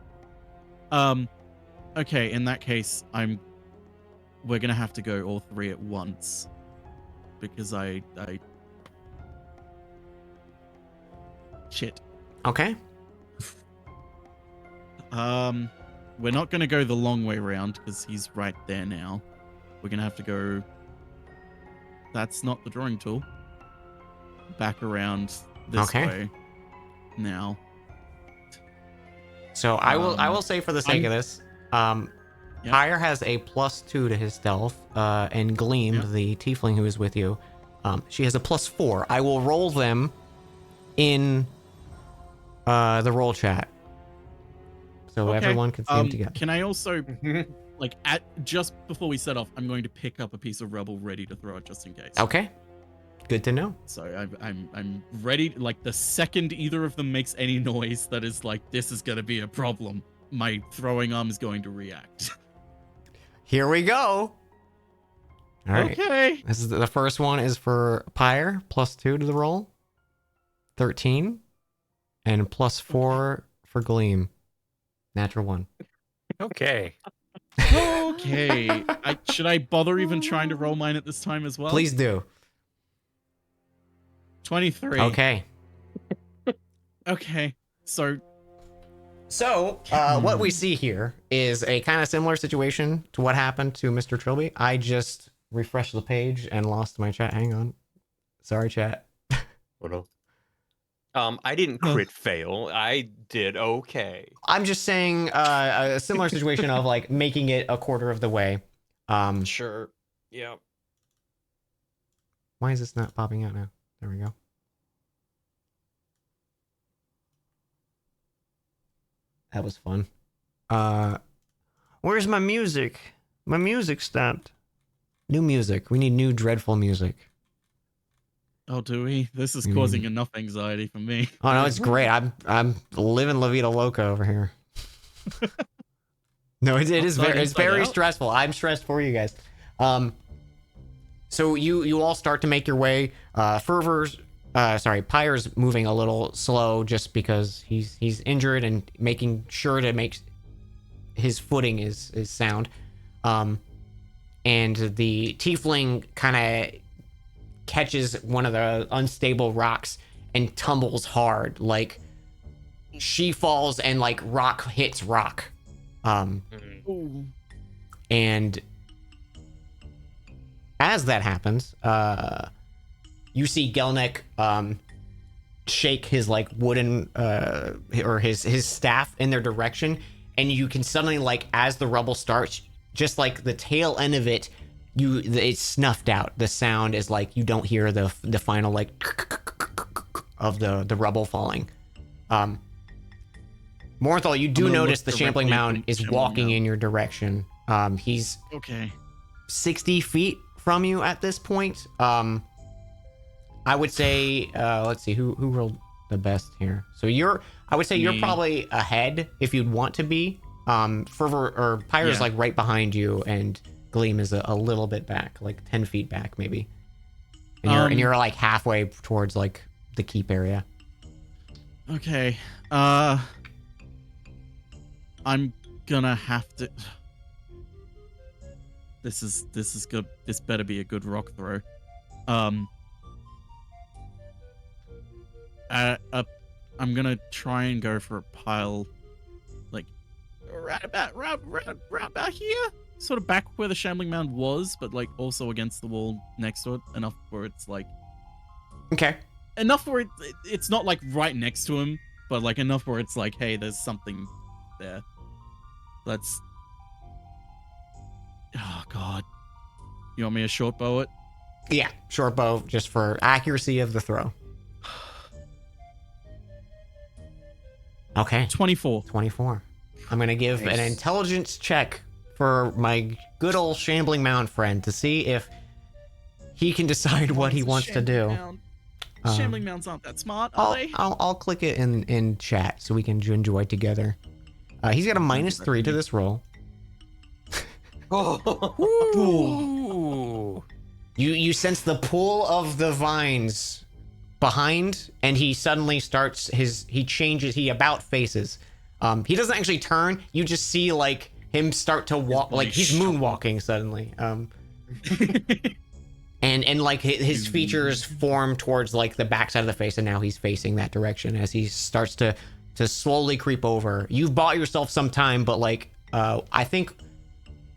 Speaker 4: Okay, in that case, we're gonna have to go all three at once. Because shit.
Speaker 1: Okay.
Speaker 4: We're not gonna go the long way around because he's right there now. We're gonna have to go. That's not the drawing tool. Back around this
Speaker 1: Okay.
Speaker 4: way. Now.
Speaker 1: So I will say for the sake of this,
Speaker 4: Yeah.
Speaker 1: Pyre has a +2 to his stealth, and Gleam,
Speaker 4: Yeah.
Speaker 1: the tiefling who is with you, she has a +4. I will roll them in the roll chat, so
Speaker 4: Okay,
Speaker 1: everyone can see them together.
Speaker 4: Can I also, like, just before we set off, I'm going to pick up a piece of rubble ready to throw it just in case.
Speaker 1: Okay, good to know.
Speaker 4: So I'm ready. Like the second either of them makes any noise that is like this is gonna be a problem, my throwing arm is going to react.
Speaker 1: Here we go. All right.
Speaker 4: Okay.
Speaker 1: This is the first one is for Pyre, +2 to the roll, 13, and +4 for Gleam, natural 1.
Speaker 5: Okay.
Speaker 4: Okay. Should I bother even trying to roll mine at this time as well?
Speaker 1: Please do.
Speaker 4: 23.
Speaker 1: Okay.
Speaker 4: Okay. So
Speaker 1: What we see here is a kind of similar situation to what happened to Mr. Trilby. I just refreshed the page and lost my chat. Hang on. Sorry, chat.
Speaker 3: I didn't crit fail. I did okay.
Speaker 1: I'm just saying a similar situation of like making it a quarter of the way.
Speaker 3: Sure. Yeah.
Speaker 1: Why is this not popping out now? There we go. That was fun. Where's my music? My music stopped. New music. We need new dreadful music.
Speaker 4: oh, do we? This is causing enough anxiety for me.
Speaker 1: Oh no, it's great. I'm living La Vida Loca over here. No, it is
Speaker 4: Outside,
Speaker 1: very it's
Speaker 4: inside
Speaker 1: very
Speaker 4: out?
Speaker 1: stressful. I'm stressed for you guys. So you all start to make your way. Pyre's moving a little slow just because he's injured and making sure to make his footing is sound. And the tiefling kind of catches one of the unstable rocks and tumbles hard. Like she falls and like rock hits rock.
Speaker 4: Ooh.
Speaker 1: And as that happens, you see Gelnek shake his like wooden or his staff in their direction, and you can suddenly, like, as the rubble starts, just like the tail end of it, it's snuffed out. The sound is like you don't hear the final like of the rubble falling. Morinthal, you do
Speaker 4: I'm gonna
Speaker 1: notice the
Speaker 4: look
Speaker 1: Shambling
Speaker 4: directly
Speaker 1: Mound
Speaker 4: from
Speaker 1: is
Speaker 4: Shambling
Speaker 1: walking
Speaker 4: Mound.
Speaker 1: in your direction. He's
Speaker 4: Okay.
Speaker 1: 60 feet from you at this point. I would say, let's see, who rolled the best here? So I would say you're
Speaker 4: Me.
Speaker 1: probably ahead if you'd want to be. Fervor or Pyre's
Speaker 4: Yeah.
Speaker 1: like right behind you, and Gleam is a little bit back, like 10 feet back maybe. And you're like halfway towards like the keep area.
Speaker 4: Okay. I'm gonna have to. This is good. This better be a good rock throw. I'm gonna try and go for a pile, like right about here, sort of back where the shambling mound was, but like also against the wall next to it, enough where it's like
Speaker 1: Okay.
Speaker 4: enough where it's not like right next to him, but like enough where it's like, hey, there's something there. Let's. Oh God. You want me to short bow it?
Speaker 1: Yeah, short bow just for accuracy of the throw. Okay.
Speaker 4: 24.
Speaker 1: 24. I'm going to give an
Speaker 9: Nice.
Speaker 1: intelligence check for my good old shambling mound friend to see if he can decide what he wants to do.
Speaker 4: Shambling mounds aren't that smart, are they?
Speaker 1: I'll click it in chat so we can enjoy together. He's got a -3 to this roll.
Speaker 3: Ooh.
Speaker 1: You sense the pull of the vines behind, and he suddenly starts he about faces. He doesn't actually turn. You just see like him start to walk, like he's moonwalking suddenly. And like his features form towards like the backside of the face, and now he's facing that direction as he starts to slowly creep over. You've bought yourself some time, but like I think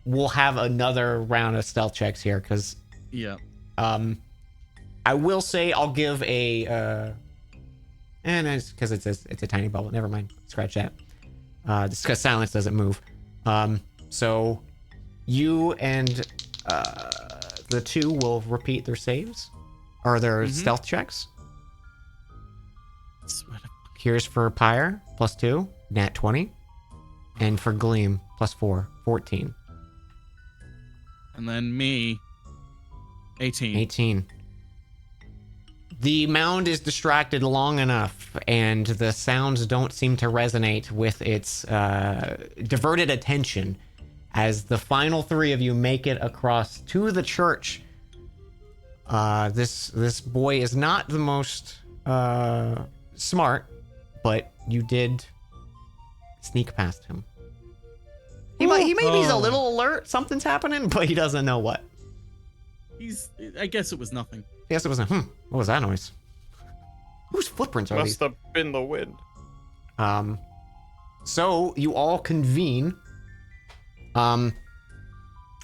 Speaker 1: we'll have another round of stealth checks here because
Speaker 4: Yeah.
Speaker 1: I will say I'll give a and it's because it's a tiny bubble. Never mind, scratch that. Just because silence doesn't move. So you and the two will repeat their saves or their stealth checks.
Speaker 4: Swear to-
Speaker 1: Here's for Pyre, +2, nat 20. And for Gleam, +4, 14.
Speaker 4: And then me, 18.
Speaker 1: 18. The mound is distracted long enough, and the sounds don't seem to resonate with its diverted attention as the final three of you make it across to the church. This boy is not the most smart, but you did sneak past him. He maybe he's a little alert, something's happening, but he doesn't know what.
Speaker 4: I guess it was nothing.
Speaker 1: Yes, it was what was that noise? Whose footprints are these?
Speaker 3: Must have been the wind.
Speaker 1: So you all convene.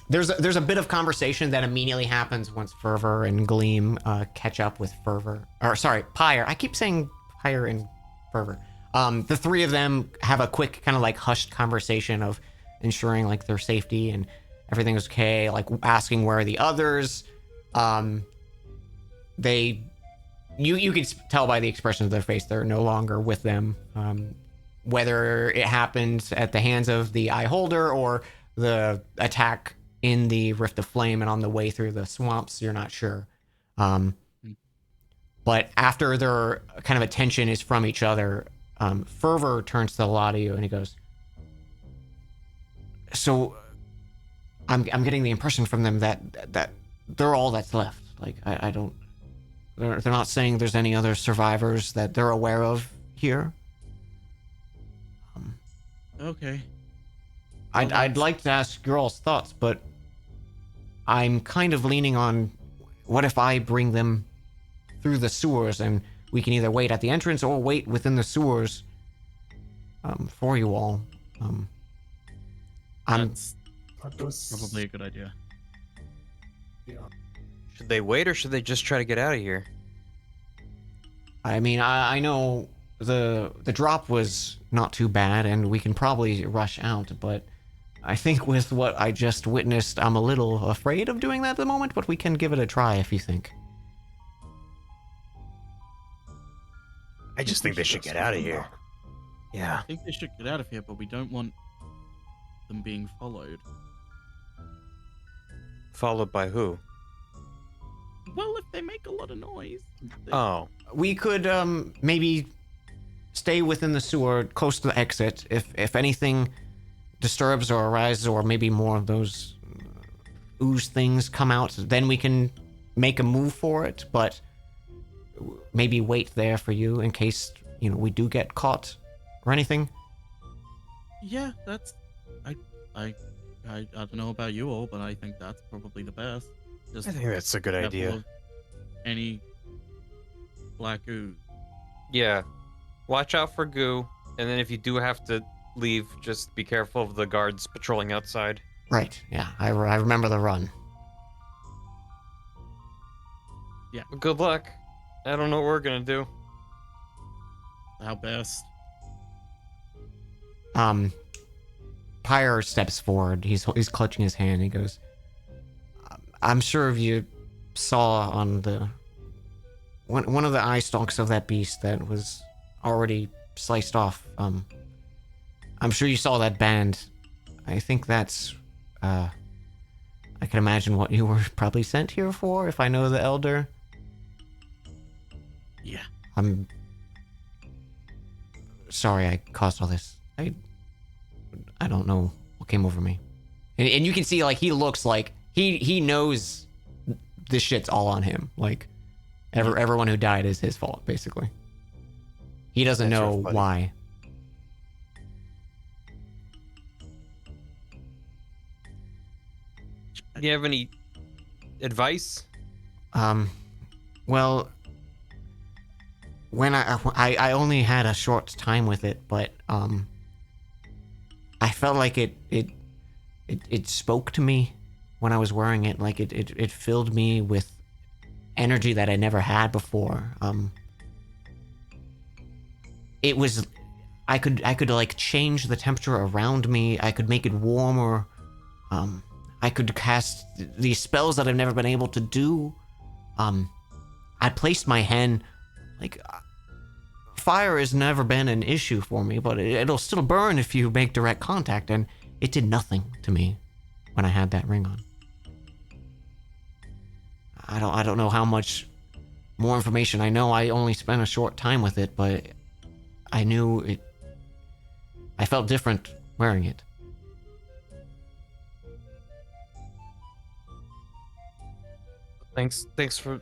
Speaker 1: There's a bit of conversation that immediately happens once Fervor and Gleam catch up with Pyre. I keep saying Pyre and Fervor. The three of them have a quick kind of like hushed conversation of ensuring like their safety and everything is okay, like asking where are the others. You could tell by the expression of their face they're no longer with them. Whether it happened at the hands of the Eye Holder or the attack in the Rift of Flame and on the way through the swamps, you're not sure. But after their kind of attention is from each other, Fervor turns to a lot of you and he goes, so I'm getting the impression from them that they're all that's left. Like I don't. They're not saying there's any other survivors that they're aware of here.
Speaker 4: Okay.
Speaker 1: I'd like to ask your all's thoughts, but I'm kind of leaning on what if I bring them through the sewers and we can either wait at the entrance or wait within the sewers for you all.
Speaker 4: That's
Speaker 7: That does
Speaker 4: probably a good idea.
Speaker 7: Yeah.
Speaker 3: Should they wait or should they just try to get out of here?
Speaker 1: I mean, I know the drop was not too bad and we can probably rush out, but I think with what I just witnessed, I'm a little afraid of doing that at the moment, but we can give it a try if you think.
Speaker 9: I just think they should get out of here.
Speaker 3: Yeah.
Speaker 4: I think they should get out of here, but we don't want them being followed.
Speaker 3: Followed by who?
Speaker 4: Well, if they make a lot of noise.
Speaker 3: Oh.
Speaker 1: We could maybe stay within the sewer, close to the exit. If anything disturbs or arises, or maybe more of those ooze things come out, then we can make a move for it. But maybe wait there for you in case we do get caught or anything.
Speaker 4: Yeah, that's. I don't know about you all, but I think that's probably the best. Just
Speaker 3: I think that's a good
Speaker 4: careful
Speaker 3: idea.
Speaker 4: of any black ooze.
Speaker 3: Yeah. Watch out for goo, and then if you do have to leave, just be careful of the guards patrolling outside.
Speaker 1: Right. Yeah. I remember the run.
Speaker 3: Good luck. I don't know what we're gonna do.
Speaker 4: Our best.
Speaker 1: Pyre steps forward. He's clutching his hand. He goes, I'm sure if you saw on the one of the eye stalks of that beast that was already sliced off. I'm sure you saw that band. I think that's I can imagine what you were probably sent here for, if I know the elder.
Speaker 4: Yeah.
Speaker 1: I'm sorry I caused all this. I don't know what came over me. And you can see, like, he looks like he knows this shit's all on him. Like, everyone who died is his fault, basically. He doesn't
Speaker 3: That's
Speaker 1: know
Speaker 3: real funny.
Speaker 1: why.
Speaker 3: Do you have any advice?
Speaker 1: Well, when I only had a short time with it, but I felt like it spoke to me when I was wearing it. Like it filled me with energy that I never had before. It was, I could like change the temperature around me. I could make it warmer. I could cast these spells that I've never been able to do. I placed my hand, like, fire has never been an issue for me, but it'll still burn if you make direct contact, and it did nothing to me when I had that ring on. I don't know how much more information. I know I only spent a short time with it, but I knew it. I felt different wearing it.
Speaker 3: Thanks for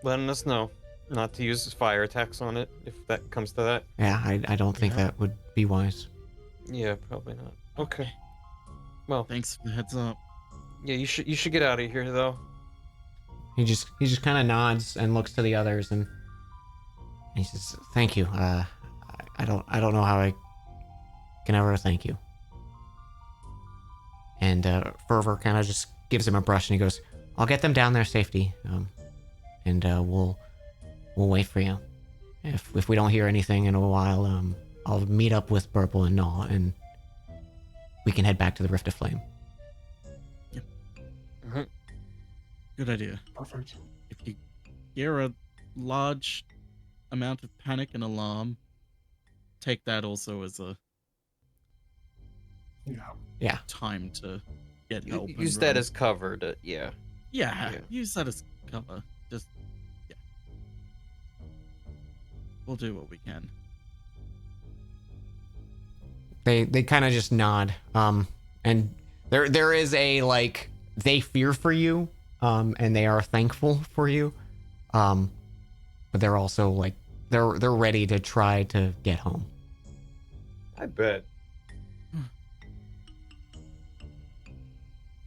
Speaker 3: letting us know not to use fire attacks on it if that comes to that.
Speaker 1: Yeah, I don't think that would be wise.
Speaker 3: Yeah, probably not. Okay. Well,
Speaker 4: Thanks for the heads up.
Speaker 3: yeah, you should get out of here though.
Speaker 1: He just kind of nods and looks to the others, and he says, "Thank you. I don't know how I can ever thank you." And Fervor kind of just gives him a brush, and he goes, "I'll get them down there safety, and we'll wait for you. If we don't hear anything in a while, I'll meet up with Burple and Gnaw, and we can head back to the Rift of Flame."
Speaker 4: Good idea.
Speaker 7: Perfect.
Speaker 4: If you hear a large amount of panic and alarm, take that also as a
Speaker 7: Yeah.
Speaker 4: time to get help. and
Speaker 3: Use that
Speaker 4: run.
Speaker 3: as cover to, yeah.
Speaker 4: Yeah,
Speaker 3: Yeah.
Speaker 4: use that as cover. Just, yeah. We'll do what we can.
Speaker 1: They kind of just nod, and there is a, like, they fear for you, and they are thankful for you, but they're also like they're ready to try to get home.
Speaker 3: I bet.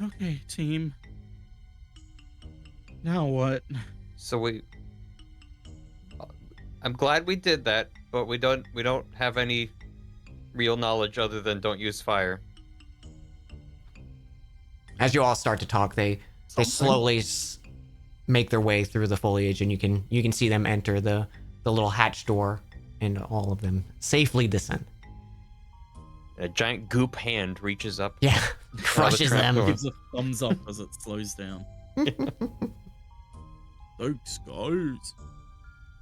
Speaker 4: Okay, team. Now what?
Speaker 3: So I'm glad we did that, but we don't have any real knowledge other than don't use fire.
Speaker 1: As you all start to talk, they slowly make their way through the foliage, and you can see them enter the little hatch door, and all of them safely descend.
Speaker 3: A giant goop hand reaches up.
Speaker 1: Yeah, crushes them.
Speaker 3: trapdoor.
Speaker 4: Gives a thumbs up as it slows down. Thanks, guys.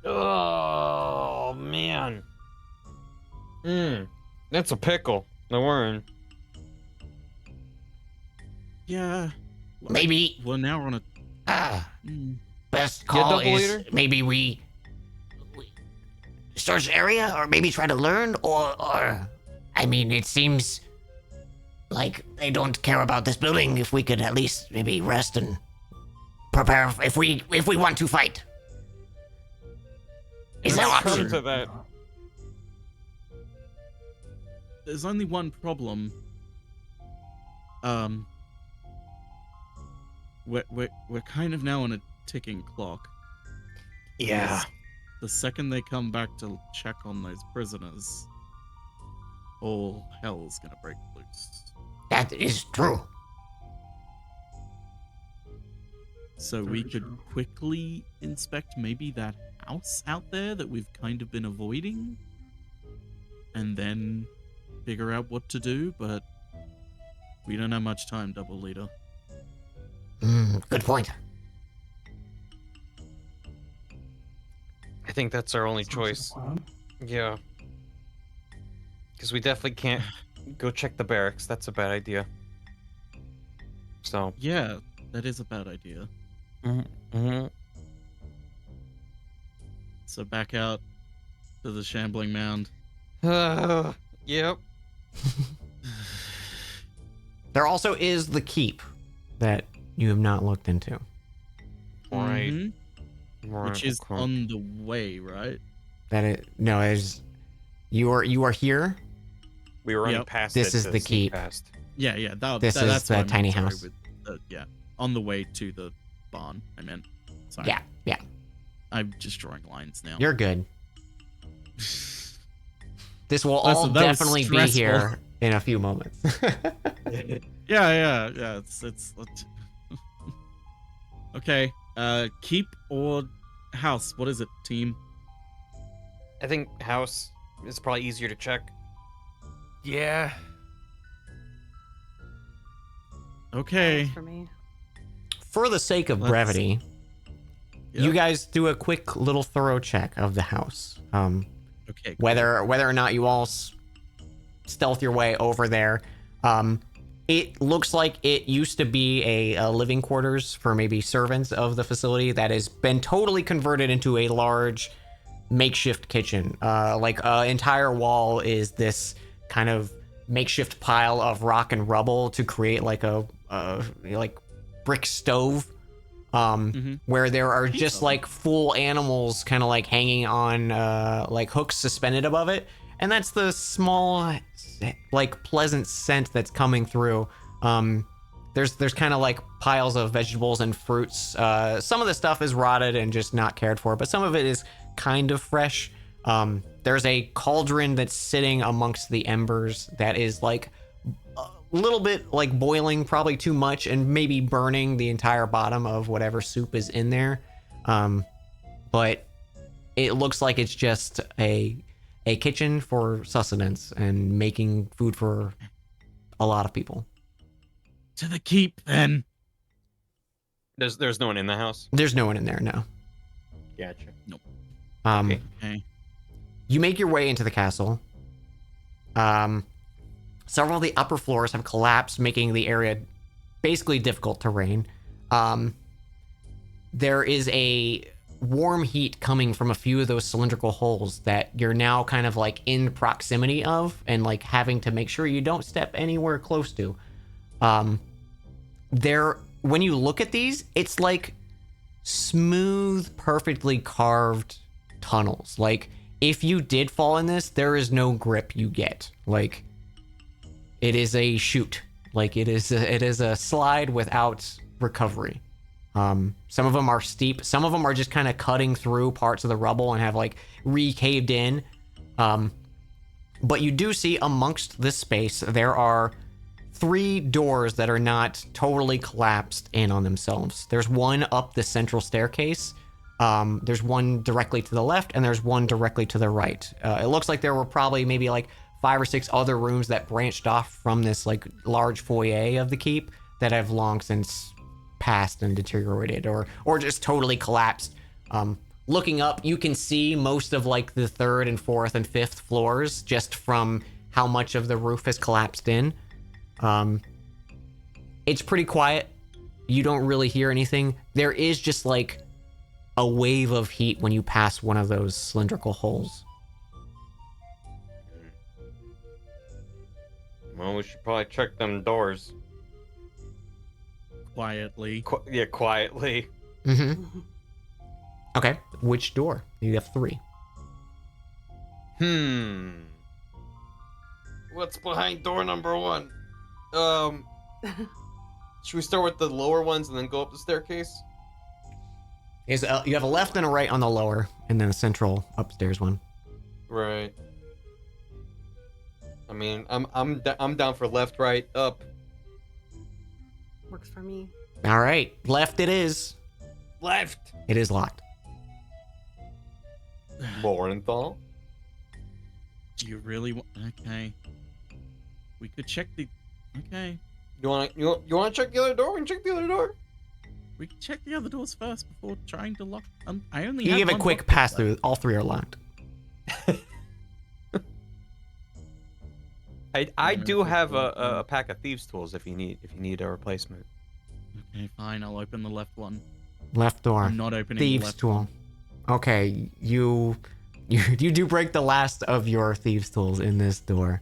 Speaker 3: Oh man. That's a pickle. No worrying.
Speaker 4: Yeah,
Speaker 8: maybe
Speaker 4: Well, now we're on a.
Speaker 8: best
Speaker 3: Yeah,
Speaker 8: call
Speaker 3: double
Speaker 8: is
Speaker 3: leader?
Speaker 8: maybe we search area, or maybe try to learn, or I mean, it seems like they don't care about this building. If we could at least maybe rest and prepare if we want to fight. Is there
Speaker 3: Let's come
Speaker 8: option?
Speaker 3: to that.
Speaker 4: There's only one problem. We're kind of now on a ticking clock.
Speaker 9: Yeah.
Speaker 4: The second they come back to check on those prisoners, all hell's gonna break loose.
Speaker 8: That is true.
Speaker 4: So we could quickly inspect maybe that house out there that we've kind of been avoiding, and then figure out what to do, but we don't have much time, double leader.
Speaker 8: Good point.
Speaker 3: I think that's our only
Speaker 7: Sounds like a
Speaker 3: choice.
Speaker 7: plan.
Speaker 3: Yeah. Because we definitely can't go check the barracks. That's a bad idea. So.
Speaker 4: Yeah, that is a bad idea.
Speaker 3: Mm-hmm.
Speaker 4: So back out to the shambling mound.
Speaker 3: Yep.
Speaker 1: There also is the keep that you have not looked into.
Speaker 3: Right.
Speaker 4: Mhm.
Speaker 3: Right.
Speaker 4: Which is
Speaker 3: okay.
Speaker 4: on the way, right?
Speaker 1: That it no is you are here.
Speaker 3: We were running
Speaker 4: Yep.
Speaker 3: past
Speaker 1: This
Speaker 3: it
Speaker 1: is
Speaker 3: to
Speaker 1: the
Speaker 3: sneak
Speaker 1: keep.
Speaker 3: past.
Speaker 4: Yeah,
Speaker 1: This is
Speaker 4: that's
Speaker 1: the
Speaker 4: what I meant,
Speaker 1: tiny
Speaker 4: sorry,
Speaker 1: house.
Speaker 4: with yeah, on the way to the barn. I meant. Sorry.
Speaker 1: Yeah.
Speaker 4: I'm just drawing lines now.
Speaker 1: You're good. This will all
Speaker 4: Listen, that was
Speaker 1: definitely be
Speaker 4: stressful.
Speaker 1: here in a few moments.
Speaker 4: Yeah. It's okay. Keep or house? What is it, team?
Speaker 3: I think house is probably easier to check.
Speaker 5: Yeah.
Speaker 4: Okay.
Speaker 6: That's for me.
Speaker 1: For the sake of
Speaker 4: Let's-
Speaker 1: brevity, you
Speaker 4: Yep.
Speaker 1: guys do a quick little thorough check of the house.
Speaker 4: Okay.
Speaker 1: Whether or not you all stealth your way over there. It looks like it used to be a living quarters for maybe servants of the facility that has been totally converted into a large makeshift kitchen. Like an entire wall is this kind of makeshift pile of rock and rubble to create like a like brick stove. Where there are just like full animals kind of like hanging on like hooks suspended above it, and that's the small like pleasant scent that's coming through. There's kind of like piles of vegetables and fruits. Some of the stuff is rotted and just not cared for, but some of it is kind of fresh. There's a cauldron that's sitting amongst the embers that is like a little bit like boiling, probably too much, and maybe burning the entire bottom of whatever soup is in there. But it looks like it's just a kitchen for sustenance and making food for a lot of people.
Speaker 4: To the keep, then.
Speaker 3: There's no one in the house.
Speaker 1: There's no one in there, no.
Speaker 3: Gotcha.
Speaker 1: Okay.
Speaker 4: Okay.
Speaker 1: You make your way into the castle. Several of the upper floors have collapsed, making the area basically difficult terrain. There is a warm heat coming from a few of those cylindrical holes that you're now kind of like in proximity of and like having to make sure you don't step anywhere close to. When you look at these, it's like smooth, perfectly carved tunnels. Like if you did fall in this, there is no grip you get. Like it is a chute. Like it is a slide without recovery. Some of them are steep. Some of them are just kind of cutting through parts of the rubble and have like re-caved in. But you do see amongst this space, there are 3 doors that are not totally collapsed in on themselves. There's one up the central staircase. There's one directly to the left, and there's one directly to the right. It looks like there were probably maybe like 5 or 6 other rooms that branched off from this like large foyer of the keep that have long since passed and deteriorated or just totally collapsed. Looking up, you can see most of like the 3rd and 4th and 5th floors just from how much of the roof has collapsed in. It's pretty quiet. you don't really hear anything. There is just like a wave of heat when you pass one of those cylindrical holes.
Speaker 3: Well, we should probably check them doors.
Speaker 4: Quietly.
Speaker 3: Yeah, quietly.
Speaker 1: Mm-hmm. Okay, which door? You have 3.
Speaker 3: What's behind door number 1? Should we start with the lower ones and then go up the staircase?
Speaker 1: You have a left and a right on the lower, and then a central upstairs one.
Speaker 3: Right. I mean, I'm down for left, right, up.
Speaker 6: Works for me.
Speaker 1: All right, left it is.
Speaker 3: Left.
Speaker 1: It is locked.
Speaker 3: Morenthal.
Speaker 4: Do you really want? Okay. We could check the. Okay.
Speaker 3: You want to check the other door? We can check the other door.
Speaker 4: We can check the other doors first before trying to lock. I only.
Speaker 1: You
Speaker 4: have
Speaker 1: give a
Speaker 4: one
Speaker 1: quick
Speaker 4: lock
Speaker 1: pass
Speaker 4: pick
Speaker 1: through.
Speaker 4: left.
Speaker 1: All 3 are locked.
Speaker 3: I do have a pack of thieves' tools if you need a replacement.
Speaker 4: Okay, fine. I'll open the left one.
Speaker 1: Left door.
Speaker 4: I'm not opening the
Speaker 1: Thieves
Speaker 4: left
Speaker 1: tool.
Speaker 4: one.
Speaker 1: Okay, you do break the last of your thieves tools in this door.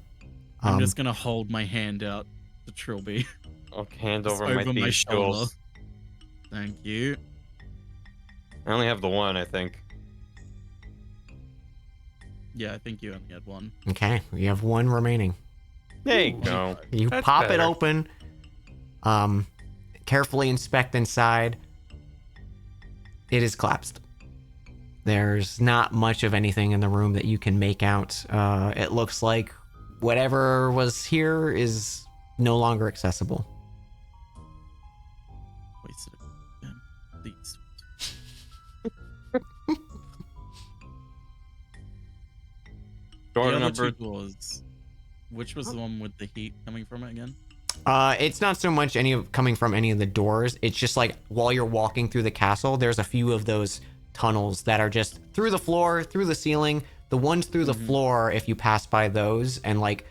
Speaker 4: I'm just gonna hold my hand out to Trilby.
Speaker 3: Okay, hand
Speaker 4: Just
Speaker 3: over my thieves'
Speaker 4: shoulder.
Speaker 3: tools.
Speaker 4: Thank you.
Speaker 3: I only have the one, I think.
Speaker 4: Yeah, I think you only had one.
Speaker 1: Okay, you have 1 remaining.
Speaker 3: There you go.
Speaker 1: You
Speaker 5: That's
Speaker 1: pop it
Speaker 5: better.
Speaker 1: open. Carefully inspect inside. It is collapsed. There's not much of anything in the room that you can make out. It looks like whatever was here is no longer accessible.
Speaker 4: Wasted it. Again. These.
Speaker 3: Door
Speaker 4: the other
Speaker 3: number.
Speaker 4: 2 doors. Which was the one with the heat coming from it again?
Speaker 1: It's not so much coming from any of the doors. It's just like while you're walking through the castle, there's a few of those tunnels that are just through the floor, through the ceiling. The ones through the floor, if you pass by those and like,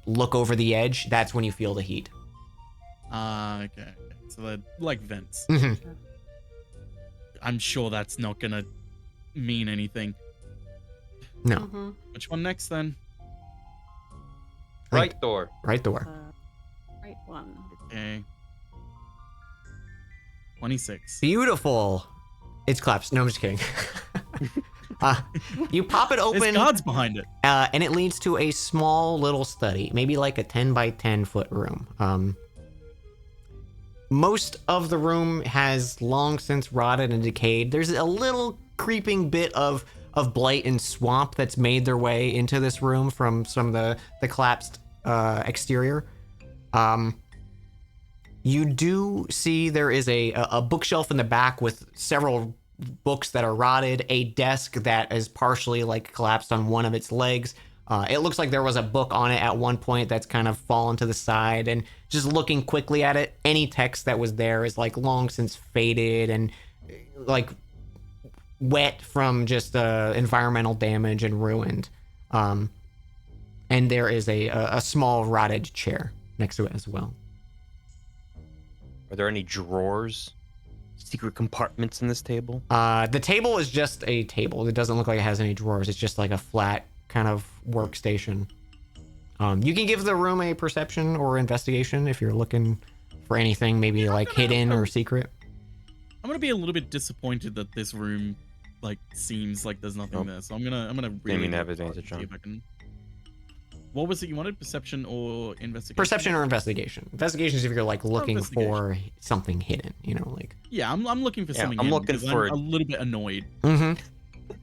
Speaker 1: look over the edge, that's when you feel the heat.
Speaker 4: Okay. So they're like vents.
Speaker 1: Mhm.
Speaker 4: I'm sure that's not gonna mean anything.
Speaker 1: No,
Speaker 6: Mm-hmm.
Speaker 4: Which one next then?
Speaker 3: Right door.
Speaker 1: right door.
Speaker 6: Right one.
Speaker 4: Okay. 26.
Speaker 1: Beautiful. It's collapsed. No, I'm just kidding. You pop it
Speaker 4: There's
Speaker 1: open,
Speaker 4: guards behind it.
Speaker 1: and it leads to a small little study, maybe like a 10 by 10 foot room. Most of the room has long since rotted and decayed. There's a little creeping bit of blight and swamp that's made their way into this room from some of the collapsed exterior. You do see there is a bookshelf in the back with several books that are rotted, a desk that is partially like collapsed on one of its legs. It looks like there was a book on it at one point that's kind of fallen to the side, and just looking quickly at it, any text that was there is like long since faded and like wet from just environmental damage and ruined. And there is a small rotted chair next to it as well.
Speaker 3: Are there any drawers? Secret compartments in this table?
Speaker 1: The table is just a table. It doesn't look like it has any drawers. It's just like a flat kind of workstation. You can give the room a perception or investigation if you're looking for anything maybe like hidden or secret.
Speaker 4: I'm gonna be a little bit disappointed that this room like seems like there's nothing
Speaker 3: Nope.
Speaker 4: there. So I'm gonna really
Speaker 3: mean to have
Speaker 4: look hard to
Speaker 3: advantage
Speaker 4: see
Speaker 3: on.
Speaker 4: if I can. What was it you wanted? Perception or investigation?
Speaker 1: Perception or investigation. Investigation is if you're like looking for something hidden, like.
Speaker 4: Yeah, I'm looking for
Speaker 3: Yeah,
Speaker 4: something.
Speaker 3: I'm
Speaker 4: hidden
Speaker 3: looking
Speaker 4: because
Speaker 3: for
Speaker 4: I'm a little bit annoyed.
Speaker 1: Mm-hmm.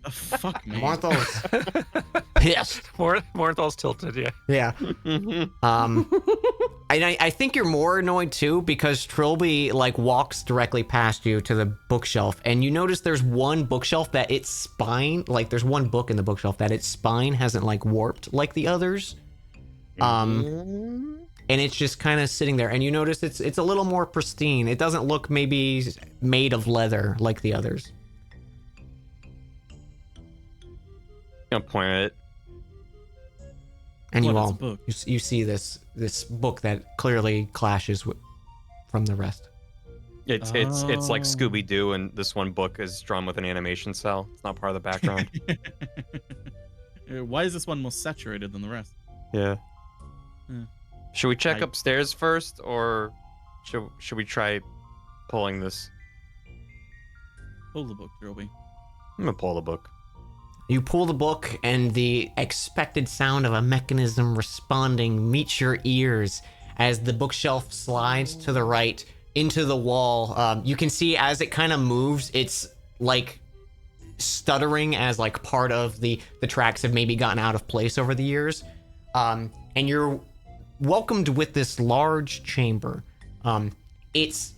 Speaker 4: Fuck me.
Speaker 1: Morthal's pissed.
Speaker 5: Morthal's tilted, yeah.
Speaker 1: Yeah. I think you're more annoyed too because Trilby like walks directly past you to the bookshelf, and you notice there's one bookshelf that its spine, like there's one book in the bookshelf that its spine hasn't like warped like the others. And it's just kind of sitting there, and you notice it's a little more pristine. It doesn't look maybe made of leather like the others.
Speaker 3: I'm gonna point at it.
Speaker 1: And
Speaker 4: What,
Speaker 1: you
Speaker 4: it's a
Speaker 1: all
Speaker 4: book?
Speaker 1: you see this book that clearly clashes from the rest.
Speaker 3: It's like
Speaker 4: Oh.
Speaker 3: Scooby Doo, and this one book is drawn with an animation cell. It's not part of the background.
Speaker 4: Why is this one more saturated than the rest?
Speaker 3: Yeah.
Speaker 4: Hmm.
Speaker 3: Should we check
Speaker 4: I-
Speaker 3: upstairs first, or should we try pulling this?
Speaker 4: Pull the book, Trilby.
Speaker 3: I'm gonna pull the book.
Speaker 1: You pull the book, and the expected sound of a mechanism responding meets your ears as the bookshelf slides to the right into the wall. You can see as it kind of moves, it's like stuttering as like part of the tracks have maybe gotten out of place over the years. And you're welcomed with this large chamber. It's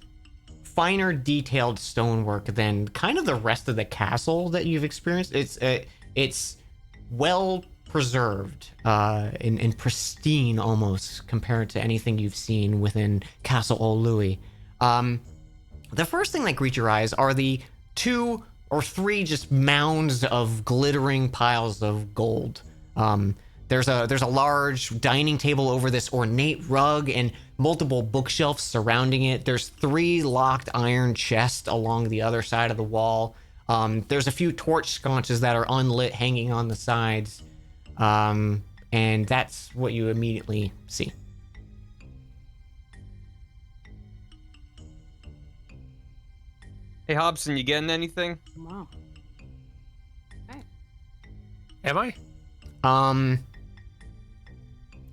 Speaker 1: finer detailed stonework than kind of the rest of the castle that you've experienced. It's well preserved and pristine almost compared to anything you've seen within Castle Old Louis. The first thing that greets your eyes are the 2 or 3 just mounds of glittering piles of gold. There's a large dining table over this ornate rug and multiple bookshelves surrounding it. There's 3 locked iron chests along the other side of the wall. There's a few torch sconces that are unlit hanging on the sides. And that's what you immediately see.
Speaker 3: Hey Hobson, you getting anything?
Speaker 6: Wow.
Speaker 5: Am I?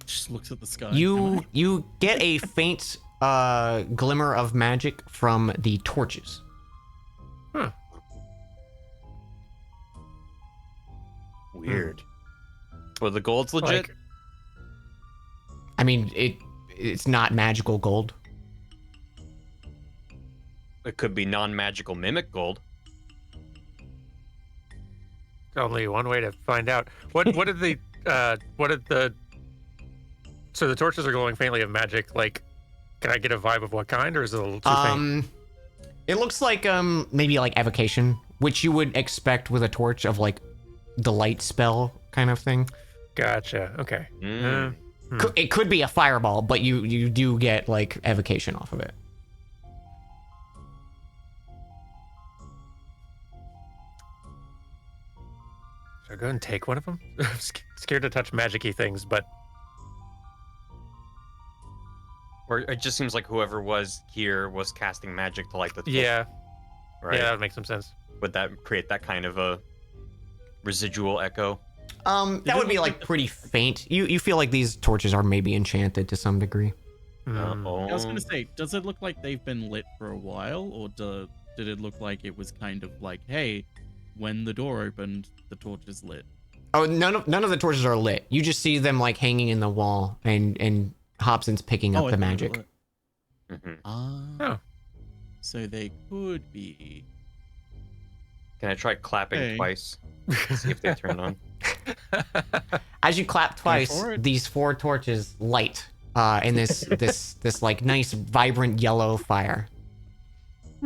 Speaker 4: Just looks at the sky.
Speaker 1: You get a faint glimmer of magic from the torches.
Speaker 3: Weird. Well, the gold's legit.
Speaker 5: Like,
Speaker 1: I mean, it's not magical gold.
Speaker 3: It could be non-magical mimic gold.
Speaker 5: only one way to find out. What did the so the torches are glowing faintly of magic. Like, can I get a vibe of what kind, or is it a little too faint?
Speaker 1: It looks like maybe like evocation, which you would expect with a torch of like the light spell kind of thing.
Speaker 5: Gotcha. Okay.
Speaker 1: It could be a fireball, but you do get like evocation off of it.
Speaker 5: Should I go and take one of them? I'm scared to touch magic-y things, but
Speaker 3: Or it just seems like whoever was here was casting magic to light the torch.
Speaker 5: yeah,
Speaker 3: Right.
Speaker 5: yeah, that would make some sense.
Speaker 3: Would that create that kind of a residual echo?
Speaker 1: That would be like pretty faint. You feel like these torches are maybe enchanted to some degree.
Speaker 3: Uh-oh.
Speaker 4: I was gonna say, does it look like they've been lit for a while, or did it look like it was kind of like, hey, when the door opened, the torch is lit?
Speaker 1: Oh, none of the torches are lit. You just see them like hanging in the wall, and Hobson's picking up
Speaker 4: I
Speaker 1: the
Speaker 4: thought they were
Speaker 1: magic.
Speaker 4: lit.
Speaker 3: Mm-hmm.
Speaker 5: Oh.
Speaker 4: So they could be.
Speaker 3: Can I try clapping
Speaker 4: Hey.
Speaker 3: twice? See if they turn on.
Speaker 1: As you clap twice,
Speaker 4: for it.
Speaker 1: these 4 torches light in this like nice vibrant yellow fire.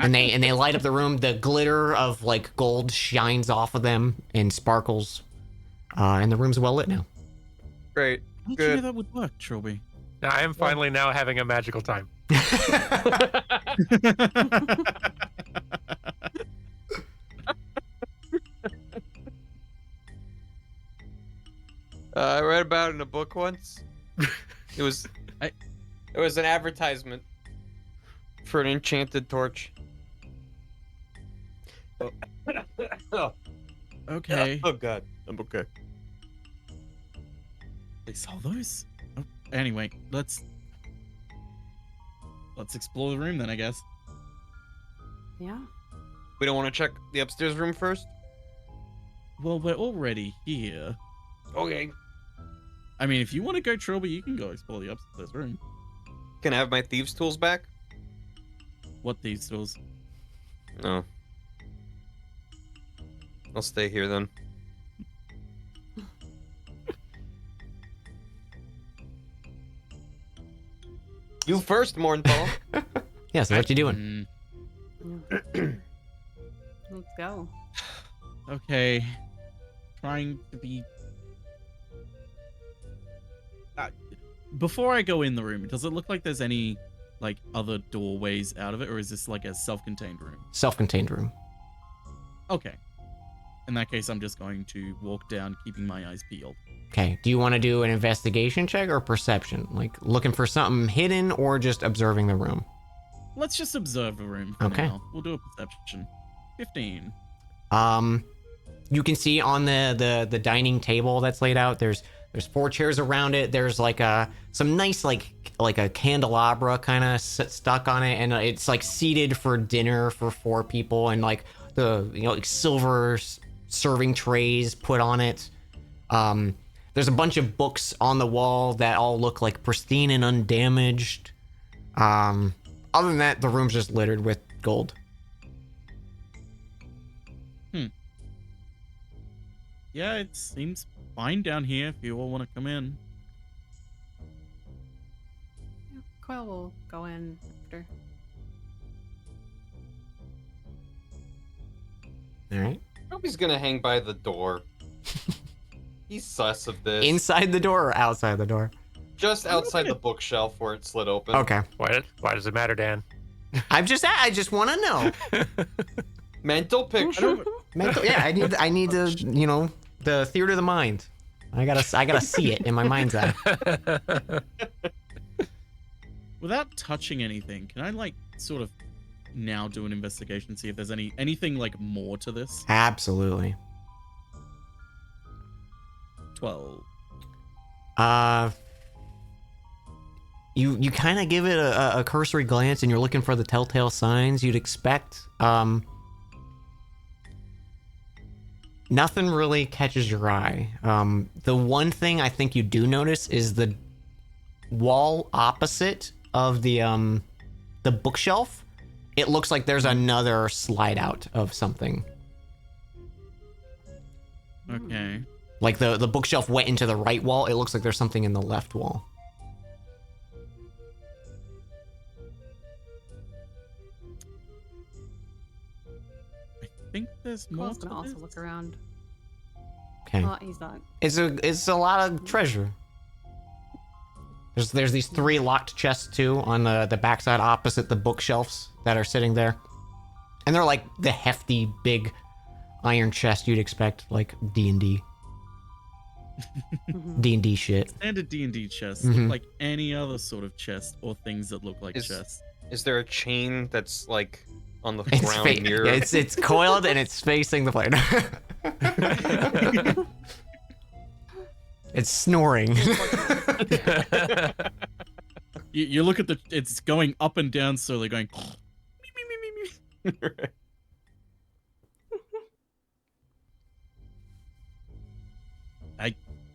Speaker 1: And they light up the room. The glitter of like gold shines off of them and sparkles. And the room's well lit now.
Speaker 3: Great.
Speaker 4: How did you
Speaker 3: Good.
Speaker 4: know that would work, Trilby?
Speaker 5: Now, I am finally now having a magical time.
Speaker 3: I read about it in a book once. It was
Speaker 4: I-
Speaker 3: it was an advertisement for an enchanted torch. Oh,
Speaker 4: Okay.
Speaker 3: oh god. I'm okay.
Speaker 4: They sell those? Oh, anyway, let's explore the room then, I guess.
Speaker 6: Yeah.
Speaker 3: We don't want to check the upstairs room first?
Speaker 4: Well, we're already here.
Speaker 3: Okay.
Speaker 4: I mean, if you want to go, Trilby, you can go explore the upstairs room.
Speaker 3: Can I have my thieves' tools back?
Speaker 4: What these tools?
Speaker 3: No. I'll stay here then. You first, Mornthal.
Speaker 1: Yeah, so what you doing?
Speaker 6: Let's go.
Speaker 4: Okay. Trying to be. Before I go in the room, does it look like there's any like other doorways out of it, or is this like a self-contained room?
Speaker 1: Self-contained room.
Speaker 4: Okay. In that case, I'm just going to walk down, keeping my eyes peeled.
Speaker 1: Okay. Do you want to do an investigation check or perception? Like looking for something hidden or just observing the room?
Speaker 4: Let's just observe the room for
Speaker 1: Okay.
Speaker 4: now. We'll do a perception. 15.
Speaker 1: You can see on the dining table that's laid out, there's 4 chairs around it. There's like some nice like a candelabra kind of stuck on it, and it's like seated for dinner for 4 people, and like the like silver serving trays put on it. There's a bunch of books on the wall that all look like pristine and undamaged. Other than that, the room's just littered with gold.
Speaker 4: Yeah, it seems fine down here if you all want to come in.
Speaker 6: Yeah, Coil will go in after.
Speaker 1: All right.
Speaker 3: Toby's gonna hang by the door. He's sus of this.
Speaker 1: Inside the door or outside the door?
Speaker 3: Just outside the bookshelf where it slid open.
Speaker 1: Okay.
Speaker 5: Why does it matter, Dan?
Speaker 1: I just want to know.
Speaker 3: Mental picture.
Speaker 1: Mental, yeah, I need to, you know, the theater of the mind. I gotta see it in my mind's eye.
Speaker 4: Without touching anything, can I like sort of now do an investigation, see if there's anything like more to this?
Speaker 1: Absolutely.
Speaker 4: 12.
Speaker 1: You kind of give it a cursory glance, and you're looking for the telltale signs you'd expect. Nothing really catches your eye. The one thing I think you do notice is the wall opposite of the bookshelf. It looks like there's another slide out of something.
Speaker 4: Okay.
Speaker 1: Like the bookshelf went into the right wall. It looks like there's something in the left wall.
Speaker 4: I think there's more
Speaker 6: Coil's
Speaker 4: to
Speaker 6: gonna also
Speaker 4: this.
Speaker 6: look around.
Speaker 1: Okay.
Speaker 6: He's not.
Speaker 1: It's a lot of treasure. There's these 3 locked chests too on the backside opposite the bookshelves that are sitting there. And they're like the hefty big iron chest you'd expect, like D&D. D&D shit.
Speaker 4: Standard D&D chests,
Speaker 1: Mhm.
Speaker 4: like any other sort of chest or things that look like chests.
Speaker 3: Is there a chain that's like on the
Speaker 1: It's
Speaker 3: ground near?
Speaker 1: it's coiled and it's facing the plane. It's snoring.
Speaker 4: You look at it's going up and down slowly, going.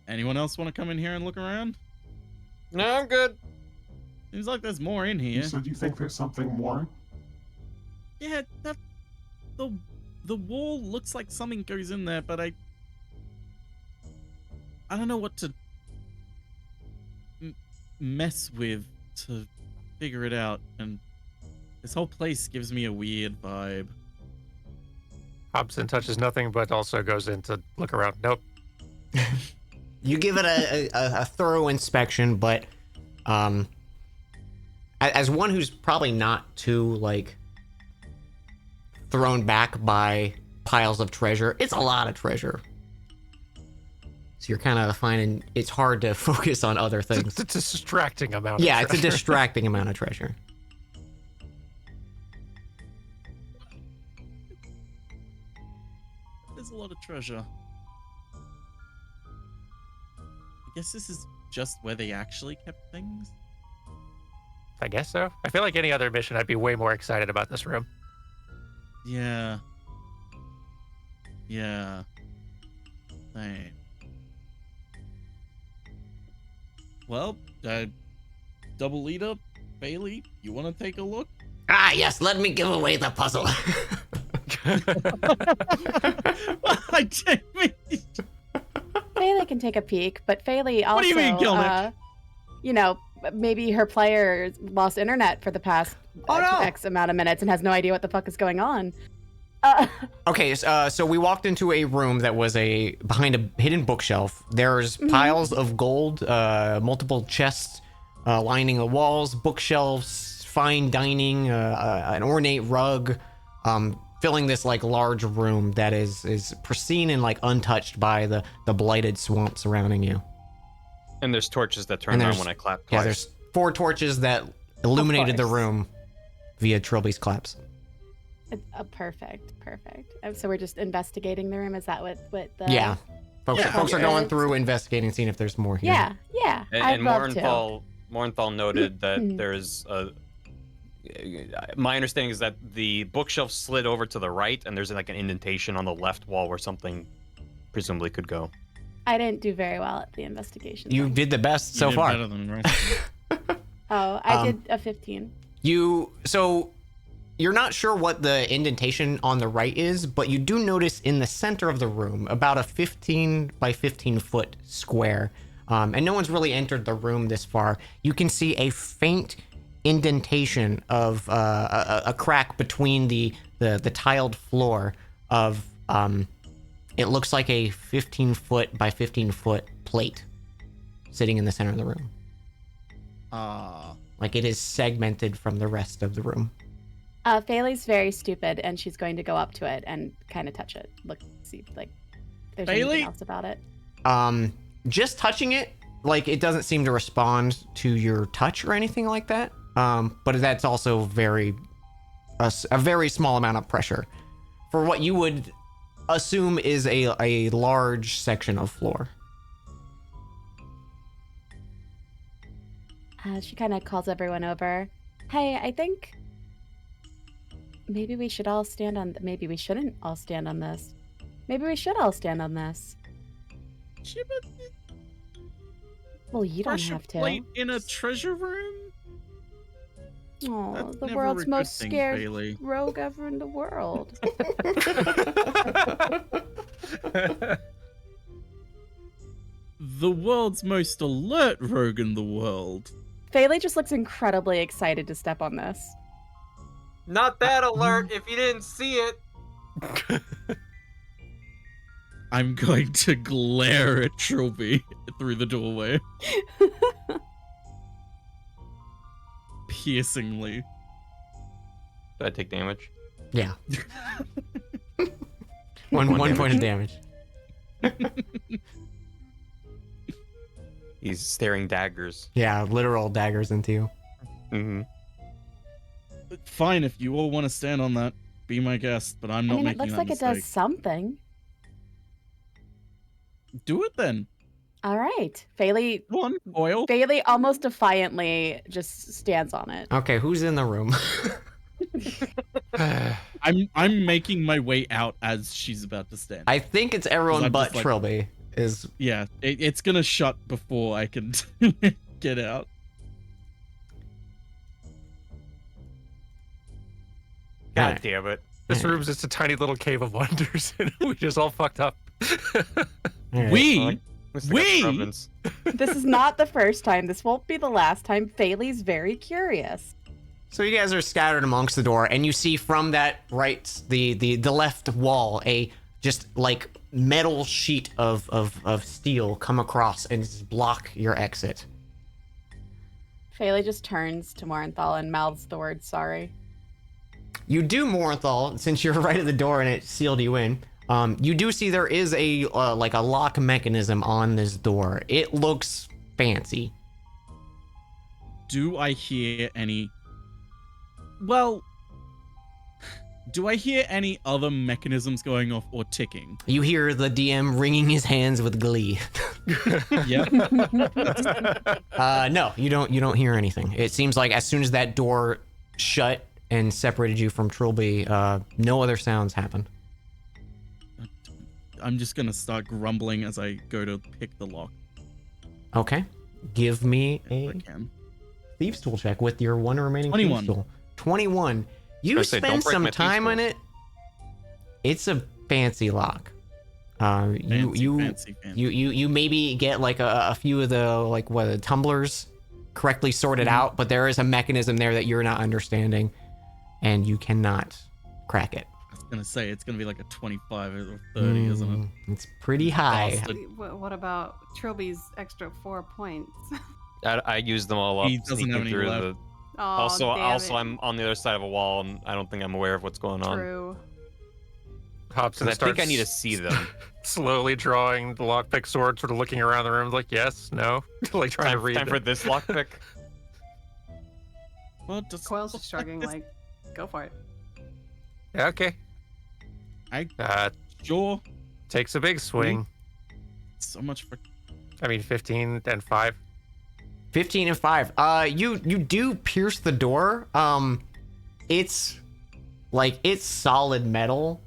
Speaker 4: Anyone else want to come in here and look around?
Speaker 3: No, I'm good.
Speaker 4: Seems like there's more in
Speaker 7: You
Speaker 4: here.
Speaker 7: said you think there's something more?
Speaker 4: Yeah, the wall looks like something goes in there, but I don't know what to mess with to figure it out, and this whole place gives me a weird vibe.
Speaker 5: Hobson touches nothing, but also goes in to look around. Nope.
Speaker 1: You give it a thorough inspection, but as one who's probably not too like thrown back by piles of treasure, it's a lot of treasure. So you're kind of finding it's hard to focus on other things.
Speaker 5: It's a distracting amount.
Speaker 1: Yeah,
Speaker 5: of
Speaker 1: it's a
Speaker 5: treasure.
Speaker 1: distracting amount of treasure.
Speaker 4: There's a lot of treasure. I guess this is just where they actually kept things.
Speaker 5: I guess so. I feel like any other mission, I'd be way more excited about this room.
Speaker 4: Yeah. Yeah. Same. Well, double leader, Bailey, you want to take a look?
Speaker 8: Ah, yes, let me give away the puzzle.
Speaker 4: I didn't mean.
Speaker 2: Faylee can take a peek, but Faylee also,
Speaker 4: What do you mean, Gilman?
Speaker 2: you know, maybe her player lost internet for the past
Speaker 1: Oh, no.
Speaker 2: X amount of minutes and has no idea what the fuck is going on.
Speaker 1: Okay, so we walked into a room that was behind a hidden bookshelf. There's piles of gold, multiple chests lining the walls, bookshelves fine dining, an ornate rug, filling this like large room that is pristine and like untouched by the blighted swamp surrounding you.
Speaker 3: And there's torches that turn
Speaker 1: And
Speaker 3: on
Speaker 1: there's-
Speaker 3: when I clap
Speaker 1: Yeah,
Speaker 3: twice.
Speaker 1: there's 4 torches that illuminated the
Speaker 2: course.
Speaker 1: room via Trilby's claps.
Speaker 2: Perfect. So we're just investigating the room. Is that what the?
Speaker 1: Yeah. Folks are going
Speaker 2: Yes.
Speaker 1: through investigating, seeing if there's more here.
Speaker 2: Yeah.
Speaker 3: And,
Speaker 2: I'd
Speaker 3: and
Speaker 2: love to.
Speaker 3: Morenthal noted that there's a. My understanding is that the bookshelf slid over to the right, and there's like an indentation on the left wall where something presumably could go.
Speaker 2: I didn't do very well at the investigation.
Speaker 1: You
Speaker 2: thing.
Speaker 1: did the best
Speaker 4: You
Speaker 1: so
Speaker 4: did
Speaker 1: far.
Speaker 4: better than the rest.
Speaker 2: Oh, I
Speaker 1: Um,
Speaker 2: did a 15.
Speaker 1: You're not sure what the indentation on the right is, but you do notice in the center of the room, about a 15 by 15 foot square, and no one's really entered the room this far, you can see a faint indentation of a crack between the tiled floor of, it looks like a 15 foot by 15 foot plate sitting in the center of the room. Like it is segmented from the rest of the room.
Speaker 2: Faylee's very stupid, and she's going to go up to it and kind of touch it. Look, see, like, if there's
Speaker 4: Faylee?
Speaker 2: anything else about it.
Speaker 1: Just touching it, like it doesn't seem to respond to your touch or anything like that. But that's also a very small amount of pressure for what you would assume is a large section of floor.
Speaker 2: She kind of calls everyone over. Hey, I think maybe we should all stand on. Maybe we shouldn't all stand on this. Maybe we should all stand on this. Well, you don't
Speaker 4: Pressure
Speaker 2: have to.
Speaker 4: plate in a treasure room?
Speaker 2: Oh,
Speaker 4: That's
Speaker 2: the
Speaker 4: never
Speaker 2: world's
Speaker 4: a good
Speaker 2: most
Speaker 4: thing,
Speaker 2: scared
Speaker 4: Bailey.
Speaker 2: rogue ever in the world.
Speaker 4: The world's most alert rogue in the world.
Speaker 2: Faylee just looks incredibly excited to step on this.
Speaker 3: Not that alert if you didn't see it.
Speaker 4: I'm going to glare at Trilby through the doorway. Piercingly.
Speaker 3: Did I take damage?
Speaker 1: Yeah. one point of damage.
Speaker 3: He's staring daggers.
Speaker 1: Yeah, literal daggers into you.
Speaker 3: Mm-hmm.
Speaker 4: Fine, if you all want to stand on that, be my guest, but I'm
Speaker 2: I
Speaker 4: not
Speaker 2: mean,
Speaker 4: making
Speaker 2: it looks
Speaker 4: that
Speaker 2: like
Speaker 4: mistake.
Speaker 2: it does something.
Speaker 4: Do it then.
Speaker 2: All right, Faylee.
Speaker 4: Come on, oil.
Speaker 2: Faylee almost defiantly just stands on it.
Speaker 1: Okay, who's in the room?
Speaker 4: I'm making my way out as she's about to stand.
Speaker 1: I think it's everyone
Speaker 4: I'm
Speaker 1: but
Speaker 4: just like-
Speaker 1: Trilby. Is
Speaker 4: Yeah, it's gonna shut before I can get out.
Speaker 3: God
Speaker 1: Alright.
Speaker 3: damn it.
Speaker 5: This room's just a tiny little cave of wonders, and we just all fucked up.
Speaker 1: Alright.
Speaker 4: We
Speaker 3: We?
Speaker 2: This is not the first time. This won't be the last time. Faylee's very curious.
Speaker 1: So you guys are scattered amongst the door, and you see from that the left wall a just like metal sheet of steel come across and just block your exit.
Speaker 2: Faylee just turns to Morenthal and mouths the word sorry.
Speaker 1: You do, Morenthal, since you're right at the door and it sealed you in. You do see there is a like a lock mechanism on this door. It looks fancy.
Speaker 4: Do I hear any? Well, do I hear any other mechanisms going off or ticking?
Speaker 1: You hear the DM wringing his hands with glee.
Speaker 4: Yep.
Speaker 1: No, you don't hear anything. It seems like as soon as that door shut and separated you from Trilby, no other sounds happen.
Speaker 4: I'm just gonna start grumbling as I go to pick the lock.
Speaker 1: Okay. Give me
Speaker 4: If I
Speaker 1: a
Speaker 4: can.
Speaker 1: thieves tool check with your one remaining
Speaker 4: 21.
Speaker 1: thieves tool. 21. You
Speaker 3: I was gonna say,
Speaker 1: spend
Speaker 3: don't break
Speaker 1: some
Speaker 3: my thieves
Speaker 1: time on
Speaker 3: tool.
Speaker 1: it. It's a fancy lock.
Speaker 4: Fancy.
Speaker 1: You maybe get like a few of the tumblers correctly sorted out, but there is a mechanism there that you're not understanding, and you cannot crack it.
Speaker 4: I was gonna say it's gonna be like a 25 or 30, isn't it?
Speaker 1: It's pretty high.
Speaker 4: Bastard.
Speaker 6: What about Trilby's extra 4 points?
Speaker 3: I used them all up.
Speaker 4: He doesn't
Speaker 3: sneaking
Speaker 4: have any
Speaker 3: through
Speaker 4: left.
Speaker 6: Oh,
Speaker 3: Also,
Speaker 6: damn it.
Speaker 3: I'm on the other side of a wall, and I don't think I'm aware of what's going on.
Speaker 6: True.
Speaker 5: Hobson
Speaker 3: Because I think I
Speaker 5: starts
Speaker 3: need to see them.
Speaker 5: slowly drawing the lockpick sword, sort of looking around the room, like yes, no, like trying to read.
Speaker 3: Time for this lockpick.
Speaker 4: Well, just
Speaker 6: Coil's just shrugging, like, go for it.
Speaker 5: Yeah, okay.
Speaker 4: I sure.
Speaker 5: Takes a big swing.
Speaker 4: So much for
Speaker 5: 15 and 5.
Speaker 1: 15 and 5. You do pierce the door. It's solid metal.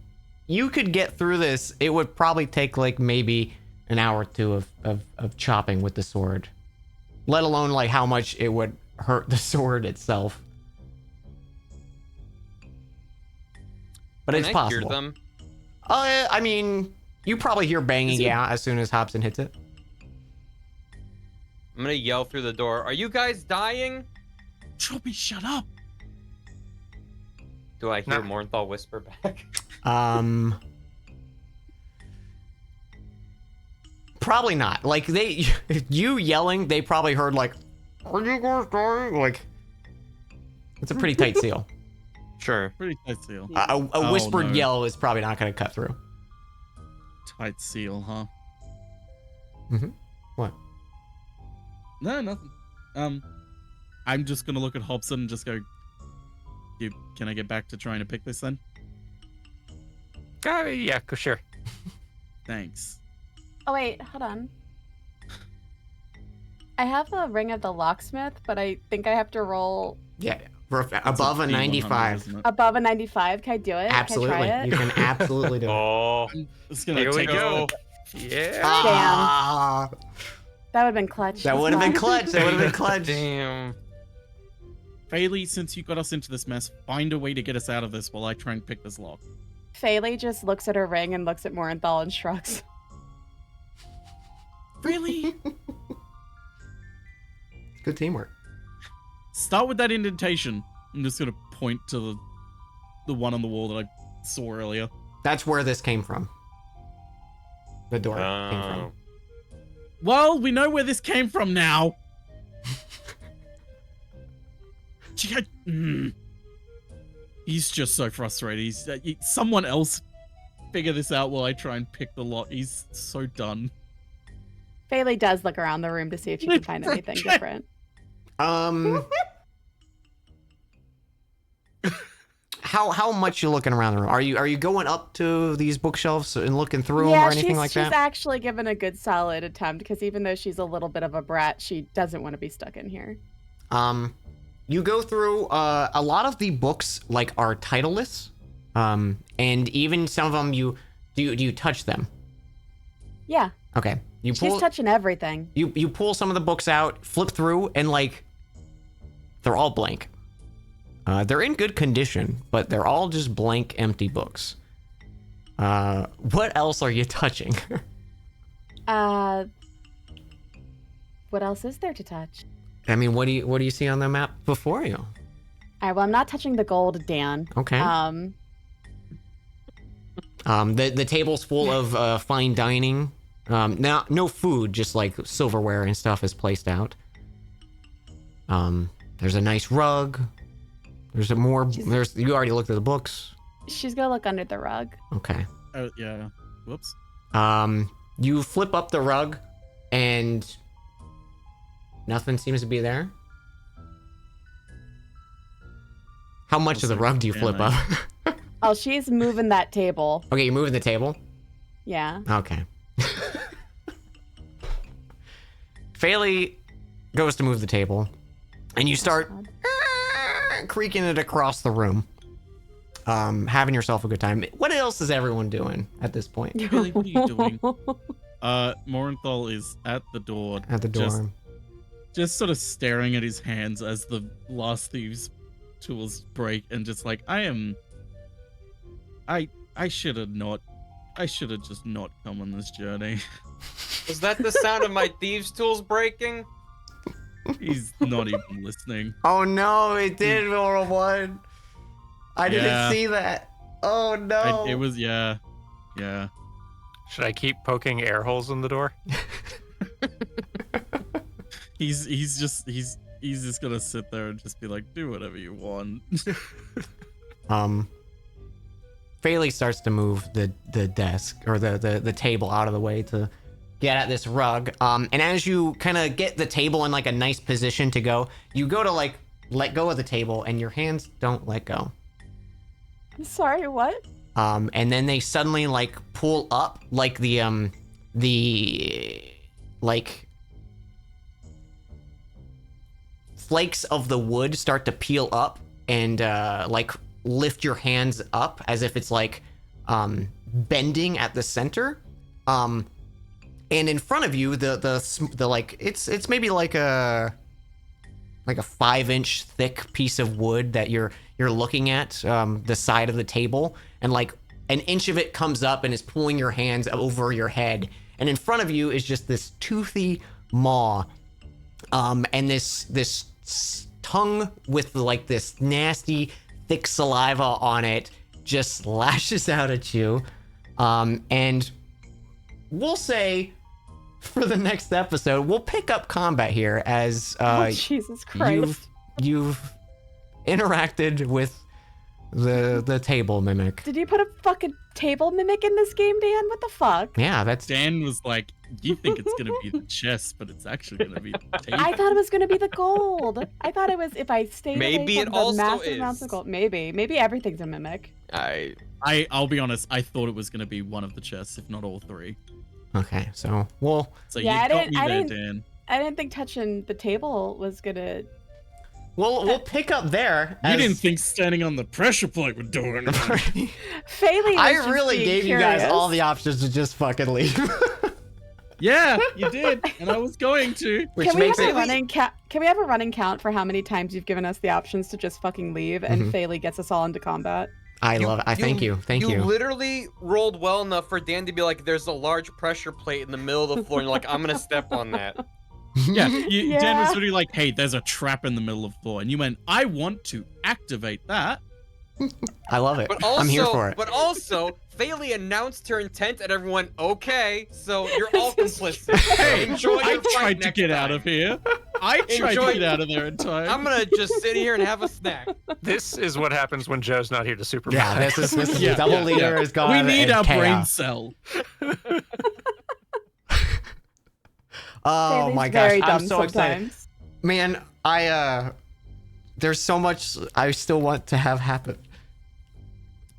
Speaker 1: You could get through this. It would probably take like maybe an hour or two of chopping with the sword. Let alone like how much it would hurt the sword itself. But
Speaker 3: Can
Speaker 1: it's
Speaker 3: I
Speaker 1: possible.
Speaker 3: hear them?
Speaker 1: I mean, you probably hear banging out as soon as Hobson hits it.
Speaker 3: I'm gonna yell through the door. Are you guys dying?
Speaker 4: Trophy, shut up.
Speaker 3: Do I hear
Speaker 5: Nah.
Speaker 3: Mornthal whisper back?
Speaker 1: Probably not. Like you yelling, they probably heard like, "Are you guys dying?" Like, it's a pretty tight seal.
Speaker 3: Sure.
Speaker 4: Pretty tight seal.
Speaker 1: A whispered
Speaker 4: no.
Speaker 1: yell is probably not going to cut through.
Speaker 4: Tight seal, huh?
Speaker 1: What?
Speaker 4: No, nothing. I'm just gonna look at Hobson and just go. Can I get back to trying to pick this then?
Speaker 5: Yeah, sure.
Speaker 4: Thanks.
Speaker 2: Oh wait, hold on. I have the ring of the locksmith, but I think I have to roll
Speaker 1: Yeah,
Speaker 4: That's
Speaker 1: above a
Speaker 4: D100,
Speaker 1: 95.
Speaker 4: isn't it?
Speaker 2: above a 95. Can I do it?
Speaker 1: Absolutely,
Speaker 2: Can I try
Speaker 1: you
Speaker 2: it?
Speaker 1: can absolutely do it.
Speaker 3: Oh,
Speaker 4: It's gonna
Speaker 5: Here we
Speaker 4: take
Speaker 5: go.
Speaker 4: us-
Speaker 5: Yeah.
Speaker 1: Ah,
Speaker 2: That would have been clutch.
Speaker 1: that would have been
Speaker 2: Come
Speaker 1: clutch. That would have been clutch.
Speaker 3: damn.
Speaker 4: Bailey, since you got us into this mess, find a way to get us out of this while I try and pick this lock.
Speaker 2: Faylee just looks at her ring and looks at Morenthal and shrugs.
Speaker 4: Really?
Speaker 1: Good teamwork.
Speaker 4: Start with that indentation. I'm just gonna point to the one on the wall that I saw earlier.
Speaker 1: That's where this came from. The door came from.
Speaker 3: Oh.
Speaker 4: Well, we know where this came from now. He's just so frustrated. Someone else figure this out while I try and pick the lock. He's so done.
Speaker 2: Faylee does look around the room to see if she can find anything different.
Speaker 1: How much you looking around the room? Are you going up to these bookshelves and looking through them
Speaker 2: Yeah,
Speaker 1: or anything like
Speaker 2: she's
Speaker 1: that?
Speaker 2: actually given a good solid attempt because even though she's a little bit of a brat, she doesn't want to be stuck in here.
Speaker 1: You go through a lot of the books like are titleless, and even some of them do you touch them?
Speaker 2: Yeah,
Speaker 1: Okay, you
Speaker 2: she's
Speaker 1: pull
Speaker 2: touching everything.
Speaker 1: you pull some of the books out, flip through, and like they're all blank. They're in good condition, but they're all just blank, empty books. What else are you touching?
Speaker 2: What else is there to touch?
Speaker 1: I mean, what do you see on the map before you?
Speaker 2: All right, well, I'm not touching the gold, Dan.
Speaker 1: Okay. The table's full of fine dining. Now no food, just like silverware and stuff is placed out. There's a nice rug. There's you already looked at the books.
Speaker 2: She's gonna look under the rug.
Speaker 1: Okay.
Speaker 4: Oh, yeah. Whoops.
Speaker 1: You flip up the rug and nothing seems to be there. How much of the rug do you flip up?
Speaker 2: Oh, she's moving that table.
Speaker 1: Okay, you're moving the table?
Speaker 2: Yeah.
Speaker 1: Okay. Faylee goes to move the table, and you start creaking it across the room, having yourself a good time. What else is everyone doing at this point?
Speaker 4: Bailey, what are you doing? Morenthal is at the door.
Speaker 1: At the door.
Speaker 4: Just sort of staring at his hands as the last thieves' tools break, and just like, I should have just not come on this journey.
Speaker 3: Was that the sound of my thieves' tools breaking?
Speaker 4: He's not even listening.
Speaker 1: Oh no, it did roll a 1. I didn't
Speaker 4: Yeah.
Speaker 1: see that. Oh no.
Speaker 4: It was, yeah.
Speaker 5: Should I keep poking air holes in the door?
Speaker 4: He's He's just gonna sit there and just be like, do whatever you want.
Speaker 1: Faley starts to move the desk or the table out of the way to get at this rug. And as you kind of get the table in like a nice position to go, you go to like let go of the table and your hands don't let go.
Speaker 2: I'm sorry, what?
Speaker 1: And then they suddenly like pull up like the like flakes of the wood start to peel up and like lift your hands up as if it's like bending at the center. And in front of you, the like it's maybe like a 5-inch thick piece of wood that you're looking at, the side of the table, and like an inch of it comes up and is pulling your hands over your head. And in front of you is just this toothy maw, and this tongue with like this nasty thick saliva on it just lashes out at you. And we'll say for the next episode, we'll pick up combat here as
Speaker 2: Oh, Jesus Christ.
Speaker 1: you've interacted with the table mimic.
Speaker 2: Did you put a fucking table mimic in this game, Dan? What the fuck?
Speaker 1: Yeah, that's
Speaker 4: Dan was like, you think it's gonna be the chest, but it's actually gonna be the table.
Speaker 2: I thought it was gonna be the gold. I thought it was if I stayed
Speaker 3: Maybe
Speaker 2: away
Speaker 3: it
Speaker 2: from the
Speaker 3: also
Speaker 2: massive amounts of
Speaker 3: is.
Speaker 2: gold. Maybe everything's a mimic.
Speaker 4: I'll be honest, I thought it was gonna be one of the chests, if not all three.
Speaker 1: okay. So we'll
Speaker 4: So
Speaker 2: Yeah,
Speaker 4: you got me
Speaker 2: I
Speaker 4: there,
Speaker 2: didn't-
Speaker 4: Dan.
Speaker 2: I didn't think touching the table was gonna.
Speaker 1: we'll pick up there.
Speaker 4: You
Speaker 1: as-
Speaker 4: didn't think standing on the pressure plate would do anything.
Speaker 2: Faley was
Speaker 1: I
Speaker 2: just
Speaker 1: really
Speaker 2: being
Speaker 1: gave you guys
Speaker 2: curious.
Speaker 1: all the options to just fucking leave.
Speaker 4: Yeah, you did, and I was going to.
Speaker 1: Which
Speaker 2: Can we
Speaker 1: makes
Speaker 2: have
Speaker 1: it
Speaker 2: a running count? Can we have a running count for how many times you've given us the options to just fucking leave and Faley gets us all into combat?
Speaker 1: I love it. I thank you. Thank you.
Speaker 3: You literally rolled well enough for Dan to be like, "There's a large pressure plate in the middle of the floor," and you're like, "I'm gonna step on that."
Speaker 4: Yeah, Dan was
Speaker 2: Yeah.
Speaker 4: literally like, hey, there's a trap in the middle of the floor. And you went, I want to activate that.
Speaker 1: I love it.
Speaker 3: But also,
Speaker 1: I'm here for it.
Speaker 3: But also, Faley announced her intent, and everyone, okay, so you're all
Speaker 2: This is
Speaker 3: complicit.
Speaker 4: Hey,
Speaker 3: Enjoy
Speaker 4: I
Speaker 3: your fight
Speaker 4: tried to
Speaker 3: next
Speaker 4: get out
Speaker 3: time.
Speaker 4: of here. I tried
Speaker 3: Enjoy-
Speaker 4: to get out of there in time.
Speaker 3: I'm gonna just sit here and have a snack.
Speaker 5: This is what happens when Joe's not here to supervise.
Speaker 1: Yeah, this is
Speaker 4: Yeah,
Speaker 1: double
Speaker 4: yeah,
Speaker 1: leader
Speaker 4: yeah.
Speaker 1: is gone.
Speaker 4: We need
Speaker 1: and
Speaker 4: our brain
Speaker 1: chaos.
Speaker 4: cell.
Speaker 1: Oh
Speaker 2: Faley's
Speaker 1: my gosh,
Speaker 2: very
Speaker 1: I'm
Speaker 2: dumb
Speaker 1: so excited.
Speaker 2: sometimes.
Speaker 1: Man, there's so much I still want to have happen.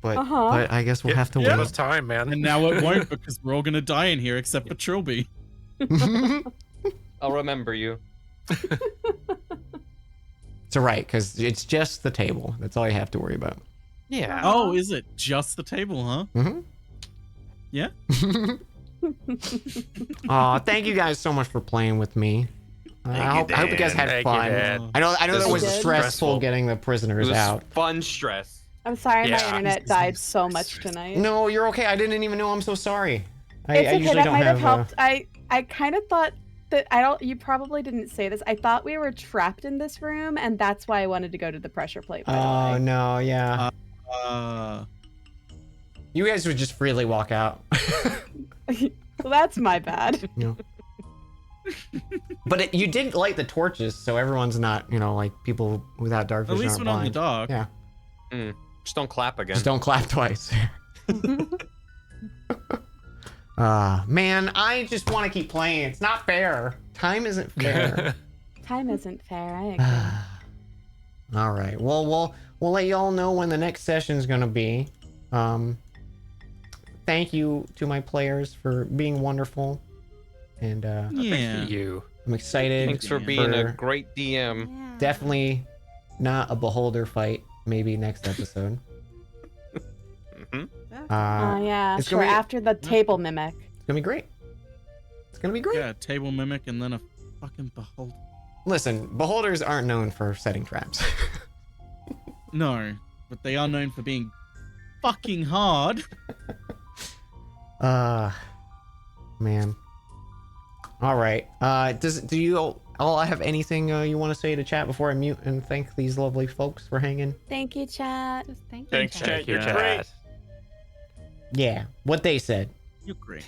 Speaker 1: But but I guess we'll have to
Speaker 5: Give
Speaker 1: wait.
Speaker 5: us time, man.
Speaker 4: And now it won't because we're all going to die in here except for Trilby.
Speaker 3: I'll remember you.
Speaker 1: It's alright, because it's just the table. That's all you have to worry about.
Speaker 3: Yeah.
Speaker 4: Oh, is it just the table, huh?
Speaker 1: Mm-hmm.
Speaker 4: Yeah?
Speaker 1: Aw, thank you guys so much for playing with me. I hope you guys had
Speaker 5: Thank you,
Speaker 1: fun.
Speaker 5: Dan.
Speaker 1: I know
Speaker 3: This
Speaker 1: that was
Speaker 2: was
Speaker 1: stressful
Speaker 5: stressful.
Speaker 1: getting the
Speaker 3: It
Speaker 1: prisoners
Speaker 3: was
Speaker 1: out.
Speaker 3: fun stress.
Speaker 2: I'm sorry
Speaker 5: Yeah.
Speaker 2: my internet died so much tonight.
Speaker 1: No, you're okay. I didn't even know. I'm so sorry. I
Speaker 2: It's okay.
Speaker 1: usually
Speaker 2: That
Speaker 1: don't
Speaker 2: might have
Speaker 1: have.
Speaker 2: helped. I kind of thought that you probably didn't say this. I thought we were trapped in this room, and that's why I wanted to go to the pressure plate. By
Speaker 1: Oh
Speaker 2: the way.
Speaker 1: no, yeah. You guys would just freely walk out.
Speaker 2: Well, that's my bad.
Speaker 1: But you did light the torches, so everyone's not, like people without dark
Speaker 4: At
Speaker 1: vision
Speaker 4: least
Speaker 1: aren't
Speaker 4: when I'm in the
Speaker 1: blind.
Speaker 4: dark.
Speaker 1: Yeah.
Speaker 3: Just don't clap again.
Speaker 1: Just don't clap twice. Man, I just want to keep playing. It's not fair. Time isn't fair.
Speaker 2: Time isn't fair. I agree.
Speaker 1: All right. Well, we'll let y'all know when the next session is gonna be. Thank you to my players for being wonderful, and
Speaker 4: Yeah.
Speaker 5: You.
Speaker 1: I'm excited.
Speaker 3: Thanks for being a great DM.
Speaker 1: Definitely not a beholder fight. Maybe next episode.
Speaker 3: hmm
Speaker 2: Yeah,
Speaker 1: it's
Speaker 2: sure.
Speaker 1: gonna be-
Speaker 2: After the table mimic.
Speaker 1: It's gonna be great. It's gonna be great.
Speaker 4: Yeah, table mimic and then a fucking beholder.
Speaker 1: Listen, beholders aren't known for setting traps.
Speaker 4: No, but they are known for being fucking hard.
Speaker 1: Man. All right. Do you all have anything you want to say to chat before I mute and thank these lovely folks for hanging?
Speaker 2: Thank you, chat.
Speaker 6: Just thank you.
Speaker 5: Thanks,
Speaker 6: Chad.
Speaker 5: Chat. You're
Speaker 4: Yeah.
Speaker 5: great.
Speaker 1: Yeah, what they said.
Speaker 4: You're great.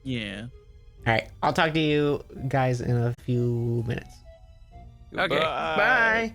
Speaker 4: Yeah.
Speaker 1: All right, I'll talk to you guys in a few minutes.
Speaker 5: Okay.
Speaker 1: Bye.